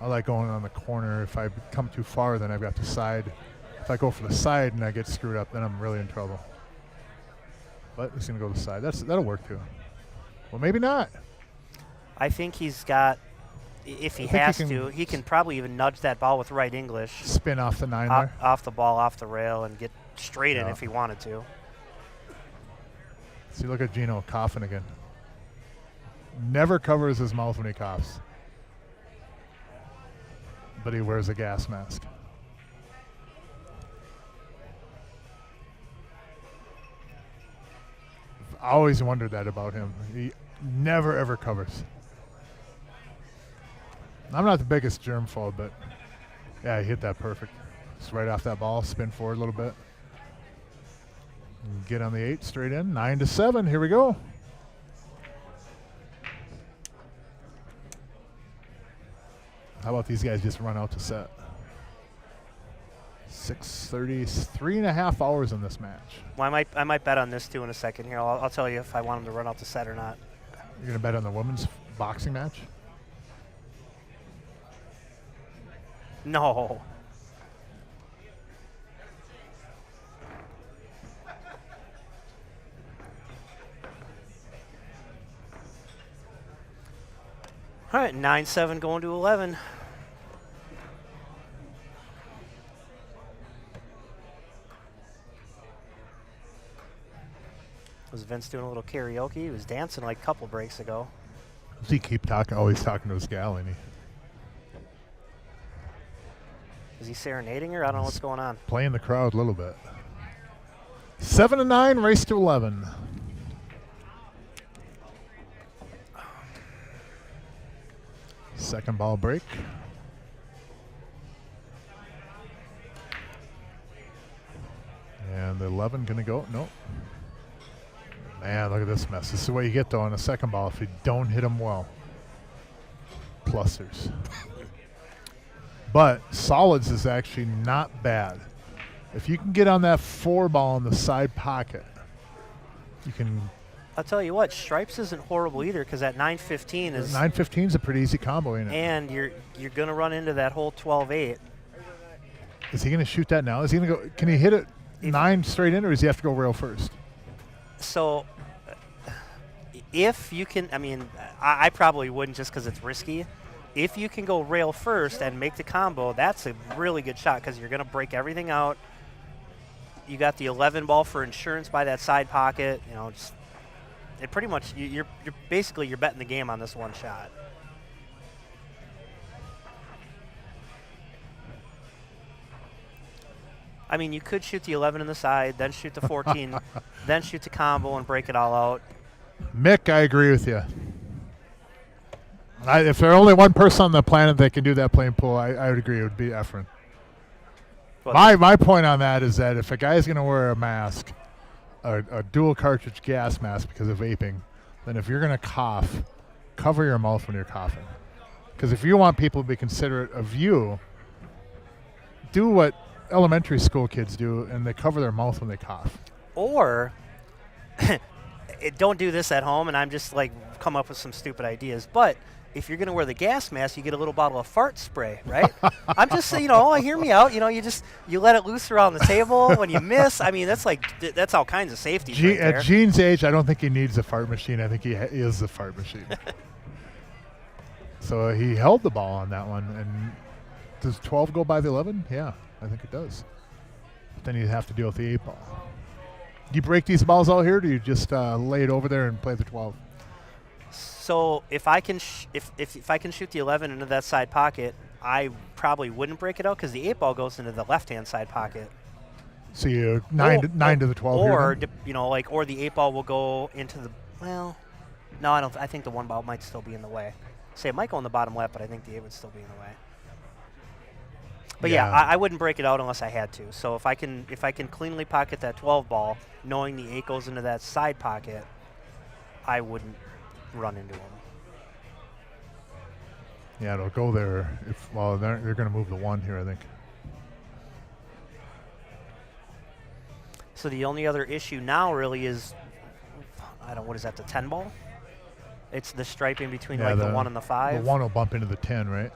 I like going on the corner. If I come too far, then I've got the side. If I go for the side and I get screwed up, then I'm really in trouble. But he's going to go to the side. That'll work too. Well, maybe not. I think he's got, if he has to, he can probably even nudge that ball with right English. Spin off the 9 there. Off the ball, off the rail, and get straight in if he wanted to. See, look at Gino coughing again. Never covers his mouth when he coughs. But he wears a gas mask. I always wondered that about him. He never, ever covers. I'm not the biggest germphobe, but yeah, he hit that perfect. Just right off that ball, spin forward a little bit. And get on the 8 straight in. 9-7. Here we go. How about these guys just run out to set? 6:30, 3.5 hours in this match. Well, I might bet on this too in a second here. I'll tell you if I want him to run out to set or not. You're gonna bet on the women's boxing match? No. All right, 9-7 going to 11. Was Vince doing a little karaoke? He was dancing like a couple breaks ago. Does he keep talking? Always talking to his gal, ain't he? Is he serenading her? I don't know what's going on. Playing the crowd a little bit. 7-9, race to 11. Second ball break. And the 11 gonna go. Nope. Man, look at this mess. This is what you get though on the second ball if you don't hit them well. Clusters. But solids is actually not bad. If you can get on that 4 ball in the side pocket, you can. I'll tell you what, stripes isn't horrible either because that 9-15 is. 9-15 is a pretty easy combo, ain't it? And you're gonna run into that whole 12-8. Is he gonna shoot that now? Is he gonna go? Can he hit it 9 straight in, or does he have to go rail first? So, if you can, I mean, I probably wouldn't just because it's risky. If you can go rail first and make the combo, that's a really good shot because you're gonna break everything out. You got the 11 ball for insurance by that side pocket. You know, just it pretty much you're basically you're betting the game on this one shot. I mean, you could shoot the 11 in the side, then shoot the 14, then shoot the combo and break it all out. Mick, I agree with you. If there's only one person on the planet that can do that playing pool, I would agree it would be Efren. My point on that is that if a guy's going to wear a mask, a dual cartridge gas mask because of vaping, then if you're going to cough, cover your mouth when you're coughing. Because if you want people to be considerate of you, do what elementary school kids do, and they cover their mouth when they cough. Or don't do this at home, and I'm just like come up with some stupid ideas. But if you're going to wear the gas mask, you get a little bottle of fart spray, right? I'm just saying, hear me out. You let it loose around the table when you miss. I mean, that's all kinds of safety. Right there. At Gene's age, I don't think he needs a fart machine. I think he is the fart machine. So he held the ball on that one. And does 12 go by the 11? Yeah, I think it does. But then you have to deal with the 8 ball. Do you break these balls out here, or do you just lay it over there and play the 12? So if I can if I can shoot the 11 into that side pocket, I probably wouldn't break it out because the 8 ball goes into the left-hand side pocket. So you 9 to the 12. Or or the 8 ball will go into the no, I don't. I think the 1 ball might still be in the way. Say it might go in the bottom left, but I think the 8 would still be in the way. But yeah, I wouldn't break it out unless I had to. So if I can cleanly pocket that 12 ball, knowing the 8 goes into that side pocket, I wouldn't run into them. Yeah, it'll go there. Well, they're going to move the 1 here, I think. So the only other issue now really is, what is that, the 10 ball? It's the striping between like the 1 and the 5. The 1 will bump into the 10, right?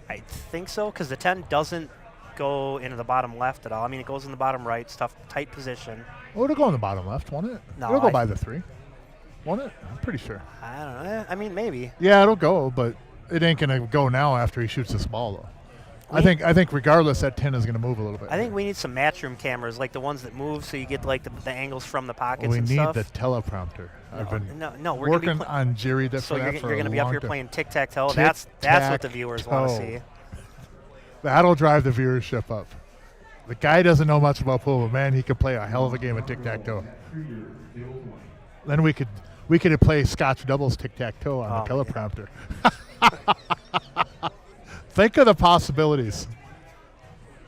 I think so, because the 10 doesn't go into the bottom left at all. I mean, it goes in the bottom right, tight position. Oh, it'll go in the bottom left, won't it? No, it'll go by the 3, won't it? I'm pretty sure. I don't know. I mean, maybe. Yeah, it'll go, but it ain't going to go now after he shoots this ball, though. I think regardless, that 10 is going to move a little bit. I think we need some matchroom cameras, like the ones that move, so you get like the angles from the pockets and We stuff. need the teleprompter. I've been we're working on Jerry. So you're going to be up here playing tic-tac-toe. That's what the viewers want to see. That'll drive the viewership up. The guy doesn't know much about pool, but man, he could play a hell of a game of tic-tac-toe. Then we could play Scotch doubles tic-tac-toe on the teleprompter. Think of the possibilities.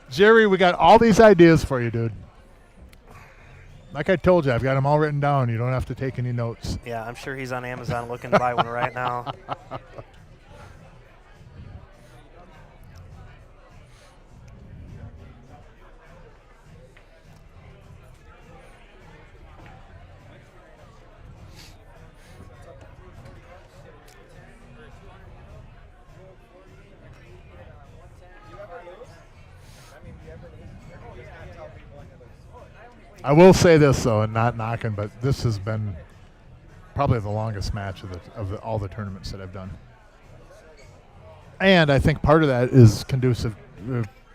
Jerry, we got all these ideas for you, dude. Like I told you, I've got them all written down. You don't have to take any notes. Yeah, I'm sure he's on Amazon looking to buy one right now. I will say this, though, and not knocking, but this has been probably the longest match of all the tournaments that I've done. And I think part of that is conducive.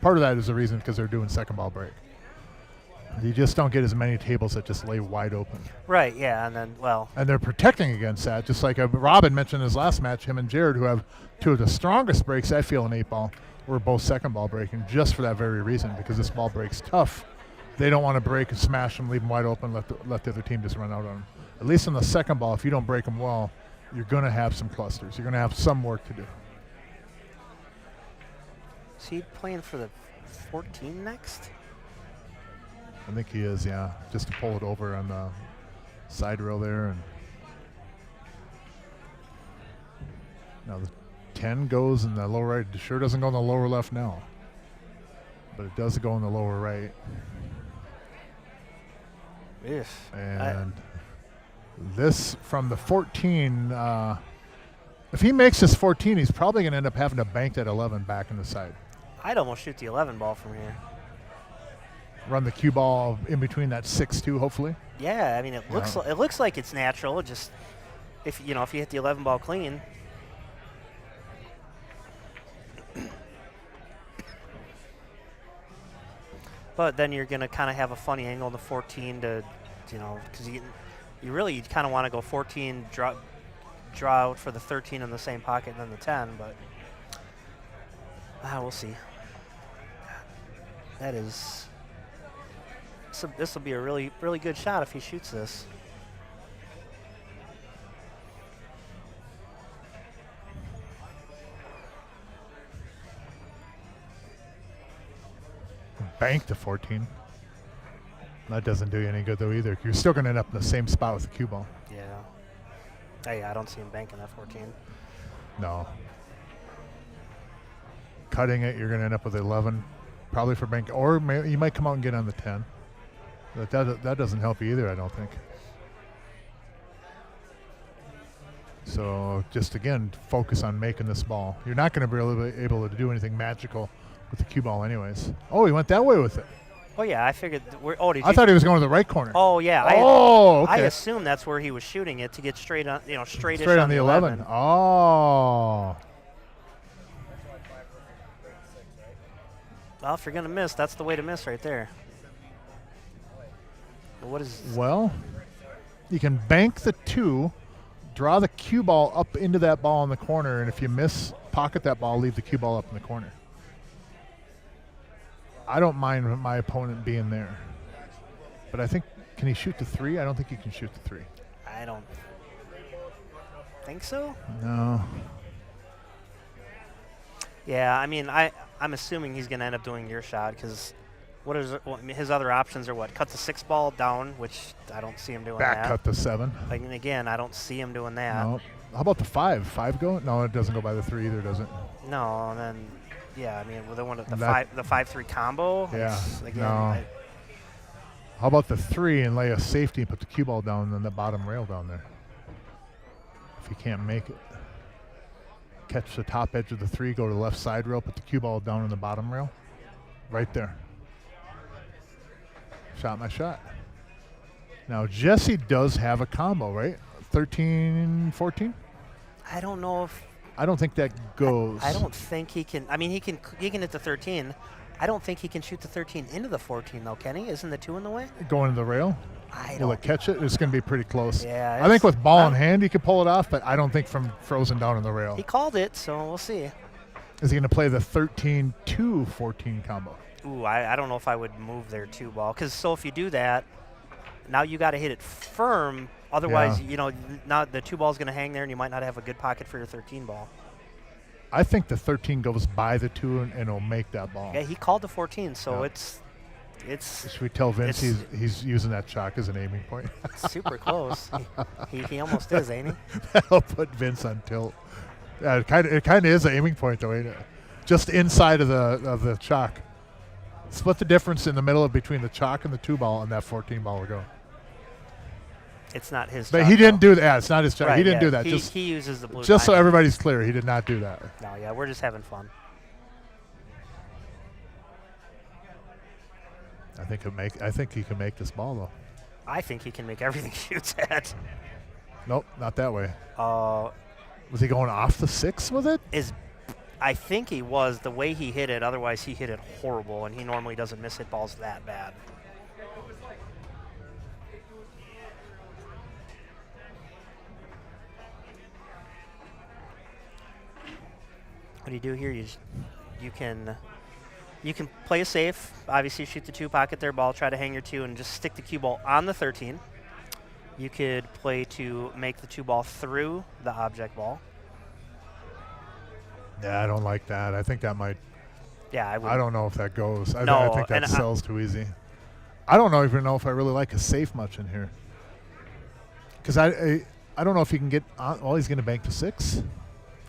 Part of that is the reason because they're doing second ball break. You just don't get as many tables that just lay wide open. Right, yeah, and then, And they're protecting against that, just like Robin mentioned in his last match, him and Jared, who have 2 of the strongest breaks, I feel, in 8-ball, were both second ball breaking just for that very reason, because this ball breaks tough. They don't want to break and smash them, leave them wide open, let the other team just run out on them. At least on the second ball, if you don't break them well, you're going to have some clusters. You're going to have some work to do. is he playing for the 14 next? I think he is, yeah. Just to pull it over on the side rail there. And now the 10 goes in the lower right. It sure doesn't go in the lower left now. But it does go in the lower right. Yes. And this from the 14, if he makes this 14, he's probably going to end up having to bank that 11 back in the side. I'd almost shoot the 11 ball from here. Run the cue ball in between that 6-2, hopefully. Yeah, I mean it looks like it's natural. It just if you hit the 11 ball clean. But then you're going to kind of have a funny angle in the 14 to, because you really kind of want to go 14, draw out for the 13 in the same pocket and then the 10, but we'll see. That is, this will be a really, really good shot if he shoots this. Bank to 14. That doesn't do you any good, though, either. You're still going to end up in the same spot with the cue ball. Yeah. Hey, I don't see him banking that 14. No. Cutting it, you're going to end up with 11, probably for bank. Or you might come out and get on the 10. But that doesn't help you either, I don't think. So just, again, focus on making this ball. You're not going to be really able to do anything magical with the cue ball anyways. Oh, he went that way with it. Oh, yeah, I figured. I thought he was going to the right corner. Oh, yeah. Okay. I assume that's where he was shooting it to get straight on, straight on the 11. Oh. Well, if you're going to miss, that's the way to miss right there. Well, you can bank the 2, draw the cue ball up into that ball in the corner, and if you miss, pocket that ball, leave the cue ball up in the corner. I don't mind my opponent being there. But I think, can he shoot the 3? I don't think he can shoot the 3. I don't think so. No. Yeah, I mean, I'm assuming he's going to end up doing your shot because his other options are what? Cut the 6 ball down, which I don't see him doing Back that. cut the 7. Like, and again, I don't see him doing that. No. How about the 5? 5 go? No, it doesn't go by the 3 either, does it? No, and then, yeah, I mean, the 5-3 combo. Yeah. Again, No. How about the 3 and lay a safety and put the cue ball down and then the bottom rail down there? If you can't make it. Catch the top edge of the 3, go to the left side rail, put the cue ball down in the bottom rail. Right there. Shot my shot. Now, Jesse does have a combo, right? 13, 14? I don't know if. I don't think that goes. I don't think he can. I mean, he can hit the 13. I don't think he can shoot the 13 into the 14, though, can he? Isn't the 2 in the way? Going to the rail? Will it catch it? It's going to be pretty close. Yeah. I think with ball in hand, he could pull it off, but I don't think from frozen down in the rail. He called it, so we'll see. Is he going to play the 13-2-14 combo? Ooh, I don't know if I would move their 2 ball. Because so if you do that, now you got to hit it firm. Otherwise, now the 2 ball is going to hang there, and you might not have a good pocket for your 13 ball. I think the 13 goes by the 2 and it'll make that ball. Yeah, he called the 14, so Yeah. it's Should we tell Vince he's using that chalk as an aiming point? super close. He almost is, ain't he? That'll put Vince on tilt. Yeah, it kind of is an aiming point, though, ain't it? Just inside of the chalk. Split the difference in the middle between the chalk and the 2 ball, and that 14 ball will go. It's not his. But chalk, he didn't though. do that. Yeah, it's not his chalk. Right, he didn't yeah. do that. He uses the blue. Just so diamond. everybody's clear, he did not do that. No, yeah, we're just having fun. I think he can make this ball, though. I think he can make everything he shoots at. Nope, not that way. Was Was he going off the 6 with it? I think he was the way he hit it. Otherwise, he hit it horrible, and he normally doesn't miss hit balls that bad. What do you do here? You can play it safe. Obviously, shoot the 2, pocket their ball, try to hang your 2, and just stick the cue ball on the 13. You could play to make the 2 ball through the object ball. Yeah, I don't like that. I think that might. Yeah, I don't know if that goes. I No, think that and sells too easy. I don't even know if I really like a safe much in here. Because I don't know if he can get on. Well, he's going to bank to 6.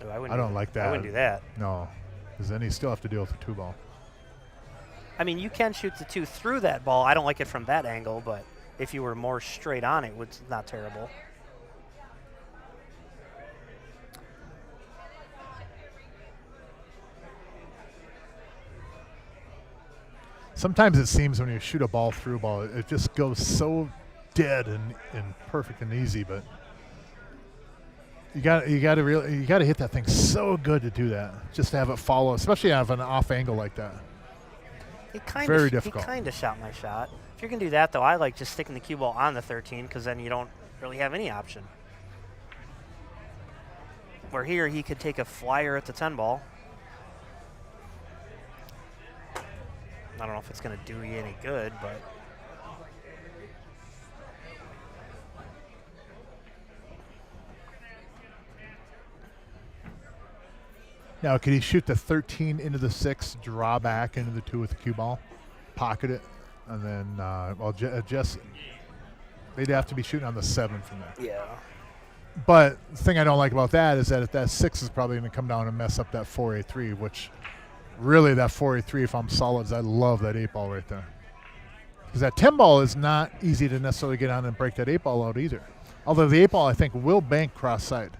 I don't like that. I wouldn't do that. No, because then you still have to deal with the 2 ball. I mean, you can shoot the 2 through that ball. I don't like it from that angle, but if you were more straight on it, it's not terrible. Sometimes it seems when you shoot a ball through a ball, it just goes so dead and perfect and easy, but you got to hit that thing so good to do that. Just to have it follow, especially have an off angle like that. Very difficult. He kind of shot my shot. If you're going to do that, though, I like just sticking the cue ball on the 13 because then you don't really have any option. Where here, he could take a flyer at the 10 ball. I don't know if it's going to do you any good, but... Now, could he shoot the 13 into the 6, draw back into the 2 with the cue ball, pocket it, and then, they'd have to be shooting on the 7 from there. Yeah. But the thing I don't like about that is that that 6 is probably going to come down and mess up that 4-8-3, which really that 4-8-3, if I'm solids, I love that 8 ball right there. Because that 10 ball is not easy to necessarily get on and break that 8 ball out either. Although the 8 ball, I think, will bank cross side.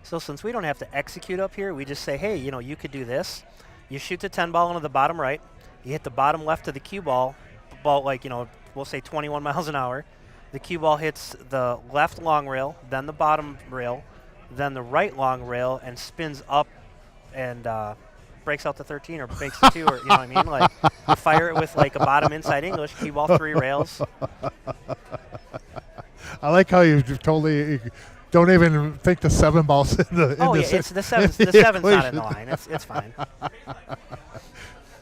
So since we don't have to execute up here, we just say, hey, you could do this. You shoot the 10 ball into the bottom right. You hit the bottom left of the cue ball, we'll say 21 miles an hour. The cue ball hits the left long rail, then the bottom rail, then the right long rail, and spins up and breaks out the 13 or breaks the 2, or you know what I mean? Like, you fire it with like a bottom inside English, cue ball 3 rails. I like how you totally don't even think the 7 ball's in the. Oh yeah, it's the 7's. The 7's not in the line. It's fine.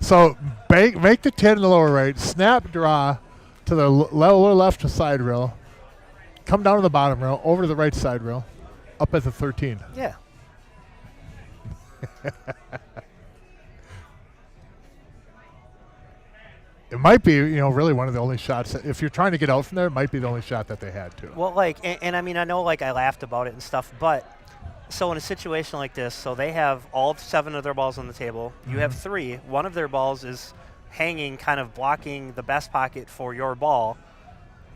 So make the 10 in the lower right, snap draw to the lower left side rail, come down to the bottom rail, over to the right side rail, up at the 13. Yeah. It might be, really one of the only shots. If you're trying to get out from there, it might be the only shot that they had too. Well, and I mean, I know, I laughed about it and stuff, but so in a situation like this, so they have all 7 of their balls on the table. You have 3. One of their balls is hanging, kind of blocking the best pocket for your ball.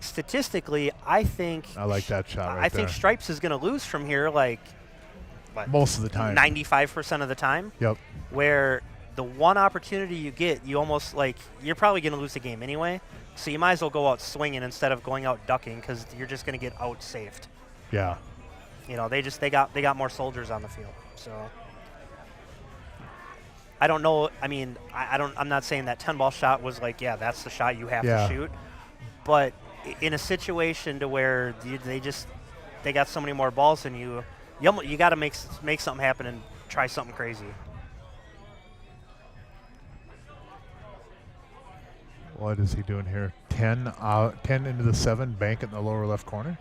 Statistically, I think I like that shot right I think there. Stripes is going to lose from here, Most of the time. 95% of the time. Yep. Where the one opportunity you get, you almost you're probably going to lose the game anyway. So you might as well go out swinging instead of going out ducking because you're just going to get out safed. Yeah. They got more soldiers on the field. So I don't know. I mean, I'm not saying that 10-ball shot was that's the shot you have to shoot. But in a situation to where they got so many more balls than you got to make something happen and try something crazy. What is he doing here? 10 into the 7, bank in the lower left corner.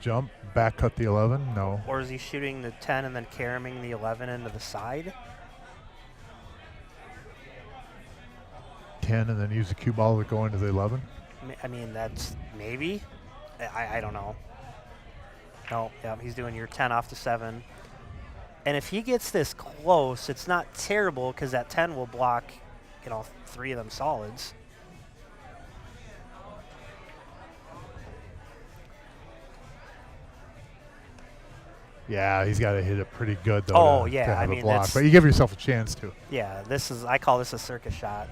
Jump, back cut the 11. No. Or is he shooting the 10 and then caroming the 11 into the side? 10 and then use the cue ball to go into the 11. I mean, that's maybe. I don't know. No, yeah, he's doing your 10 off the 7. And if he gets this close, it's not terrible because that 10 will block, 3 of them solids. Yeah, he's got to hit it pretty good though. Oh, to yeah, have I a mean, block. that's- But you give yourself a chance to. Yeah, I call this a circus shot.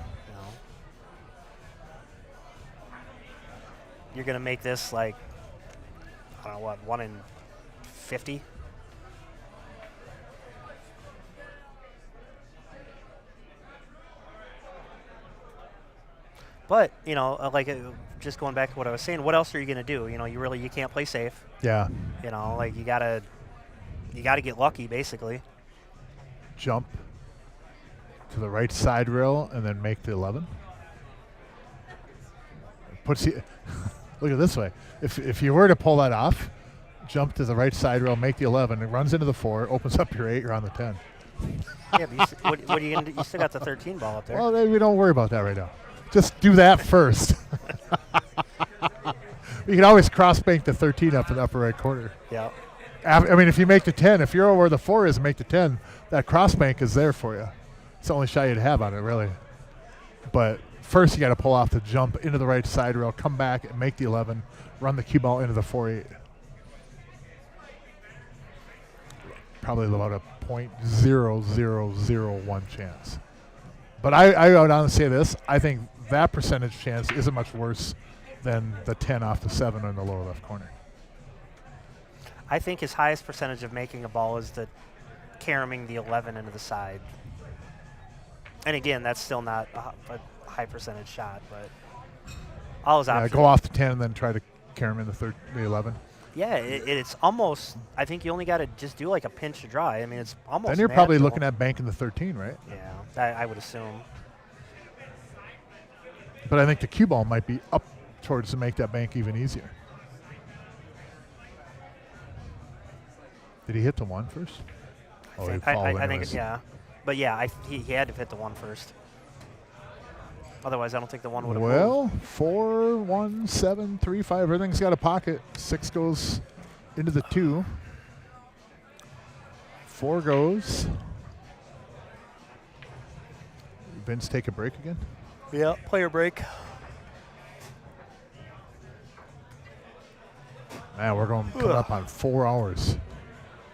You're going to make this I don't know what, 1 in 50? But, just going back to what I was saying, what else are you going to do? You can't play safe. Yeah. You got to get lucky, basically. Jump to the right side rail and then make the 11. Puts you. Look at it this way. If you were to pull that off, jump to the right side rail, make the 11, it runs into the 4, opens up your 8, you're on the 10. Yeah, but what are you going to do? You still got the 13 ball up there. Well, we don't worry about that right now. Just do that first. You can always cross bank the 13 up in the upper right corner. Yeah. I mean, if you make the 10, if you're where the 4 is and make the 10, that cross bank is there for you. It's the only shot you'd have on it, really. But first, you got to pull off the jump into the right side rail, come back and make the 11, run the cue ball into the 4-8. Probably about a .0001 chance. But I would honestly say this. I think that percentage chance isn't much worse than the 10 off the 7 in the lower left corner. I think his highest percentage of making a ball is the caroming the 11 into the side. And again, that's still not a high percentage shot, but all his options. Go off the 10 and then try to carry him in the 11. Yeah, it's almost. I think you only got to just do a pinch to dry. I mean, it's almost. Then you're probably natural. looking at banking the 13, right? Yeah, I would assume. But I think the cue ball might be up towards to make that bank even easier. Did he hit the 1 first? I think, yeah. But yeah, he had to hit the 1 first. Otherwise, I don't think the 1 would have moved. 4, 1, 7, 3, 5. Everything's got a pocket. 6 goes into the 2. 4 goes. Vince take a break again? Yeah, player break. Man, we're going coming up on 4 hours.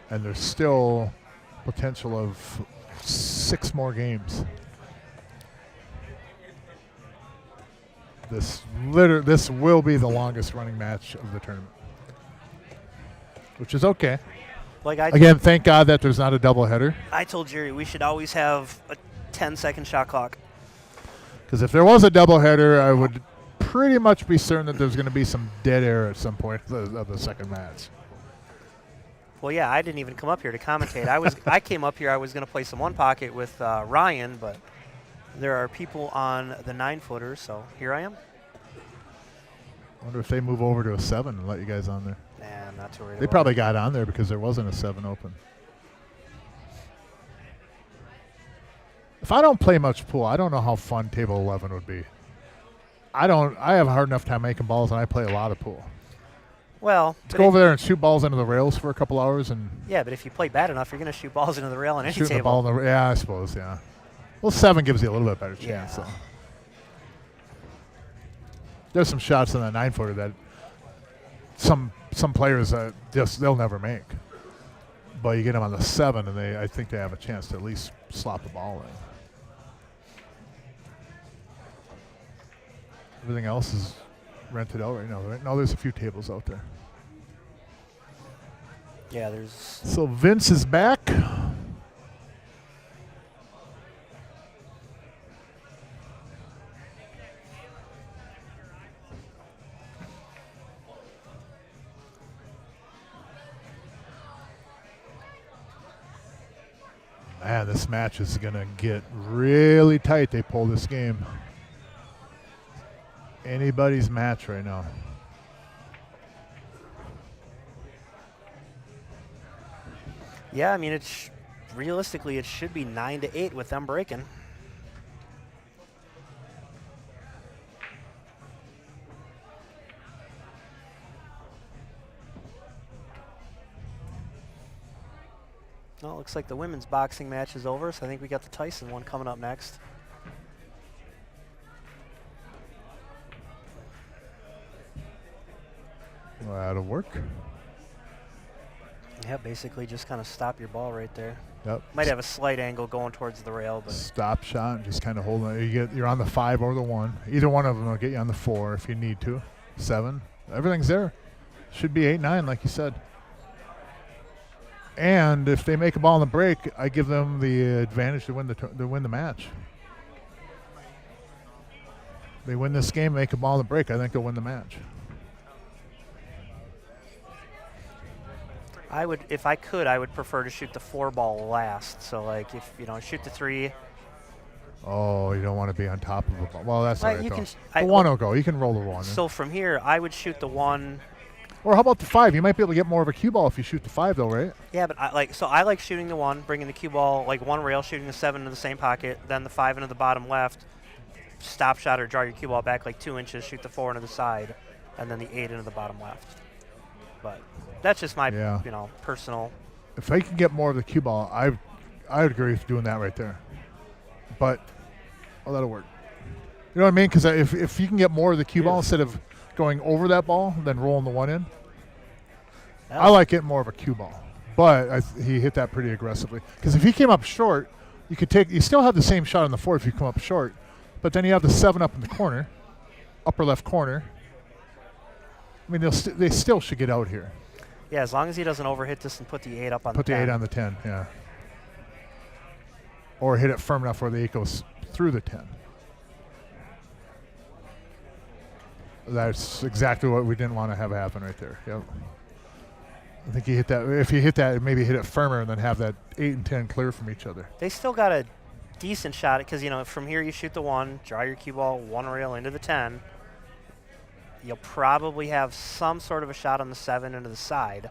And there's still potential of 6 more games. This will be the longest running match of the tournament, which is okay. Again, thank God that there's not a doubleheader. I told Jerry we should always have a 10-second shot clock. Because if there was a doubleheader, I would pretty much be certain that there's going to be some dead air at some point of the second match. Well, yeah, I didn't even come up here to commentate. I came up here. I was going to play some one pocket with Ryan, but there are people on the 9-footers, so here I am. I wonder if they move over to a 7 and let you guys on there. Nah, I'm not too worried. They probably got on there because there wasn't a 7 open. If I don't play much pool, I don't know how fun table 11 would be. I have a hard enough time making balls, and I play a lot of pool. Well, Let's go over there and shoot balls into the rails for a couple hours and yeah, but if you play bad enough, you're going to shoot balls into the rail on any shooting the table. ball in the yeah, I suppose, yeah. Well, 7 gives you a little bit better chance. Yeah. So. There's some shots on that 9-footer that some players they'll never make. But you get them on the 7, and I think they have a chance to at least slop the ball in. Everything else is rented out right now. Right now, there's a few tables out there. Yeah, there's. So Vince is back. Man, this match is going to get really tight. They pull this game. Anybody's match right now. Yeah, I mean, realistically, it should be 9-8 with them breaking. Well, it looks like the women's boxing match is over, so I think we got the Tyson one coming up next. Well, that'll work. Yeah, basically just kind of stop your ball right there. Yep. Might have a slight angle going towards the rail, but Stop shot and just kind of hold it. You're on the 5 or the 1. Either one of them will get you on the 4 if you need to. 7. Everything's there. Should be 8-9, like you said. And if they make a ball on the break, I give them the advantage to win the match. They win this game, make a ball on the break. I think they'll win the match. if I could, I would prefer to shoot the 4 ball last. So like if shoot the 3. Oh, you don't want to be on top of the ball. Well, that's all right, you though. can, The 1 will go. You can roll the 1. So from here, I would shoot the 1. Or how about the 5? You might be able to get more of a cue ball if you shoot the 5, though, right? Yeah, but I like shooting the 1, bringing the cue ball, like 1 rail, shooting the 7 into the same pocket, then the 5 into the bottom left, stop shot or draw your cue ball back like 2 inches, shoot the 4 into the side, and then the 8 into the bottom left. But that's just my, personal. If I can get more of the cue ball, I would agree with doing that right there. But, that'll work. You know what I mean? Because if you can get more of the cue ball instead of going over that ball, then rolling the 1 in. I like getting more of a cue ball. But he hit that pretty aggressively. Because if he came up short, you still have the same shot on the 4 if you come up short. But then you have the 7 up in the corner, upper left corner. I mean, they still should get out here. Yeah, as long as he doesn't overhit this and put the 8 up on the 10. Put the 8 on the 10, yeah. Or hit it firm enough where the 8 goes through the 10. That's exactly what we didn't want to have happen right there. Yep. I think he hit that. If you hit that, maybe hit it firmer and then have that 8 and 10 clear from each other. They still got a decent shot because, from here you shoot the 1, draw your cue ball, 1 rail into the 10. You'll probably have some sort of a shot on the 7 into the side.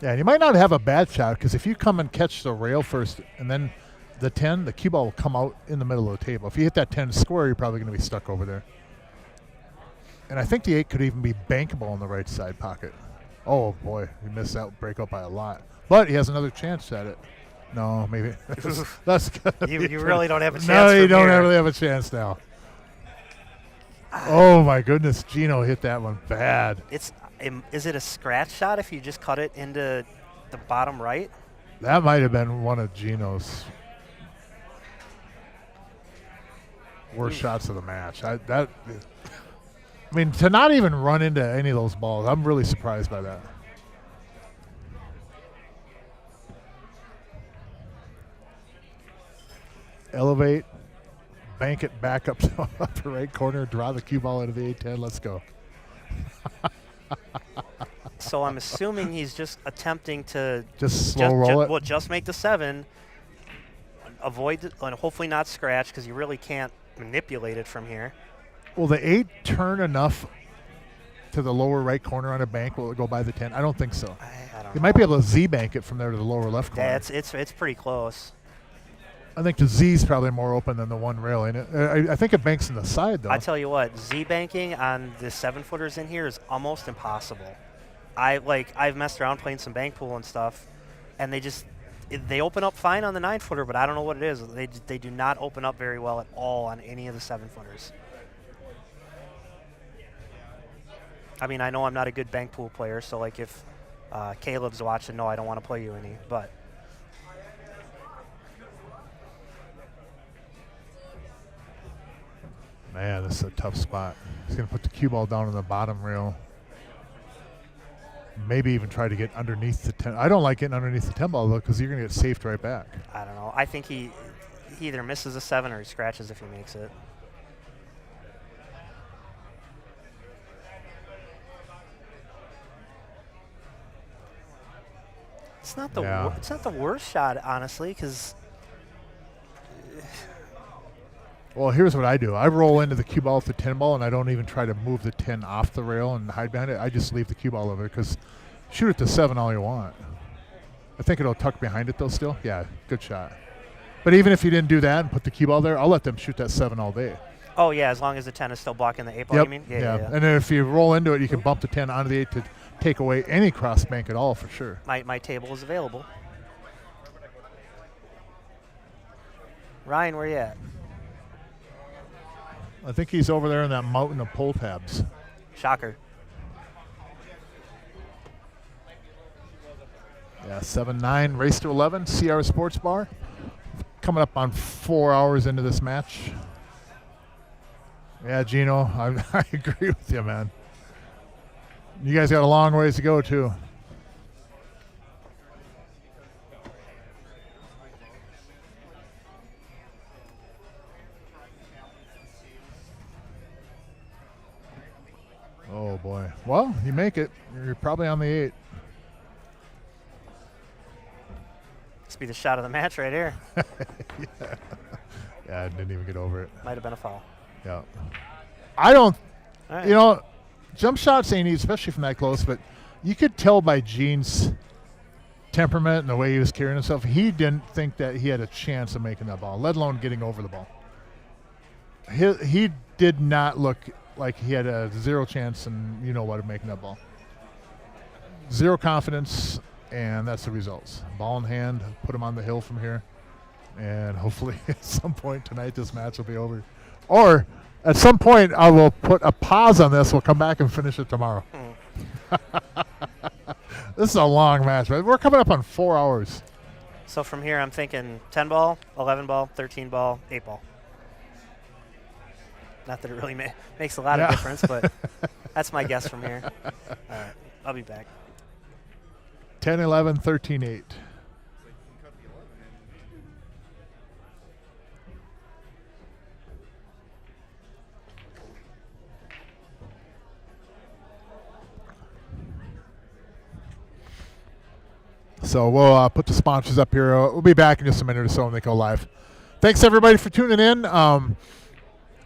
Yeah, and you might not have a bad shot because if you come and catch the rail first and then the 10, the cue ball will come out in the middle of the table. If you hit that 10 square, you're probably going to be stuck over there. And I think the 8 could even be bankable in the right side pocket. Oh, boy, he missed that breakout by a lot. But he has another chance at it. No, maybe. That's you really don't have a chance. No, you don't really have a chance now. Oh, my goodness. Gino hit that one bad. Is it a scratch shot if you just cut it into the bottom right? That might have been one of Gino's worst shots of the match. I mean, to not even run into any of those balls, I'm really surprised by that. Elevate, bank it back up to the upper right corner, draw the cue ball into the 8-10. Let's go. So I'm assuming he's just attempting to just slow roll it. Well, just make the 7, avoid and hopefully not scratch because you really can't manipulate it from here. Will the 8 turn enough to the lower right corner on a bank? Will it go by the 10? I don't think so. I don't know. You might be able to Z-bank it from there to the lower left corner. Yeah, it's pretty close. I think the Z's probably more open than the one rail, ain't it? I think it banks in the side, though. I tell you what, Z banking on the 7-footers in here is almost impossible. I've messed around playing some bank pool and stuff, and they open up fine on the 9-footer, but I don't know what it is. They do not open up very well at all on any of the 7-footers. I mean, I know I'm not a good bank pool player, so like if Caleb's watching, no, I don't want to play you any, but. Man, this is a tough spot. He's going to put the cue ball down on the bottom rail. Maybe even try to get underneath the 10. I don't like getting underneath the 10 ball, though, because you're going to get safed right back. I don't know. I think he either misses a 7 or he scratches if he makes it. It's not the worst shot, honestly, because. Well, here's what I do. I roll into the cue ball with the 10 ball, and I don't even try to move the 10 off the rail and hide behind it. I just leave the cue ball over because shoot it to 7 all you want. I think it'll tuck behind it, though, still. Yeah, good shot. But even if you didn't do that and put the cue ball there, I'll let them shoot that 7 all day. Oh, yeah, as long as the 10 is still blocking the 8 ball, Yep. you mean? Yeah. And then if you roll into it, you can bump the 10 onto the 8 to take away any cross bank at all, for sure. My table is available. Ryan, where you at? I think he's over there in that mountain of pull tabs. Shocker. Yeah, 7-9, race to 11, CRs Sportsbar. Coming up on 4 hours into this match. Yeah, Gino, I agree with you, man. You guys got a long ways to go, too. Oh, boy. Well, you make it. You're probably on the 8. This be the shot of the match right here. Yeah, I didn't even get over it. Might have been a foul. Yeah. I don't, Right. you know, jump shots ain't easy, especially from that close, but you could tell by Gene's temperament and the way he was carrying himself, he didn't think that he had a chance of making that ball, let alone getting over the ball. He did not look like he had a zero chance and you know what of making that ball. Zero confidence, and that's the results. Ball in hand, put him on the hill from here, and hopefully at some point tonight this match will be over. Or at some point I will put a pause on this, we'll come back and finish it tomorrow. This is a long match, right? We're coming up on 4 hours. So from here I'm thinking 10 ball, 11 ball, 13 ball, 8 ball. Not that it really makes a lot of difference, but that's my guess from here. All right, I'll be back. 10, 11, 13, 8. So we'll put the sponsors up here. We'll be back in just a minute or so when they go live. Thanks, everybody, for tuning in.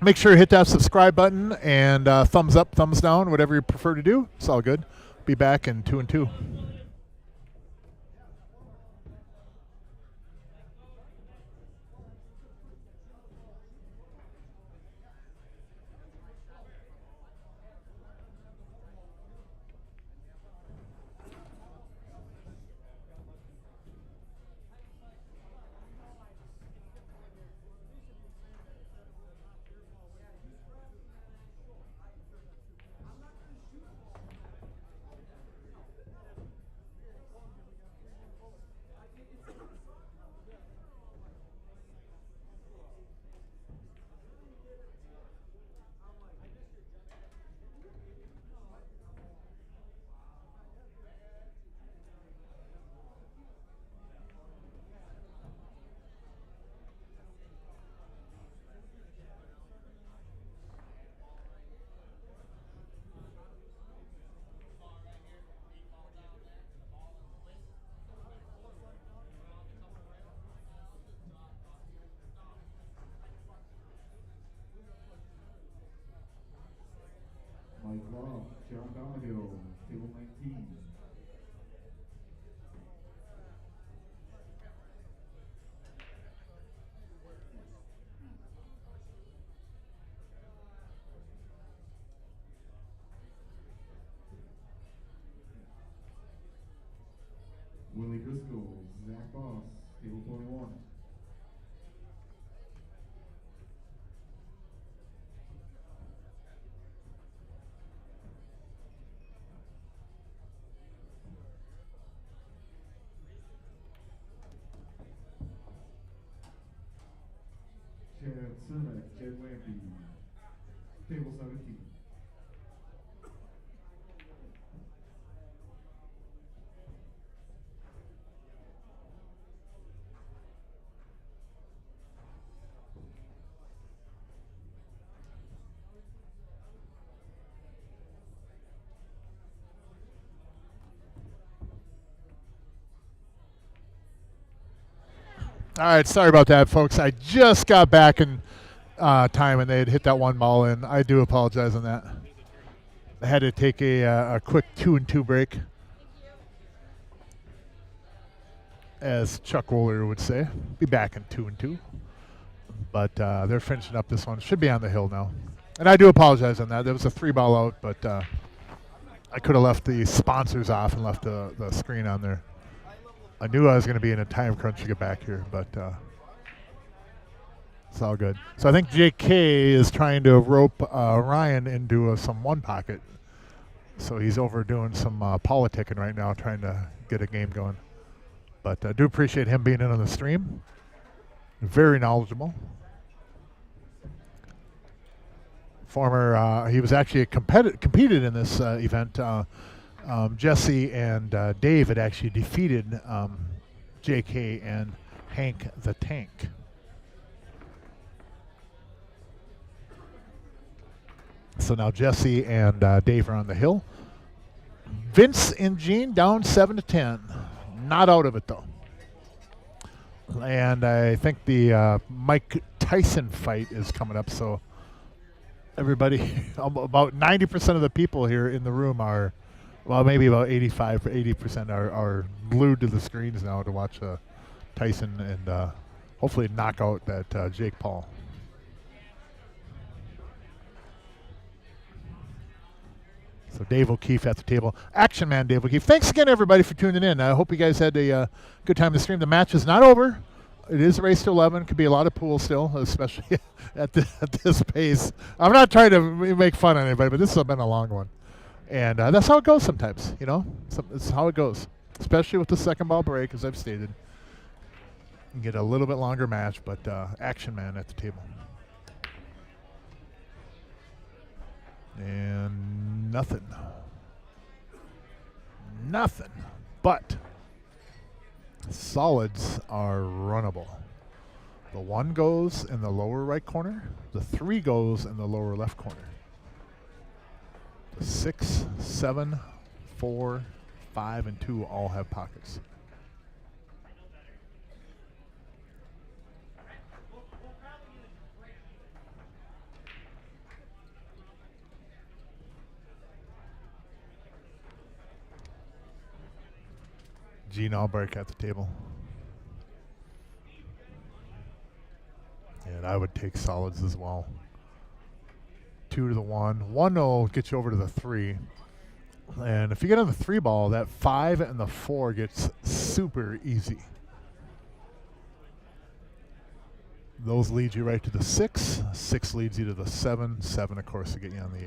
Make sure you hit that subscribe button and thumbs up, thumbs down, whatever you prefer to do. It's all good. Be back in 2 and 2. My club, John Donahill, table 19. Mexico, Zach Boss, table 21. Chad Cermak, Jed Lampy, table 17. All right, sorry about that, folks. I just got back in time and they had hit that one ball in. I do apologize on that. I had to take a quick 2-2 break, as Chuck Roller would say. Be back in 2-2. But they're finishing up this one. Should be on the hill now. And I do apologize on that. There was a 3-ball out, but I could have left the sponsors off and left the screen on there. I knew I was going to be in a time crunch to get back here, but it's all good. So I think JK is trying to rope Ryan into some one pocket. So he's over doing some politicking right now, trying to get a game going. But I do appreciate him being in on the stream. Very knowledgeable. He was actually competed in this event. Jesse and Dave had actually defeated JK and Hank the Tank. So now Jesse and Dave are on the hill. Vince and Gene down 7-10. Not out of it though. And I think the Mike Tyson fight is coming up. So everybody, about 90% of the people here in the room are, well, maybe about 80% are glued to the screens now to watch Tyson and hopefully knock out that Jake Paul. So Dave O'Keefe at the table. Action Man Dave O'Keefe. Thanks again, everybody, for tuning in. I hope you guys had a good time to stream. The match is not over. It is a race to 11. Could be a lot of pool still, especially at this pace. I'm not trying to make fun of anybody, but this has been a long one. And that's how it goes sometimes, you know. It's how it goes, especially with the second ball break, as I've stated. You get a little bit longer match, but Action Man at the table. And nothing. But solids are runnable. The 1 goes in the lower right corner. The 3 goes in the lower left corner. The 6, 7, 4, 5, and 2 all have pockets. Gene Albrecht at the table. And I would take solids as well. 2 to the 1. 1 will get you over to the 3. And if you get on the 3 ball, that 5 and the 4 gets super easy. Those lead you right to the 6. 6 leads you to the 7. 7, of course, to get you on the 8.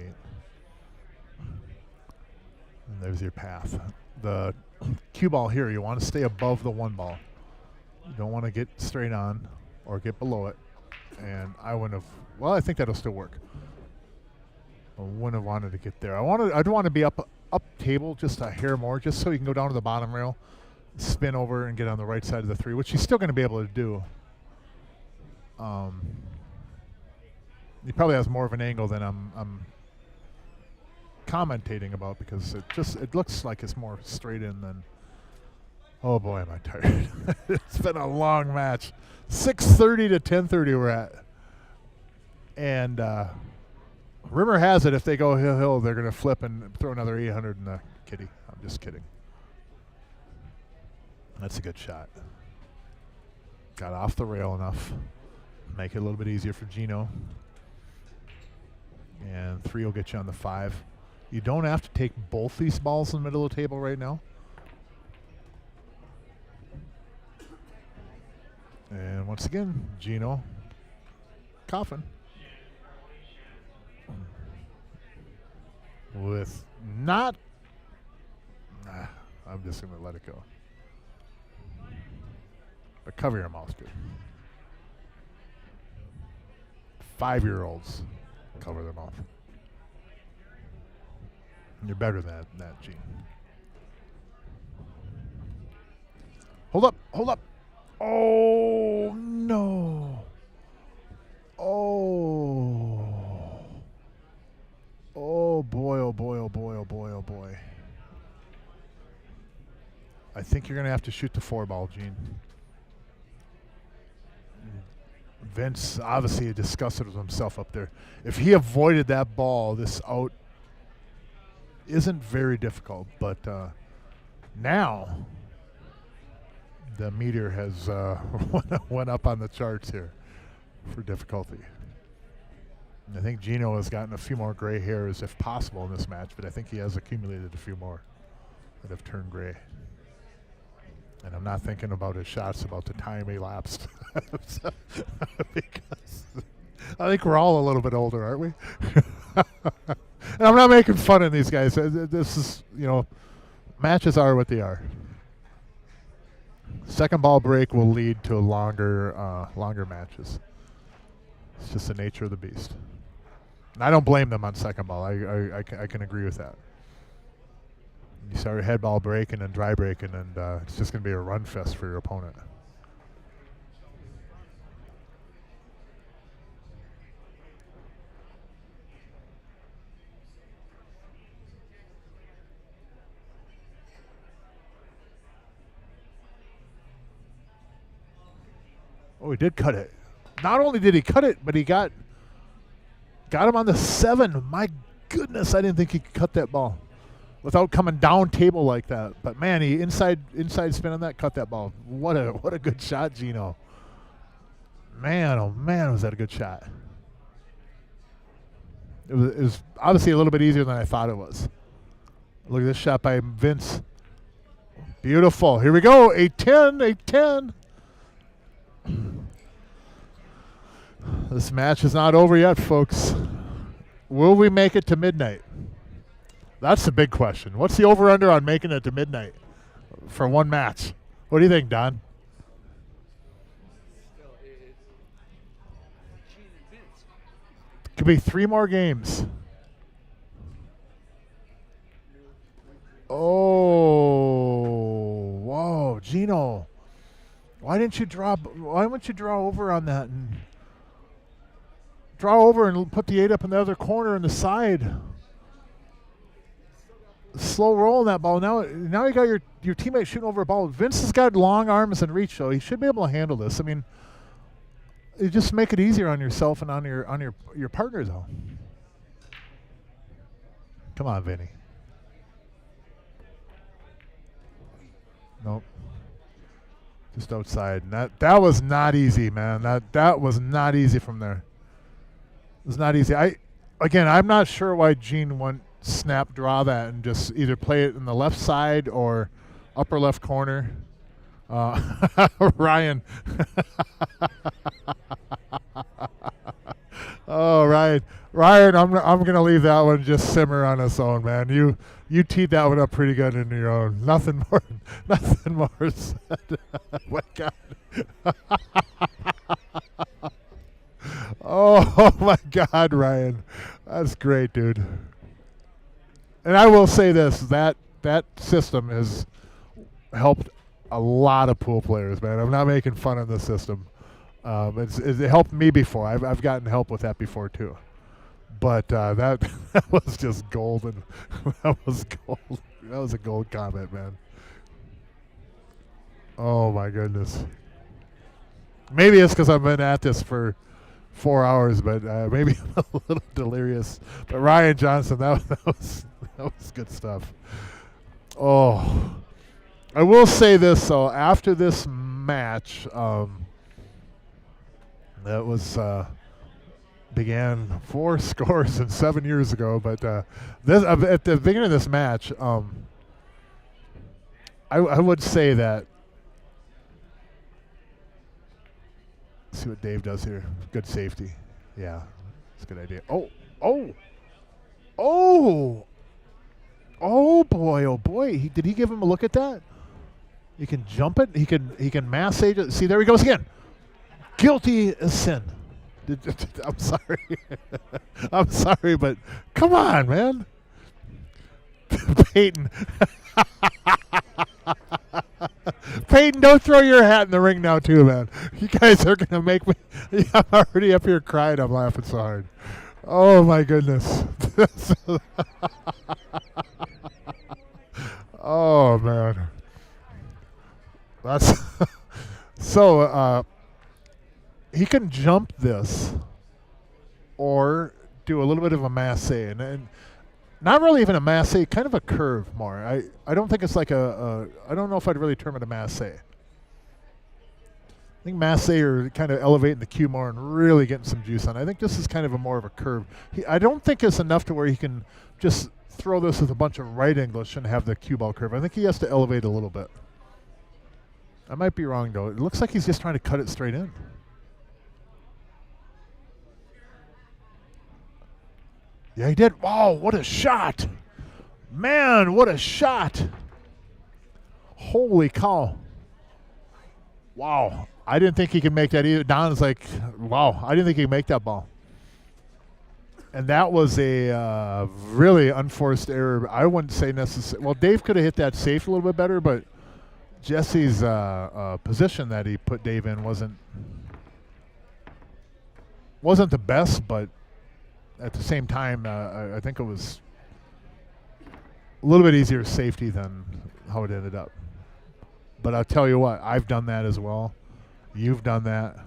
And there's your path. The cue ball here, you want to stay above the 1 ball. You don't want to get straight on or get below it. And I wouldn't have, well, I think that'll still work. I wouldn't have wanted to get there. I'd want to be up table just a hair more, just so you can go down to the bottom rail, spin over and get on the right side of the 3, which you're still going to be able to do. He probably has more of an angle than I'm commentating about, because it looks like it's more straight in than. Oh boy, am I tired. It's been a long match. 6:30 to 10:30 we're at. And rumor has it if they go hill, they're going to flip and throw another 800 in the kitty. I'm just kidding. That's a good shot. Got off the rail enough. Make it a little bit easier for Gino. And 3 will get you on the 5. You don't have to take both these balls in the middle of the table right now. And once again, Gino Coffin with not. I'm just going to let it go. But cover your mouth, dude. 5-year-olds cover their mouth. You're better than that, Gene. Hold up, hold up. Oh, no. Oh. Oh, boy, oh, boy, oh, boy, oh, boy, oh, boy. I think you're going to have to shoot the 4-ball, Gene. Vince obviously discussed it with himself up there. If he avoided that ball, this out isn't very difficult. But now the meter has went up on the charts here for difficulty. And I think Gino has gotten a few more gray hairs, if possible, in this match. But I think he has accumulated a few more that have turned gray. And I'm not thinking about his shots, about the time elapsed. Because I think we're all a little bit older, aren't we? And I'm not making fun of these guys. This is, matches are what they are. Second ball break will lead to longer matches. It's just the nature of the beast. And I don't blame them on second ball. I can agree with that. You start a head ball breaking and dry breaking, and it's just going to be a run fest for your opponent. Oh, he did cut it. Not only did he cut it, but he got him on the 7. My goodness, I didn't think he could cut that ball without coming down table like that. But man, he inside spin on that, cut that ball. What a good shot, Gino. Man, oh man, was that a good shot. It was obviously a little bit easier than I thought it was. Look at this shot by Vince. Beautiful. Here we go. 8-10, 8-10. This match is not over yet, folks. Will we make it to midnight? That's the big question. What's the over-under on making it to midnight for one match? What do you think, Don? Could be 3 more games. Oh, whoa, Gino. Why wouldn't you draw over on that and draw over and put the 8 up in the other corner in the side? Slow rolling that ball. Now you got your teammate shooting over a ball. Vince has got long arms and reach, so he should be able to handle this. I mean, you just make it easier on yourself and on your partner, though. Come on, Vinny. Nope. Just outside. And that was not easy, man. That was not easy from there. It was not easy. I'm not sure why Gene went snap draw that and just either play it in the left side or upper left corner. Ryan. Oh, Ryan. Ryan, I'm gonna leave that one just simmer on its own, man. You teed that one up pretty good in your own. Nothing more said. My God. Oh my God, Ryan. That's great, dude. And I will say this, that system has helped a lot of pool players, man. I'm not making fun of the system. It helped me before. I've gotten help with that before too. But that was just golden. That was gold. That was a gold comment, man. Oh my goodness. Maybe it's because I've been at this for 4 hours, but maybe I'm a little delirious. But Ryan Johnson, that was good stuff. Oh, I will say this though. After this match, that was began 4 scores and 7 years ago. But this at the beginning of this match, I would say that See what Dave does here. Good safety. Yeah, it's a good idea. Oh, boy! Did he give him a look at that? He can jump it. He can massage it. See, there he goes again. Guilty as sin. I'm sorry. I'm sorry, but come on, man. Peyton. Peyton, don't throw your hat in the ring now, too, man. You guys are going to make me. I'm already up here crying. I'm laughing so hard. Oh, my goodness. Oh, man. That's so he can jump this or do a little bit of a masse, and not really even a masse, kind of a curve more. I don't think it's like I don't know if I'd really term it a masse. I think masse are kind of elevating the cue more and really getting some juice on. I think this is kind of a more of a curve. I don't think it's enough to where he can just throw this with a bunch of right English and have the cue ball curve. I think he has to elevate a little bit. I might be wrong, though. It looks like he's just trying to cut it straight in. Yeah, he did. Wow, what a shot. Man, what a shot. Holy cow. Wow. I didn't think he could make that either. Don's like, wow, I didn't think he could make that ball. And that was a really unforced error. I wouldn't say necessary. Well, Dave could have hit that safe a little bit better, but Jesse's position that he put Dave in wasn't the best, but at the same time, I think it was a little bit easier safety than how it ended up. But I'll tell you what, I've done that as well. You've done that.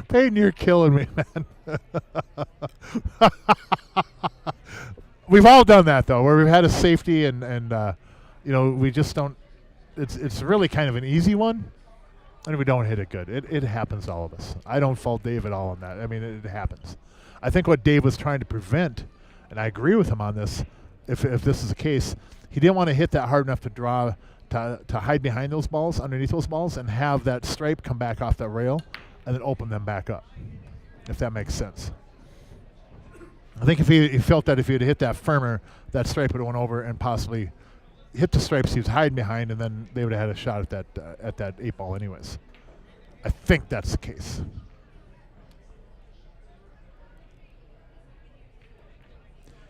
Peyton, you're killing me, man. We've all done that, though, where we've had a safety and we just don't. It's really kind of an easy one, and we don't hit it good. It happens to all of us. I don't fault Dave at all on that. I mean, it happens. I think what Dave was trying to prevent, and I agree with him on this, if this is the case, he didn't want to hit that hard enough to draw to hide behind those balls, underneath those balls, and have that stripe come back off that rail and then open them back up, if that makes sense. I think if he felt that if he had hit that firmer, that stripe would have went over and possibly hit the stripes he was hiding behind, and then they would have had a shot at that 8 ball anyways. I think that's the case.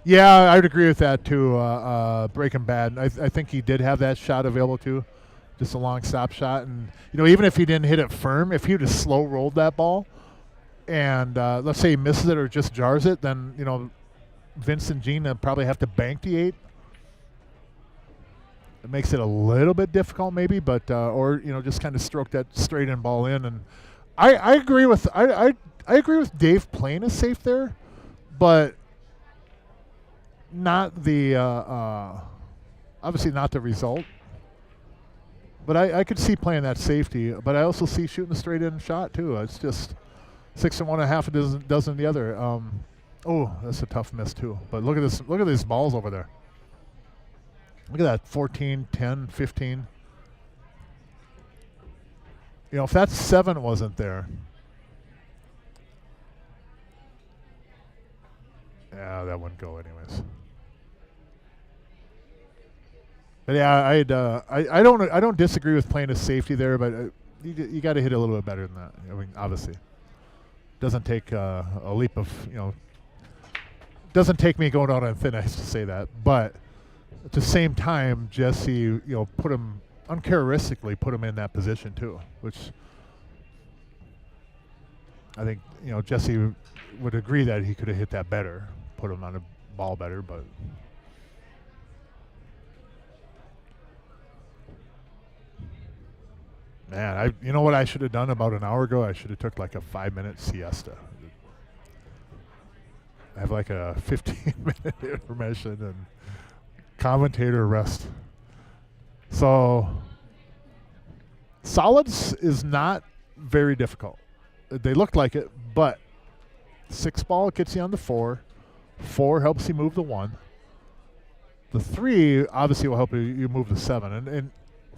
Yeah, I would agree with that too. Breaking Bad, I think he did have that shot available too, just a long stop shot. And even if he didn't hit it firm, if he would have slow rolled that ball, and let's say he misses it or just jars it, then Vince and Gene probably have to bank the 8. It makes it a little bit difficult, maybe, but or just kind of stroke that straight in ball in. And I agree with I agree with Dave playing it safe there, but not the obviously not the result. But I could see playing that safety, but I also see shooting a straight in shot too. It's just 6 and 1.5 a dozen the other. Oh, that's a tough miss too. But look at this. Look at these balls over there. Look at that, 14, 10, 15. If that 7 wasn't there, yeah, that wouldn't go anyways. But yeah, I don't disagree with playing a safety there, but you got to hit a little bit better than that. I mean, obviously, doesn't take a leap of doesn't take me going out on thin ice to say that, but at the same time, Jesse, put him uncharacteristically put him in that position too, which I think Jesse would agree that he could have hit that better, put him on a ball better, but. Man, you know what I should have done about an hour ago? I should have took like a 5-minute siesta. I have like a 15-minute intermission and commentator rest. So solids is not very difficult. They look like it, but 6 ball gets you on the 4. 4 helps you move the 1. The 3 obviously will help you move the 7. And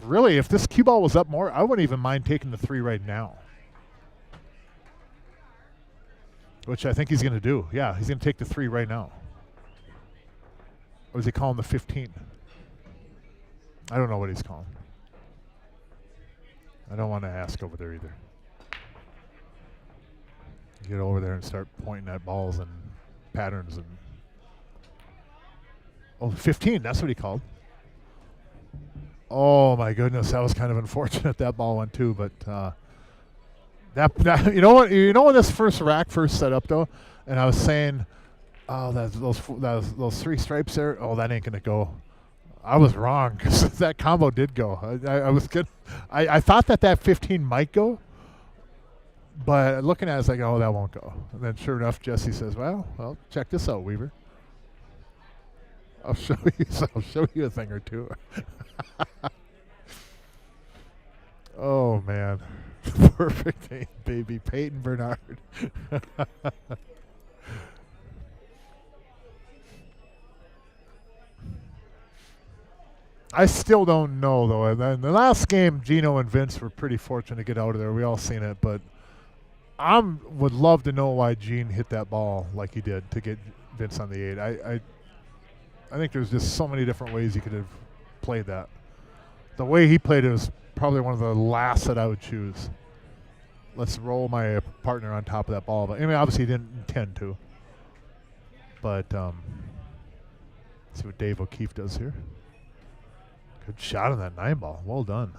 really, if this cue ball was up more, I wouldn't even mind taking the 3 right now. Which I think he's going to do. Yeah, he's going to take the 3 right now. Or is he calling the 15? I don't know what he's calling. I don't want to ask over there either. Get over there and start pointing at balls and patterns and... Oh, 15, that's what he called. Oh my goodness, that was kind of unfortunate that ball went too, but that you know what? You know when this first rack first set up though, and I was saying, oh, those 3 stripes there. Oh, that ain't gonna go. I was wrong because that combo did go. I was good. I thought that 15 might go, but looking at it, it's like, oh, that won't go. And then sure enough, Jesse says, well, check this out, Weaver. I'll show you a thing or two. Oh man, perfect aim, baby, Peyton Bernard. I still don't know though. And then the last game, Gino and Vince were pretty fortunate to get out of there. We all seen it, but I would love to know why Gene hit that ball like he did to get Vince on the 8. I think there's just so many different ways he could have played that. The way he played it was probably one of the last that I would choose. Let's roll my partner on top of that ball. But I mean, obviously he didn't intend to. But let's see what Dave O'Keefe does here. Good shot on that 9 ball. Well done.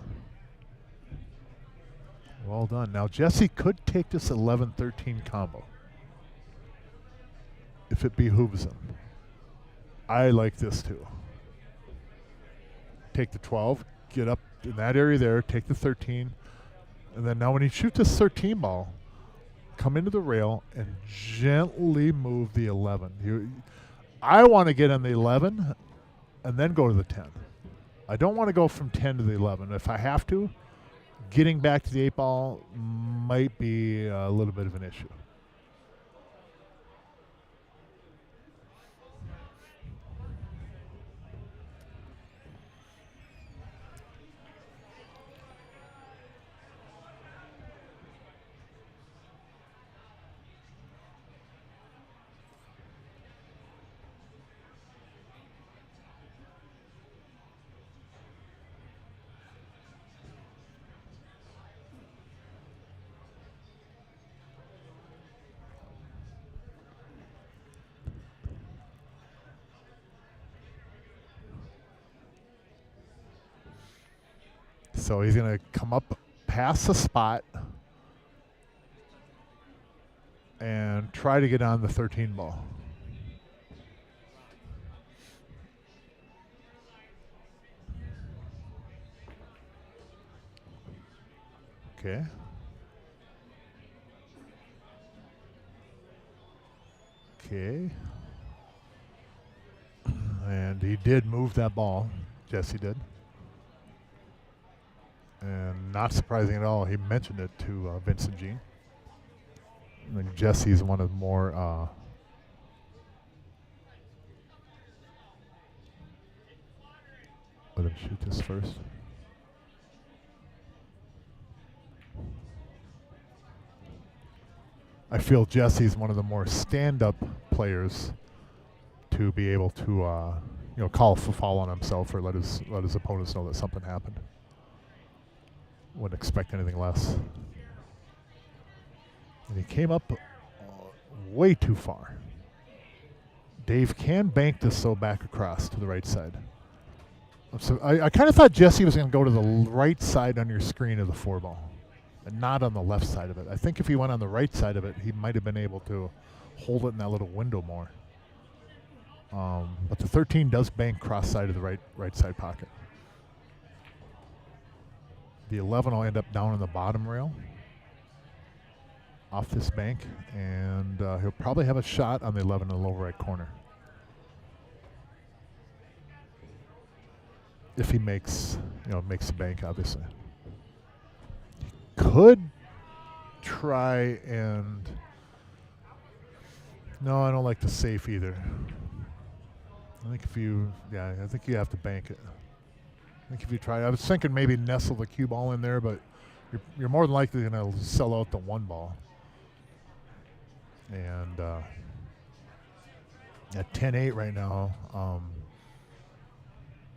Well done. Now Jesse could take this 11-13 combo if it behooves him. I like this too. Take the 12, get up in that area there, take the 13, and then now when he shoots this 13 ball, come into the rail and gently move the 11. I want to get on the 11 and then go to the 10. I don't want to go from 10 to the 11. If I have to, getting back to the 8 ball might be a little bit of an issue. So he's going to come up past the spot and try to get on the 13 ball. Okay. Okay. And he did move that ball. Jesse did. And not surprising at all, he mentioned it to Vince and Gene. I mean, Jesse's one of the more let him shoot this first. I feel Jesse's one of the more stand-up players to be able to call for foul on himself or let his opponents know that something happened. Wouldn't expect anything less. And he came up way too far. Dave can bank this though back across to the right side. So I kind of thought Jesse was going to go to the right side on your screen of the 4 ball and not on the left side of it. I think if he went on the right side of it, he might have been able to hold it in that little window more. But the 13 does bank cross side of the right side pocket. The 11 will end up down on the bottom rail off this bank, and he'll probably have a shot on the 11 in the lower right corner. If he makes the bank, obviously. He could try and... No, I don't like the safe either. I think I think you have to bank it. I think if you try, I was thinking maybe nestle the cue ball in there, but you're more than likely going to sell out the 1 ball. And at 10-8 right now,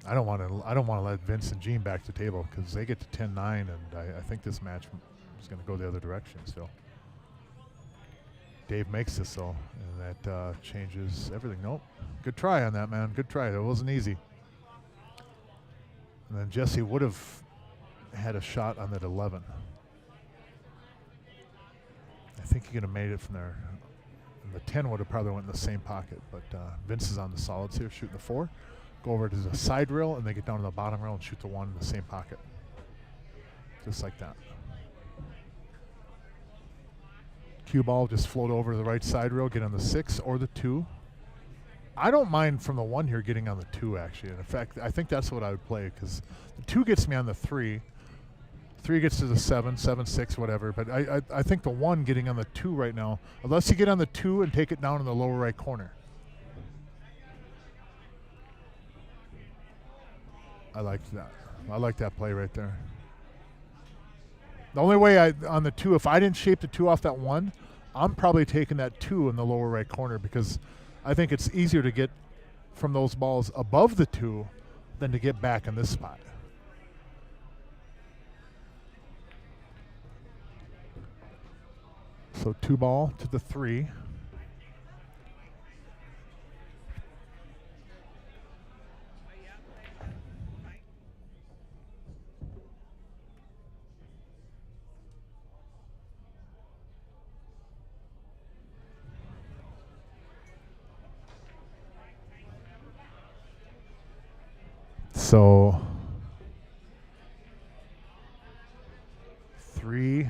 I don't want to let Vince and Gene back to the table because they get to 10-9, and I think this match is going to go the other direction still. Dave makes this though, and that changes everything. Nope, good try on that, man. Good try. That wasn't easy. And then Jesse would have had a shot on that 11. I think he could have made it from there. And the 10 would have probably went in the same pocket, but Vince is on the solids here, shooting the 4. Go over to the side rail, and they get down to the bottom rail and shoot the 1 in the same pocket. Just like that. Cue ball just float over to the right side rail, get on the 6 or the 2. I don't mind from the 1 here getting on the 2, actually. And in fact, I think that's what I would play, because the 2 gets me on the 3. 3 gets to the 7, 7, 6, whatever. But I think the 1 getting on the 2 right now, unless you get on the 2 and take it down in the lower right corner. I like that. I like that play right there. The only way on the 2, if I didn't shape the 2 off that 1, I'm probably taking that 2 in the lower right corner, because I think it's easier to get from those balls above the 2 than to get back in this spot. So 2 ball to the 3. So 3.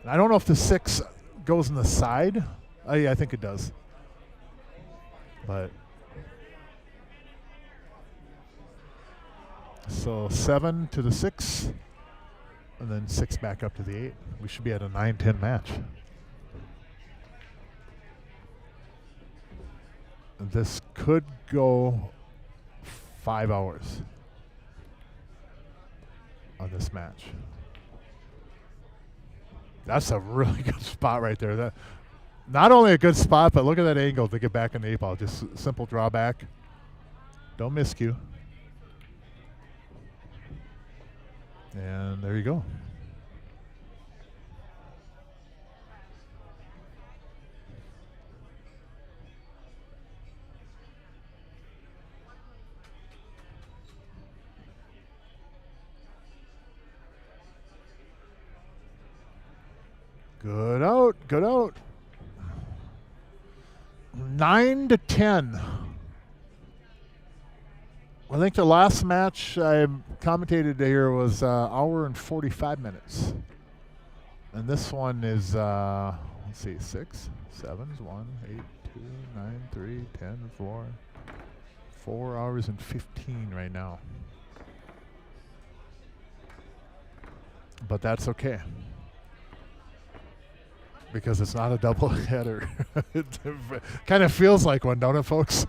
And I don't know if the 6 goes in the side. Yeah, I think it does. But so 7 to the 6. And then 6 back up to the 8. We should be at a 9-10 match. And this could go 5 hours on this match. That's a really good spot right there. That, not only a good spot, but look at that angle to get back in the 8 ball. Just simple drawback. Don't miscue. And there you go. Good out, good out. 9-10. I think the last match I commentated here was hour and 45 minutes. And this one is, let's see, 6, 7, 1, 8, 2, 9, 3, 10, 4. 4 hours and 15 right now. But that's okay, because it's not a double header. It kind of feels like one, don't it, folks?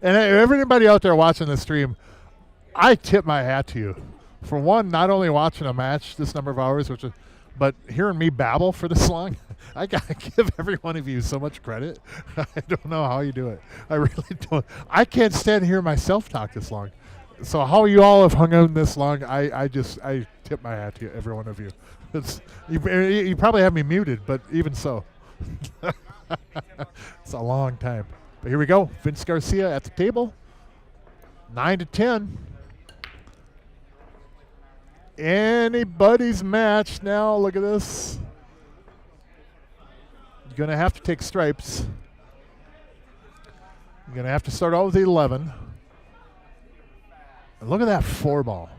And everybody out there watching the stream, I tip my hat to you. For one, not only watching a match this number of hours, but hearing me babble for this long. I gotta give every one of you so much credit. I don't know how you do it. I really don't. I can't stand to hear myself talk this long. So how you all have hung out this long, I tip my hat to you, every one of you. You probably have me muted, but even so. It's a long time. But here we go. Vince Garcia at the table. 9-10. Anybody's match now. Look at this. You're going to have to take stripes. You're going to have to start out with the 11. And look at that 4 ball.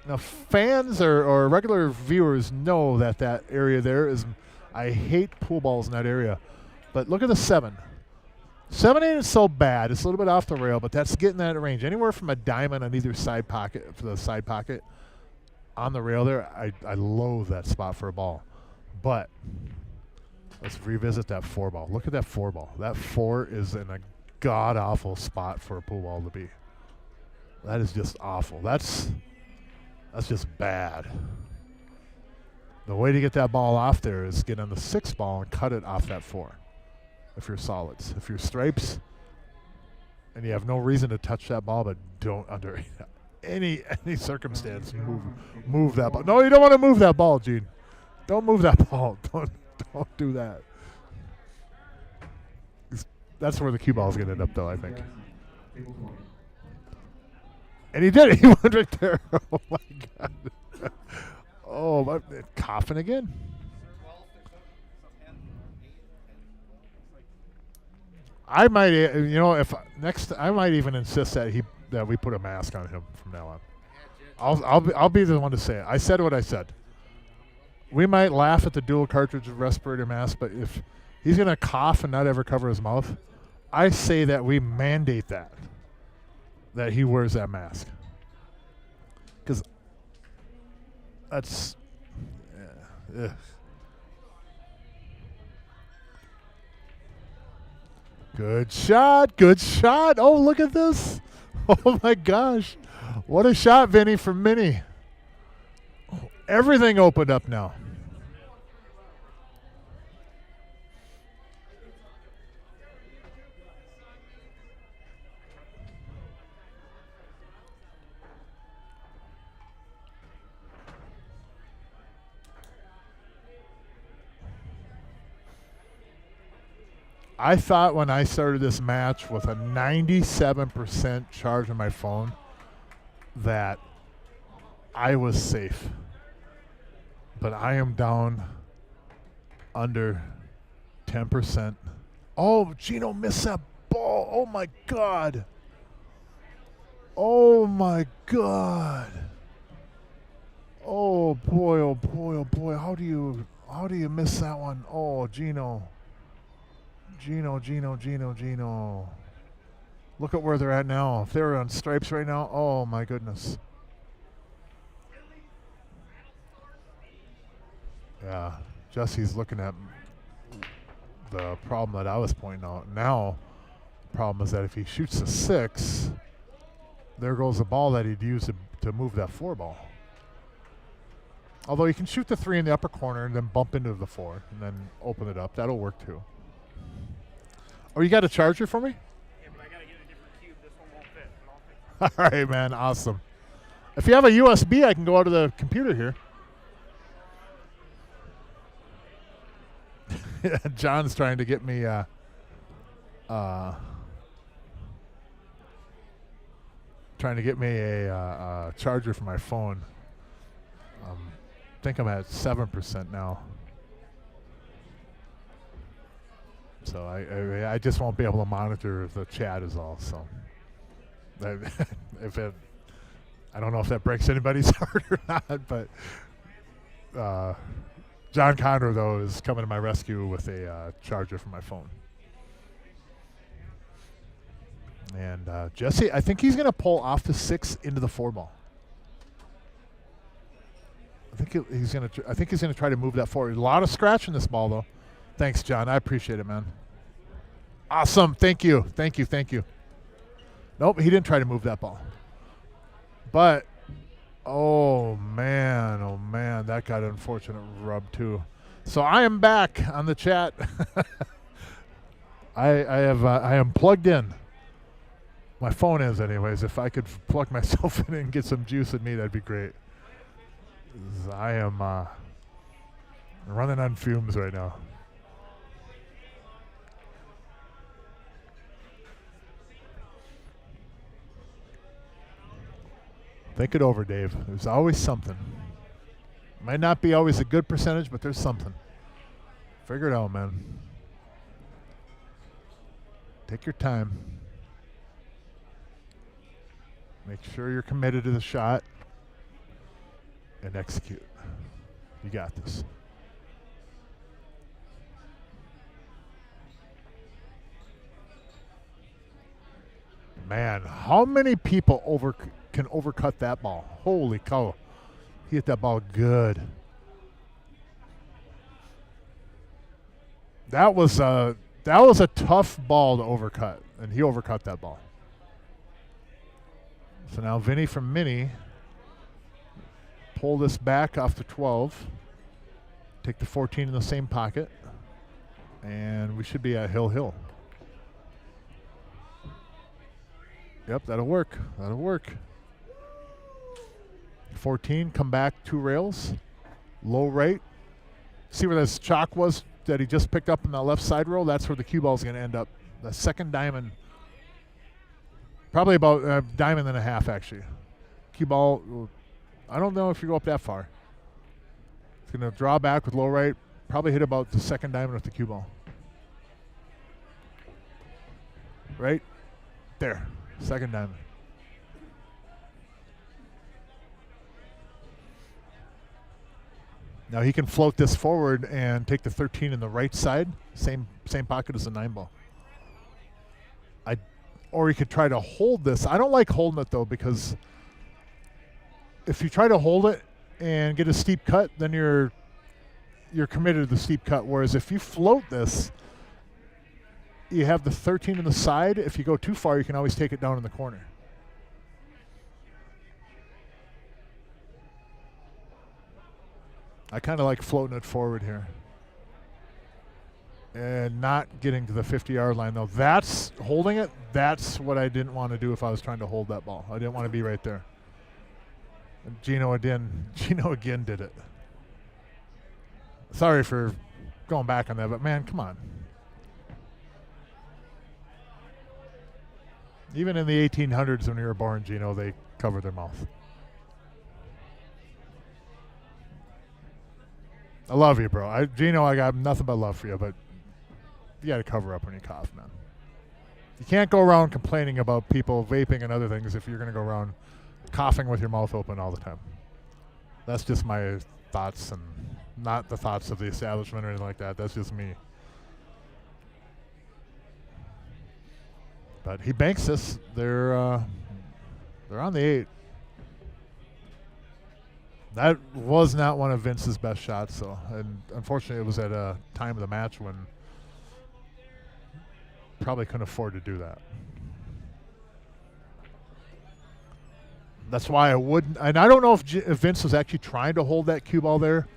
Now, fans or regular viewers know that area there is, I hate pool balls in that area. But look at the 7. 7 ain't so bad. It's a little bit off the rail, but that's getting that range. Anywhere from a diamond on either side pocket, for the side pocket, on the rail there, I loathe that spot for a ball. But let's revisit that 4 ball. Look at that 4 ball. That 4 is in a god-awful spot for a pool ball to be. That is just awful. That's just bad. The way to get that ball off there is get on the 6 ball and cut it off that 4. If you're solids. If you're stripes and you have no reason to touch that ball, but don't under any circumstance move that ball. No, you don't want to move that ball, Gene. Don't move that ball. Don't do that. That's where the cue ball is going to end up, though, I think. Table 20. And he did it. He went right there. Oh, my God. Oh, my, coughing again? I might, if next, I might even insist that we put a mask on him from now on. I'll be the one to say it. I said what I said. We might laugh at the dual cartridge respirator mask, but if he's going to cough and not ever cover his mouth, I say that we mandate that he wears that mask. Because that's... ugh. Good shot. Good shot. Oh, look at this. Oh, my gosh. What a shot, Vinny, from Minnie. Everything opened up now. I thought when I started this match with a 97% charge on my phone that I was safe. But I am down under 10%. Oh, Gino missed that ball. Oh, my God. Oh, my God. Oh, boy, oh, boy, oh, boy. How do you miss that one? Oh, Gino. Gino. Look at where they're at now. If they're on stripes right now, oh, my goodness. Yeah, Jesse's looking at the problem that I was pointing out. Now, the problem is that if he shoots the 6, there goes the ball that he'd use to move that 4 ball. Although you can shoot the 3 in the upper corner and then bump into the 4 and then open it up. That'll work too. Oh, you got a charger for me? Yeah, but I gotta get a different cube. This one won't fit, but I'll fix it. All right, man. Awesome. If you have a USB, I can go out of the computer here. John's trying to get me a charger for my phone. I think I'm at 7% now. So I just won't be able to monitor the chat is all. So I don't know if that breaks anybody's heart or not, but John Condor, though, is coming to my rescue with a charger for my phone. And Jesse, I think he's going to pull off the 6 into the 4 ball. I think he's going to try to move that forward. A lot of scratch in this ball, though. Thanks, John. I appreciate it, man. Awesome. Thank you. Nope, he didn't try to move that ball. But oh man, that got an unfortunate rub too. So I am back on the chat. I am plugged in. My phone is, anyways. If I could plug myself in and get some juice in me, that'd be great. I am running on fumes right now. Think it over, Dave. There's always something. Might not be always a good percentage, but there's something. Figure it out, man. Take your time. Make sure you're committed to the shot and execute. You got this. Man, how many people can overcut that ball? Holy cow. He hit that ball good. That was a tough ball to overcut, and he overcut that ball. So now Vinny from Mini, pull this back off the 12, take the 14 in the same pocket, and we should be at Hill. Yep, that'll work. That'll work. 14, come back 2 rails, low right. See where this chalk was that he just picked up in the left side roll? That's where the cue ball is going to end up. The second diamond, probably about a diamond and a half, actually. Cue ball, I don't know if you go up that far. It's going to draw back with low right, probably hit about the second diamond with the cue ball. Right there, second diamond. Now he can float this forward and take the 13 in the right side, same pocket as the 9 ball. Or he could try to hold this. I don't like holding it though, because if you try to hold it and get a steep cut, then you're committed to the steep cut. Whereas if you float this, you have the 13 in the side. If you go too far, you can always take it down in the corner. I kind of like floating it forward here. And not getting to the 50-yard line, though. That's holding it. That's what I didn't want to do if I was trying to hold that ball. I didn't want to be right there. And Gino again did it. Sorry for going back on that, but man, come on. Even in the 1800s when you were born, Gino, they covered their mouth. I love you, bro. Gino, I got nothing but love for you, but you got to cover up when you cough, man. You can't go around complaining about people vaping and other things if you're going to go around coughing with your mouth open all the time. That's just my thoughts and not the thoughts of the establishment or anything like that. That's just me. But he banks this. They're on the 8. That was not one of Vince's best shots, though. And unfortunately, it was at a time of the match when probably couldn't afford to do that. That's why I wouldn't. And I don't know if Vince was actually trying to hold that cue ball there,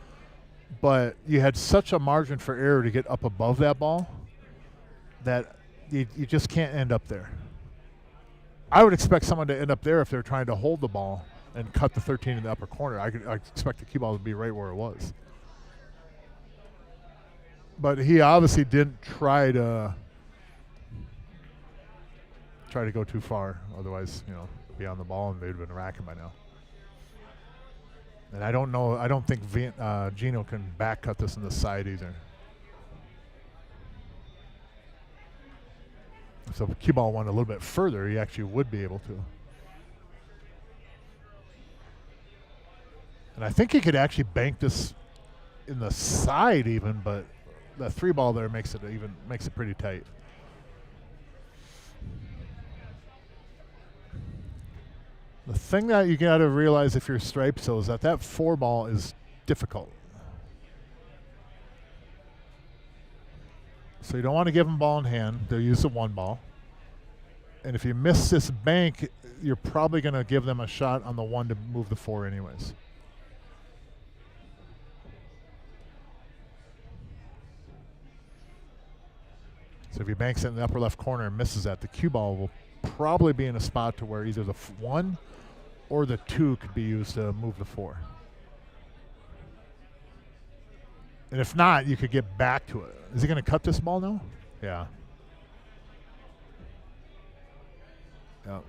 but you had such a margin for error to get up above that ball that you just can't end up there. I would expect someone to end up there if they're trying to hold the ball and cut the 13 in the upper corner. I expect the cue ball to be right where it was. But he obviously didn't try to go too far. Otherwise, be on the ball and they'd have been racking by now. And I don't think Gino can back cut this in the side either. So if cue ball went a little bit further, he actually would be able to. And I think he could actually bank this in the side even, but that 3 ball there makes it pretty tight. The thing that you got to realize if you're striped is that 4 ball is difficult. So you don't want to give them ball in hand. They'll use the 1 ball. And if you miss this bank, you're probably going to give them a shot on the 1 to move the 4 anyways. So if he banks it in the upper left corner and misses that, the cue ball will probably be in a spot to where either the 1 or the 2 could be used to move the 4. And if not, you could get back to it. Is he going to cut this ball now? Yeah. Yep.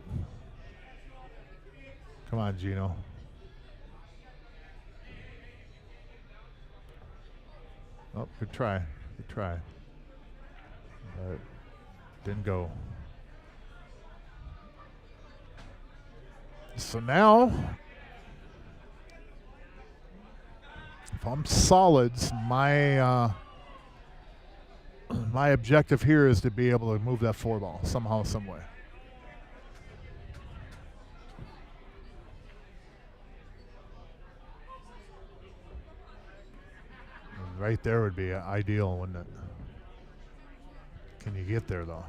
Come on, Gino. Oh, good try. Good try. But didn't go. So now, if I'm solids, my objective here is to be able to move that 4 ball somehow, some way. Right there would be ideal, wouldn't it? Can you get there, though?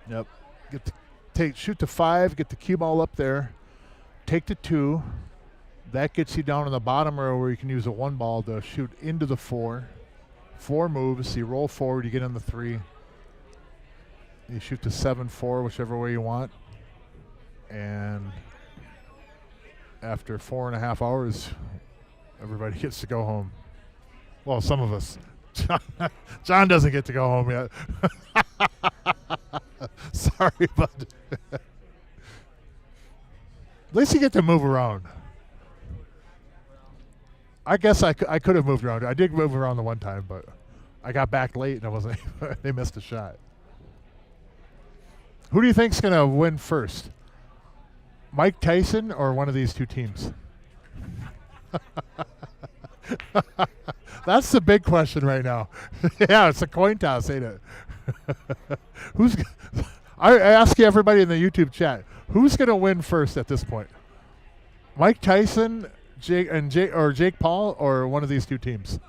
Yep. Shoot to 5, get the cue ball up there, take the 2. That gets you down in the bottom row where you can use a 1 ball to shoot into the 4. 4 moves, you roll forward, you get in the 3. You shoot to 7-4, whichever way you want. And after 4.5 hours, everybody gets to go home. Well, some of us. John doesn't get to go home yet. Sorry, bud. At least you get to move around. I guess I could have moved around. I did move around the one time, but I got back late and I wasn't. They missed a shot. Who do you think's gonna win first? Mike Tyson or one of these two teams? That's the big question right now. Yeah, it's a coin toss, ain't it? I ask you, everybody in the YouTube chat, who's gonna win first at this point? Mike Tyson, Jake Paul, or one of these two teams?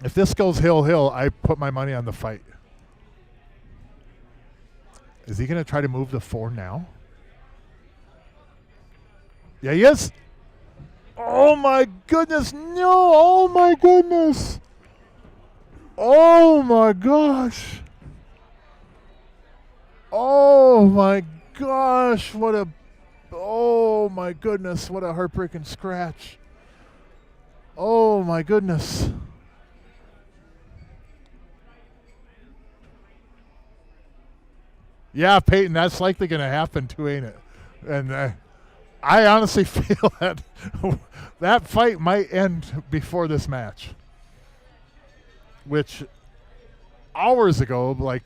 If this goes hill, I put my money on the fight. Is he going to try to move the 4 now? Yeah, he is. Oh, my goodness. No. Oh, my goodness. Oh, my gosh. Oh, my gosh. Oh, my goodness. What a heartbreaking scratch. Oh, my goodness. Yeah, Peyton, that's likely going to happen too, ain't it? And I honestly feel that that fight might end before this match. Which hours ago, like,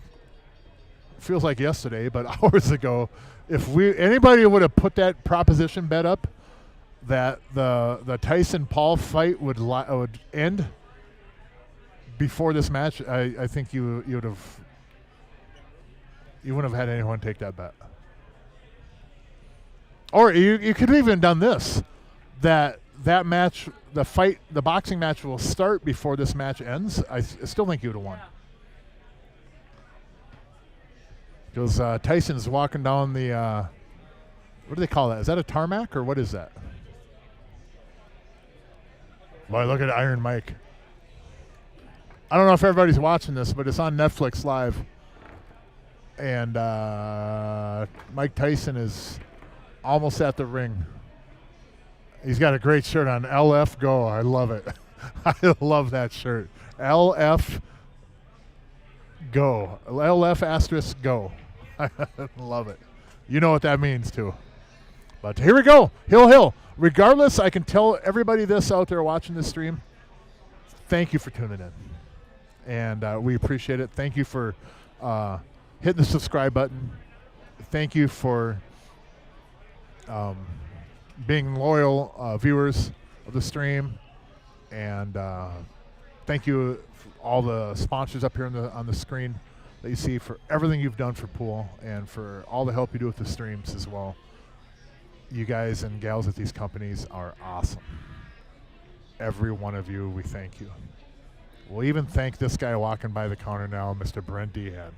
feels like yesterday, but hours ago, if anybody would have put that proposition bet up that the Tyson Paul fight would end before this match, I think you would have. You wouldn't have had anyone take that bet. Or you could have even done this. That match, the boxing match will start before this match ends. I still think you would have won. Because Tyson's walking down the, what do they call that? Is that a tarmac or what is that? Boy, look at Iron Mike. I don't know if everybody's watching this, but it's on Netflix Live. And Mike Tyson is almost at the ring. He's got a great shirt on. LF Go. I love it. I love that shirt. LF Go. LF asterisk Go. I love it. You know what that means, too. But here we go. Hill. Regardless, I can tell everybody this out there watching this stream, thank you for tuning in. And we appreciate it. Thank you for hitting the subscribe button. Thank you for being loyal viewers of the stream, and thank you for all the sponsors up here on the screen that you see for everything you've done for pool and for all the help you do with the streams as well. You guys and gals at these companies are awesome. Every one of you, we thank you. We'll even thank this guy walking by the counter now, Mr. Brent Dehan.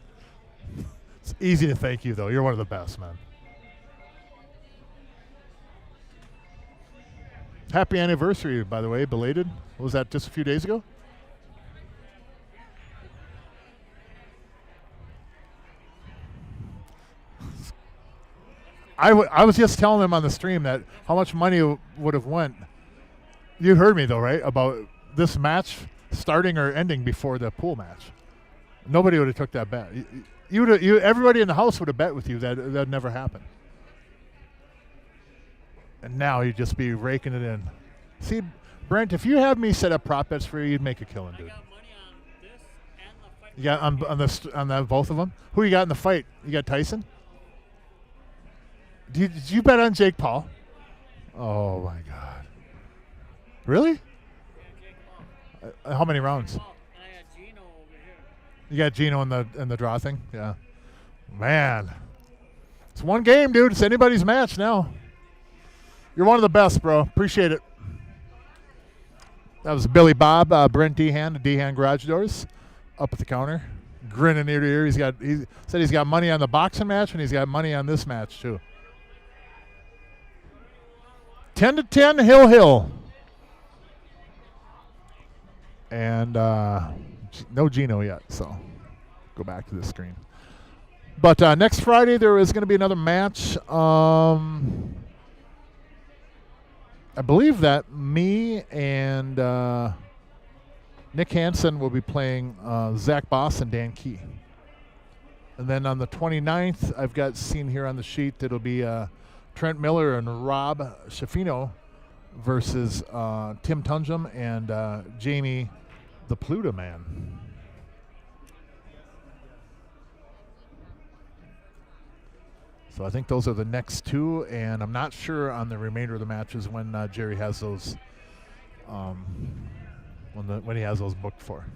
It's easy to thank you, though. You're one of the best, man. Happy anniversary, by the way, belated. What was that, just a few days ago? I was just telling them on the stream that how much money would have went. You heard me, though, right, about this match starting or ending before the pool match. Nobody would have took that bet. Everybody in the house would have bet with you that never happened. And now you'd just be raking it in. See, Brent, if you have me set up prop bets for you, you'd make a killing, dude. I got money on this and the fight. You got on both of them? Who you got in the fight? You got Tyson? Did you bet on Jake Paul? Oh, my God. Really? Yeah, Jake Paul. How many rounds? Paul. And I got Gene You got Gino in the draw thing? Yeah. Man. It's one game, dude. It's anybody's match now. You're one of the best, bro. Appreciate it. That was Billy Bob, Brent Dehan, Dehan Garage Doors, up at the counter, grinning ear to ear. He said he's got money on the boxing match and he's got money on this match too. 10-10, Hill. And no Gino yet, so go back to the screen. But next Friday there is going to be another match. I believe that me and Nick Hansen will be playing Zach Boss and Dan Key. And then on the 29th, I've got seen here on the sheet, it'll be Trent Miller and Rob Schifino versus Tim Tunjum and Jamie the Pluto Man. So I think those are the next two, and I'm not sure on the remainder of the matches when Jerry has those, when he has those booked for.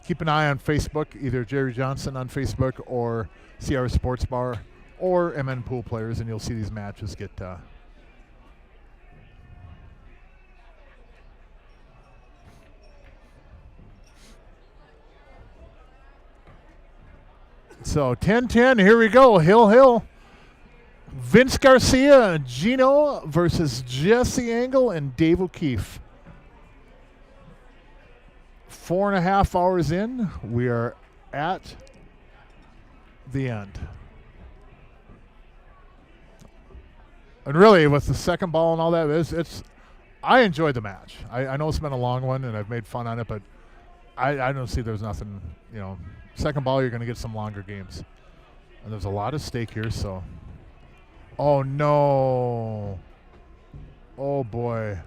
Keep an eye on Facebook, either Jerry Johnson on Facebook or CRs Sportsbar or MN Pool Players, and you'll see these matches get. So 10-10, here we go, Hill. Vince Garcia and Gino versus Jesse Engel and Dave O'Keefe. 4.5 hours in, we are at the end. And really, with the second ball and all that, I enjoyed the match. I know it's been a long one, and I've made fun on it, but I don't see there's nothing, second ball, you're going to get some longer games. And there's a lot at stake here, so. Oh, no. Oh, boy.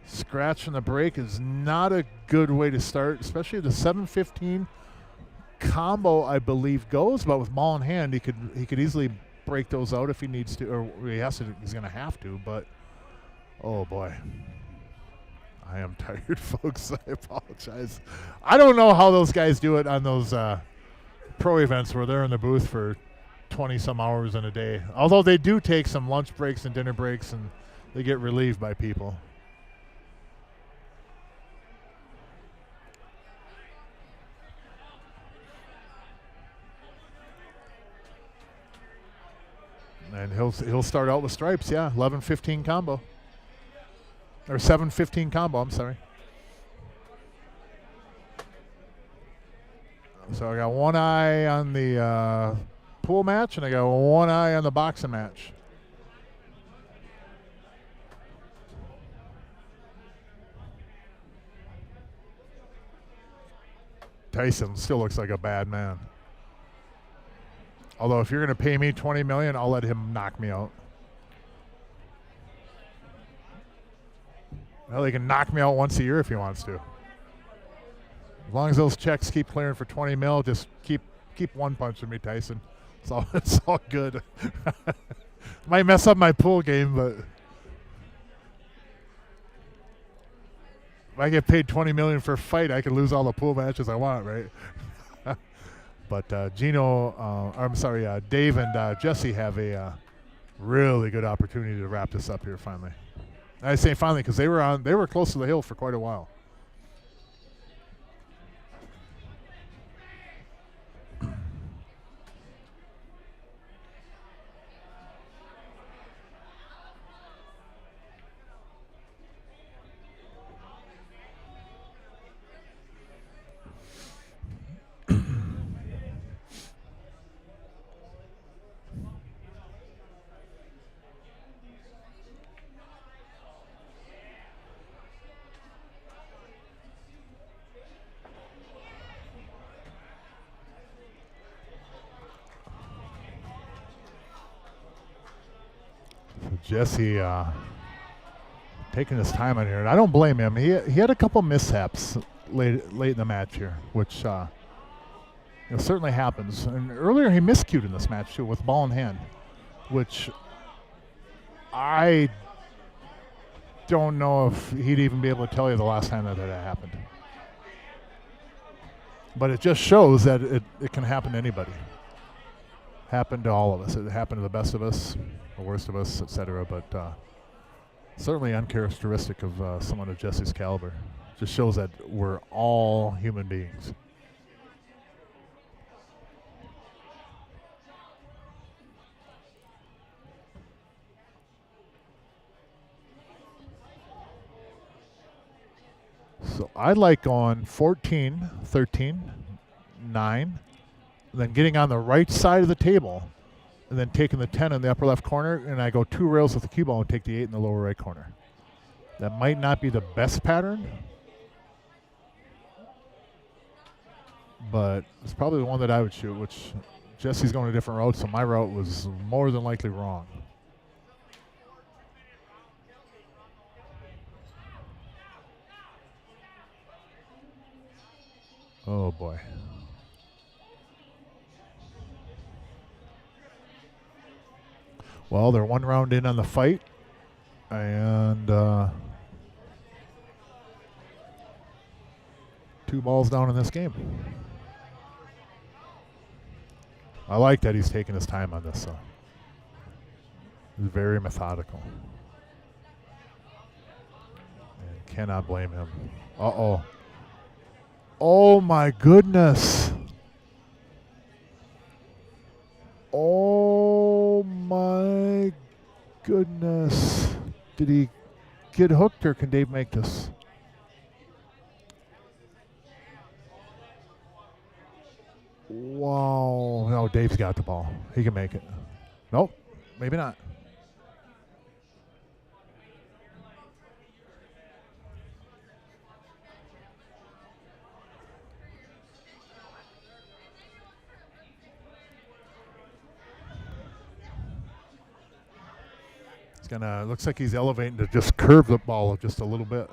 Scratching the break is not a good way to start, especially the 7-15 combo, I believe, goes. But with ball in hand, he could easily break those out if he needs to, or he's going to have to. But, oh, boy. I am tired, folks. I apologize. I don't know how those guys do it on those pro events where they're in the booth for 20-some hours in a day. Although they do take some lunch breaks and dinner breaks, and they get relieved by people. And he'll start out with stripes, yeah. 11-15 combo. Or 7-15 combo, I'm sorry. So I got one eye on the pool match, and I got one eye on the boxing match. Tyson still looks like a bad man. Although if you're going to pay me $20 million, I'll let him knock me out. Well, he can knock me out once a year if he wants to. As long as those checks keep clearing for 20 mil, just keep one punching me, Tyson. It's all good. Might mess up my pool game, but if I get paid $20 million for a fight, I can lose all the pool matches I want, right? But Dave and Jesse have a really good opportunity to wrap this up here finally. I say finally because they were close to the hill for quite a while. Jesse taking his time on here, and I don't blame him. He had a couple mishaps late in the match here, which certainly happens. And earlier he miscued in this match too with ball in hand, which I don't know if he'd even be able to tell you the last time that happened. But it just shows that it can happen to anybody. Happen to all of us. It happened to the best of us, the worst of us, etc. But certainly uncharacteristic of someone of Jesse's caliber. Just shows that we're all human beings. So I like going 14, 13, 9, then getting on the right side of the table, and then taking the 10 in the upper left corner, and I go 2 rails with the cue ball and take the 8 in the lower right corner. That might not be the best pattern, but it's probably the one that I would shoot, which Jesse's going a different route, so my route was more than likely wrong. Oh boy. Well, they're 1 round in on the fight, and 2 balls down in this game. I like that he's taking his time on this. He's very methodical. And cannot blame him. Uh-oh. Oh my goodness. Oh my goodness. Did he get hooked or can Dave make this? Wow. No, Dave's got the ball. He can make it. Nope. Maybe not. Looks like he's elevating to just curve the ball just a little bit.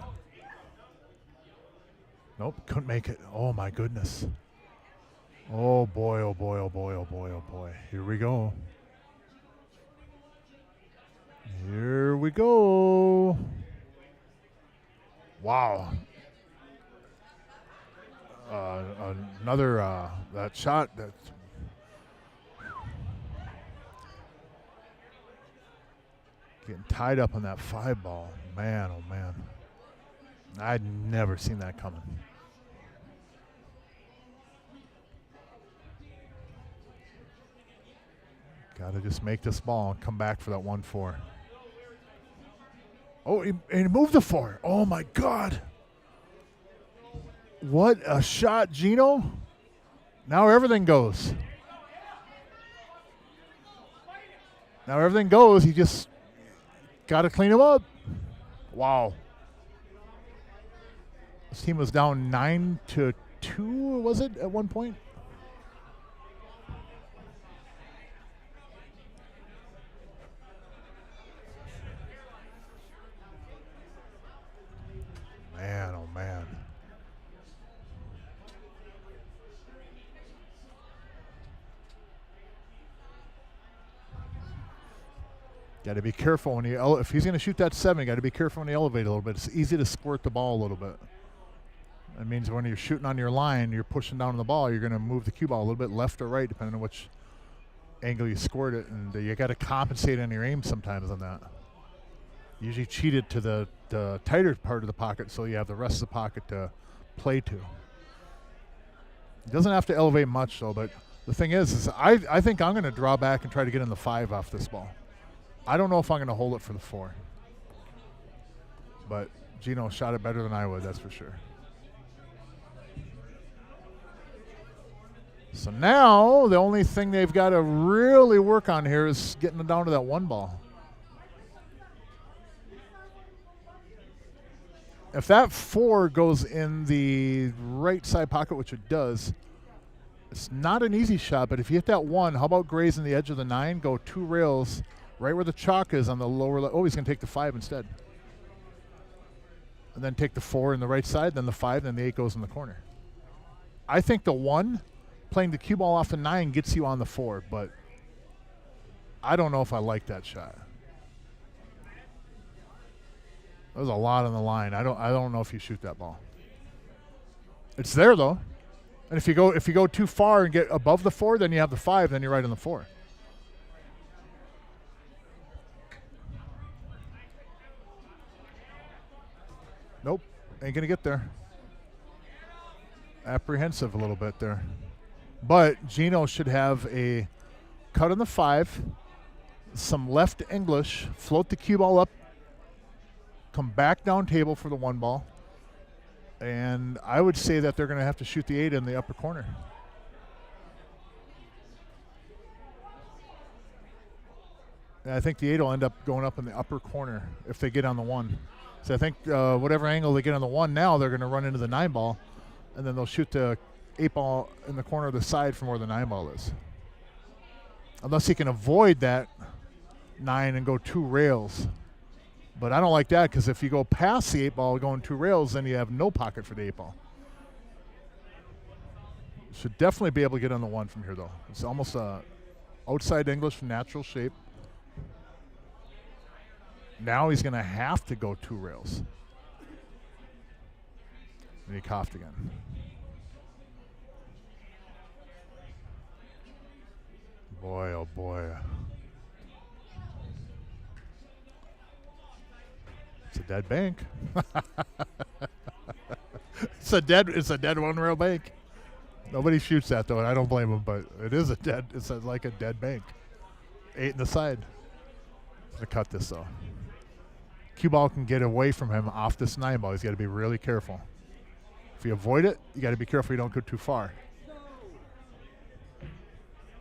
Nope, couldn't make it. Oh my goodness. Oh boy, oh boy, oh boy, oh boy, oh boy. Here we go. Here we go. Wow. Another, that shot, that's getting tied up on that 5 ball. Man, oh man. I'd never seen that coming. Got to just make this ball and come back for that 1-4. Oh, he moved the 4. Oh my God. What a shot, Gino. Now everything goes. Now everything goes. He just got to clean him up. Wow. This team was down 9-2, was it, at one point? Man, oh man. Got to be careful when if he's going to shoot that 7, got to be careful when you elevate a little bit. It's easy to squirt the ball a little bit. That means when you're shooting on your line, you're pushing down the ball, you're going to move the cue ball a little bit left or right, depending on which angle you squirt it, and you got to compensate on your aim sometimes on that. Usually cheat it to the tighter part of the pocket so you have the rest of the pocket to play to. It doesn't have to elevate much though, but the thing is I think I'm going to draw back and try to get in the 5 off this ball. I don't know if I'm going to hold it for the 4. But Gino shot it better than I would, that's for sure. So now the only thing they've got to really work on here is getting it down to that 1 ball. If that 4 goes in the right side pocket, which it does, it's not an easy shot, but if you hit that 1, how about grazing the edge of the 9, go 2 rails right where the chalk is on the lower left. Oh, he's going to take the 5 instead. And then take the 4 in the right side, then the 5, then the 8 goes in the corner. I think the 1, playing the cue ball off the 9, gets you on the 4, but I don't know if I like that shot. There's a lot on the line. I don't know if you shoot that ball. It's there though. And if you go too far and get above the 4, then you have the 5, then you're right on the 4. Nope, ain't gonna get there. Apprehensive a little bit there. But Gino should have a cut on the 5, some left English, float the cue ball up, come back down table for the 1 ball. And I would say that they're going to have to shoot the 8 in the upper corner. And I think the 8 will end up going up in the upper corner if they get on the 1. So I think whatever angle they get on the 1 now, they're going to run into the 9 ball, and then they'll shoot the 8 ball in the corner of the side from where the 9 ball is. Unless he can avoid that 9 and go 2 rails. But I don't like that, because if you go past the 8 ball going 2 rails, then you have no pocket for the 8 ball. Should definitely be able to get on the 1 from here, though. It's almost a outside English natural shape. Now he's going to have to go 2 rails. And he coughed again. Boy, oh boy. It's a dead bank. It's a dead 1 rail bank. Nobody shoots that though, and I don't blame them, but it's like a dead bank. 8 in the side. To cut this though. Cue ball can get away from him off this 9 ball. He's got to be really careful. If you avoid it, you got to be careful you don't go too far.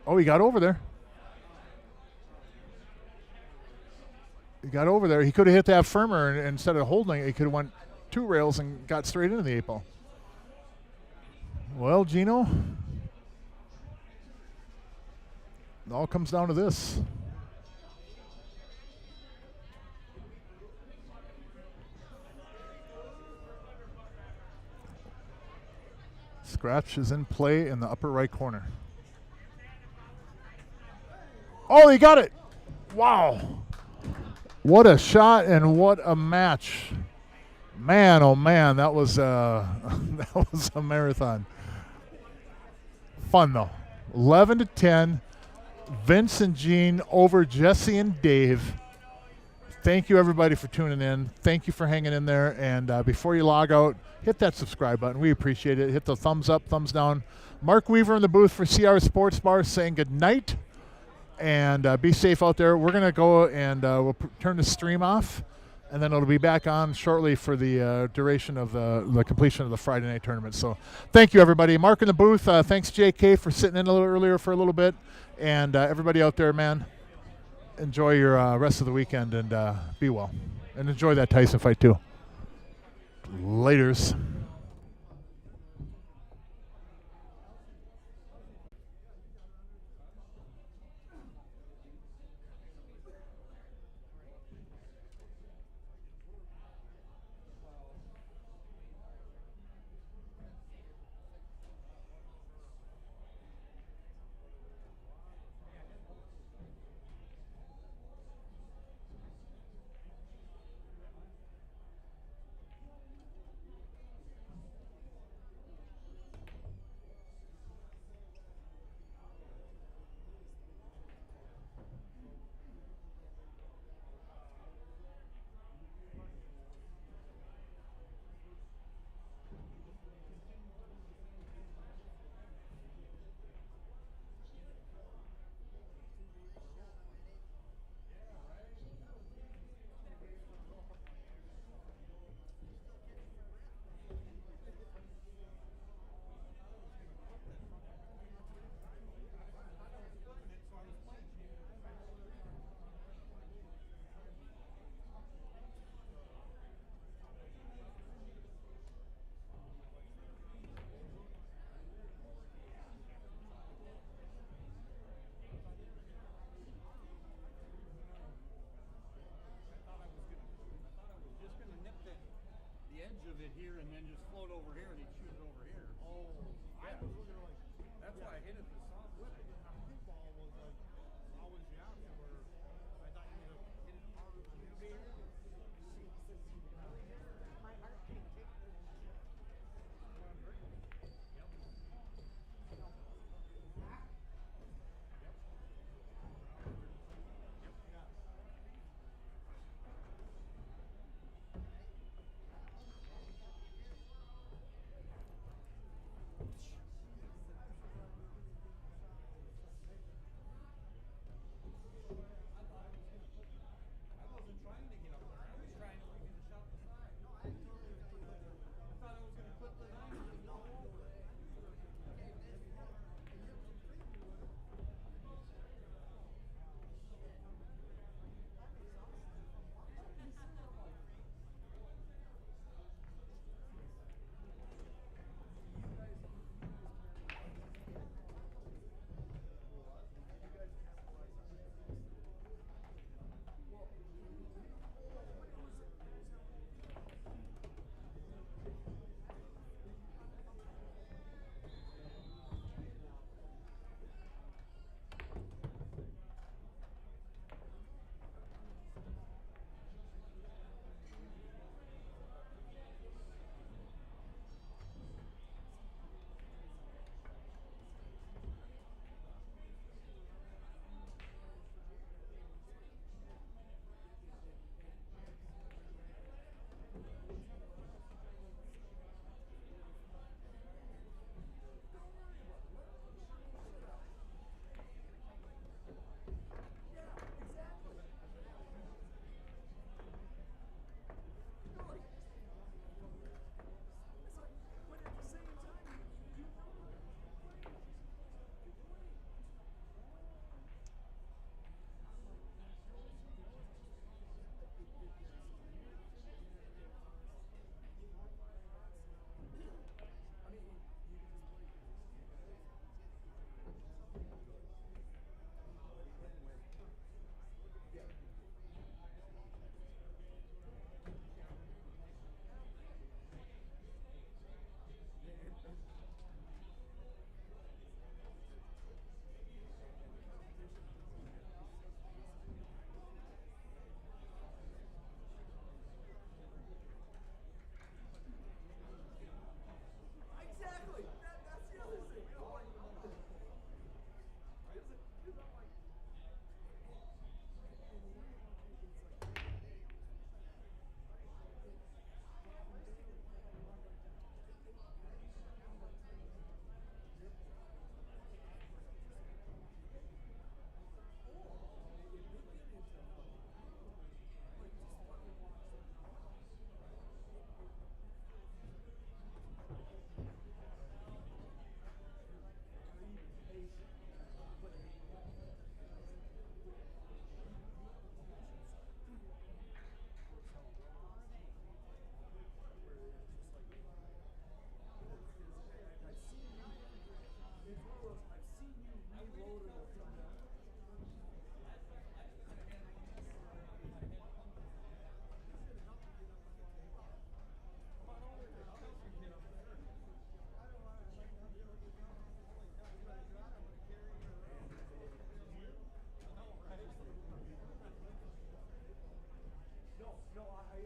Oh, he got over there. He got over there. He could have hit that firmer, and instead of holding it, he could have went 2 rails and got straight into the 8 ball. Well, Gino, it all comes down to this. Scratch is in play in the upper right corner. Oh, he got it. Wow. What a shot and what a match. Man, oh man, that was that was a marathon. Fun though. 11-10. Vince and Gene over Jesse and Dave. Thank you everybody for tuning in. Thank you for hanging in there. And before you log out, hit that subscribe button. We appreciate it. Hit the thumbs up, thumbs down. Mark Weaver in the booth for CRs Sportsbar saying good night. And be safe out there. We're going to go and we'll turn the stream off. And then it'll be back on shortly for the duration of the completion of the Friday night tournament. So thank you, everybody. Mark in the booth. Thanks, JK, for sitting in a little earlier for a little bit. And everybody out there, man, enjoy your rest of the weekend and be well. And enjoy that Tyson fight, too. Laters.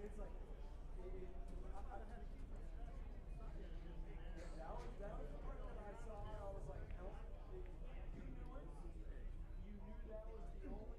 it's like, I had to keep it. That was the part that I saw. I was like, you knew it. You knew that was the only